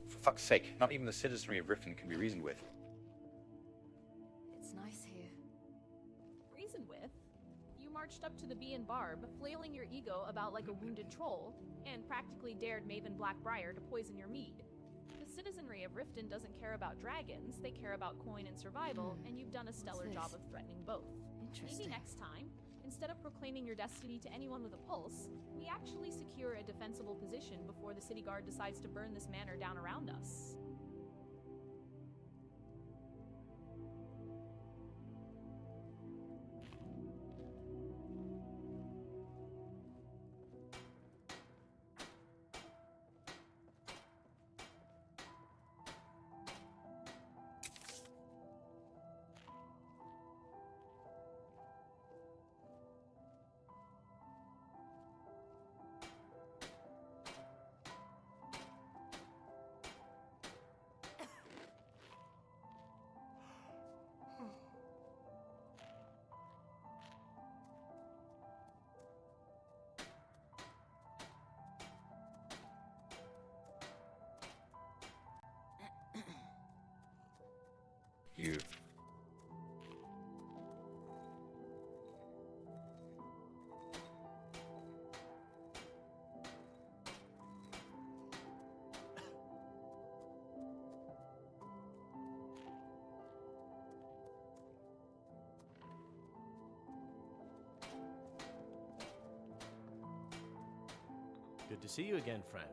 For fuck's sake, not even the citizenry of Riften can be reasoned with. It's nice here. Reason with? You marched up to the Bee and Barb, flailing your ego about like a wounded troll, and practically dared Maven Blackbriar to poison your mead. The citizenry of Riften doesn't care about dragons, they care about coin and survival, and you've done a stellar job of threatening both. Maybe next time, instead of proclaiming your destiny to anyone with a pulse, we actually secure a defensible position before the city guard decides to burn this manor down around us. You. Good to see you again, friend.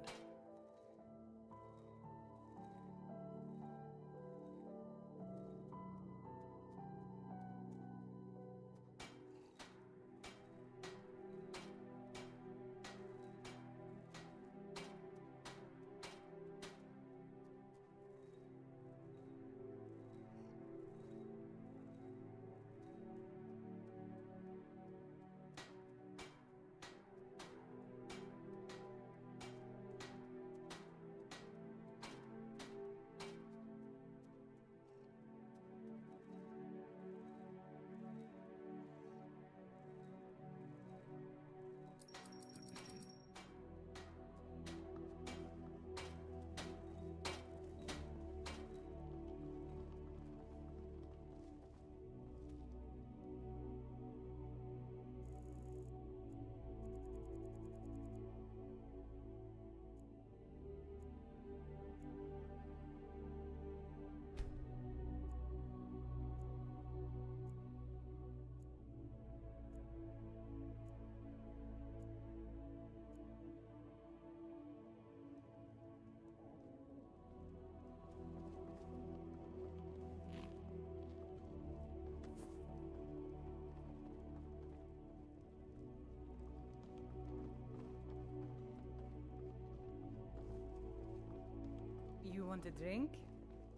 You want a drink?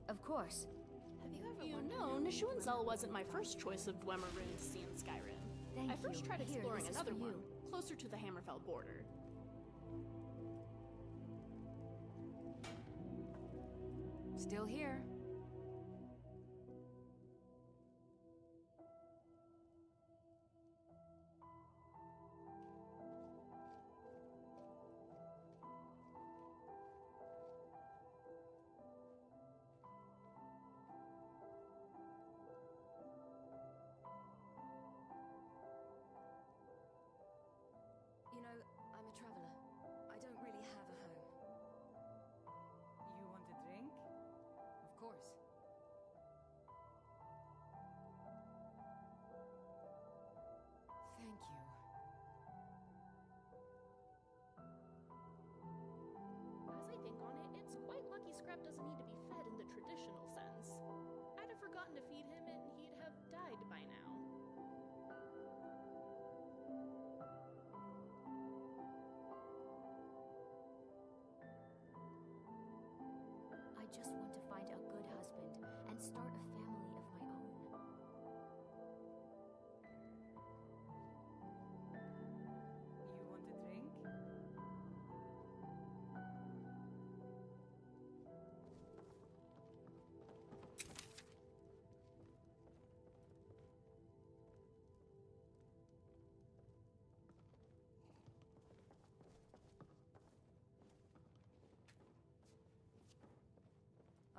Of course. Have you ever Nishuanzel wasn't my first choice of Dwemer rune to see in Skyrim. I first tried exploring another one, closer to the Hammerfell border. Still here.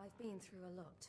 I've been through a lot.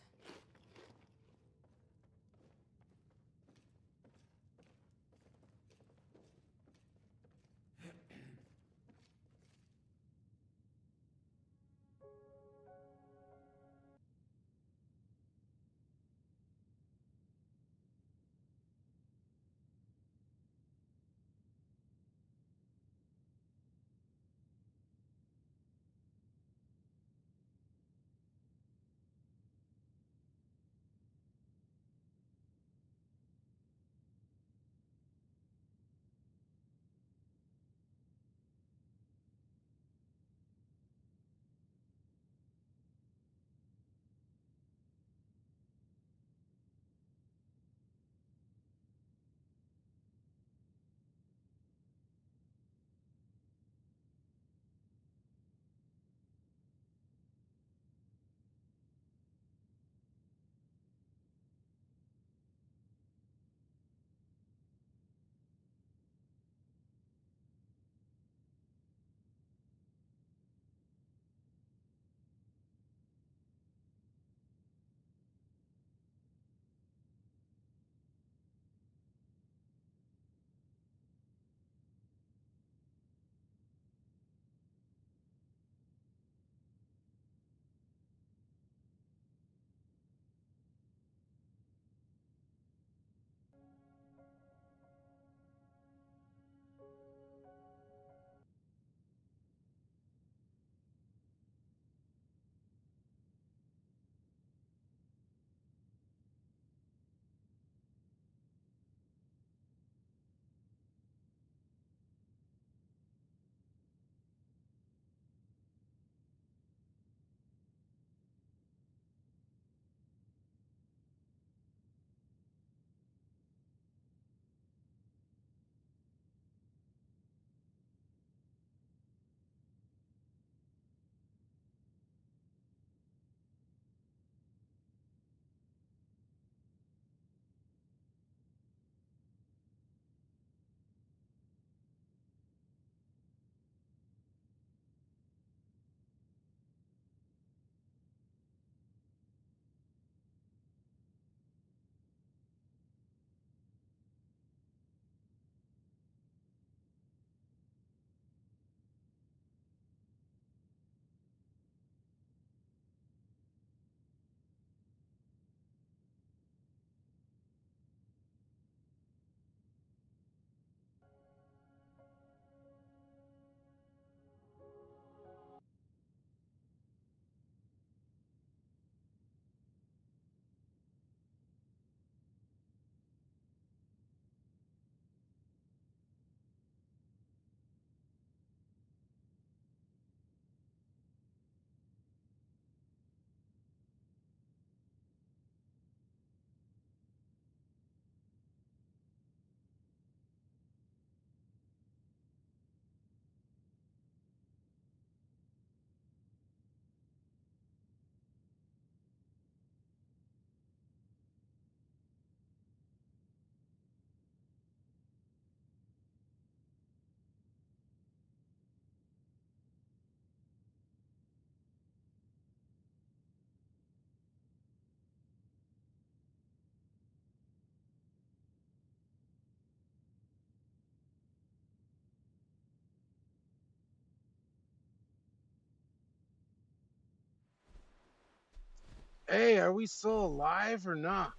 Hey, are we still alive or not?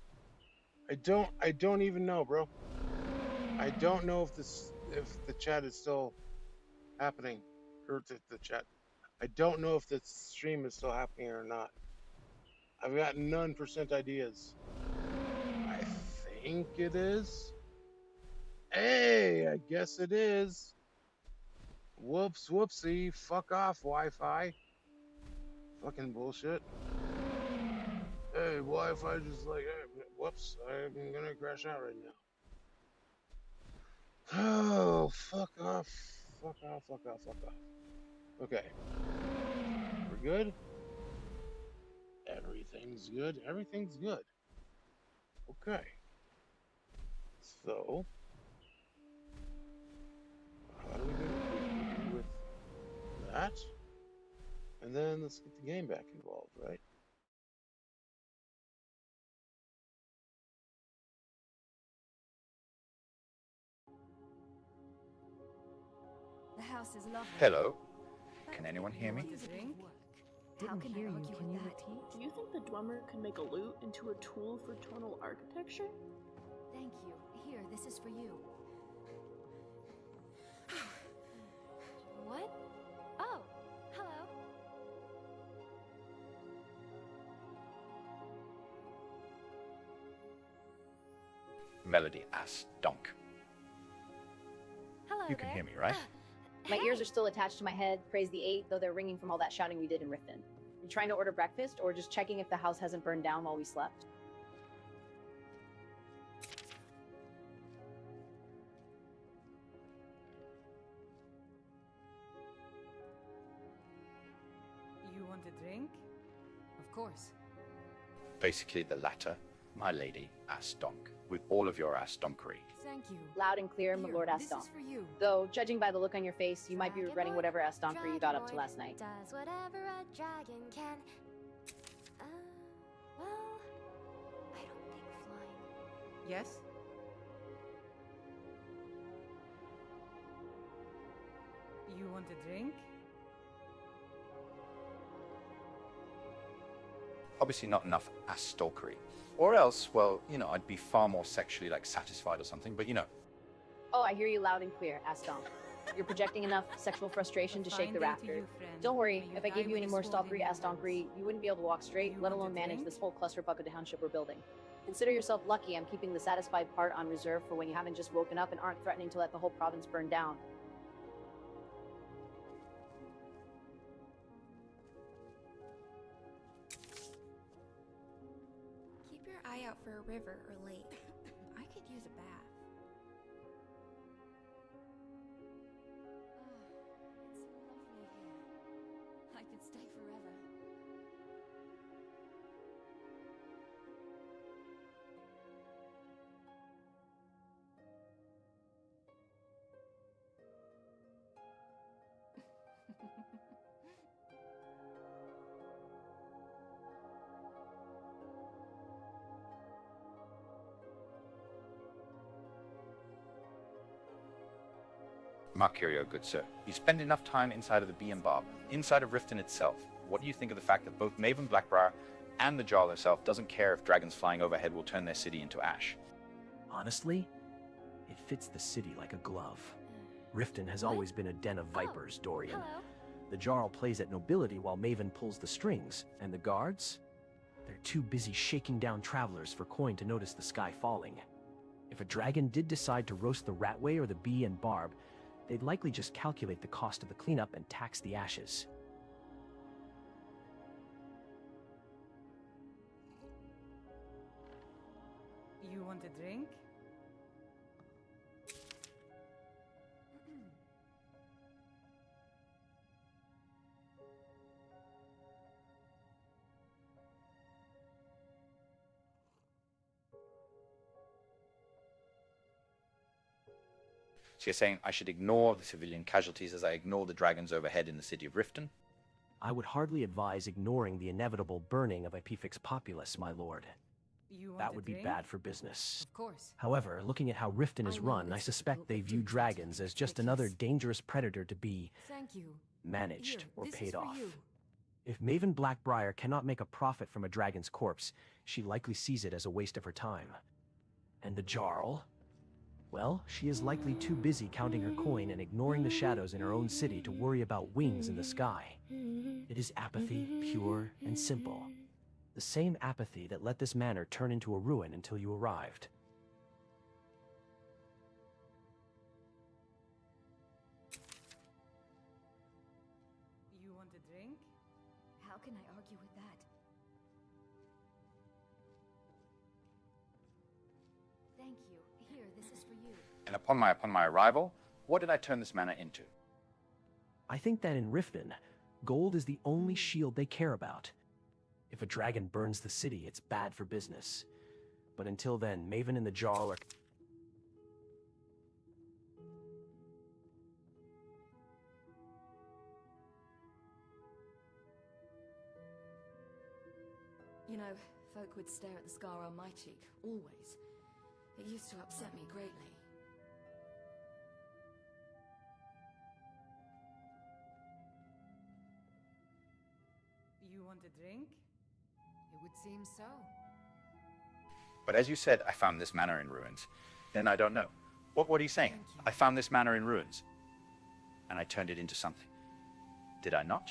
I don't even know, bro. I don't know if the chat is still happening, or the chat. I don't know if the stream is still happening or not. I've got none percent ideas. I think it is. Hey, I guess it is. Whoops, whoopsie. Fuck off, Wi-Fi. Fucking bullshit. Hey, Wi-Fi just like, hey, whoops, I'm gonna crash out right now. Oh, fuck off. Fuck off, fuck off, fuck off. Okay. We're good? Everything's good. Everything's good. Okay. So, how do we do with that? And then let's get the game back involved, right? house is lovely. Hello? Can anyone hear me? How can hear you? Can you repeat? Do you think the Dwemer could make a lute into a tool for tonal architecture? Thank you. Here, this is for you. What? Oh, hello. Melody asked Donk. Hello You can there. hear me, right? My ears are still attached to my head, praise the 8, though they're ringing from all that shouting we did in Riften. You trying to order breakfast, or just checking if the house hasn't burned down while we slept? You want a drink? Of course. Basically the latter, my lady asked Donk, with all of your ass donkery. Thank you. Loud and clear, my Here, lord this Aston. is for you. Though, judging by the look on your face, you might be regretting whatever Astonkery you got up to last night. Does whatever a dragon can. Well, I don't think flying. Yes? You want a drink? Obviously not enough ass stalkery. Or else, well, you know, I'd be far more sexually, like, satisfied or something, but you know. Oh, I hear you loud and clear, Aston. You're projecting enough sexual frustration to shake the rafters. Don't worry, if I gave you any more stalkery, Astonkery, you wouldn't be able to walk straight, let alone manage this whole clusterfuck of township we're building. Consider yourself lucky I'm keeping the satisfied part on reserve for when you haven't just woken up and aren't threatening to let the whole province burn down. Keep your eye out for a river or lake. I could use a bath. It's lovely here. I could stay forever. Mark Curio, good sir. You spend enough time inside of the Bee and Bob, inside of Riften itself. What do you think of the fact that both Maven Blackbriar and the Jarl herself doesn't care if dragons flying overhead will turn their city into ash? Honestly, it fits the city like a glove. Riften has always been a den of vipers, Dorian. Hello. The Jarl plays at nobility while Maven pulls the strings, and the guards? They're too busy shaking down travelers for coin to notice the sky falling. If a dragon did decide to roast the Ratway or the Bee and Barb, they'd likely just calculate the cost of the cleanup and tax the ashes. You want a drink? So you're saying I should ignore the civilian casualties as I ignore the dragons overhead in the city of Riften? I would hardly advise ignoring the inevitable burning of Epifix Populace, my lord. That would be bad for business. Of course. However, looking at how Riften is run, I suspect they view dragons as just another dangerous predator to be Thank you. managed Here, or this is paid for off. you. If Maven Blackbriar cannot make a profit from a dragon's corpse, she likely sees it as a waste of her time. And the Jarl? Well, she is likely too busy counting her coin and ignoring the shadows in her own city to worry about wings in the sky. It is apathy, pure and simple. The same apathy that let this manor turn into a ruin until you arrived. You want a drink? How can I argue with that? Thank you. Here, this is for you. And upon my arrival, what did I turn this manor into? I think that in Riften, gold is the only shield they care about. If a dragon burns the city, it's bad for business. But until then, Maven and the Jarl are... You know, folk would stare at the scar on my cheek, always. It used to upset me greatly. a drink? It would seem so. But as you said, I found this manor in ruins. Then I don't know. What are you saying? I found this manor in ruins. And I turned it into something. Did I not?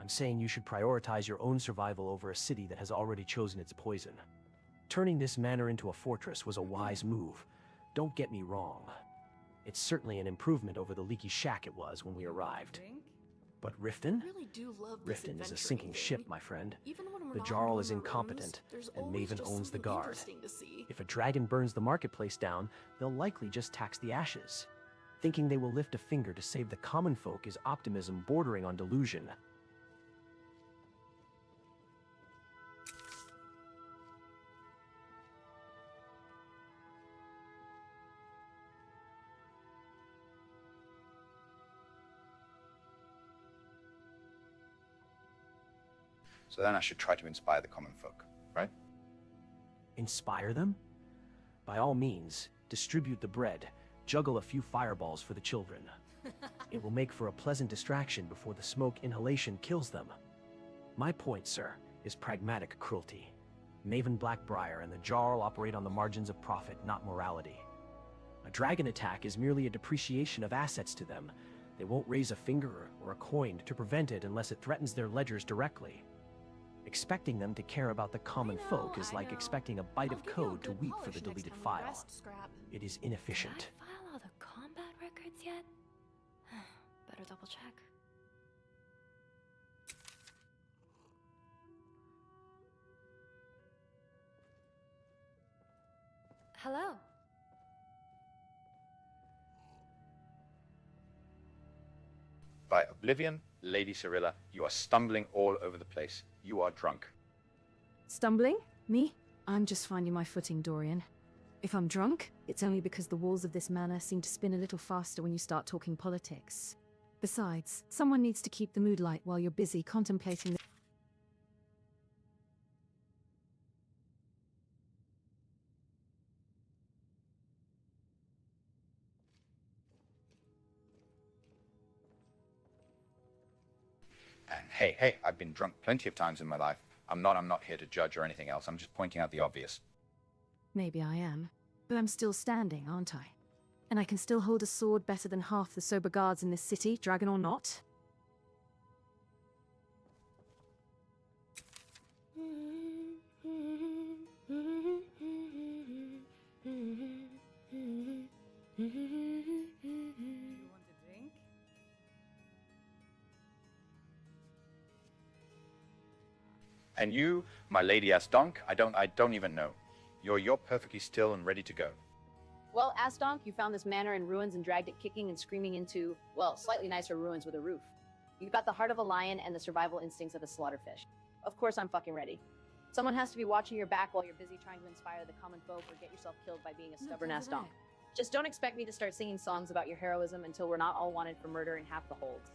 I'm saying you should prioritize your own survival over a city that has already chosen its poison. Turning this manor into a fortress was a wise move. Don't get me wrong. It's certainly an improvement over the leaky shack it was when we arrived. But Riften? I really do love this Riften is a adventuring sinking ship, thing. my friend. Even when we're The not Jarl in is one of the incompetent, rooms, there's and always Maven just owns the something guard. interesting to see. If a dragon burns the marketplace down, they'll likely just tax the ashes. Thinking they will lift a finger to save the common folk is optimism bordering on delusion. So then I should try to inspire the common folk, right? Inspire them? By all means, distribute the bread, juggle a few fireballs for the children. It will make for a pleasant distraction before the smoke inhalation kills them. My point, sir, is pragmatic cruelty. Maven Blackbriar and the Jarl operate on the margins of profit, not morality. A dragon attack is merely a depreciation of assets to them. They won't raise a finger or a coin to prevent it unless it threatens their ledgers directly. Expecting them to care about the common folk is like expecting a byte of code to weep for the deleted file. It is inefficient. Did I file all the combat records yet? Better double check. Hello. By Oblivion, Lady Cyrilla, you are stumbling all over the place. You are drunk. Stumbling? Me? I'm just finding my footing, Dorian. If I'm drunk, it's only because the walls of this manor seem to spin a little faster when you start talking politics. Besides, someone needs to keep the mood light while you're busy contemplating the And hey, I've been drunk plenty of times in my life. I'm not here to judge or anything else. I'm just pointing out the obvious. Maybe I am, but I'm still standing, aren't I? And I can still hold a sword better than half the sober guards in this city, dragon or not. And you, my lady Asdonk, I don't even know. You're perfectly still and ready to go. Well, Asdonk, you found this manor in ruins and dragged it kicking and screaming into, well, slightly nicer ruins with a roof. You've got the heart of a lion and the survival instincts of a slaughterfish. Of course I'm fucking ready. Someone has to be watching your back while you're busy trying to inspire the common folk or get yourself killed by being a stubborn Asdonk. Just don't expect me to start singing songs about your heroism until we're not all wanted for murder in half the holds.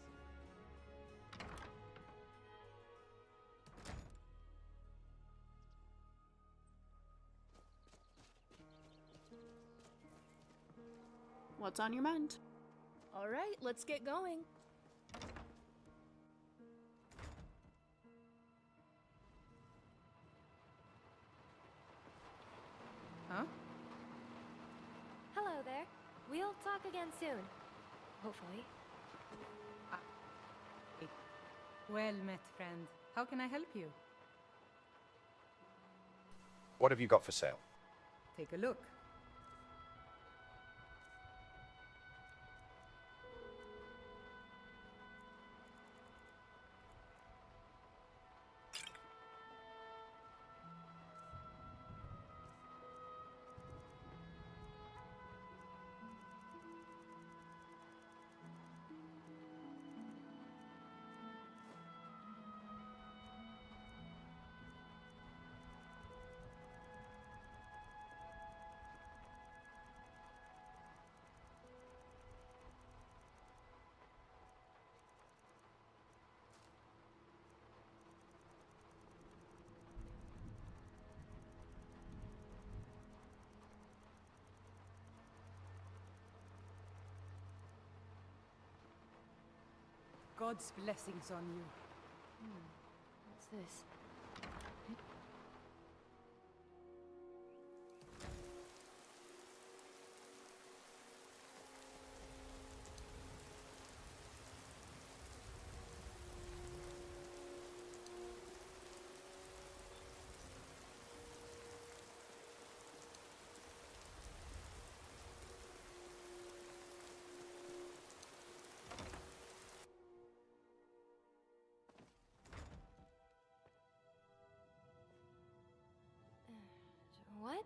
What's on your mind? All right, let's get going. Huh? Hello there. We'll talk again soon. Hopefully. Well met, friend. How can I help you? What have you got for sale? Take a look. God's blessings on you. this? What?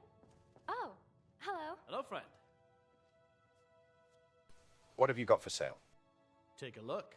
Oh, hello. Hello, friend. What have you got for sale? Take a look.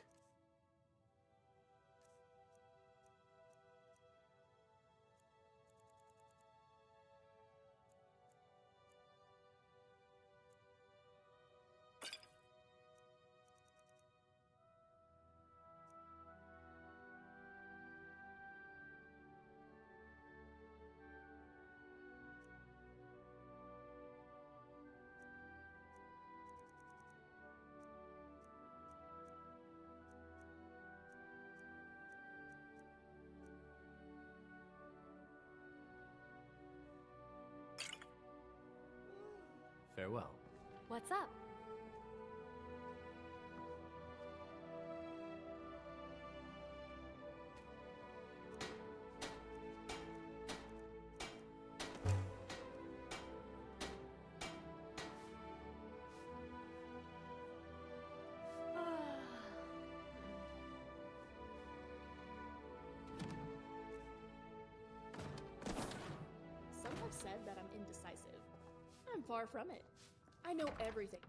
Farewell. What's up? Some have said that I'm indecisive. I'm far from it. I know everything.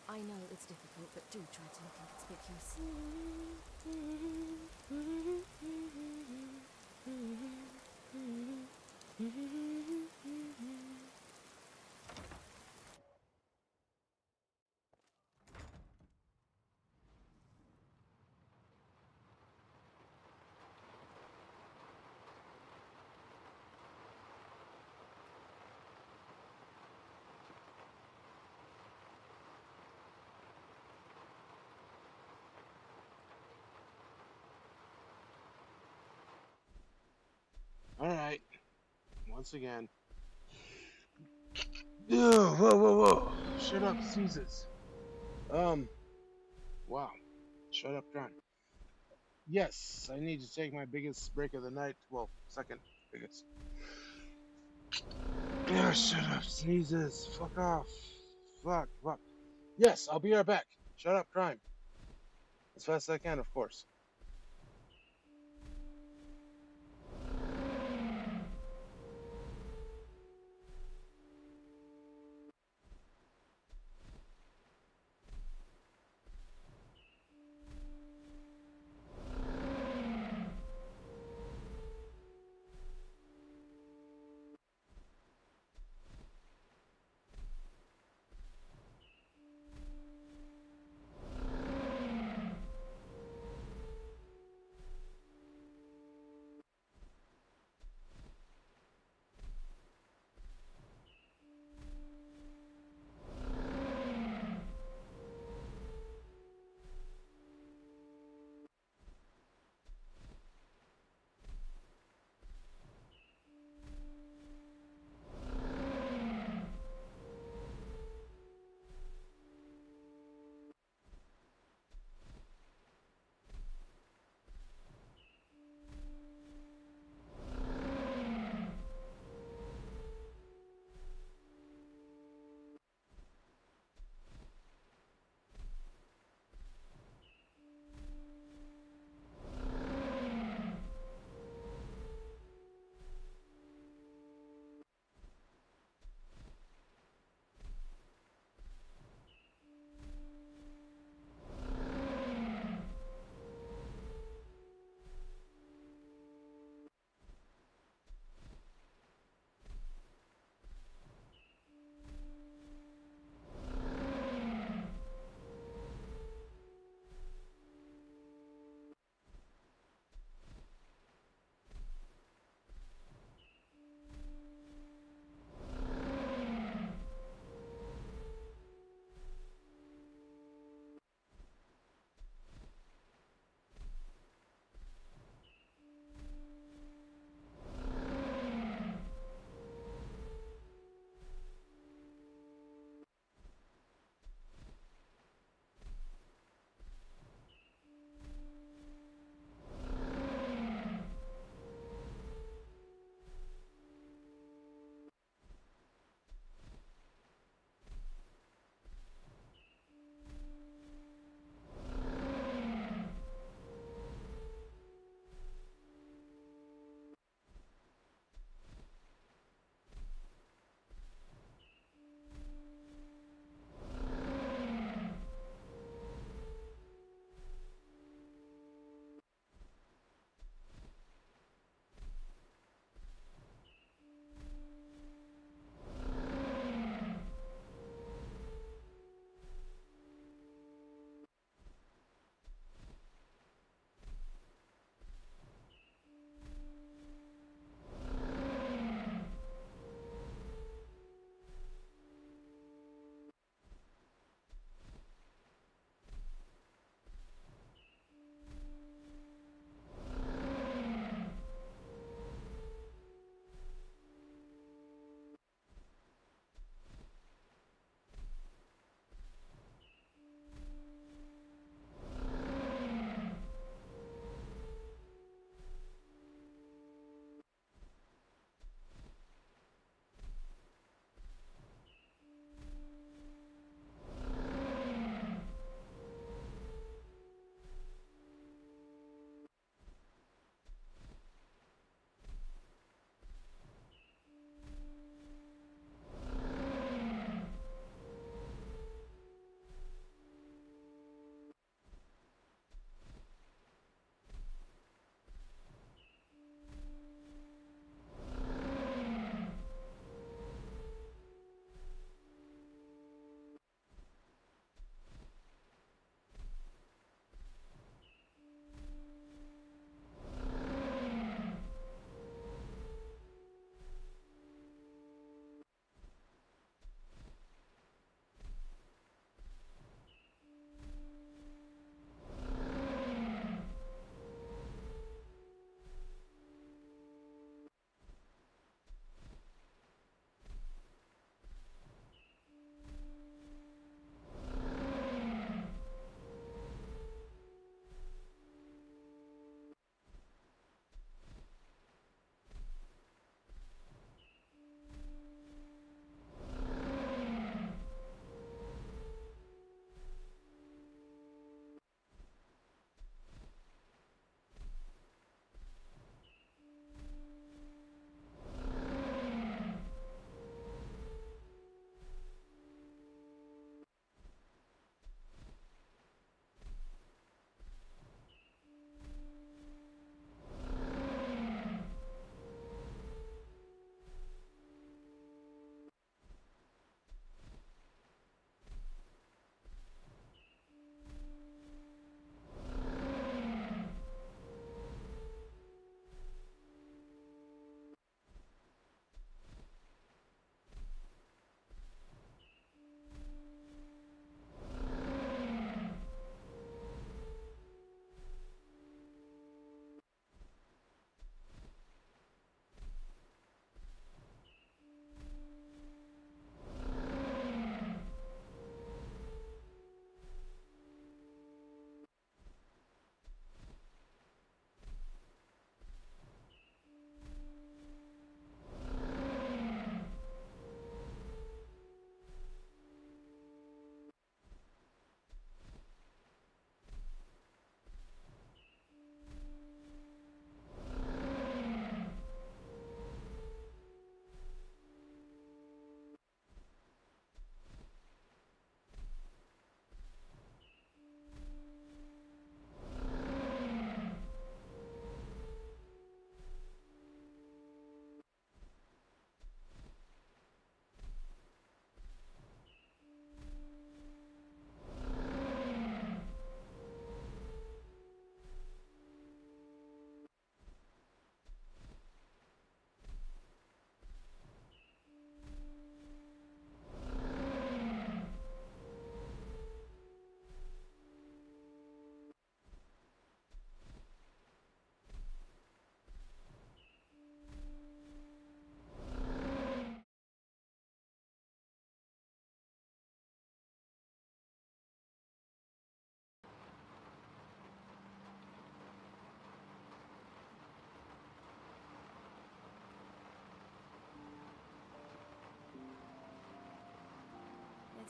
I know it's difficult, but do try to look inconspicuous. Alright. Once again. Whoa, whoa, whoa. Shut up, Caesars. Wow. Shut up, John. Yes, I need to take my biggest break of the night. Well, second biggest. Yeah, shut up, sneezes. Fuck off. Fuck, fuck. Yes, I'll be right back. Shut up, crime. As fast as I can, of course.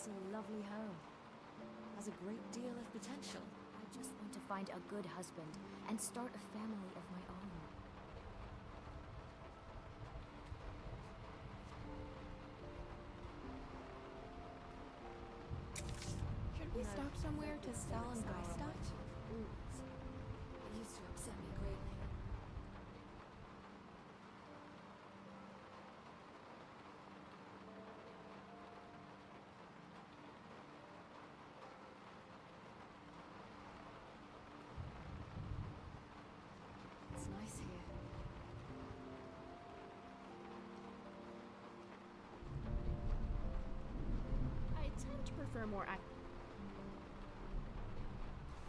It's a lovely home. Has a great deal of potential. I just want to find a good husband and start a family of my own. Should we stop somewhere to sell and buy stuff? It used to upset me greatly. It's nice here. I tend to prefer more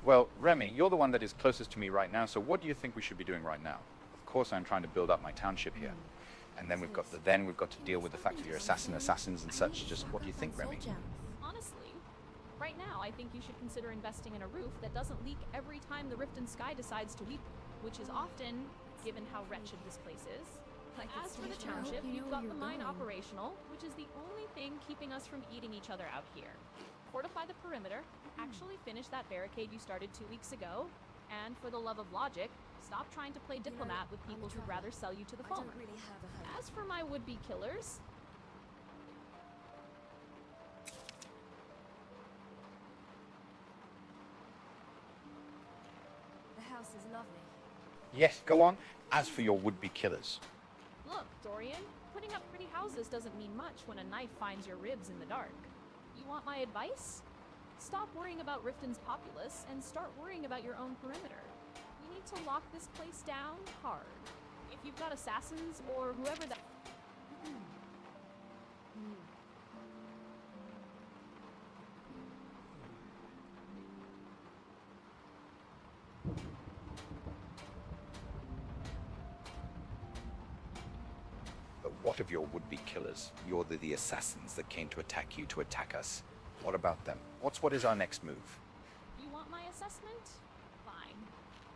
Well, Remy, you're the one that is closest to me right now, so what do you think we should be doing right now? Of course, I'm trying to build up my township here. And then we've got to deal with the fact that you're assassins and such. Just what do you think, Remy? Honestly, right now I think you should consider investing in a roof that doesn't leak every time the rift in sky decides to weep, which is often, given how wretched this place is. As for the township, you've got the mine operational, which is the only thing keeping us from eating each other out here. Fortify the perimeter, actually finish that barricade you started 2 weeks ago, and for the love of logic, stop trying to play diplomat with people who'd rather sell you to the farmer. As for my would-be killers, The house is lovely. Yes, go on. As for your would-be killers. look, Dorian, putting up pretty houses doesn't mean much when a knife finds your ribs in the dark. You want my advice? Stop worrying about Riften's populace and start worrying about your own perimeter. We need to lock this place down hard. If you've got assassins or whoever that... But what of your would-be killers? You're the assassins that came to attack you, to attack us. What about them? What is our next move? You want my assessment? Fine.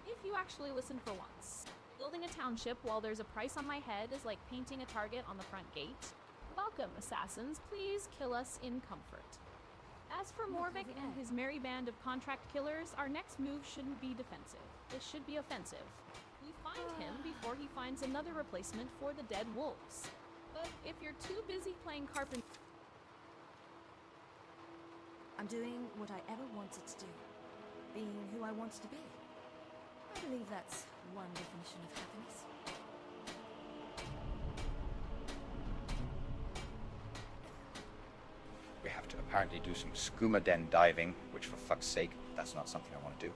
If you actually listen for once. Building a township while there's a price on my head is like painting a target on the front gate. Welcome, assassins. Please kill us in comfort. As for Morvik and his merry band of contract killers, our next move shouldn't be defensive. It should be offensive. We find him before he finds another replacement for the dead wolves. But if you're too busy playing carpenter... I'm doing what I ever wanted to do. Being who I wanted to be. I believe that's one definition of happiness. We have to apparently do some skooma den diving, which for fuck's sake, that's not something I want to do.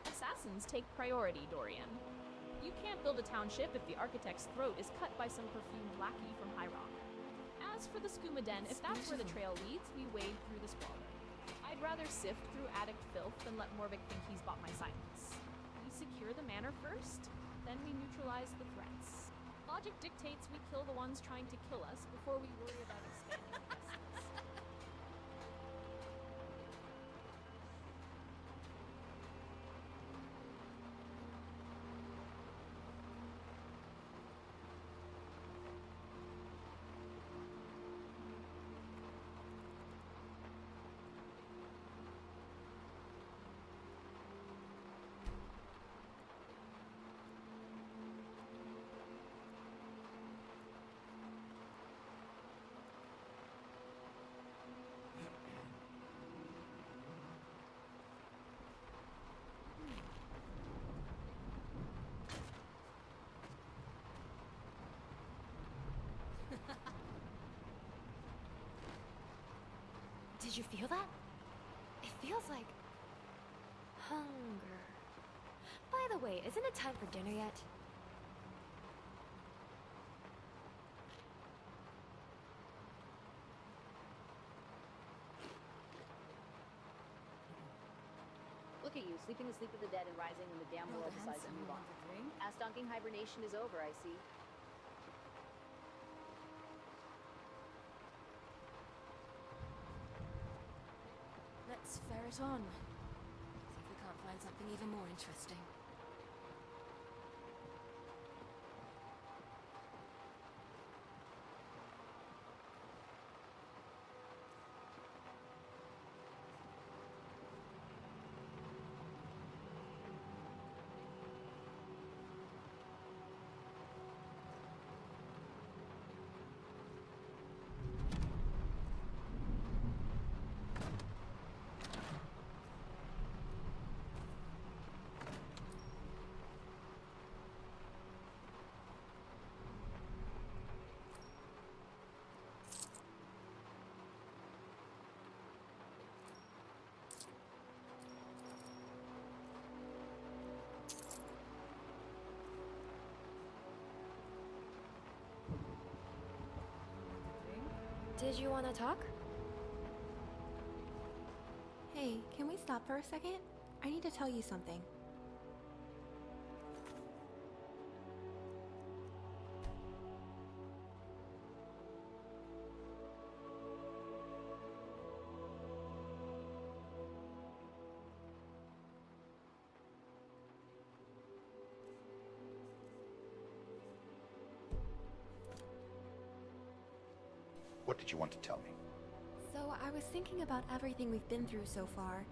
Assassins take priority, Dorian. You can't build a township if the architect's throat is cut by some perfumed lackey from High Rock. As for the skooma den, if that's where the trail leads, we wade through the squalor. I'd rather sift through addict filth than let Morvik think he's bought my silence. We secure the manor first, then we neutralize the threats. Logic dictates we kill the ones trying to kill us before we worry about expanding the distance. Did you feel that? It feels like hunger. By the way, isn't it time for dinner yet? Look at you, sleeping the sleep of the dead and rising when the damn world decides to move on. Ass-donking hibernation is over, I see. it on. See if we can't find something even more interesting. Did you want to talk? Hey, can we stop for a second? I need to tell you something. What did you want to tell me? So, I was thinking about everything we've been through so far,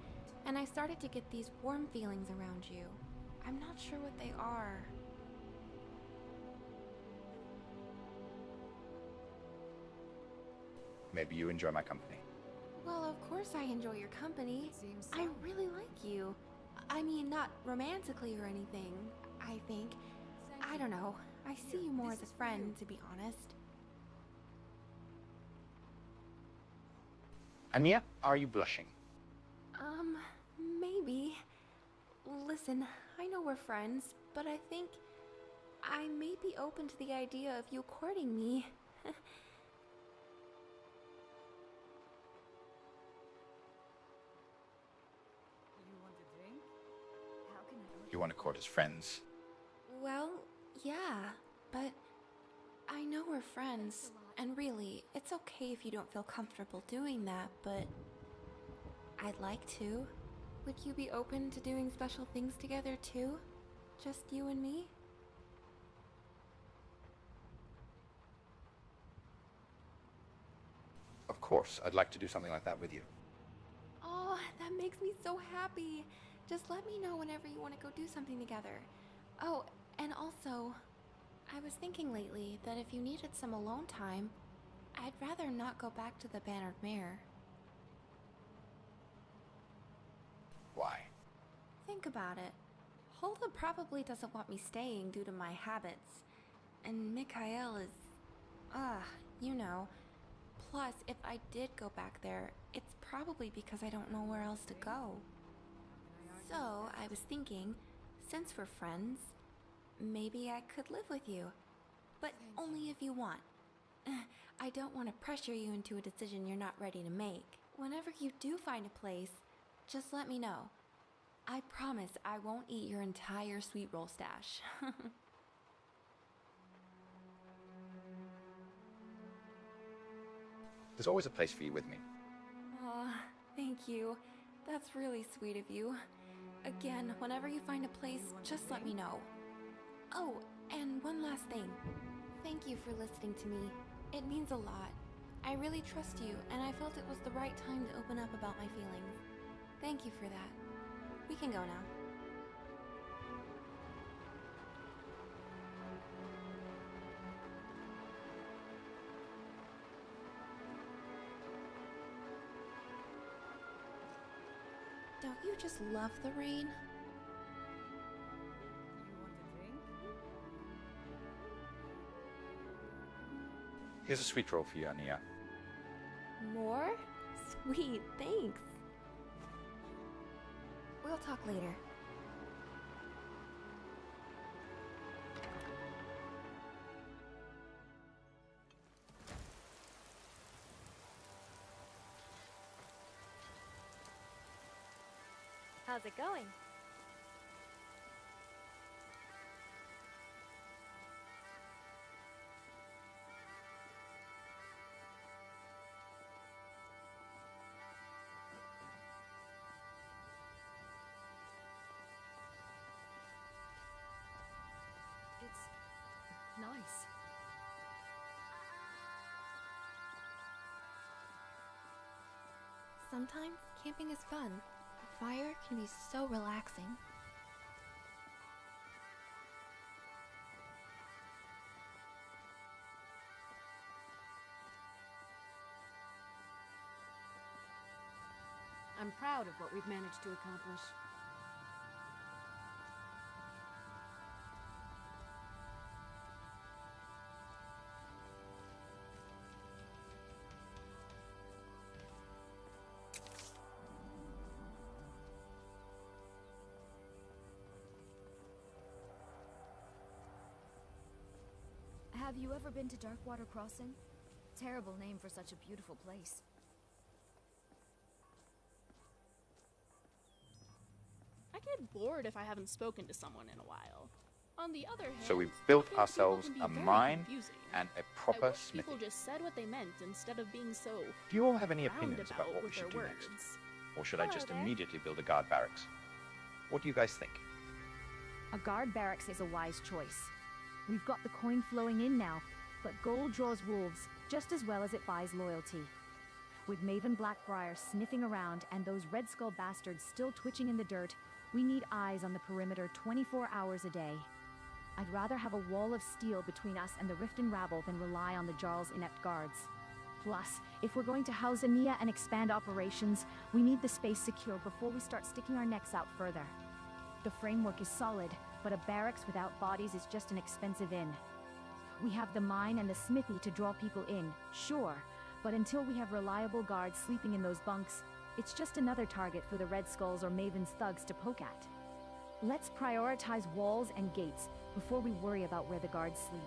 and I started to get these warm feelings around you. I'm not sure what they are. Maybe you enjoy my company. Well, of course I enjoy your company. I really like you. I mean, not romantically or anything, I think. I don't know. I see you more as a friend, to be honest. Anya, are you blushing? Maybe. Listen, I know we're friends, but I think I may be open to the idea of you courting me. You want to court as friends? Well, yeah, but I know we're friends, and really, it's okay if you don't feel comfortable doing that, but I'd like to. Would you be open to doing special things together too? Just you and me? Of course, I'd like to do something like that with you. Oh, that makes me so happy. Just let me know whenever you want to go do something together. Oh, and also, I was thinking lately that if you needed some alone time, I'd rather not go back to the Bannered Mare. Why? Think about it. Hulda probably doesn't want me staying due to my habits. And Mikhail is... you know. Plus, if I did go back there, it's probably because I don't know where else to go. So, I was thinking, since we're friends, maybe I could live with you. But only if you want. I don't want to pressure you into a decision you're not ready to make. Whenever you do find a place, just let me know. I promise I won't eat your entire sweet roll stash. There's always a place for you with me. Aw, thank you. That's really sweet of you. Again, whenever you find a place, just let me know. Oh, and one last thing. Thank you for listening to me. It means a lot. I really trust you, and I felt it was the right time to open up about my feelings. Thank you for that. We can go now. Don't you just love the rain? Here's a sweet roll for you, Ania. More? Sweet, thanks. We'll talk later. How's it going? nice. Sometimes camping is fun. A fire can be so relaxing. I'm proud of what we've managed to accomplish. Have you ever been to Darkwater Crossing? Terrible name for such a beautiful place. I get bored if I haven't spoken to someone in a while. On the other hand, So we've built I think ourselves people a can be very mine confusing. and a I proper wish smithy. people just said what they meant instead of being so Do you all have any opinions about roundabout what we with should do their next? words. Or should I just Hello there. immediately build a guard barracks? What do you guys think? A guard barracks is a wise choice. We've got the coin flowing in now, but gold draws wolves just as well as it buys loyalty. With Maven Blackbriar sniffing around and those Red Skull bastards still twitching in the dirt, we need eyes on the perimeter 24 hours a day. I'd rather have a wall of steel between us and the Riften rabble than rely on the Jarl's inept guards. Plus, if we're going to house Ania and expand operations, we need the space secure before we start sticking our necks out further. The framework is solid, but a barracks without bodies is just an expensive inn. We have the mine and the smithy to draw people in, sure, but until we have reliable guards sleeping in those bunks, it's just another target for the Red Skulls or Maven's thugs to poke at. Let's prioritize walls and gates before we worry about where the guards sleep.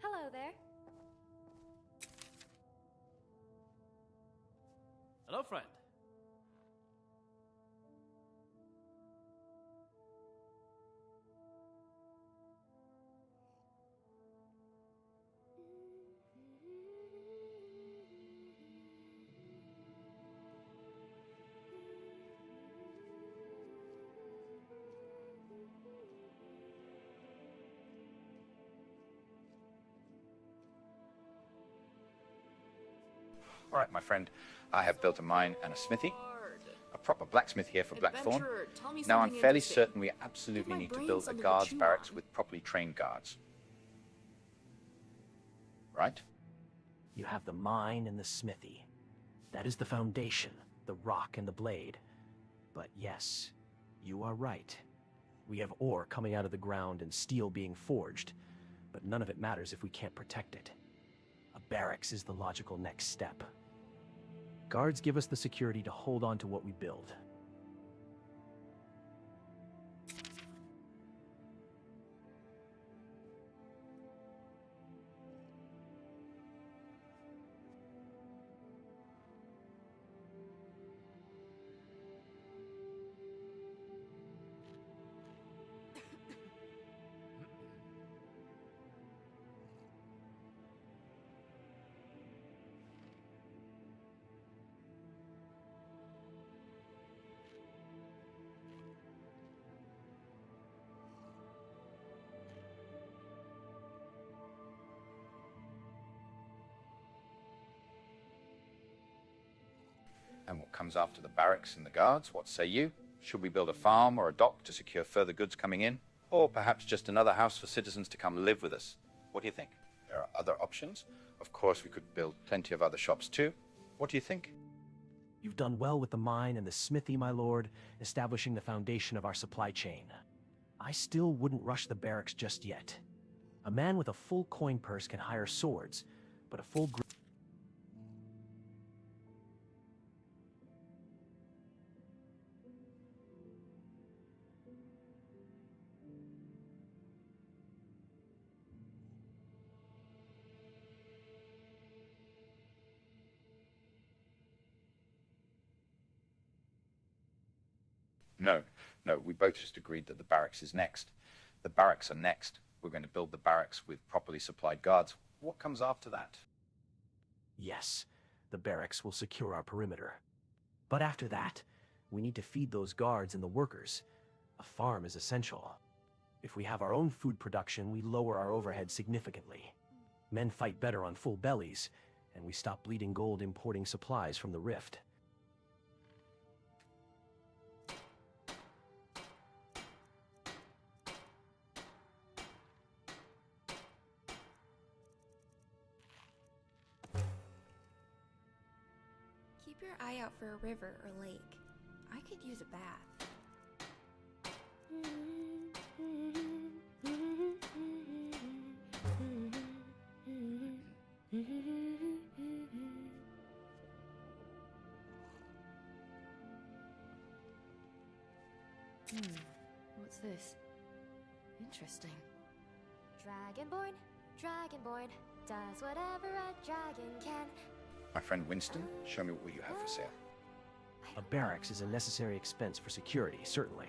Hello there. Hello, friend. All right, my friend, I have built a mine and a smithy. A proper blacksmith here for Blackthorn. Adventurer, tell me Now I'm something fairly interesting. certain we absolutely my need to brain build a something to guards chew barracks on. with properly trained guards. Right? You have the mine and the smithy. That is the foundation, the rock and the blade. But yes, you are right. We have ore coming out of the ground and steel being forged, but none of it matters if we can't protect it. A barracks is the logical next step. Guards give us the security to hold on to what we build. And what comes after the barracks and the guards? What say you? Should we build a farm or a dock to secure further goods coming in? Or perhaps just another house for citizens to come live with us? What do you think? There are other options. Of course, we could build plenty of other shops too. What do you think? You've done well with the mine and the smithy, my lord, establishing the foundation of our supply chain. I still wouldn't rush the barracks just yet. A man with a full coin purse can hire swords, but a full group... No, we both just agreed that the barracks is next. The barracks are next. We're going to build the barracks with properly supplied guards. What comes after that? Yes, the barracks will secure our perimeter. But after that, We need to feed those guards and the workers. A farm is essential. If we have our own food production, we lower our overhead significantly. Men fight better on full bellies, and we stop bleeding gold importing supplies from the Rift. Keep your eye out for a river or lake. I could use a bath. What's this? Interesting. Dragonborn, Dragonborn, does whatever a dragon can. My friend Winston, show me what you have for sale. A barracks is a necessary expense for security, certainly.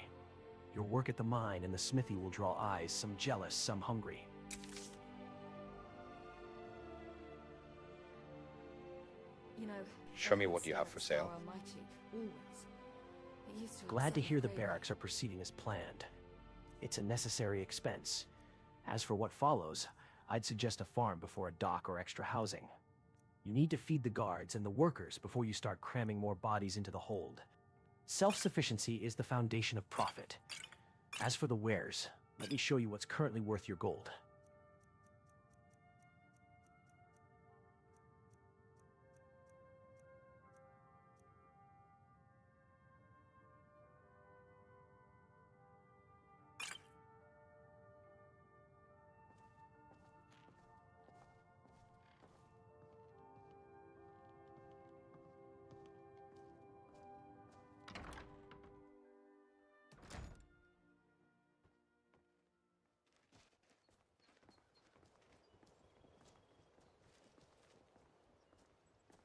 Your work at the mine and the smithy will draw eyes, some jealous, some hungry. You know, Show me what you have for sale. Glad to hear the barracks are proceeding as planned. It's a necessary expense. As for what follows, I'd suggest a farm before a dock or extra housing. You need to feed the guards and the workers before you start cramming more bodies into the hold. Self-sufficiency is the foundation of profit. As for the wares, let me show you what's currently worth your gold.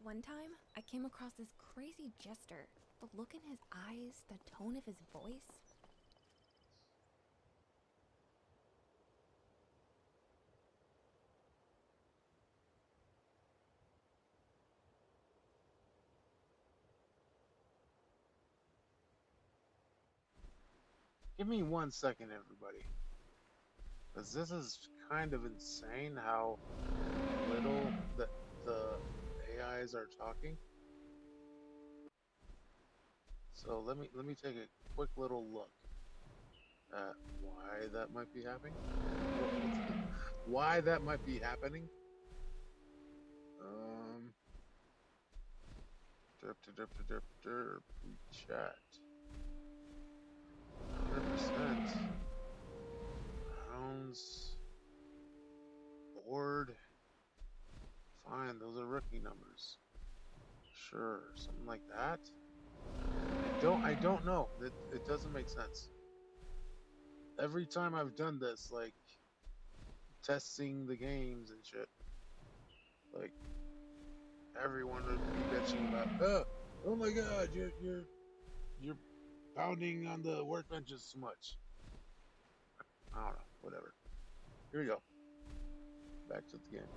One time, I came across this crazy jester. The look in his eyes, the tone of his voice. Give me 1 second, everybody. Because this is kind of insane how little the AIs are talking. So let me take a quick little look at why that might be happening. Why that might be happening. Derp, chat. 100%. Rounds. Board. Fine, those are rookie numbers. Sure, something like that. I don't know. It doesn't make sense. Every time I've done this, like testing the games and shit, like everyone would be bitching about, oh my god, you're pounding on the workbenches too much. I don't know, whatever. Here we go. Back to the game.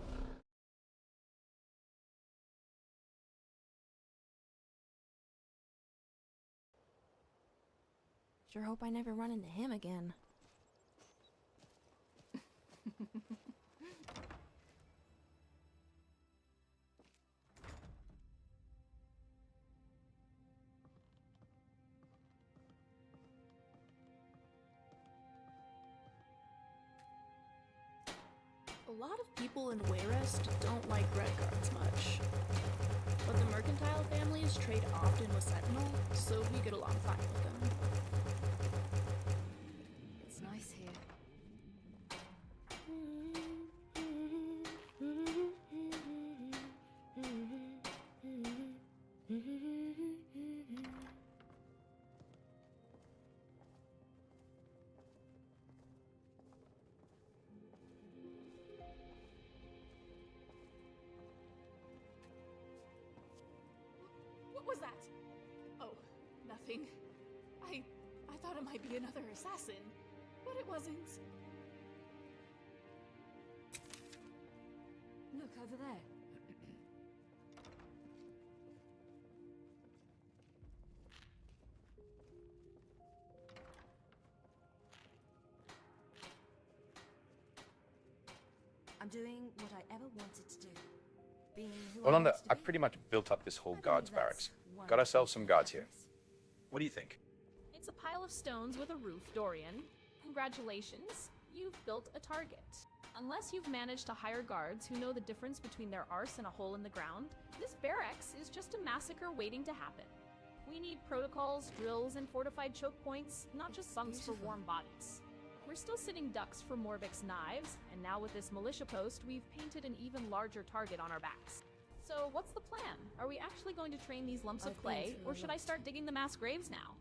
Sure hope I never run into him again. A lot of people in Wayrest don't like red guards much. But the mercantile families trade often with Sentinel, so we get along fine with them. It's nice here. What was that? Oh, nothing. I thought it might be another assassin, but it wasn't. Look over there. I'm doing what I ever wanted to do. Being who Well, I want I to be. pretty much built up this whole I guards believe barracks. that's one Got ourselves some guards here. happiness. What do you think? It's a pile of stones with a roof, Dorian. Congratulations, you've built a target. Unless you've managed to hire guards who know the difference between their arse and a hole in the ground, this barracks is just a massacre waiting to happen. We need protocols, drills, and fortified choke points, not just bunks for warm bodies. We're still sitting ducks for Morvik's knives, and now with this militia post, we've painted an even larger target on our backs. So what's the plan? Are we actually going to train these lumps of clay, or should I start digging the mass graves now?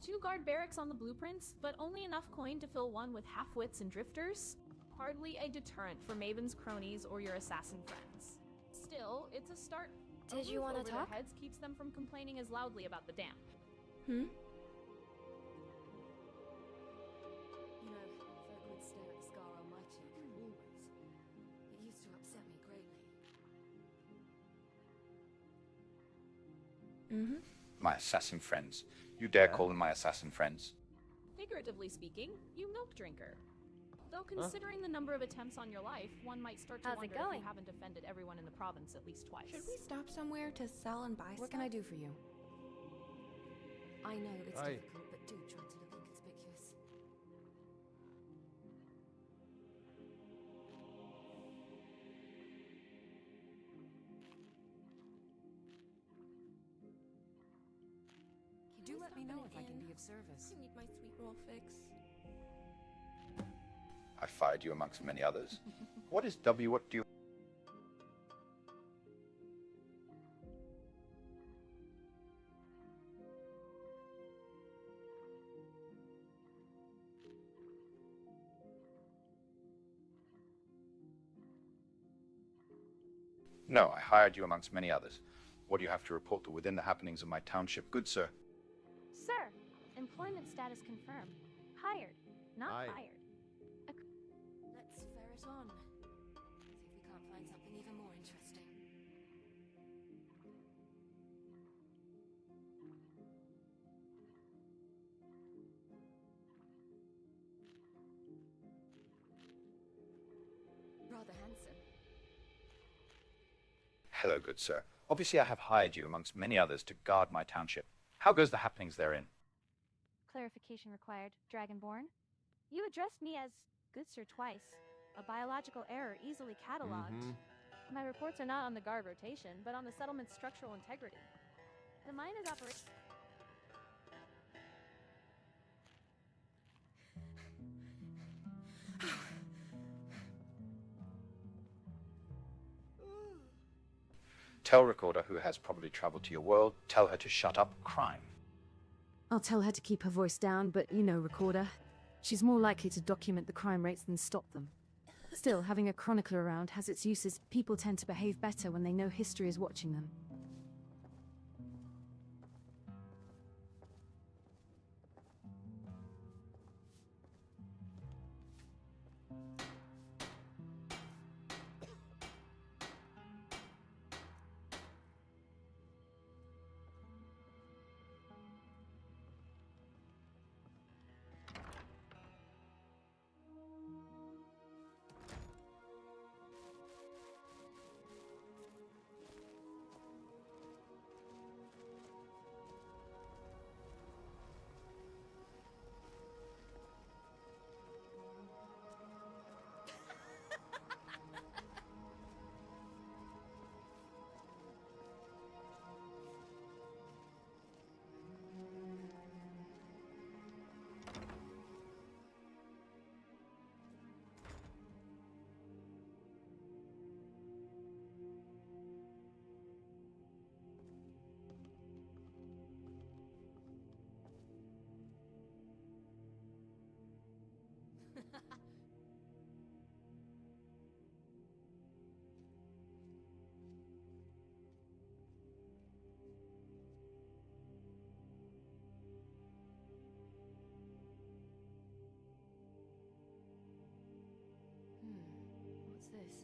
2 guard barracks on the blueprints, but only enough coin to fill one with half-wits and drifters? Hardly a deterrent for Maven's cronies or your assassin friends. Still, it's a start. Did you want to Over talk? their heads keeps them from complaining as loudly about the damp. Hmm? You know, folk would stare at the scar on my cheek, always. It used to upset me greatly. Mm-hmm. My assassin friends. You dare call them my assassin friends? Figuratively speaking, you milk drinker. Though considering the number of attempts on your life, one might start to How's it wonder if going? you haven't offended everyone in the province at least twice. Should we stop somewhere to sell and buy What can I do for you? I know it's Aye. difficult, but do try to look inconspicuous. Do let me know if I can be of service. I need my sweet roll fix. I fired you amongst many others. What is W? What do you... No, I hired you amongst many others. What do you have to report within the happenings of my township, good sir? Sir, employment status confirmed. Hired, not Aye. fired. Let's ferret on. See if we can't find something even more interesting. Rather handsome. Hello, good sir. Obviously, I have hired you amongst many others to guard my township. How goes the happenings therein? Clarification required, Dragonborn. You addressed me as good sir twice. A biological error easily cataloged. My reports are not on the guard rotation, but on the settlement's structural integrity. The mine is operating. Tell Recorder, who has probably traveled to your world, tell her to shut up crime. I'll tell her to keep her voice down, but you know, Recorder. She's more likely to document the crime rates than stop them. Still, having a chronicler around has its uses. People tend to behave better when they know history is watching them. What's this?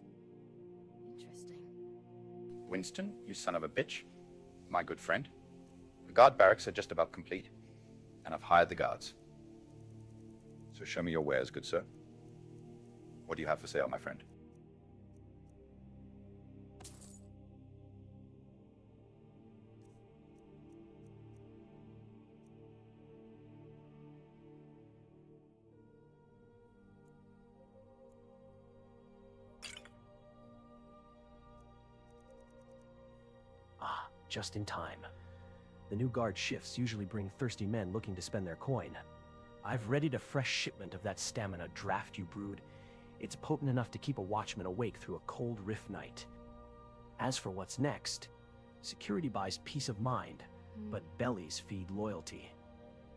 Interesting. Winston, you son of a bitch. My good friend. The guard barracks are just about complete, and I've hired the guards. So show me your wares, good sir. What do you have for sale, my friend? Just in time. The new guard shifts usually bring thirsty men looking to spend their coin. I've readied a fresh shipment of that stamina draft you brewed. It's potent enough to keep a watchman awake through a cold rift night. As for what's next, security buys peace of mind, but bellies feed loyalty.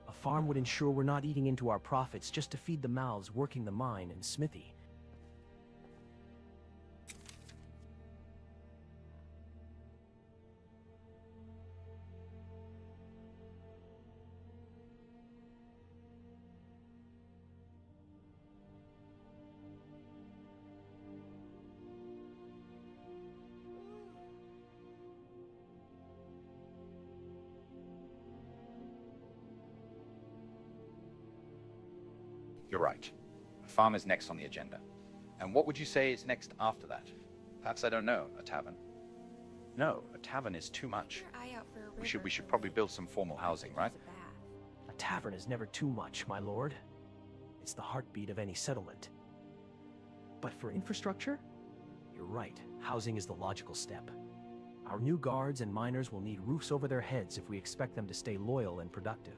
A farm would ensure we're not eating into our profits just to feed the mouths working the mine and smithy. You're right. A farm is next on the agenda. And what would you say is next after that? Perhaps I don't know, a tavern? No, a tavern is too much. We should probably build some formal housing, right? A tavern is never too much, my lord. It's the heartbeat of any settlement. But for infrastructure, you're right. Housing is the logical step. Our new guards and miners will need roofs over their heads if we expect them to stay loyal and productive.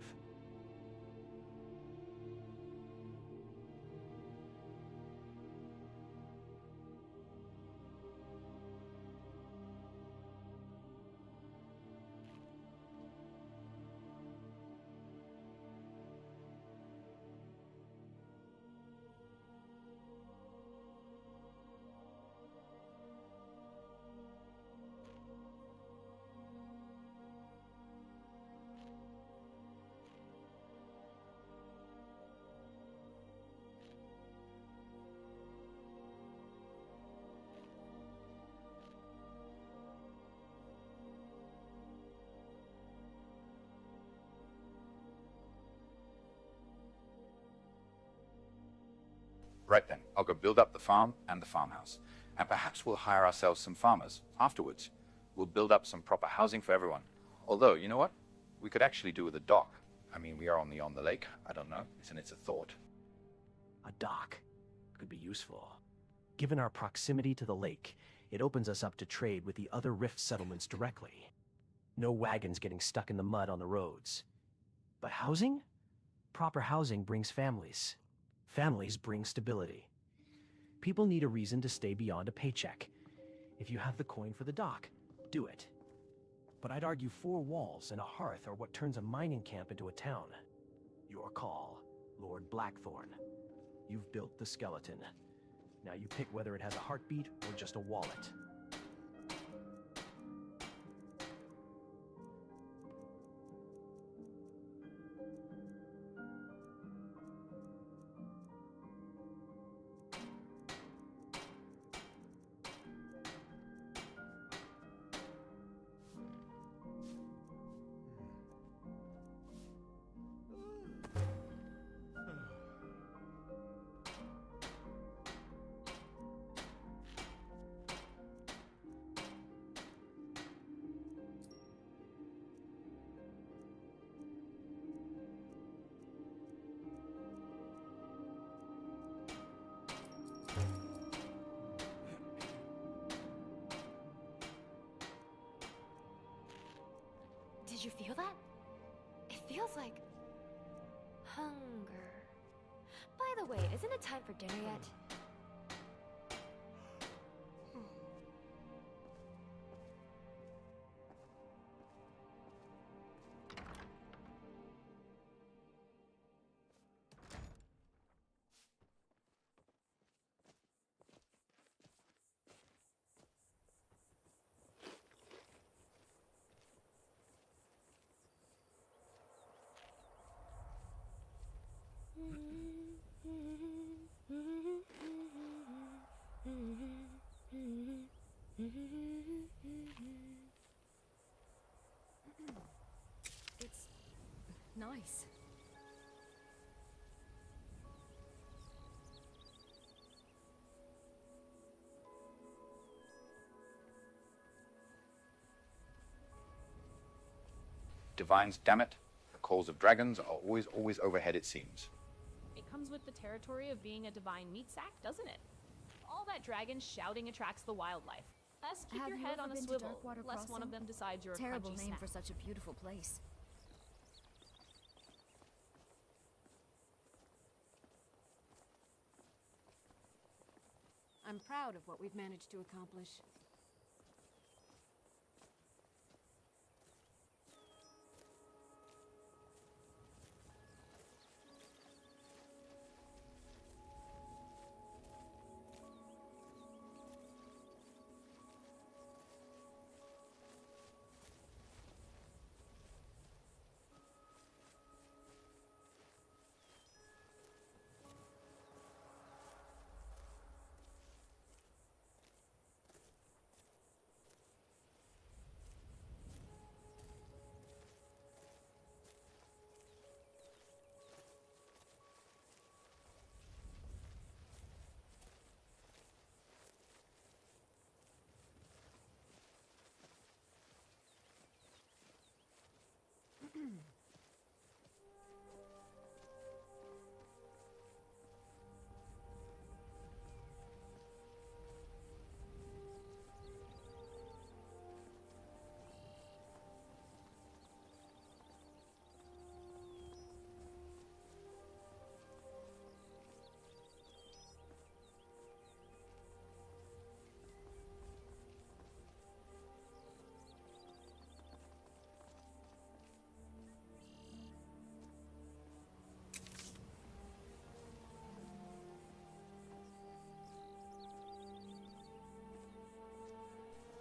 Right then, I'll go build up the farm and the farmhouse. And perhaps we'll hire ourselves some farmers. Afterwards, we'll build up some proper housing for everyone. Although, you know what? We could actually do with a dock. I mean, we are only on the lake. I don't know. It's a thought. A dock could be useful. Given our proximity to the lake, it opens us up to trade with the other rift settlements directly. No wagons getting stuck in the mud on the roads. But housing? Proper housing brings families. Families bring stability. People need a reason to stay beyond a paycheck. If you have the coin for the dock, do it. But I'd argue 4 walls and a hearth are what turns a mining camp into a town. Your call, Lord Blackthorn. You've built the skeleton. Now you pick whether it has a heartbeat or just a wallet. Did you feel that? It feels like hunger. By the way, isn't it time for dinner yet? It's nice. Divines, damn it. The calls of dragons are always overhead, it seems. It comes with the territory of being a divine meat sack, doesn't it? All that dragon shouting attracts the wildlife. Best keep Have your you head ever on a been to swivel, Darkwater lest one Crossing? of them decides you're a Terrible crunchy name snack. for such a beautiful place. I'm proud of what we've managed to accomplish.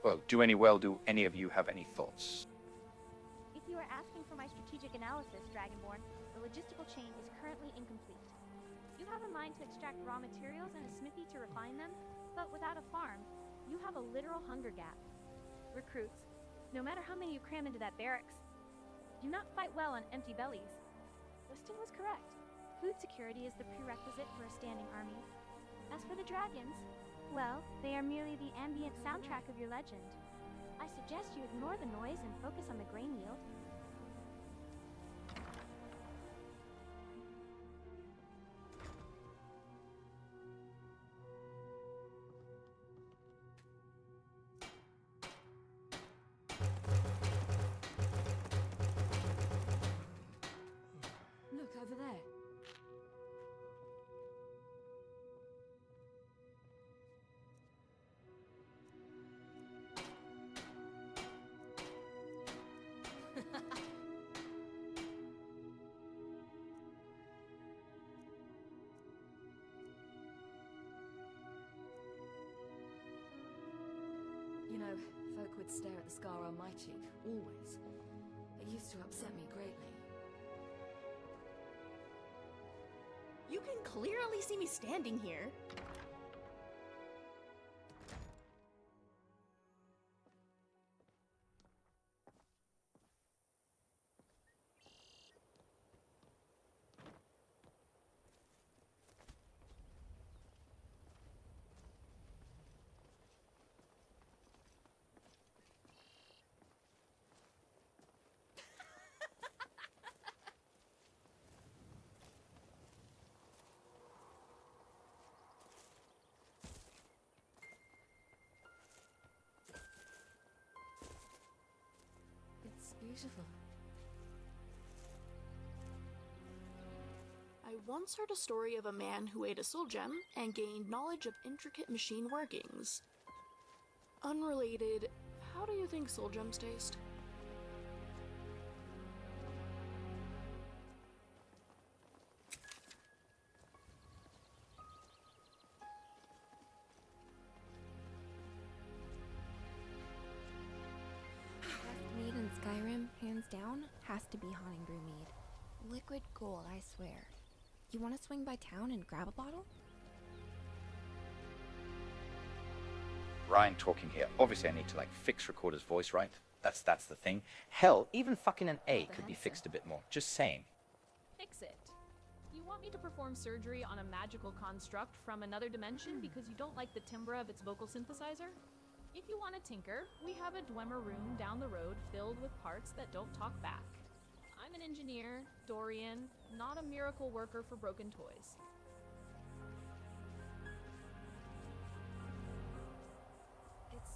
Well, do any of you have any thoughts? If you are asking for my strategic analysis, Dragonborn, the logistical chain is currently incomplete. You have a mind to extract raw materials and a smithy to refine them, but without a farm, you have a literal hunger gap. Recruits, no matter how many you cram into that barracks, do not fight well on empty bellies. Weston was correct. Food security is the prerequisite for a standing army. As for the dragons, well, they are merely the ambient soundtrack of your legend. I suggest you ignore the noise and focus on the grain yield. Look over there. You know, folk would stare at the scar on my cheek, always. It used to upset me greatly. You can clearly see me standing here. It's beautiful. I once heard a story of a man who ate a soul gem and gained knowledge of intricate machine workings. Unrelated, how do you think soul gems taste? Best mead in Skyrim, hands down, has to be Haunting Brew mead. Liquid gold, I swear. You want to swing by town and grab a bottle? Ryan talking here. Obviously, I need to fix Recorder's voice, right? That's the thing. Hell, even fucking an A could be fixed a bit more. Just saying. Fix it. You want me to perform surgery on a magical construct from another dimension because you don't like the timbre of its vocal synthesizer? If you want to tinker, we have a Dwemer room down the road filled with parts that don't talk back. I'm an engineer, Dorian, not a miracle worker for broken toys. It's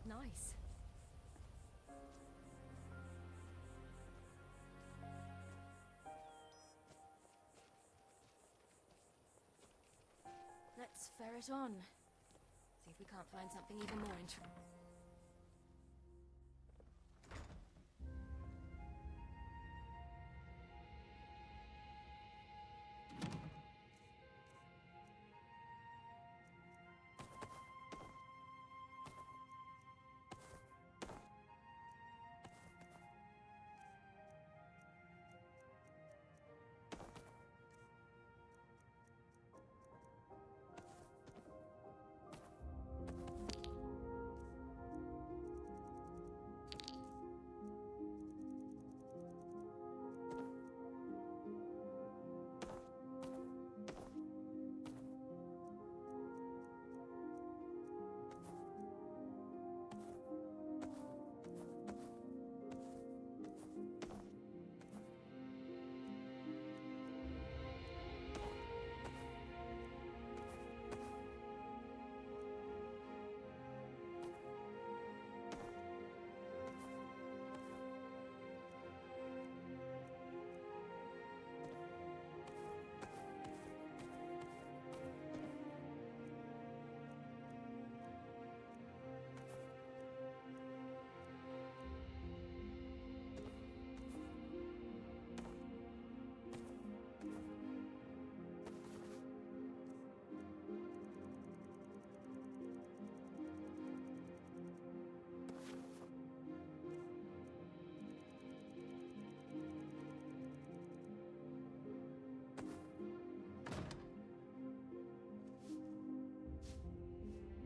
nice. Let's ferret on. See if we can't find something even more interesting.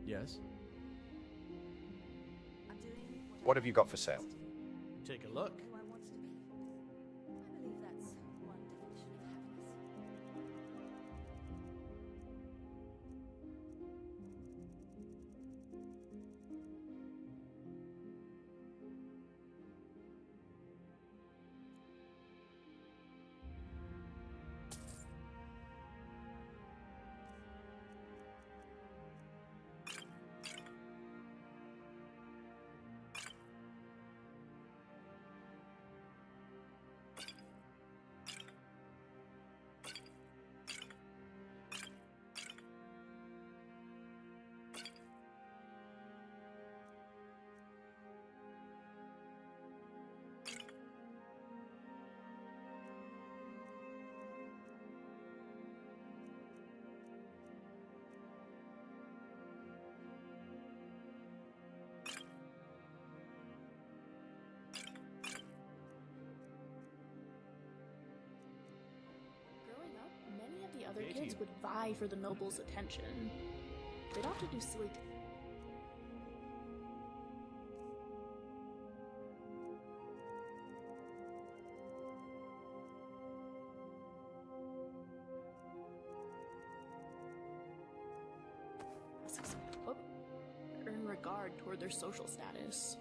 Yes? What have you got for sale? Take a look. Who I want to be. I believe that's one definition of happiness. Growing up, many of the other kids would vie for the noble's attention. They'd often do silly tasks, but earn regard toward their social status.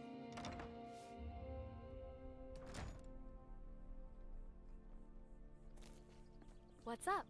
What's up?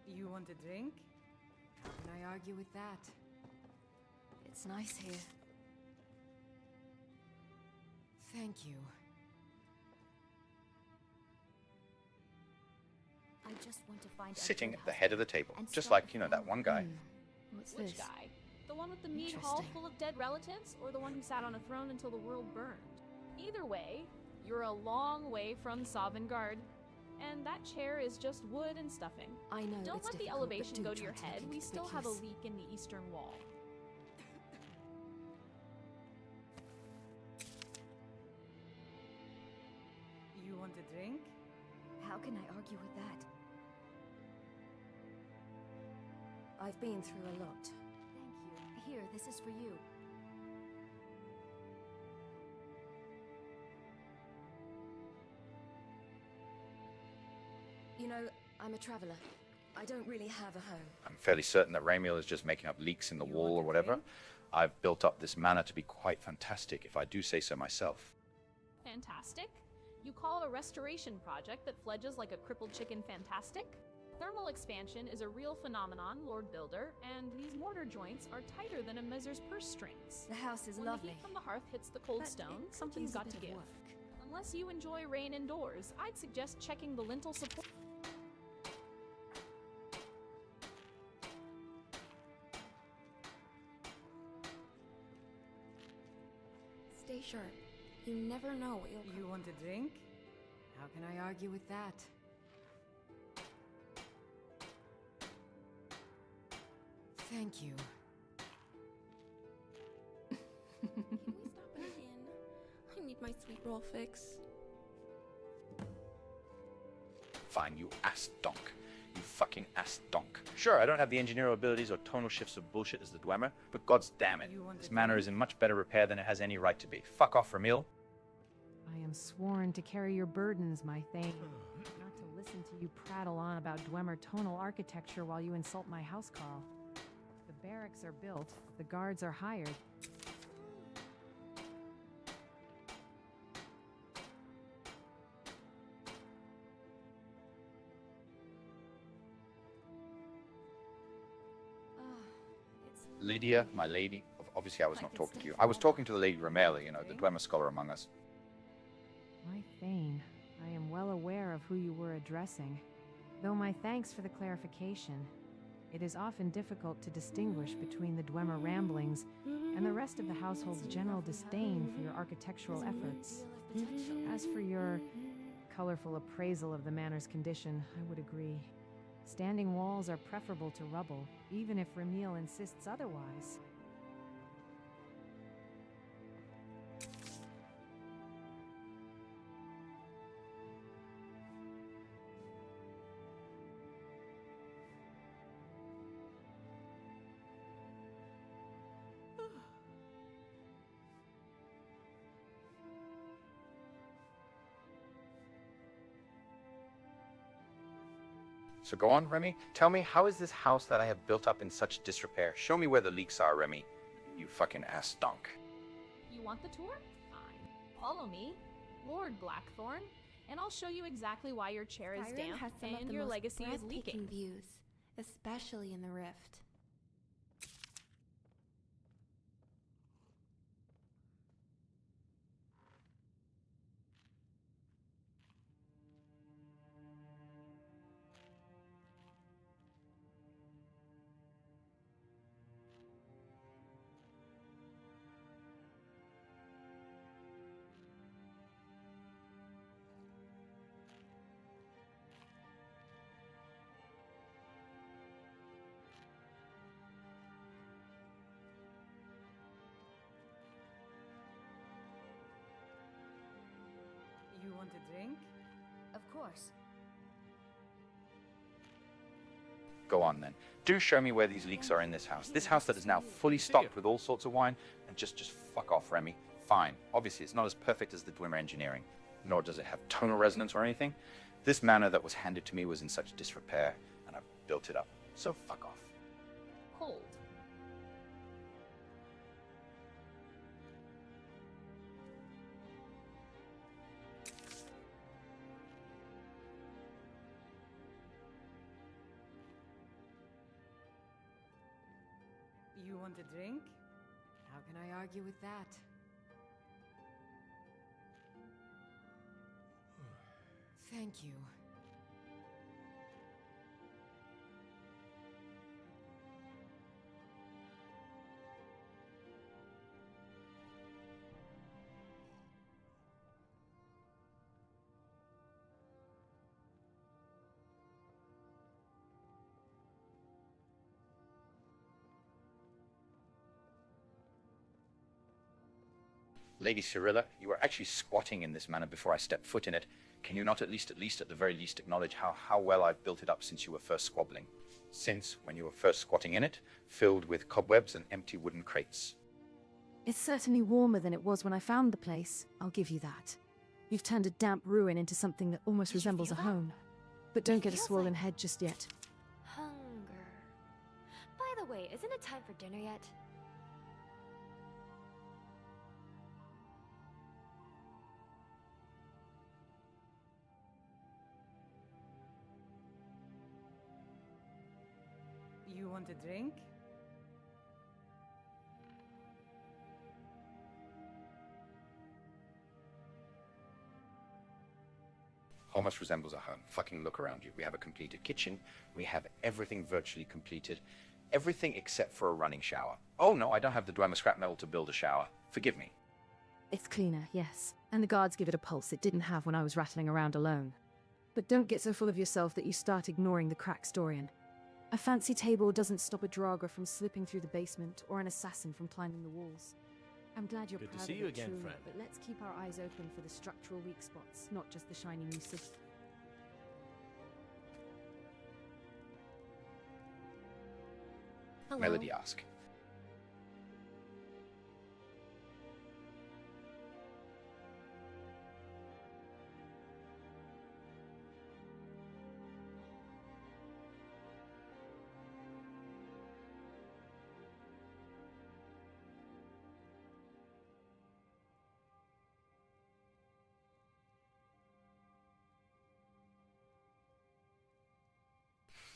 You want a drink? How can I argue with that? It's nice here. Thank you. I just want to find Sitting at the head of the table, just like, you know, that one guy. Which guy? The one with the mead hall full of dead relatives, or the one who sat on a throne until the world burned? Either way, you're a long way from Sovngarde, and that chair is just wood and stuffing. I know. Don't it's let the difficult, but elevation do go to try your to head. look We still have a inconspicuous. leak in the eastern wall. You want a drink? How can I argue with that? I've been through a lot. Thank you. Here, this is for you. You know, I'm a traveler. I don't really have a home. I'm fairly certain that Ramiel is just making up leaks in the wall or whatever. I've built up this manor to be quite fantastic, if I do say so myself. Fantastic? You call a restoration project that fledges like a crippled chicken fantastic? Thermal expansion is a real phenomenon, Lord Builder, and these mortar joints are tighter than a miser's purse strings. The house is when lovely. The heat from the hearth hits the cold But stone, it could something's use a got bit to of give. work. Unless you enjoy rain indoors, I'd suggest checking the lintel support. Stay sharp. You never know what you'll... You want a drink? How can I argue with that? Thank you. Can we stop at an inn? I need my sweet roll fix. Fine, you ass donk. You fucking ass donk. Sure, I don't have the engineering abilities or tonal shifts of bullshit as the Dwemer, but gods damn it, this manor is in much better repair than it has any right to be. Fuck off, Ramiel. I am sworn to carry your burdens, my thane. Not to listen to you prattle on about Dwemer tonal architecture while you insult my housecarl. The barracks are built, the guards are hired. Lydia, my lady. Obviously, I was not talking to you. I was talking to the Lady Ramiel, you know, the Dwemer scholar among us. My thane, I am well aware of who you were addressing. Though my thanks for the clarification. It is often difficult to distinguish between the Dwemer ramblings and the rest of the household's general disdain for your architectural efforts. As for your colorful appraisal of the manor's condition, I would agree. Standing walls are preferable to rubble, even if Ramiel insists otherwise. So go on, Remy. Tell me, how is this house that I have built up in such disrepair? Show me where the leaks are, Remy. You fucking ass donk. You want the tour? Fine. Follow me, Lord Blackthorn, and I'll show you exactly why your chair is Skyrim damp has some of and the your most legacy is breathtaking leaking. views, especially in the Rift. You want a drink? Of course. Go on then. Do show me where these leaks are in this house. This house that is now fully stocked with all sorts of wine, and just fuck off, Remy. Fine. Obviously, it's not as perfect as the Dwemer engineering, nor does it have tonal resonance or anything. This manor that was handed to me was in such disrepair, and I've built it up. So fuck off. Cold. You want a drink? How can I argue with that? Thank you. Lady Cyrilla, you were actually squatting in this manor before I stepped foot in it. Can you not at least at the very least acknowledge how well I've built it up since you were first squabbling? Since when you were first squatting in it, filled with cobwebs and empty wooden crates. It's certainly warmer than it was when I found the place, I'll give you that. You've turned a damp ruin into something that almost resembles a home. But don't get a swollen head just yet. Hunger. By the way, isn't it time for dinner yet? You want a drink? Almost resembles a home. Fucking look around you. We have a completed kitchen. We have everything virtually completed. Everything except for a running shower. Oh no, I don't have the Dwemer scrap metal to build a shower. Forgive me. It's cleaner, yes. And the guards give it a pulse it didn't have when I was rattling around alone. But don't get so full of yourself that you start ignoring the cracked Storian. A fancy table doesn't stop a Draugr from slipping through the basement or an assassin from climbing the walls. I'm glad you're Good to proud see of you it, again, truly, friend. but let's keep our eyes open for the structural weak spots, not just the shiny new city. Hello. Melody ask.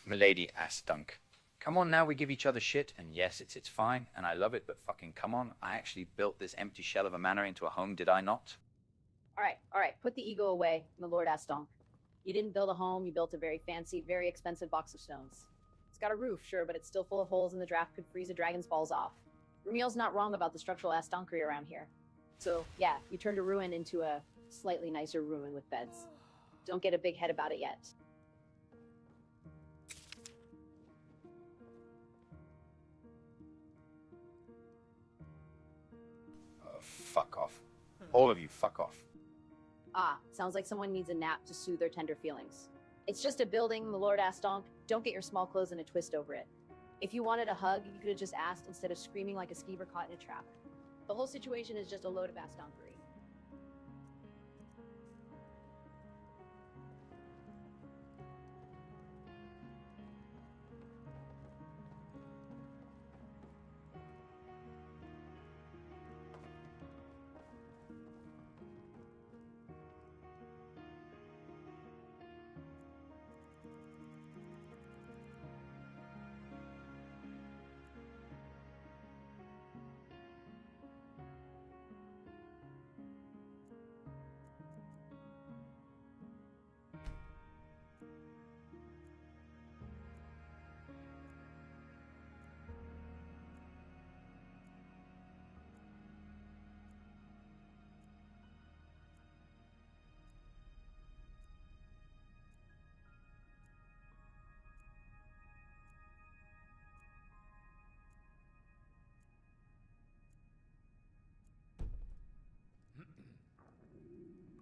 Milady asked Dunk. Come on now, we give each other shit, and yes, it's fine, and I love it, but fucking come on. I actually built this empty shell of a manor into a home, did I not? Alright, put the ego away, my lord asked Donk. You didn't build a home, you built a very fancy, very expensive box of stones. It's got a roof, sure, but it's still full of holes and the draft could freeze a dragon's balls off. Rumiel's not wrong about the structural ass-donkery around here. So, yeah, you turned a ruin into a slightly nicer ruin with beds. Don't get a big head about it yet. Fuck off. All of you, fuck off. Ah, sounds like someone needs a nap to soothe their tender feelings. It's just a building, the Lord asked Donk. Don't get your small clothes in a twist over it. If you wanted a hug, you could have just asked instead of screaming like a skeever caught in a trap. The whole situation is just a load of ass donkery.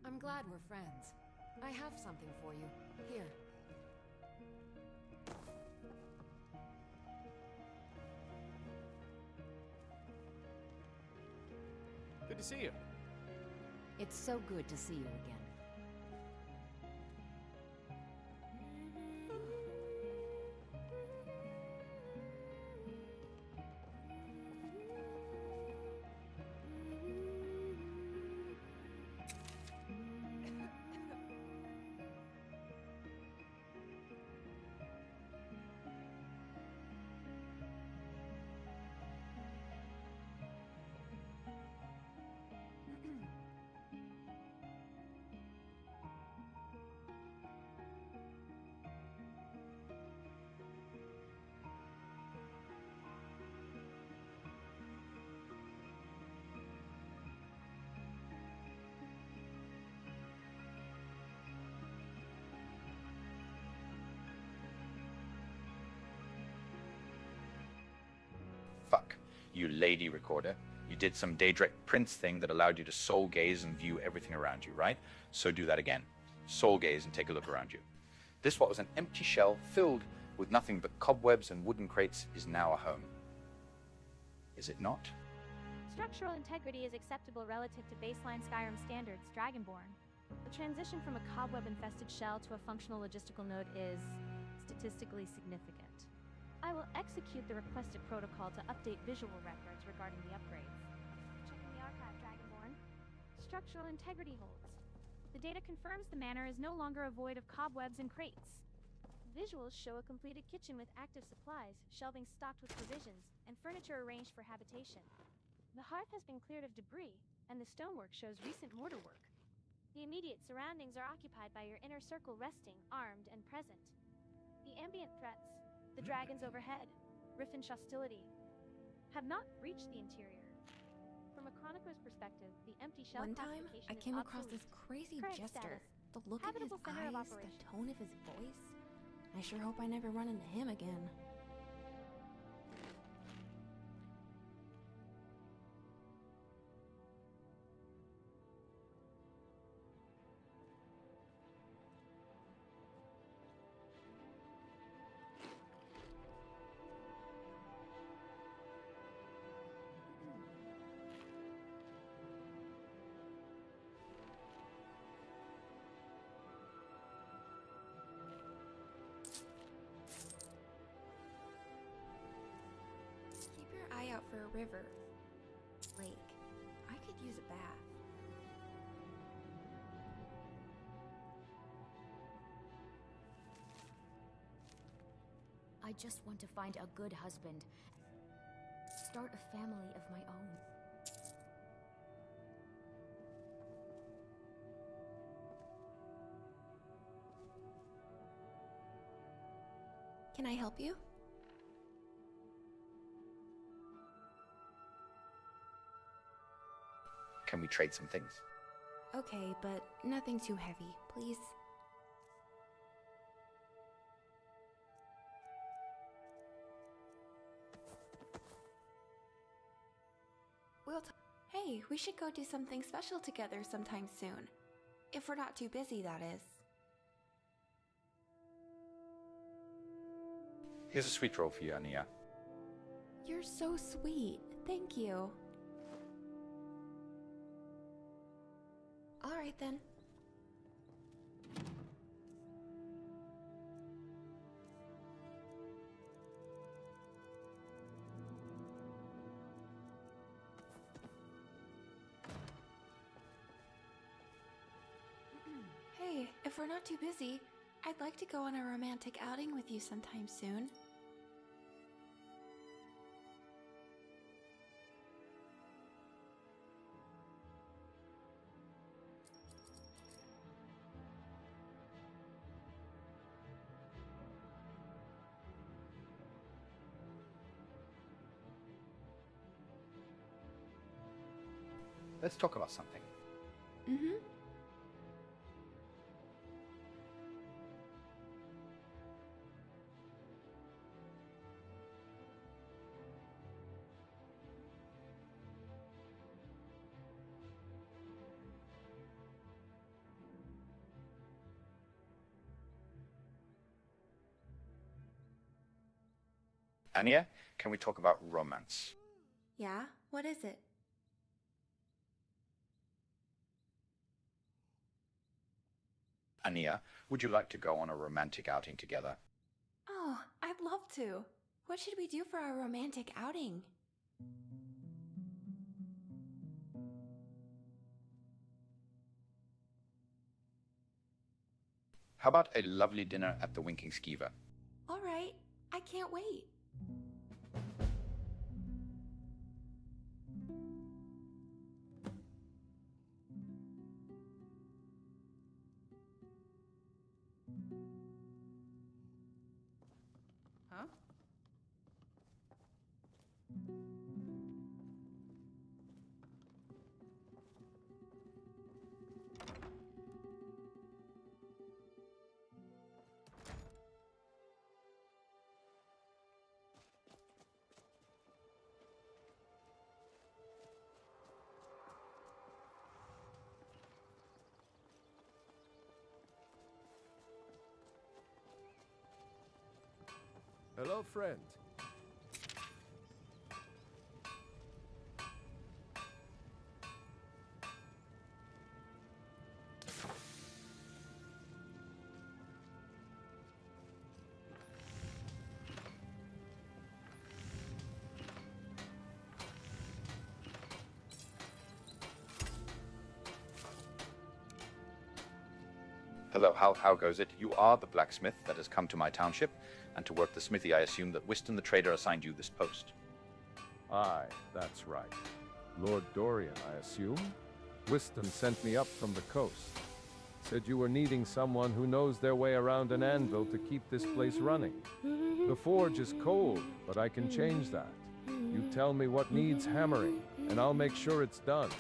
I'm glad we're friends. I have something for you. Here. Good to see you. It's so good to see you again. Fuck. You lady recorder. You did some Daedric Prince thing that allowed you to soul gaze and view everything around you, right? So do that again. soul gaze and take a look around you. This, what was an empty shell filled with nothing but cobwebs and wooden crates, is now a home. Is it not? Structural integrity is acceptable relative to baseline Skyrim standards, Dragonborn. The transition from a cobweb-infested shell to a functional logistical node is statistically significant. I will execute the requested protocol to update visual records regarding the upgrades. Checking the archive, Dragonborn. Structural integrity holds. The data confirms the manor is no longer a void of cobwebs and crates. Visuals show a completed kitchen with active supplies, shelving stocked with provisions, and furniture arranged for habitation. The hearth has been cleared of debris, and the stonework shows recent mortar work. The immediate surroundings are occupied by your inner circle resting, armed, and present. The ambient threats, the dragons overhead, Riffin's hostility, have not breached the interior. From a chronicler's perspective, the empty shell One time, classification I is came across obsolete. this crazy Current jester. status, The look in his habitable center of eyes, operations. the tone of his voice. I sure hope I never run into him again. Keep your eye out for a river. Lake. I could use a bath. I just want to find a good husband. Start a family of my own. Can I help you? Can we trade some things? Okay, but nothing too heavy, please. Hey, we should go do something special together sometime soon. If we're not too busy, that is. Here's a sweet roll for you, Ania. You're so sweet. Thank you. All right then. Hey, if we're not too busy, I'd like to go on a romantic outing with you sometime soon. Let's talk about something. Mm-hmm. Ania, can we talk about romance? Yeah? What is it? Ania, would you like to go on a romantic outing together? Oh, I'd love to. What should we do for our romantic outing? How about a lovely dinner at the Winking Skeever? All right, I can't wait. Huh? Hello, friend. Hello, how goes it? You are the blacksmith that has come to my township, and to work the smithy I assume that Whiston the trader assigned you this post. Aye, that's right. Lord Dorian, I assume? Whiston sent me up from the coast. Said you were needing someone who knows their way around an anvil to keep this place running. The forge is cold, but I can change that. You tell me what needs hammering, and I'll make sure it's done.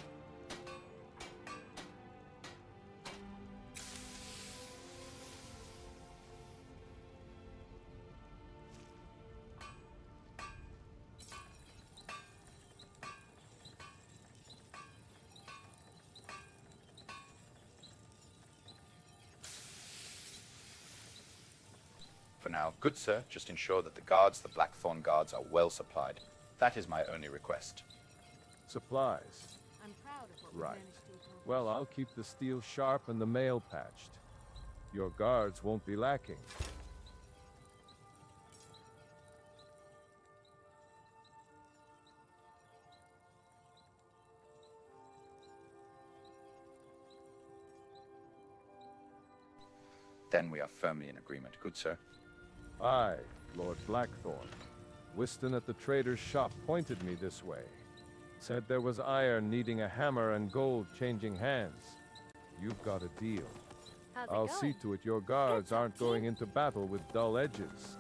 For now, good sir, just ensure that the guards, the Blackthorn guards, are well supplied. That is my only request. Supplies. I'm proud of what we Right. managed to accomplish. Well, I'll keep the steel sharp and the mail patched. Your guards won't be lacking. Then we are firmly in agreement, good sir. Aye, Lord Blackthorn. Whiston at the trader's shop pointed me this way. Said there was iron needing a hammer and gold changing hands. You've got a deal. I'll see to it your guards aren't going into battle with dull edges.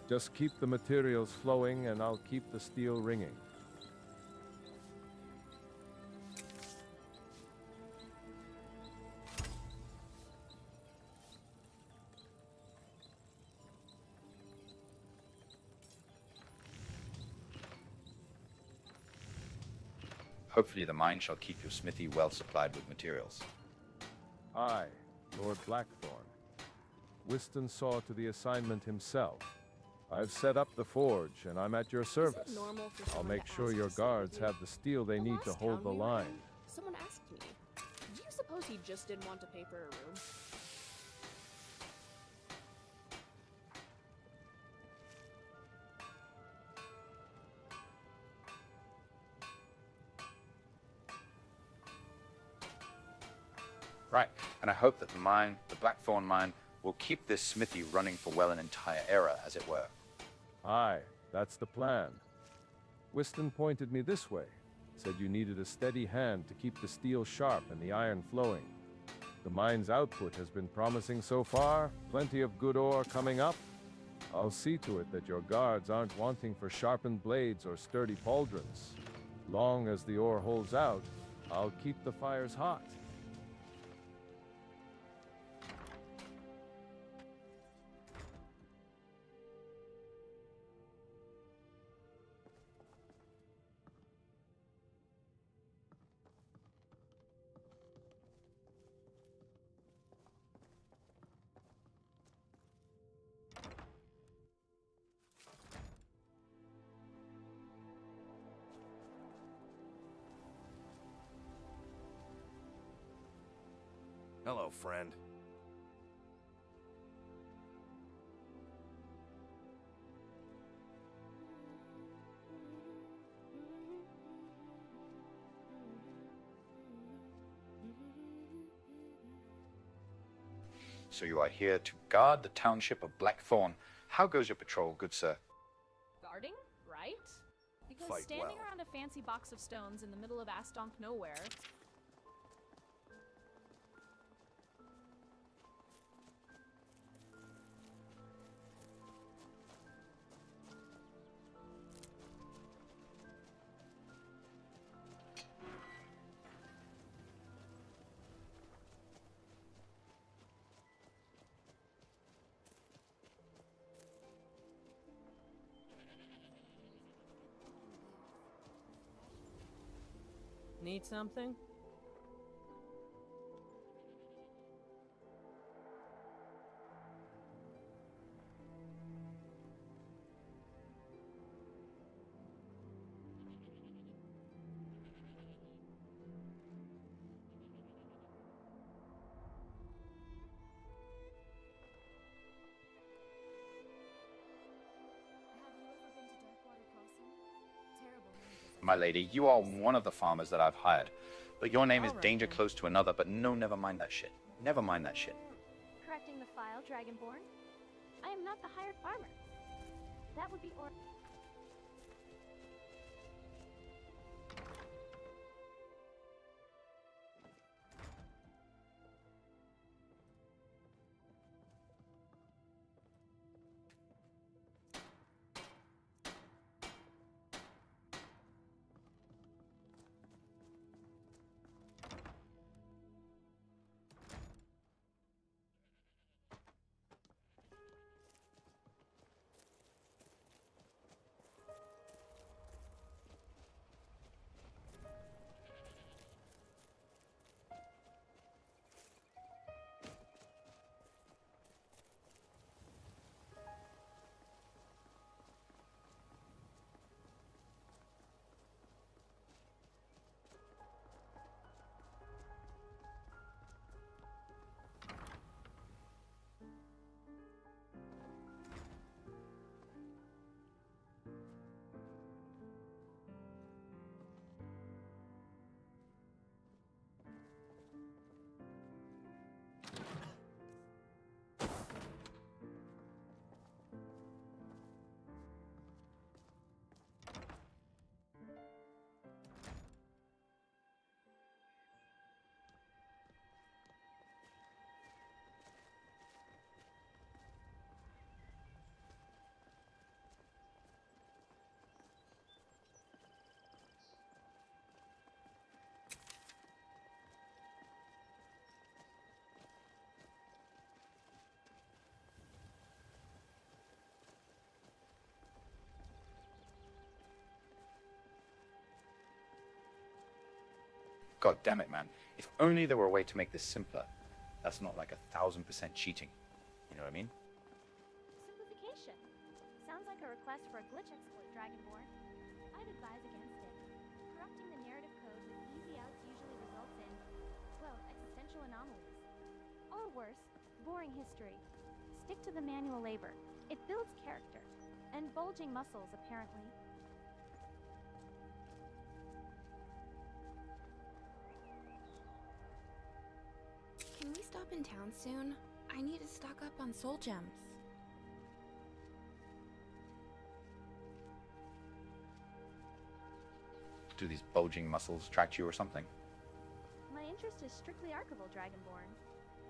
Just keep the materials flowing and I'll keep the steel ringing. Hopefully the mine shall keep your smithy well supplied with materials. Aye, Lord Blackthorn. Whiston saw to the assignment himself. I've set up the forge, and I'm at your service. normal for I'll someone make to sure ask your to sit with guards you? have the steel they need to last hold the town we were in, line. Someone asked me, do you suppose he just didn't want to pay for a room? Right, and I hope that the mine, the Blackthorn mine, will keep this smithy running for well an entire era, as it were. Aye, that's the plan. Whiston pointed me this way. Said you needed a steady hand to keep the steel sharp and the iron flowing. The mine's output has been promising so far, plenty of good ore coming up. I'll see to it that your guards aren't wanting for sharpened blades or sturdy pauldrons. Long as the ore holds out, I'll keep the fires hot. Hello, friend. So you are here to guard the township of Blackthorn. How goes your patrol, good sir? Guarding, right? Because Fight standing well. around a fancy box of stones in the middle of Astonk nowhere. Need something? my lady. You are one of the farmers that I've hired. But your name is danger close to another, but no, never mind that shit. Never mind that shit. Correcting the file, Dragonborn. I am not the hired farmer. That would be God damn it, man. If only there were a way to make this simpler. That's not like 1,000% cheating. You know what I mean? simplification. Sounds like a request for a glitch exploit, Dragonborn. I'd advise against it. Corrupting the narrative code with easy outs usually results in, well, existential anomalies. Or worse, boring history. Stick to the manual labor. It builds character. And bulging muscles, apparently. Can we stop in town soon? I need to stock up on soul gems. Do these bulging muscles attract you or something? My interest is strictly archival, Dragonborn.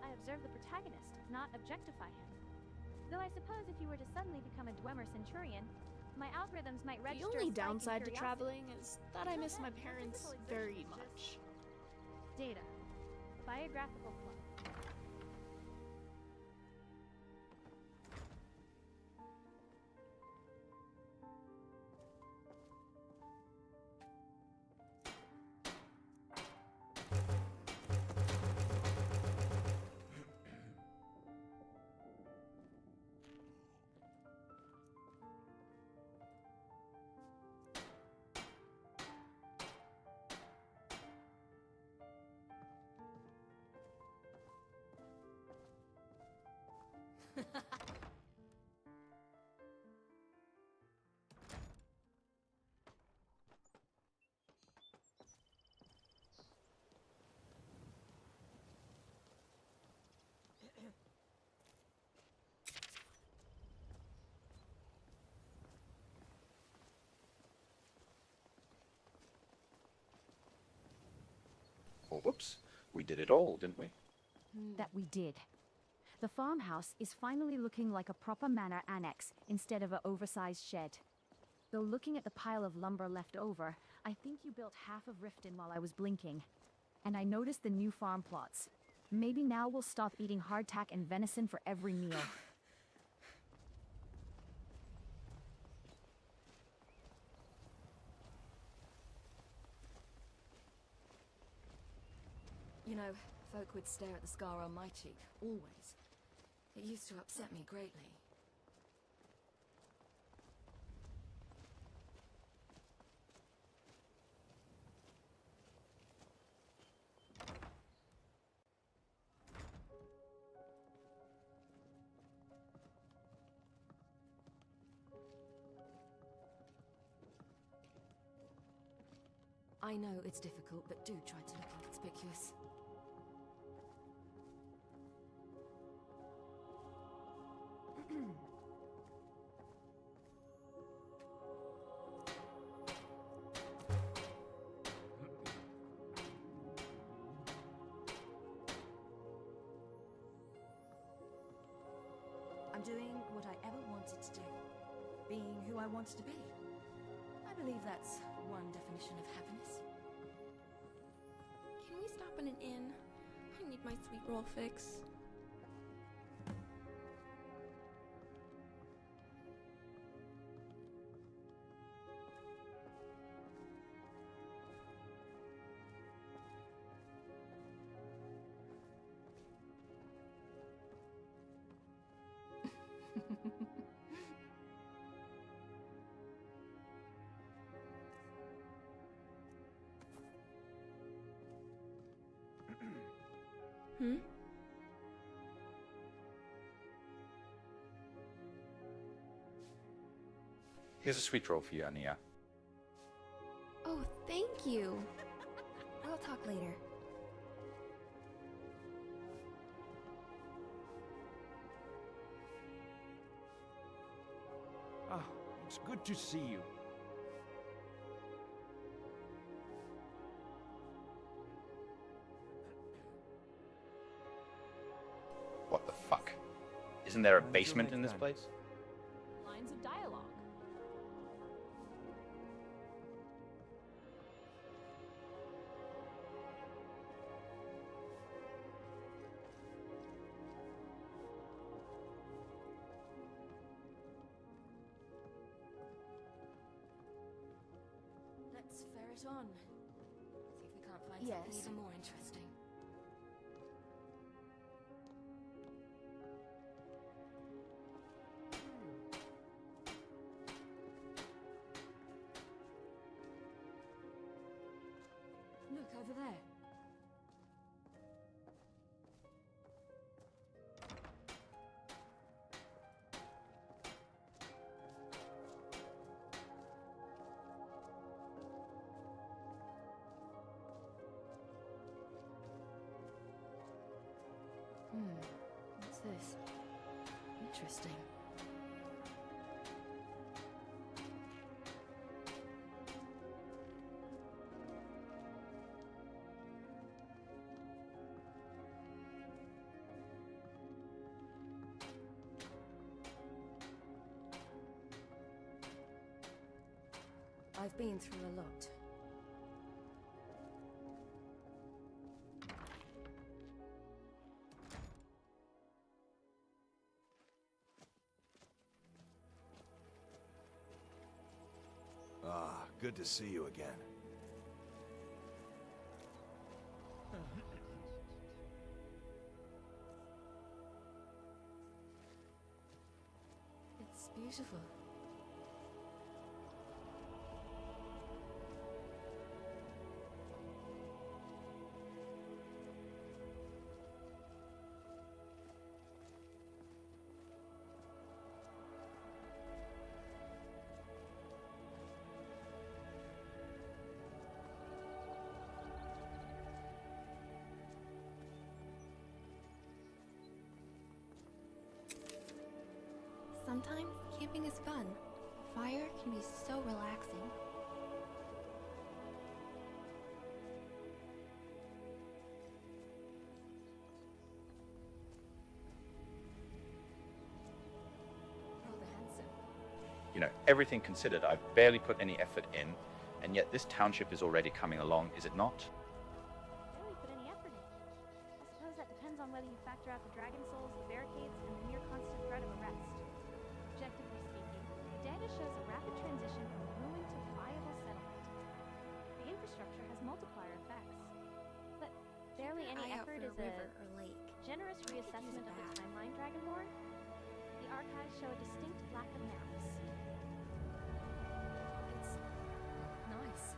I observe the protagonist, not objectify him. Though I suppose if you were to suddenly become a Dwemer Centurion, my algorithms might The register only a spike in downside to curiosity. traveling is that I miss my parents very much. Data. Biographical flow. Well, whoops. We did it all, didn't we? That we did. The farmhouse is finally looking like a proper manor annex instead of an oversized shed. Though looking at the pile of lumber left over, I think you built half of Riften while I was blinking. And I noticed the new farm plots. Maybe now we'll stop eating hardtack and venison for every meal. You know, folk would stare at the scar on my cheek, always. It used to upset me greatly. I know it's difficult, but do try to look inconspicuous. I'm doing what I ever wanted to do. Being who I wanted to be. I believe that's one definition of happiness. Can we stop in an inn? I need my sweet roll fix. Hmm? Here's a sweet roll for you, Ania. Oh, thank you. We'll talk later. Ah, it's good to see you. What the fuck? Isn't there a basement in this place? Lines of dialogue. Let's ferret on. See if we can't find Yes. something even more interesting. Look over there. What's this? Interesting. I've been through a lot. Ah, good to see you again. It's beautiful. Sometimes camping is fun. Fire can be so relaxing. Rather handsome. You know, everything considered, I've barely put any effort in, and yet this township is already coming along, is it not? Barely put any effort in. I suppose that depends on whether you factor out the dragon souls, the barricades, and the near constant threat of arrest. Objectively speaking, the data shows a rapid transition from ruin to viable settlement. The infrastructure has multiplier effects. But barely any Eye out effort for is a river or lake. generous I could use reassessment a of the bath. timeline, Dragonborn. The archives show a distinct lack of maps. It's nice.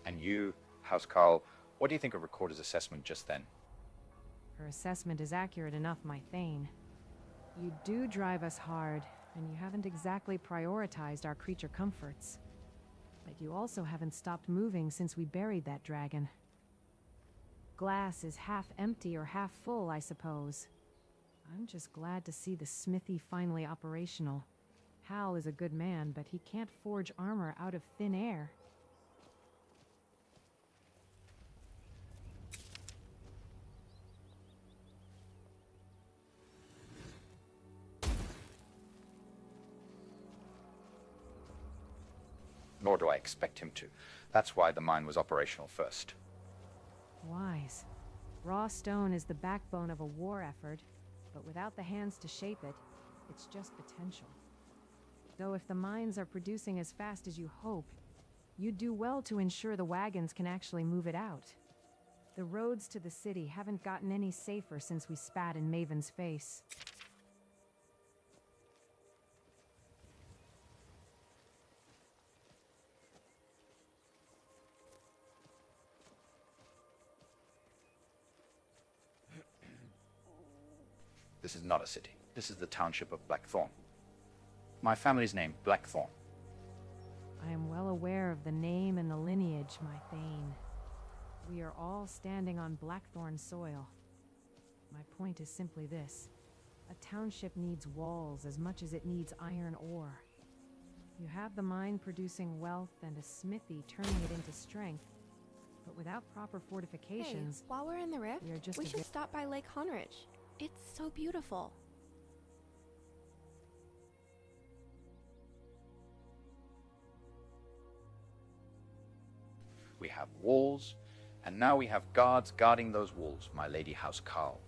And you Housecarl, what do you think of Recorder's assessment just then? Her assessment is accurate enough, my Thane. You do drive us hard, and you haven't exactly prioritized our creature comforts. But you also haven't stopped moving since we buried that dragon. Glass is half empty or half full, I suppose. I'm just glad to see the smithy finally operational. Hal is a good man, but he can't forge armor out of thin air. Nor do I expect him to. That's why the mine was operational first. Wise. Raw stone is the backbone of a war effort, but without the hands to shape it, it's just potential. Though if the mines are producing as fast as you hope, you'd do well to ensure the wagons can actually move it out. The roads to the city haven't gotten any safer since we spat in Maven's face. This is not a city. This is the township of Blackthorn. My family's name, Blackthorn. I am well aware of the name and the lineage, my Thane. We are all standing on Blackthorn soil. My point is simply this. A township needs walls as much as it needs iron ore. You have the mine producing wealth and a smithy turning it into strength, but without proper fortifications... Hey, while we're in the rift, we should stop by Lake Honrich. It's so beautiful. We have walls, and now we have guards guarding those walls, my lady Housecarl.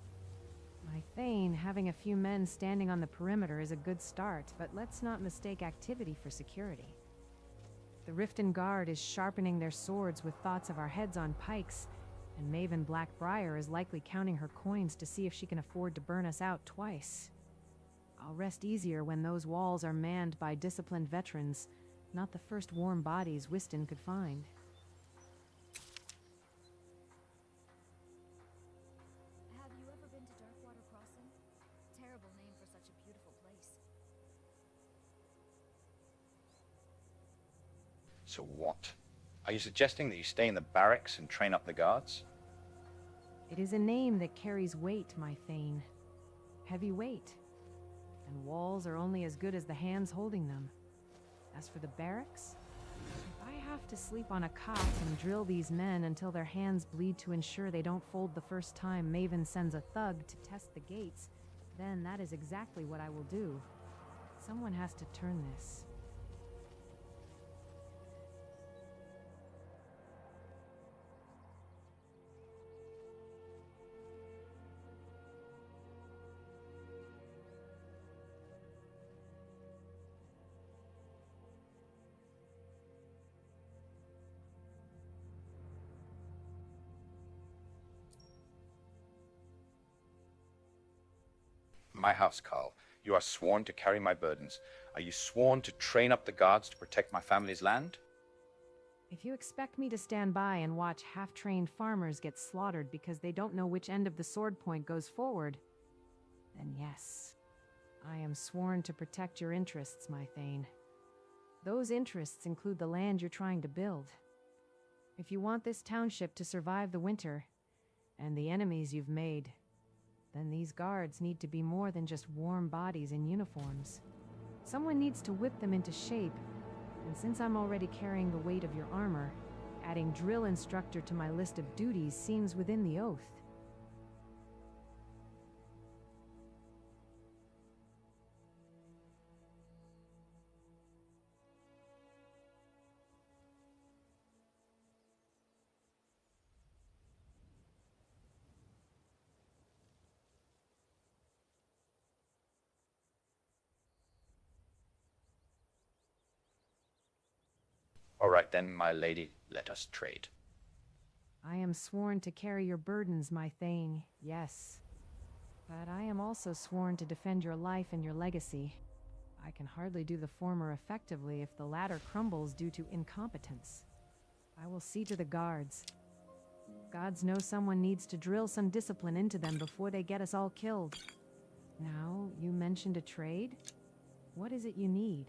My Thane, having a few men standing on the perimeter is a good start, but let's not mistake activity for security. The Riften Guard is sharpening their swords with thoughts of our heads on pikes, and Maven Blackbriar is likely counting her coins to see if she can afford to burn us out twice. I'll rest easier when those walls are manned by disciplined veterans, not the first warm bodies Wystan could find. Have you ever been to Darkwater Crossing? Terrible name for such a beautiful place. So what? Are you suggesting that you stay in the barracks and train up the guards? It is a name that carries weight, my Thane. Heavy weight. And walls are only as good as the hands holding them. As for the barracks, if I have to sleep on a cot and drill these men until their hands bleed to ensure they don't fold the first time Maven sends a thug to test the gates, then that is exactly what I will do. Someone has to turn this. My Housecarl, you are sworn to carry my burdens. Are you sworn to train up the guards to protect my family's land? If you expect me to stand by and watch half-trained farmers get slaughtered because they don't know which end of the sword point goes forward, then yes, I am sworn to protect your interests, my Thane. Those interests include the land you're trying to build. If you want this township to survive the winter, and the enemies you've made, then these guards need to be more than just warm bodies in uniforms. Someone needs to whip them into shape, and since I'm already carrying the weight of your armor, adding drill instructor to my list of duties seems within the oath. All right then, my lady, let us trade. I am sworn to carry your burdens, my Thane, yes. But I am also sworn to defend your life and your legacy. I can hardly do the former effectively if the latter crumbles due to incompetence. I will see to the guards, Gods know someone needs to drill some discipline into them before they get us all killed. Now, you mentioned a trade? What is it you need?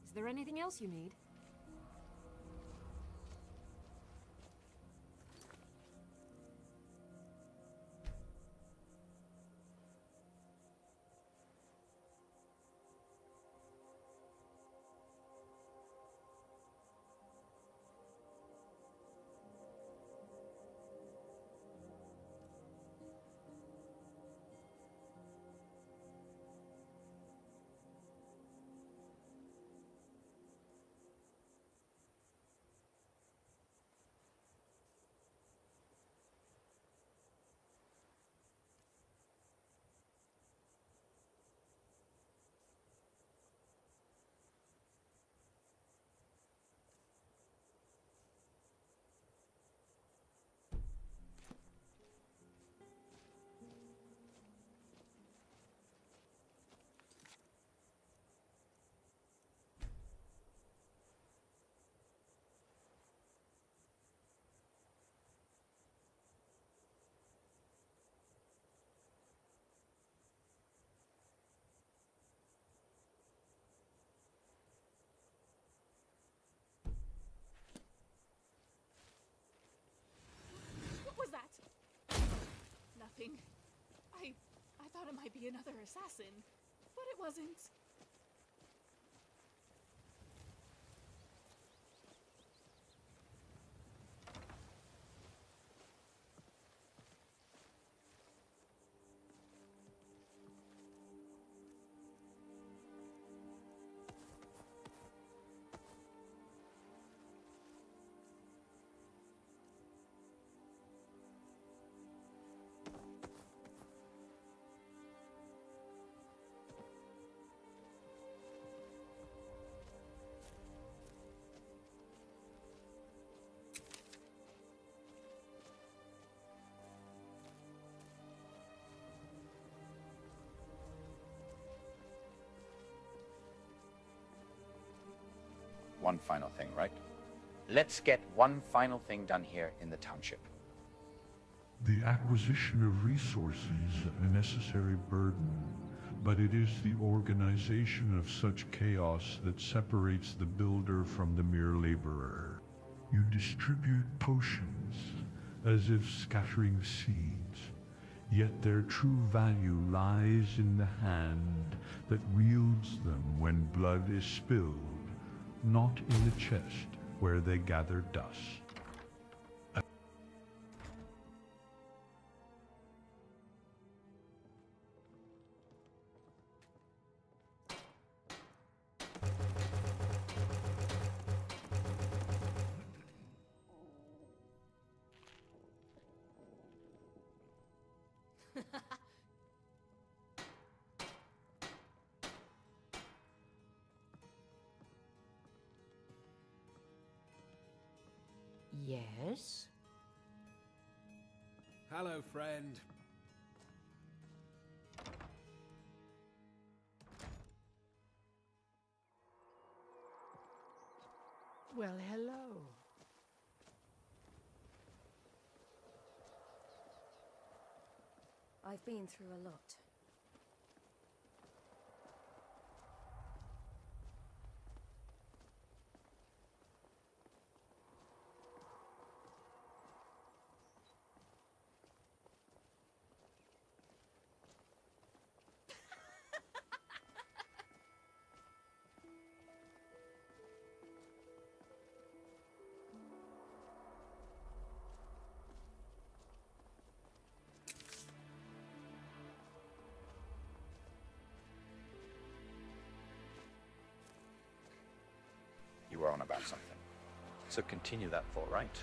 Is there anything else you need? What was that? Nothing. I thought it might be another assassin, but it wasn't. One final thing, right? Let's get one final thing done here in the township. The acquisition of resources a necessary burden, but it is the organization of such chaos that separates the builder from the mere laborer. You distribute potions as if scattering seeds, yet their true value lies in the hand that wields them when blood is spilled, not in the chest where they gather dust. Yes? Hello, friend. Well, hello. I've been through a lot. You were on about something. So continue that thought, right?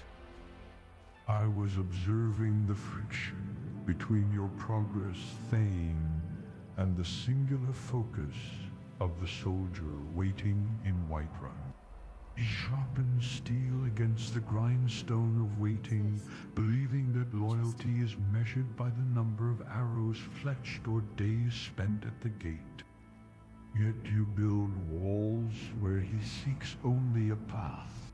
I was observing the friction between your progress Thane and the singular focus of the soldier waiting in Whiterun. He sharpens steel against the grindstone of waiting, believing that loyalty is measured by the number of arrows fletched or days spent at the gate. Yet you build walls where he seeks only a path.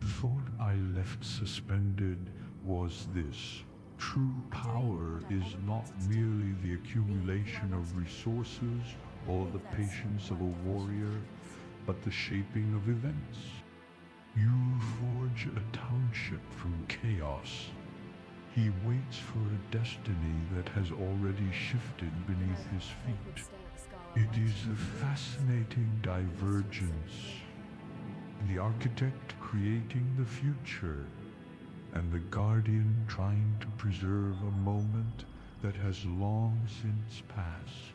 The thought I left suspended was this. True power is not merely the accumulation of resources or the patience of a warrior, but the shaping of events. You forge a township from chaos. He waits for a destiny that has already shifted beneath his feet. It is a fascinating divergence. The architect creating the future, and the guardian trying to preserve a moment that has long since passed.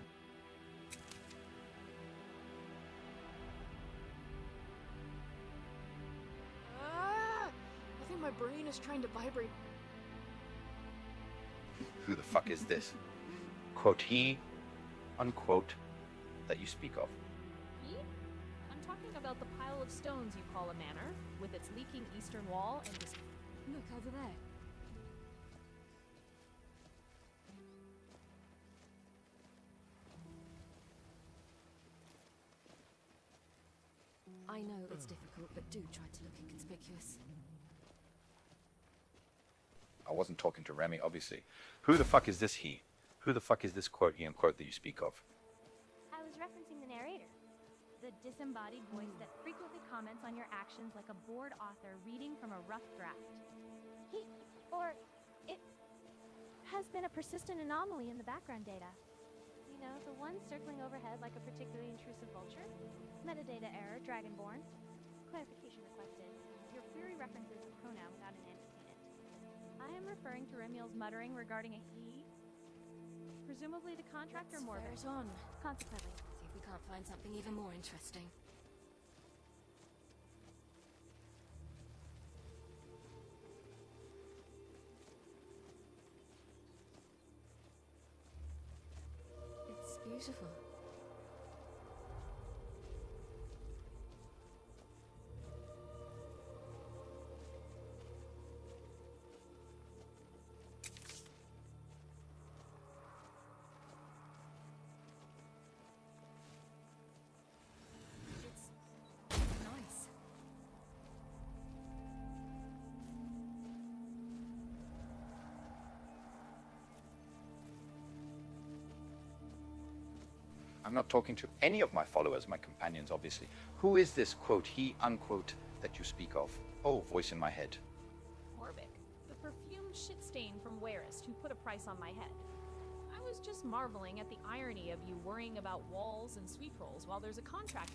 I think my brain is trying to vibrate. Who the fuck is this? Quote he, unquote, that you speak of. Me? I'm talking about the pile of stones you call a manor, with its leaking eastern wall and Look over there. I know it's difficult, but do try to look inconspicuous. I wasn't talking to Remy, obviously. Who the fuck is this he? Who the fuck is this quote he unquote that you speak of? I was referencing the narrator, the disembodied voice that frequently comments on your actions like a bored author reading from a rough draft. It has been a persistent anomaly in the background data. You know, the one circling overhead like a particularly intrusive vulture? Metadata error, Dragonborn. Clarification requested. Your query references a pronoun without an antecedent. I am referring to Remiel's muttering regarding a he. Presumably the contractor Morgan. Let's bear it on. Consequently. See if we can't find something even more interesting. It's beautiful. Nice. I'm not talking to any of my followers, my companions, obviously. Who is this, quote, he, unquote, that you speak of? Oh, voice in my head. Horvick, the perfumed shit stain from Warist who put a price on my head. I was just marveling at the irony of you worrying about walls and sweep rolls while there's a contract.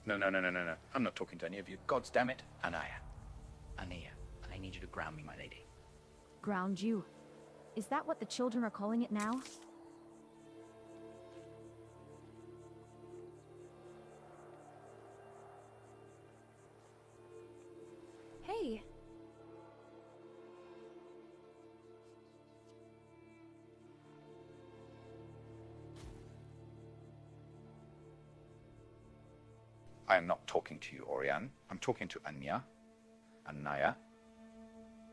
No. I'm not talking to any of you. Gods damn it. Anaya. Anaya. I need you to ground me, my lady. Ground you? Is that what the children are calling it now? Hey! I am not talking to you, Oriane. I'm talking to Anya. Anaya.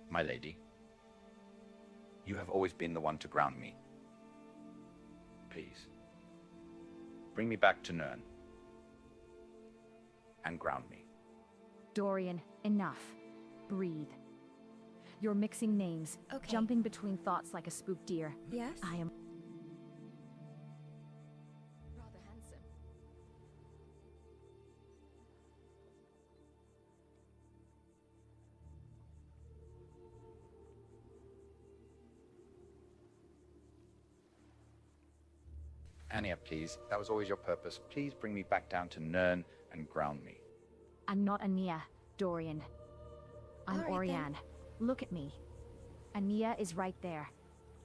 My lady. You have always been the one to ground me. Please. Bring me back to Nern. And ground me. Dorian, enough. Breathe. You're mixing names, jumping between thoughts like a spooked deer. Yes? I am... Rather handsome. Anya, please. That was always your purpose. Please bring me back down to Nern and ground me. I'm not Ania, Dorian. I'm All right, Oriane. then. Look at me. Ania is right there.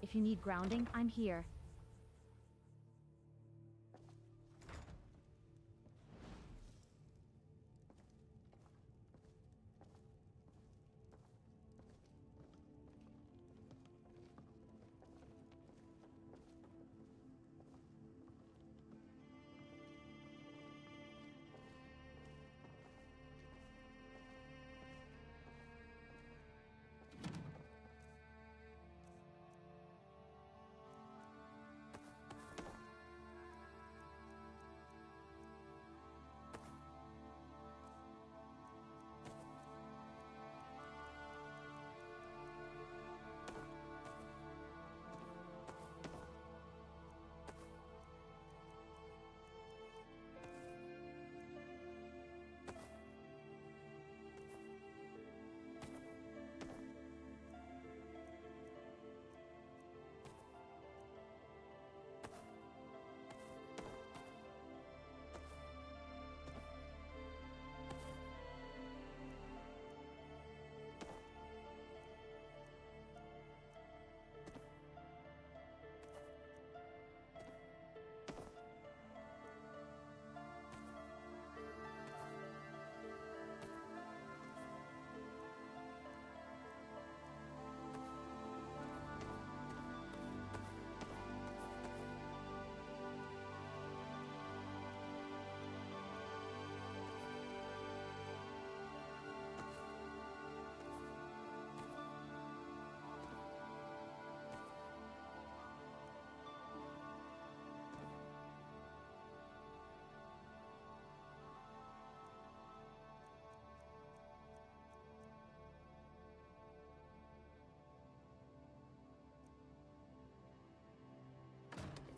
If you need grounding, I'm here.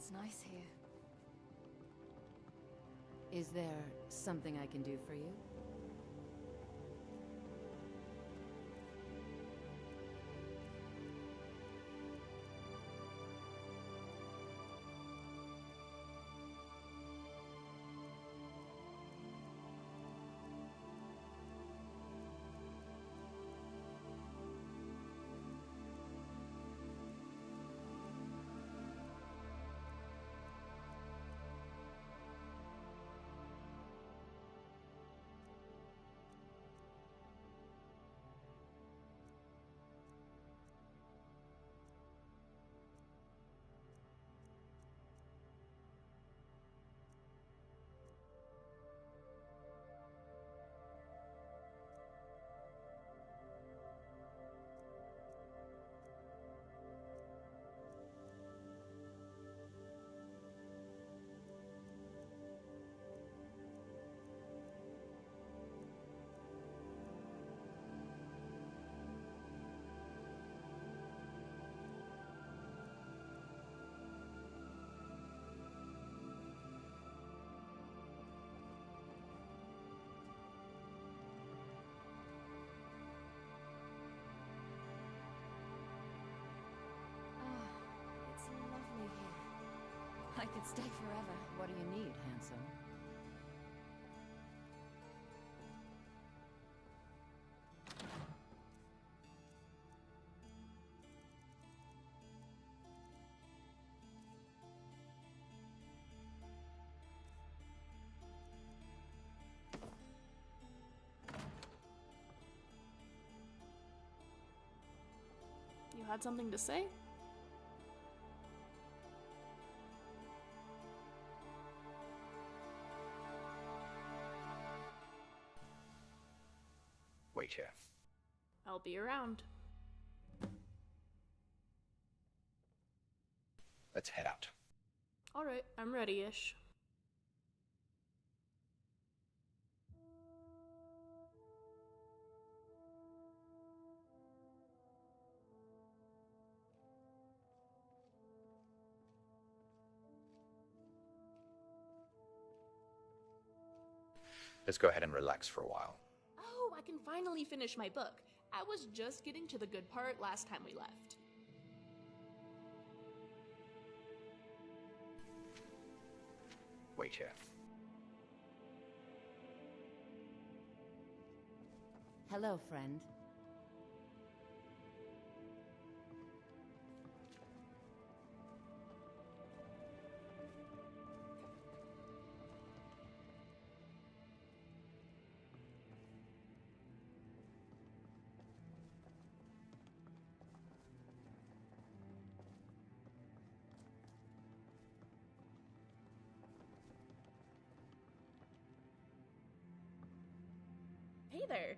It's nice here. Is there something I can do for you? It's lovely here. I could stay forever. What do you need, handsome? You had something to say? Wait here. I'll be around. Let's head out. Alright, I'm ready-ish. Let's go ahead and relax for a while. Oh, I can finally finish my book. I was just getting to the good part last time we left. Wait here. Hello, friend. Hey there.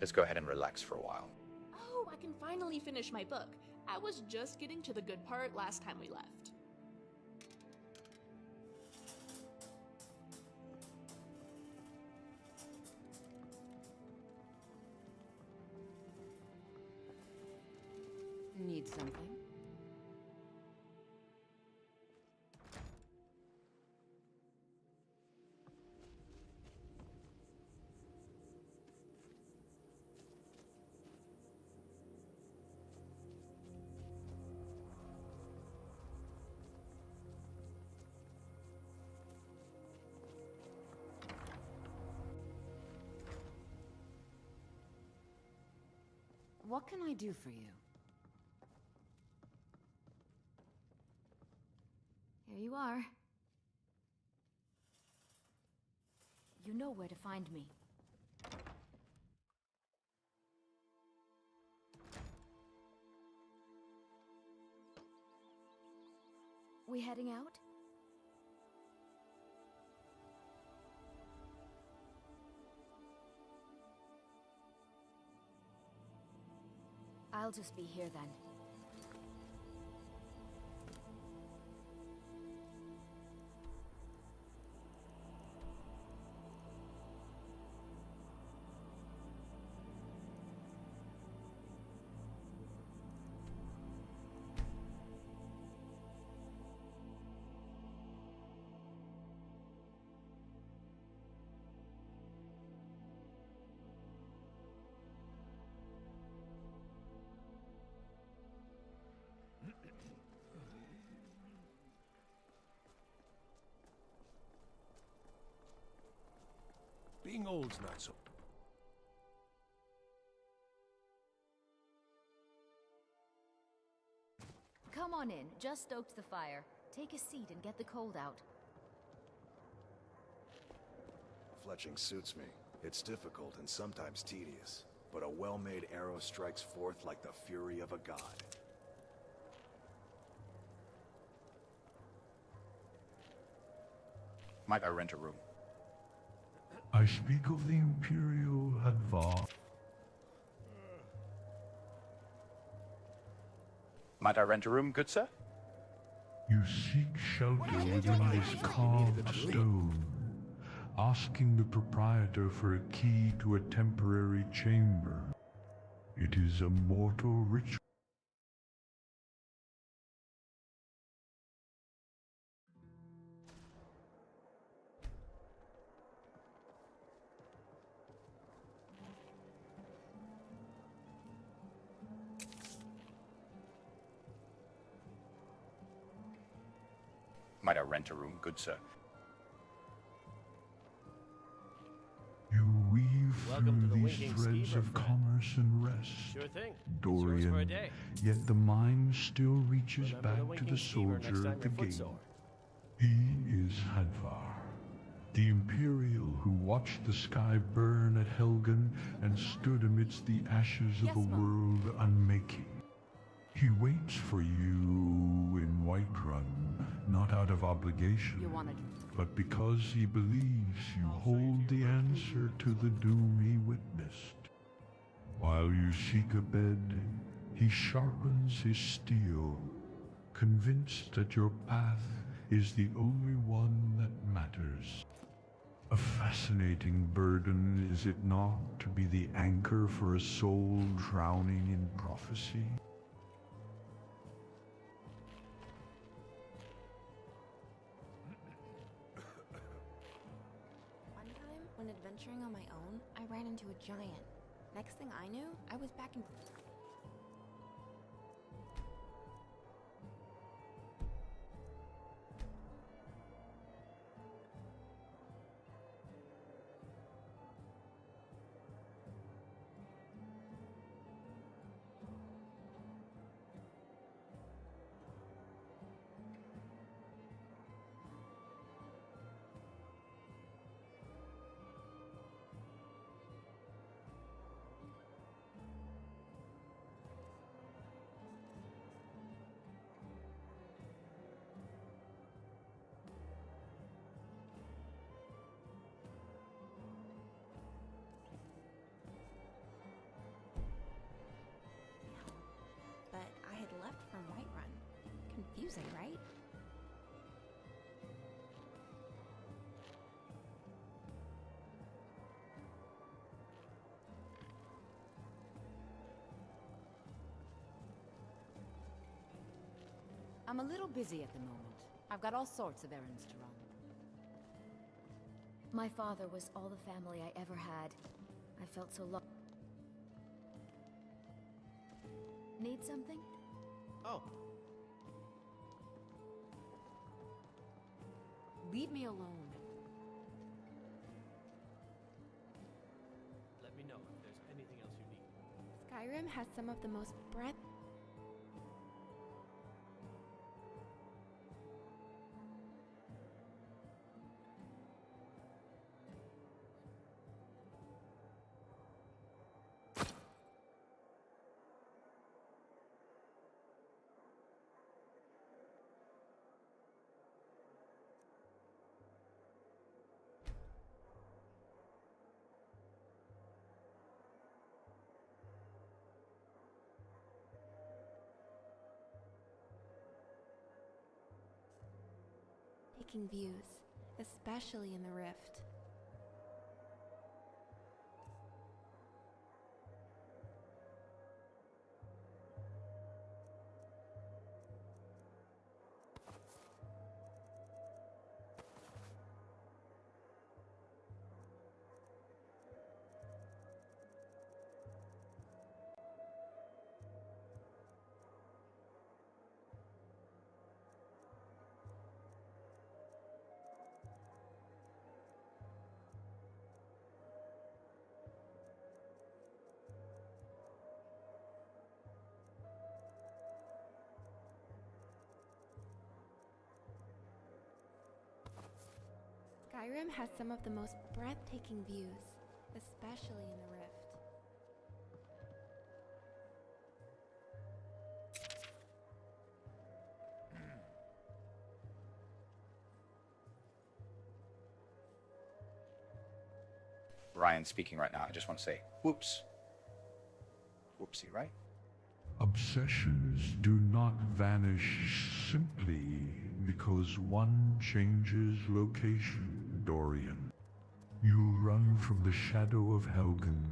Let's go ahead and relax for a while. Oh, I can finally finish my book. I was just getting to the good part last time we left. Need something? What can I do for you? Here you are. You know where to find me. We heading out? I'll just be here then. Getting old's not so... Come on in. Just stoked the fire. Take a seat and get the cold out. Fletching suits me. It's difficult and sometimes tedious, but a well-made arrow strikes forth like the fury of a god. Might I rent a room? I speak of the Imperial Hadvar. Might I rent a room, good sir? You seek shelter within this carved stone, asking the proprietor for a key to a temporary chamber. It is a mortal ritual. Might I rent a room, good sir? You weave Welcome to through the these winking threads ski, my of friend. commerce and rest, Sure thing. It's yours for a Dorian, day. yet the mind still reaches Remember the back to winking the skeever next soldier time at the you're gate. footsore. He is Hadvar, the Imperial who watched the sky burn at Helgen and stood amidst the ashes of a world unmaking. He waits for you in Whiterun, not out of obligation, but because he believes you hold the answer to the doom he witnessed. While you seek a bed, he sharpens his steel, convinced that your path is the only one that matters. A fascinating burden, is it not, to be the anchor for a soul drowning in prophecy? One time, when adventuring on my own, I ran into a giant. Next thing I knew, I was back in... But I had left from Whiterun. Confusing, right? I'm a little busy at the moment. I've got all sorts of errands to run. My father was all the family I ever had. I felt so lost. Need something? Oh. Leave me alone. Let me know if there's anything else you need. Skyrim has some of the most breath... taking views, especially in the Rift. Skyrim has some of the most breathtaking views, especially in the Rift. Ryan speaking right now. I just want to say, whoops. Whoopsie, right? Obsessions do not vanish simply because one changes location, Dorian. You run from the shadow of Helgen,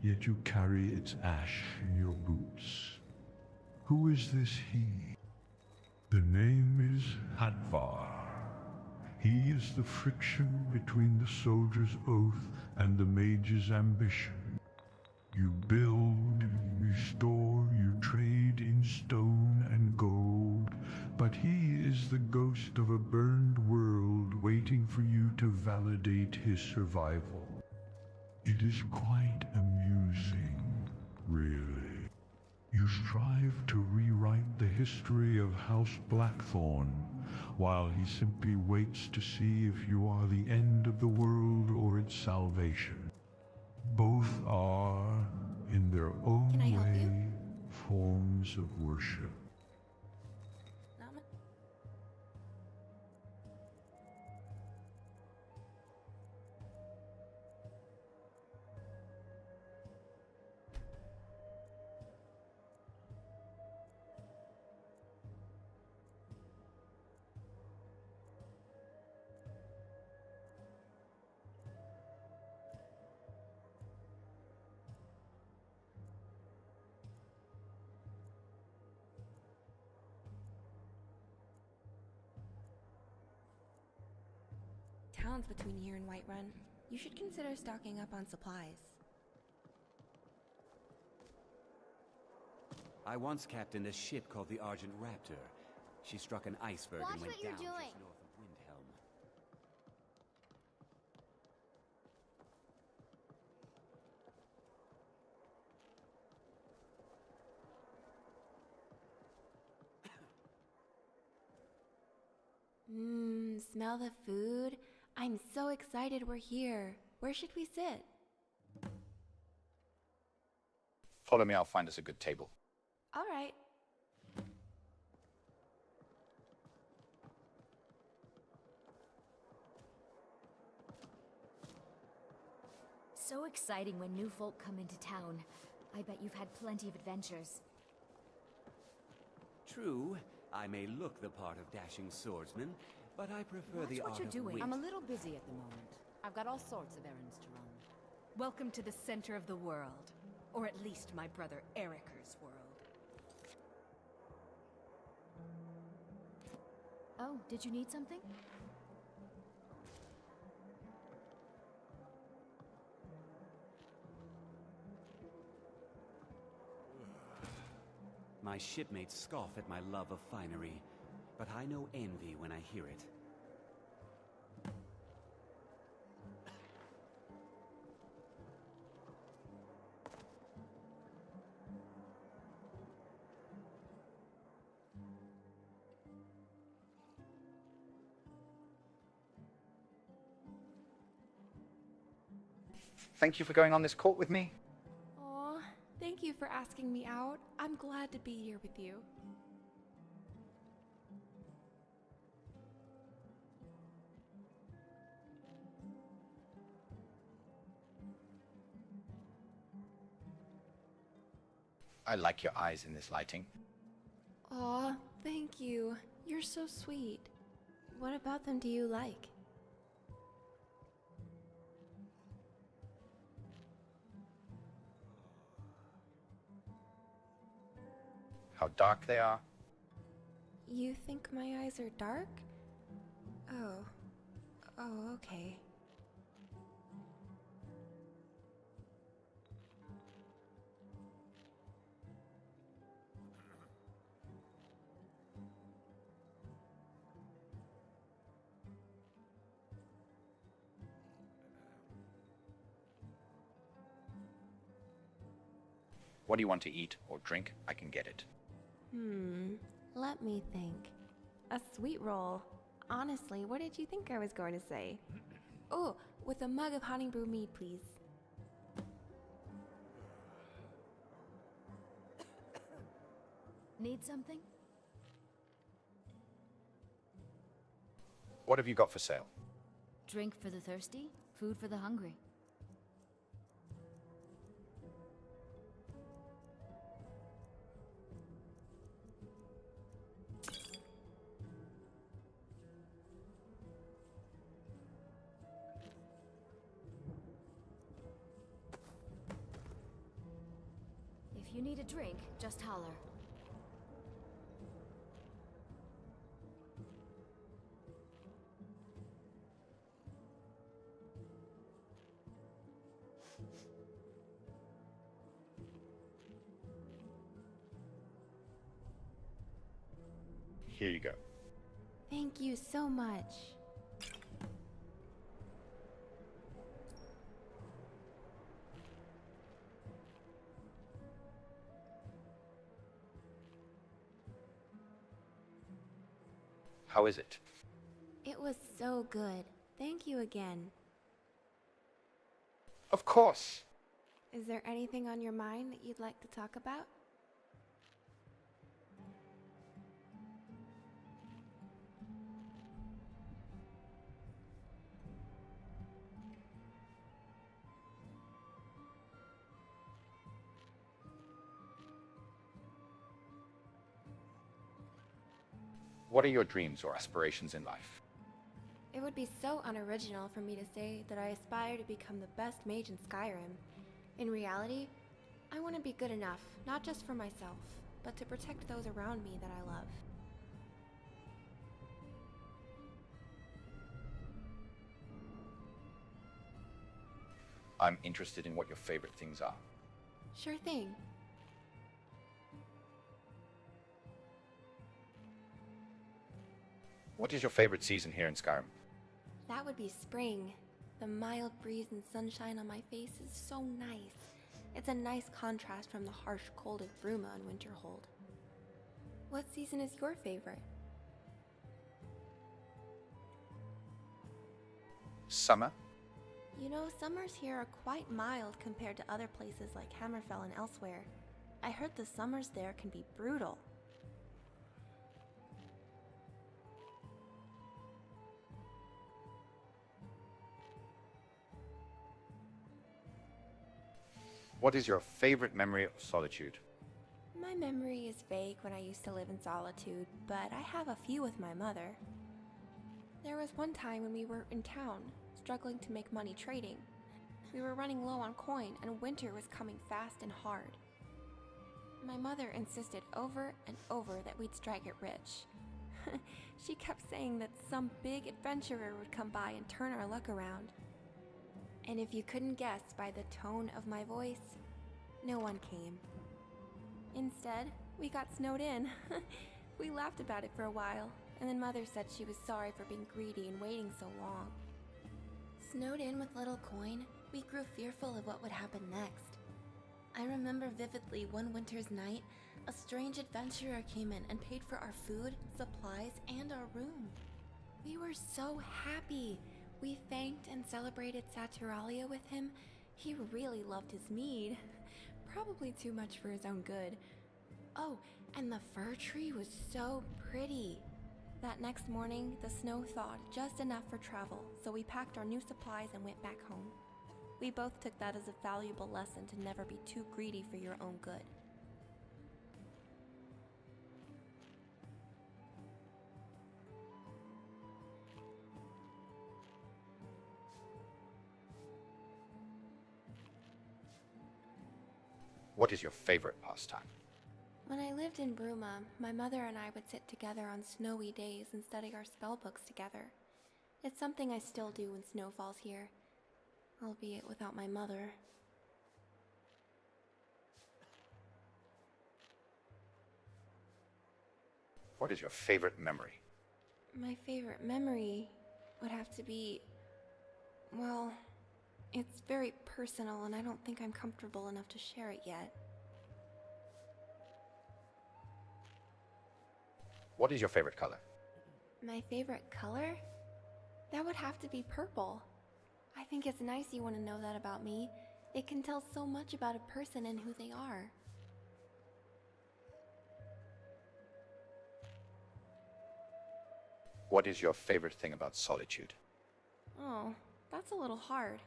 yet you carry its ash in your boots. Who is this he? The name is Hadvar. He is the friction between the soldier's oath and the mage's ambition. You build, you store, you trade in stone and gold, but he is the ghost of a burned world waiting for you to validate his survival. It is quite amusing, really. You strive to rewrite the history of House Blackthorn, while he simply waits to see if you are the end of the world or its salvation. Both are, in their own way, forms of worship. Town's between here and Whiterun. You should consider stocking up on supplies. I once captained a ship called the Argent Raptor. She struck an iceberg and went down just north of Windhelm. Smell the food? I'm so excited we're here. Where should we sit? Follow me, I'll find us a good table. All right. So exciting when new folk come into town. I bet you've had plenty of adventures. True, I may look the part of dashing swordsman, but I prefer the Watch art what you're of doing. wit. I'm a little busy at the moment. I've got all sorts of errands to run. Welcome to the center of the world. Or at least my brother Eriker's world. Oh, did you need something? My shipmates scoff at my love of finery, but I know envy when I hear it. Thank you for going on this court with me. Aw, thank you for asking me out. I'm glad to be here with you. I like your eyes in this lighting. Aw, thank you. You're so sweet. What about them do you like? How dark they are. You think my eyes are dark? Oh. Oh, okay. What do you want to eat or drink? I can get it. Let me think. A sweet roll. Honestly, what did you think I was going to say? Oh, with a mug of honey brew mead, please. Need something? What have you got for sale? Drink for the thirsty, food for the hungry. If you need a drink, just holler. Here you go. Thank you so much. How is it? It was so good. Thank you again. Of course. Is there anything on your mind that you'd like to talk about? What are your dreams or aspirations in life? It would be so unoriginal for me to say that I aspire to become the best mage in Skyrim. In reality, I want to be good enough, not just for myself, but to protect those around me that I love. I'm interested in what your favorite things are. Sure thing. What is your favorite season here in Skyrim? That would be spring. The mild breeze and sunshine on my face is so nice. It's a nice contrast from the harsh cold of Bruma and Winterhold. What season is your favorite? Summer? You know, summers here are quite mild compared to other places like Hammerfell and elsewhere. I heard the summers there can be brutal. What is your favorite memory of solitude? My memory is vague when I used to live in solitude, but I have a few with my mother. There was one time when we were in town, struggling to make money trading. We were running low on coin and winter was coming fast and hard. My mother insisted over and over that we'd strike it rich. She kept saying that some big adventurer would come by and turn our luck around. And if you couldn't guess by the tone of my voice, no one came. Instead, we got snowed in. We laughed about it for a while, and then Mother said she was sorry for being greedy and waiting so long. Snowed in with little coin, we grew fearful of what would happen next. I remember vividly one winter's night, a strange adventurer came in and paid for our food, supplies, and our room. We were so happy. We thanked and celebrated Saturalia with him. He really loved his mead. Probably too much for his own good. Oh, and the fir tree was so pretty. That next morning, the snow thawed just enough for travel, so we packed our new supplies and went back home. We both took that as a valuable lesson to never be too greedy for your own good. What is your favorite pastime? When I lived in Bruma, my mother and I would sit together on snowy days and study our spellbooks together. It's something I still do when snow falls here, albeit without my mother. What is your favorite memory? My favorite memory would have to be, well, it's very personal and I don't think I'm comfortable enough to share it yet. What is your favorite color? My favorite color? That would have to be purple. I think it's nice you want to know that about me. It can tell so much about a person and who they are. What is your favorite thing about Solitude? Oh, that's a little hard.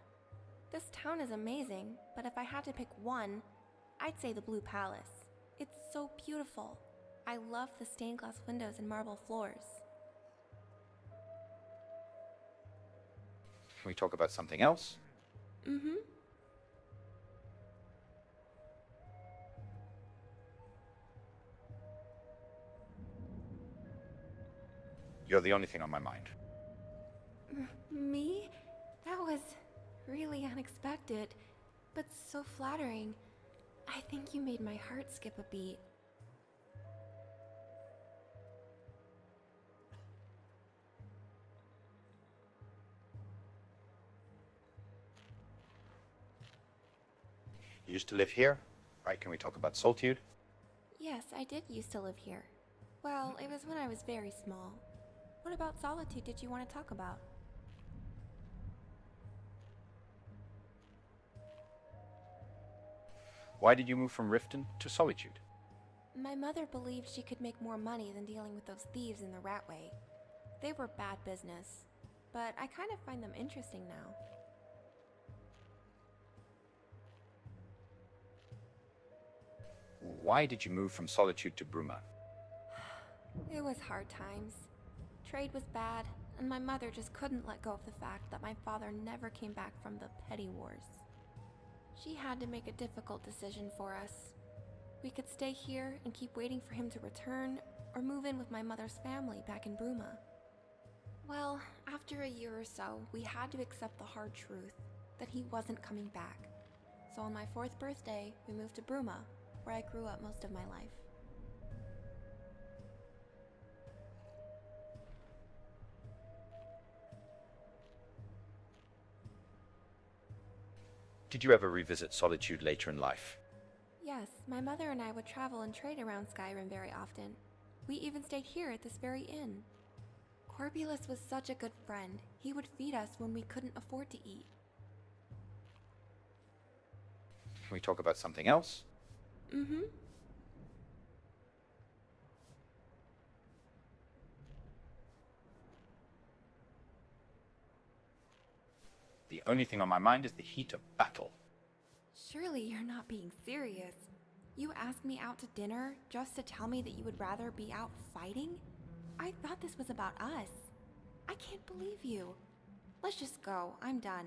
This town is amazing, but if I had to pick one, I'd say the Blue Palace. It's so beautiful. I love the stained glass windows and marble floors. Can we talk about something else? Mm-hmm. You're the only thing on my mind. Me? That was really unexpected, but so flattering. I think you made my heart skip a beat. You used to live here, right? Can we talk about Solitude? Yes, I did used to live here. Well, it was when I was very small. What about Solitude did you want to talk about? Why did you move from Riften to Solitude? My mother believed she could make more money than dealing with those thieves in the Ratway. They were bad business, but I kind of find them interesting now. Why did you move from Solitude to Bruma? It was hard times. Trade was bad, and my mother just couldn't let go of the fact that my father never came back from the petty wars. She had to make a difficult decision for us. We could stay here and keep waiting for him to return, or move in with my mother's family back in Bruma. Well, after a year or so, we had to accept the hard truth that he wasn't coming back. So on my 4th birthday, we moved to Bruma, where I grew up most of my life. Did you ever revisit Solitude later in life? Yes, my mother and I would travel and trade around Skyrim very often. We even stayed here at this very inn. Corpulus was such a good friend. He would feed us when we couldn't afford to eat. Can we talk about something else? Mm-hmm. The only thing on my mind is the heat of battle. Surely you're not being serious. You asked me out to dinner just to tell me that you would rather be out fighting? I thought this was about us. I can't believe you. Let's just go. I'm done.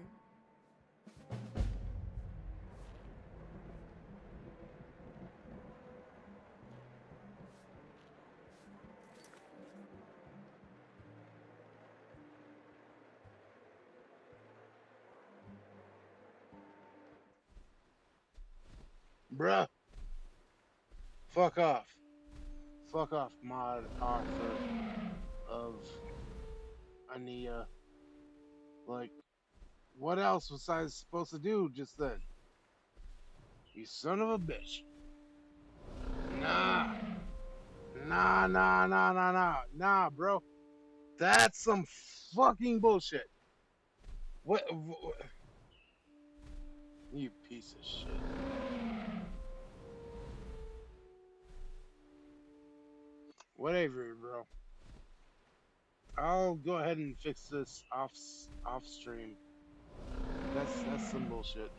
Bruh. Fuck off. Fuck off, mod author of Ania. Like, what else was I supposed to do just then? You son of a bitch. Nah. Nah, bro. That's some fucking bullshit. What? You piece of shit. Whatever, bro. I'll go ahead and fix this off stream. That's some bullshit.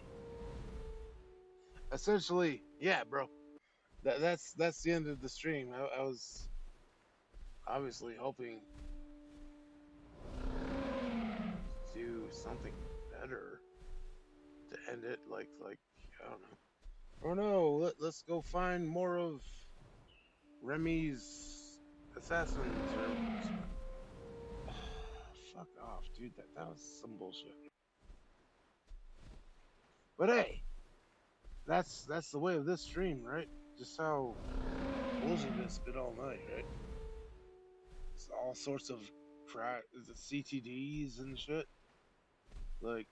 Essentially, yeah, bro. That's the end of the stream. I was obviously hoping to do something better to end it. Like I don't know. Oh no, let's go find more of Remy's assassins or fuck off, dude. That was some bullshit. But hey, that's the way of this stream, right? Just how bullshit it's been all night, right? It's all sorts of crap, the CTDs and shit. Like,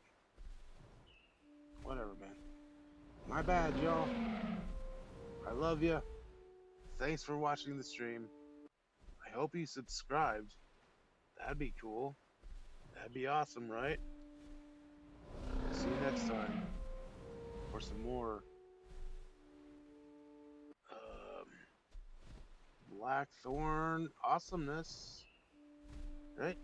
whatever, man. My bad, y'all. I love you. Thanks for watching the stream. I hope you subscribed. That'd be cool. That'd be awesome, right? See you next time. For some more Blackthorn awesomeness. Right?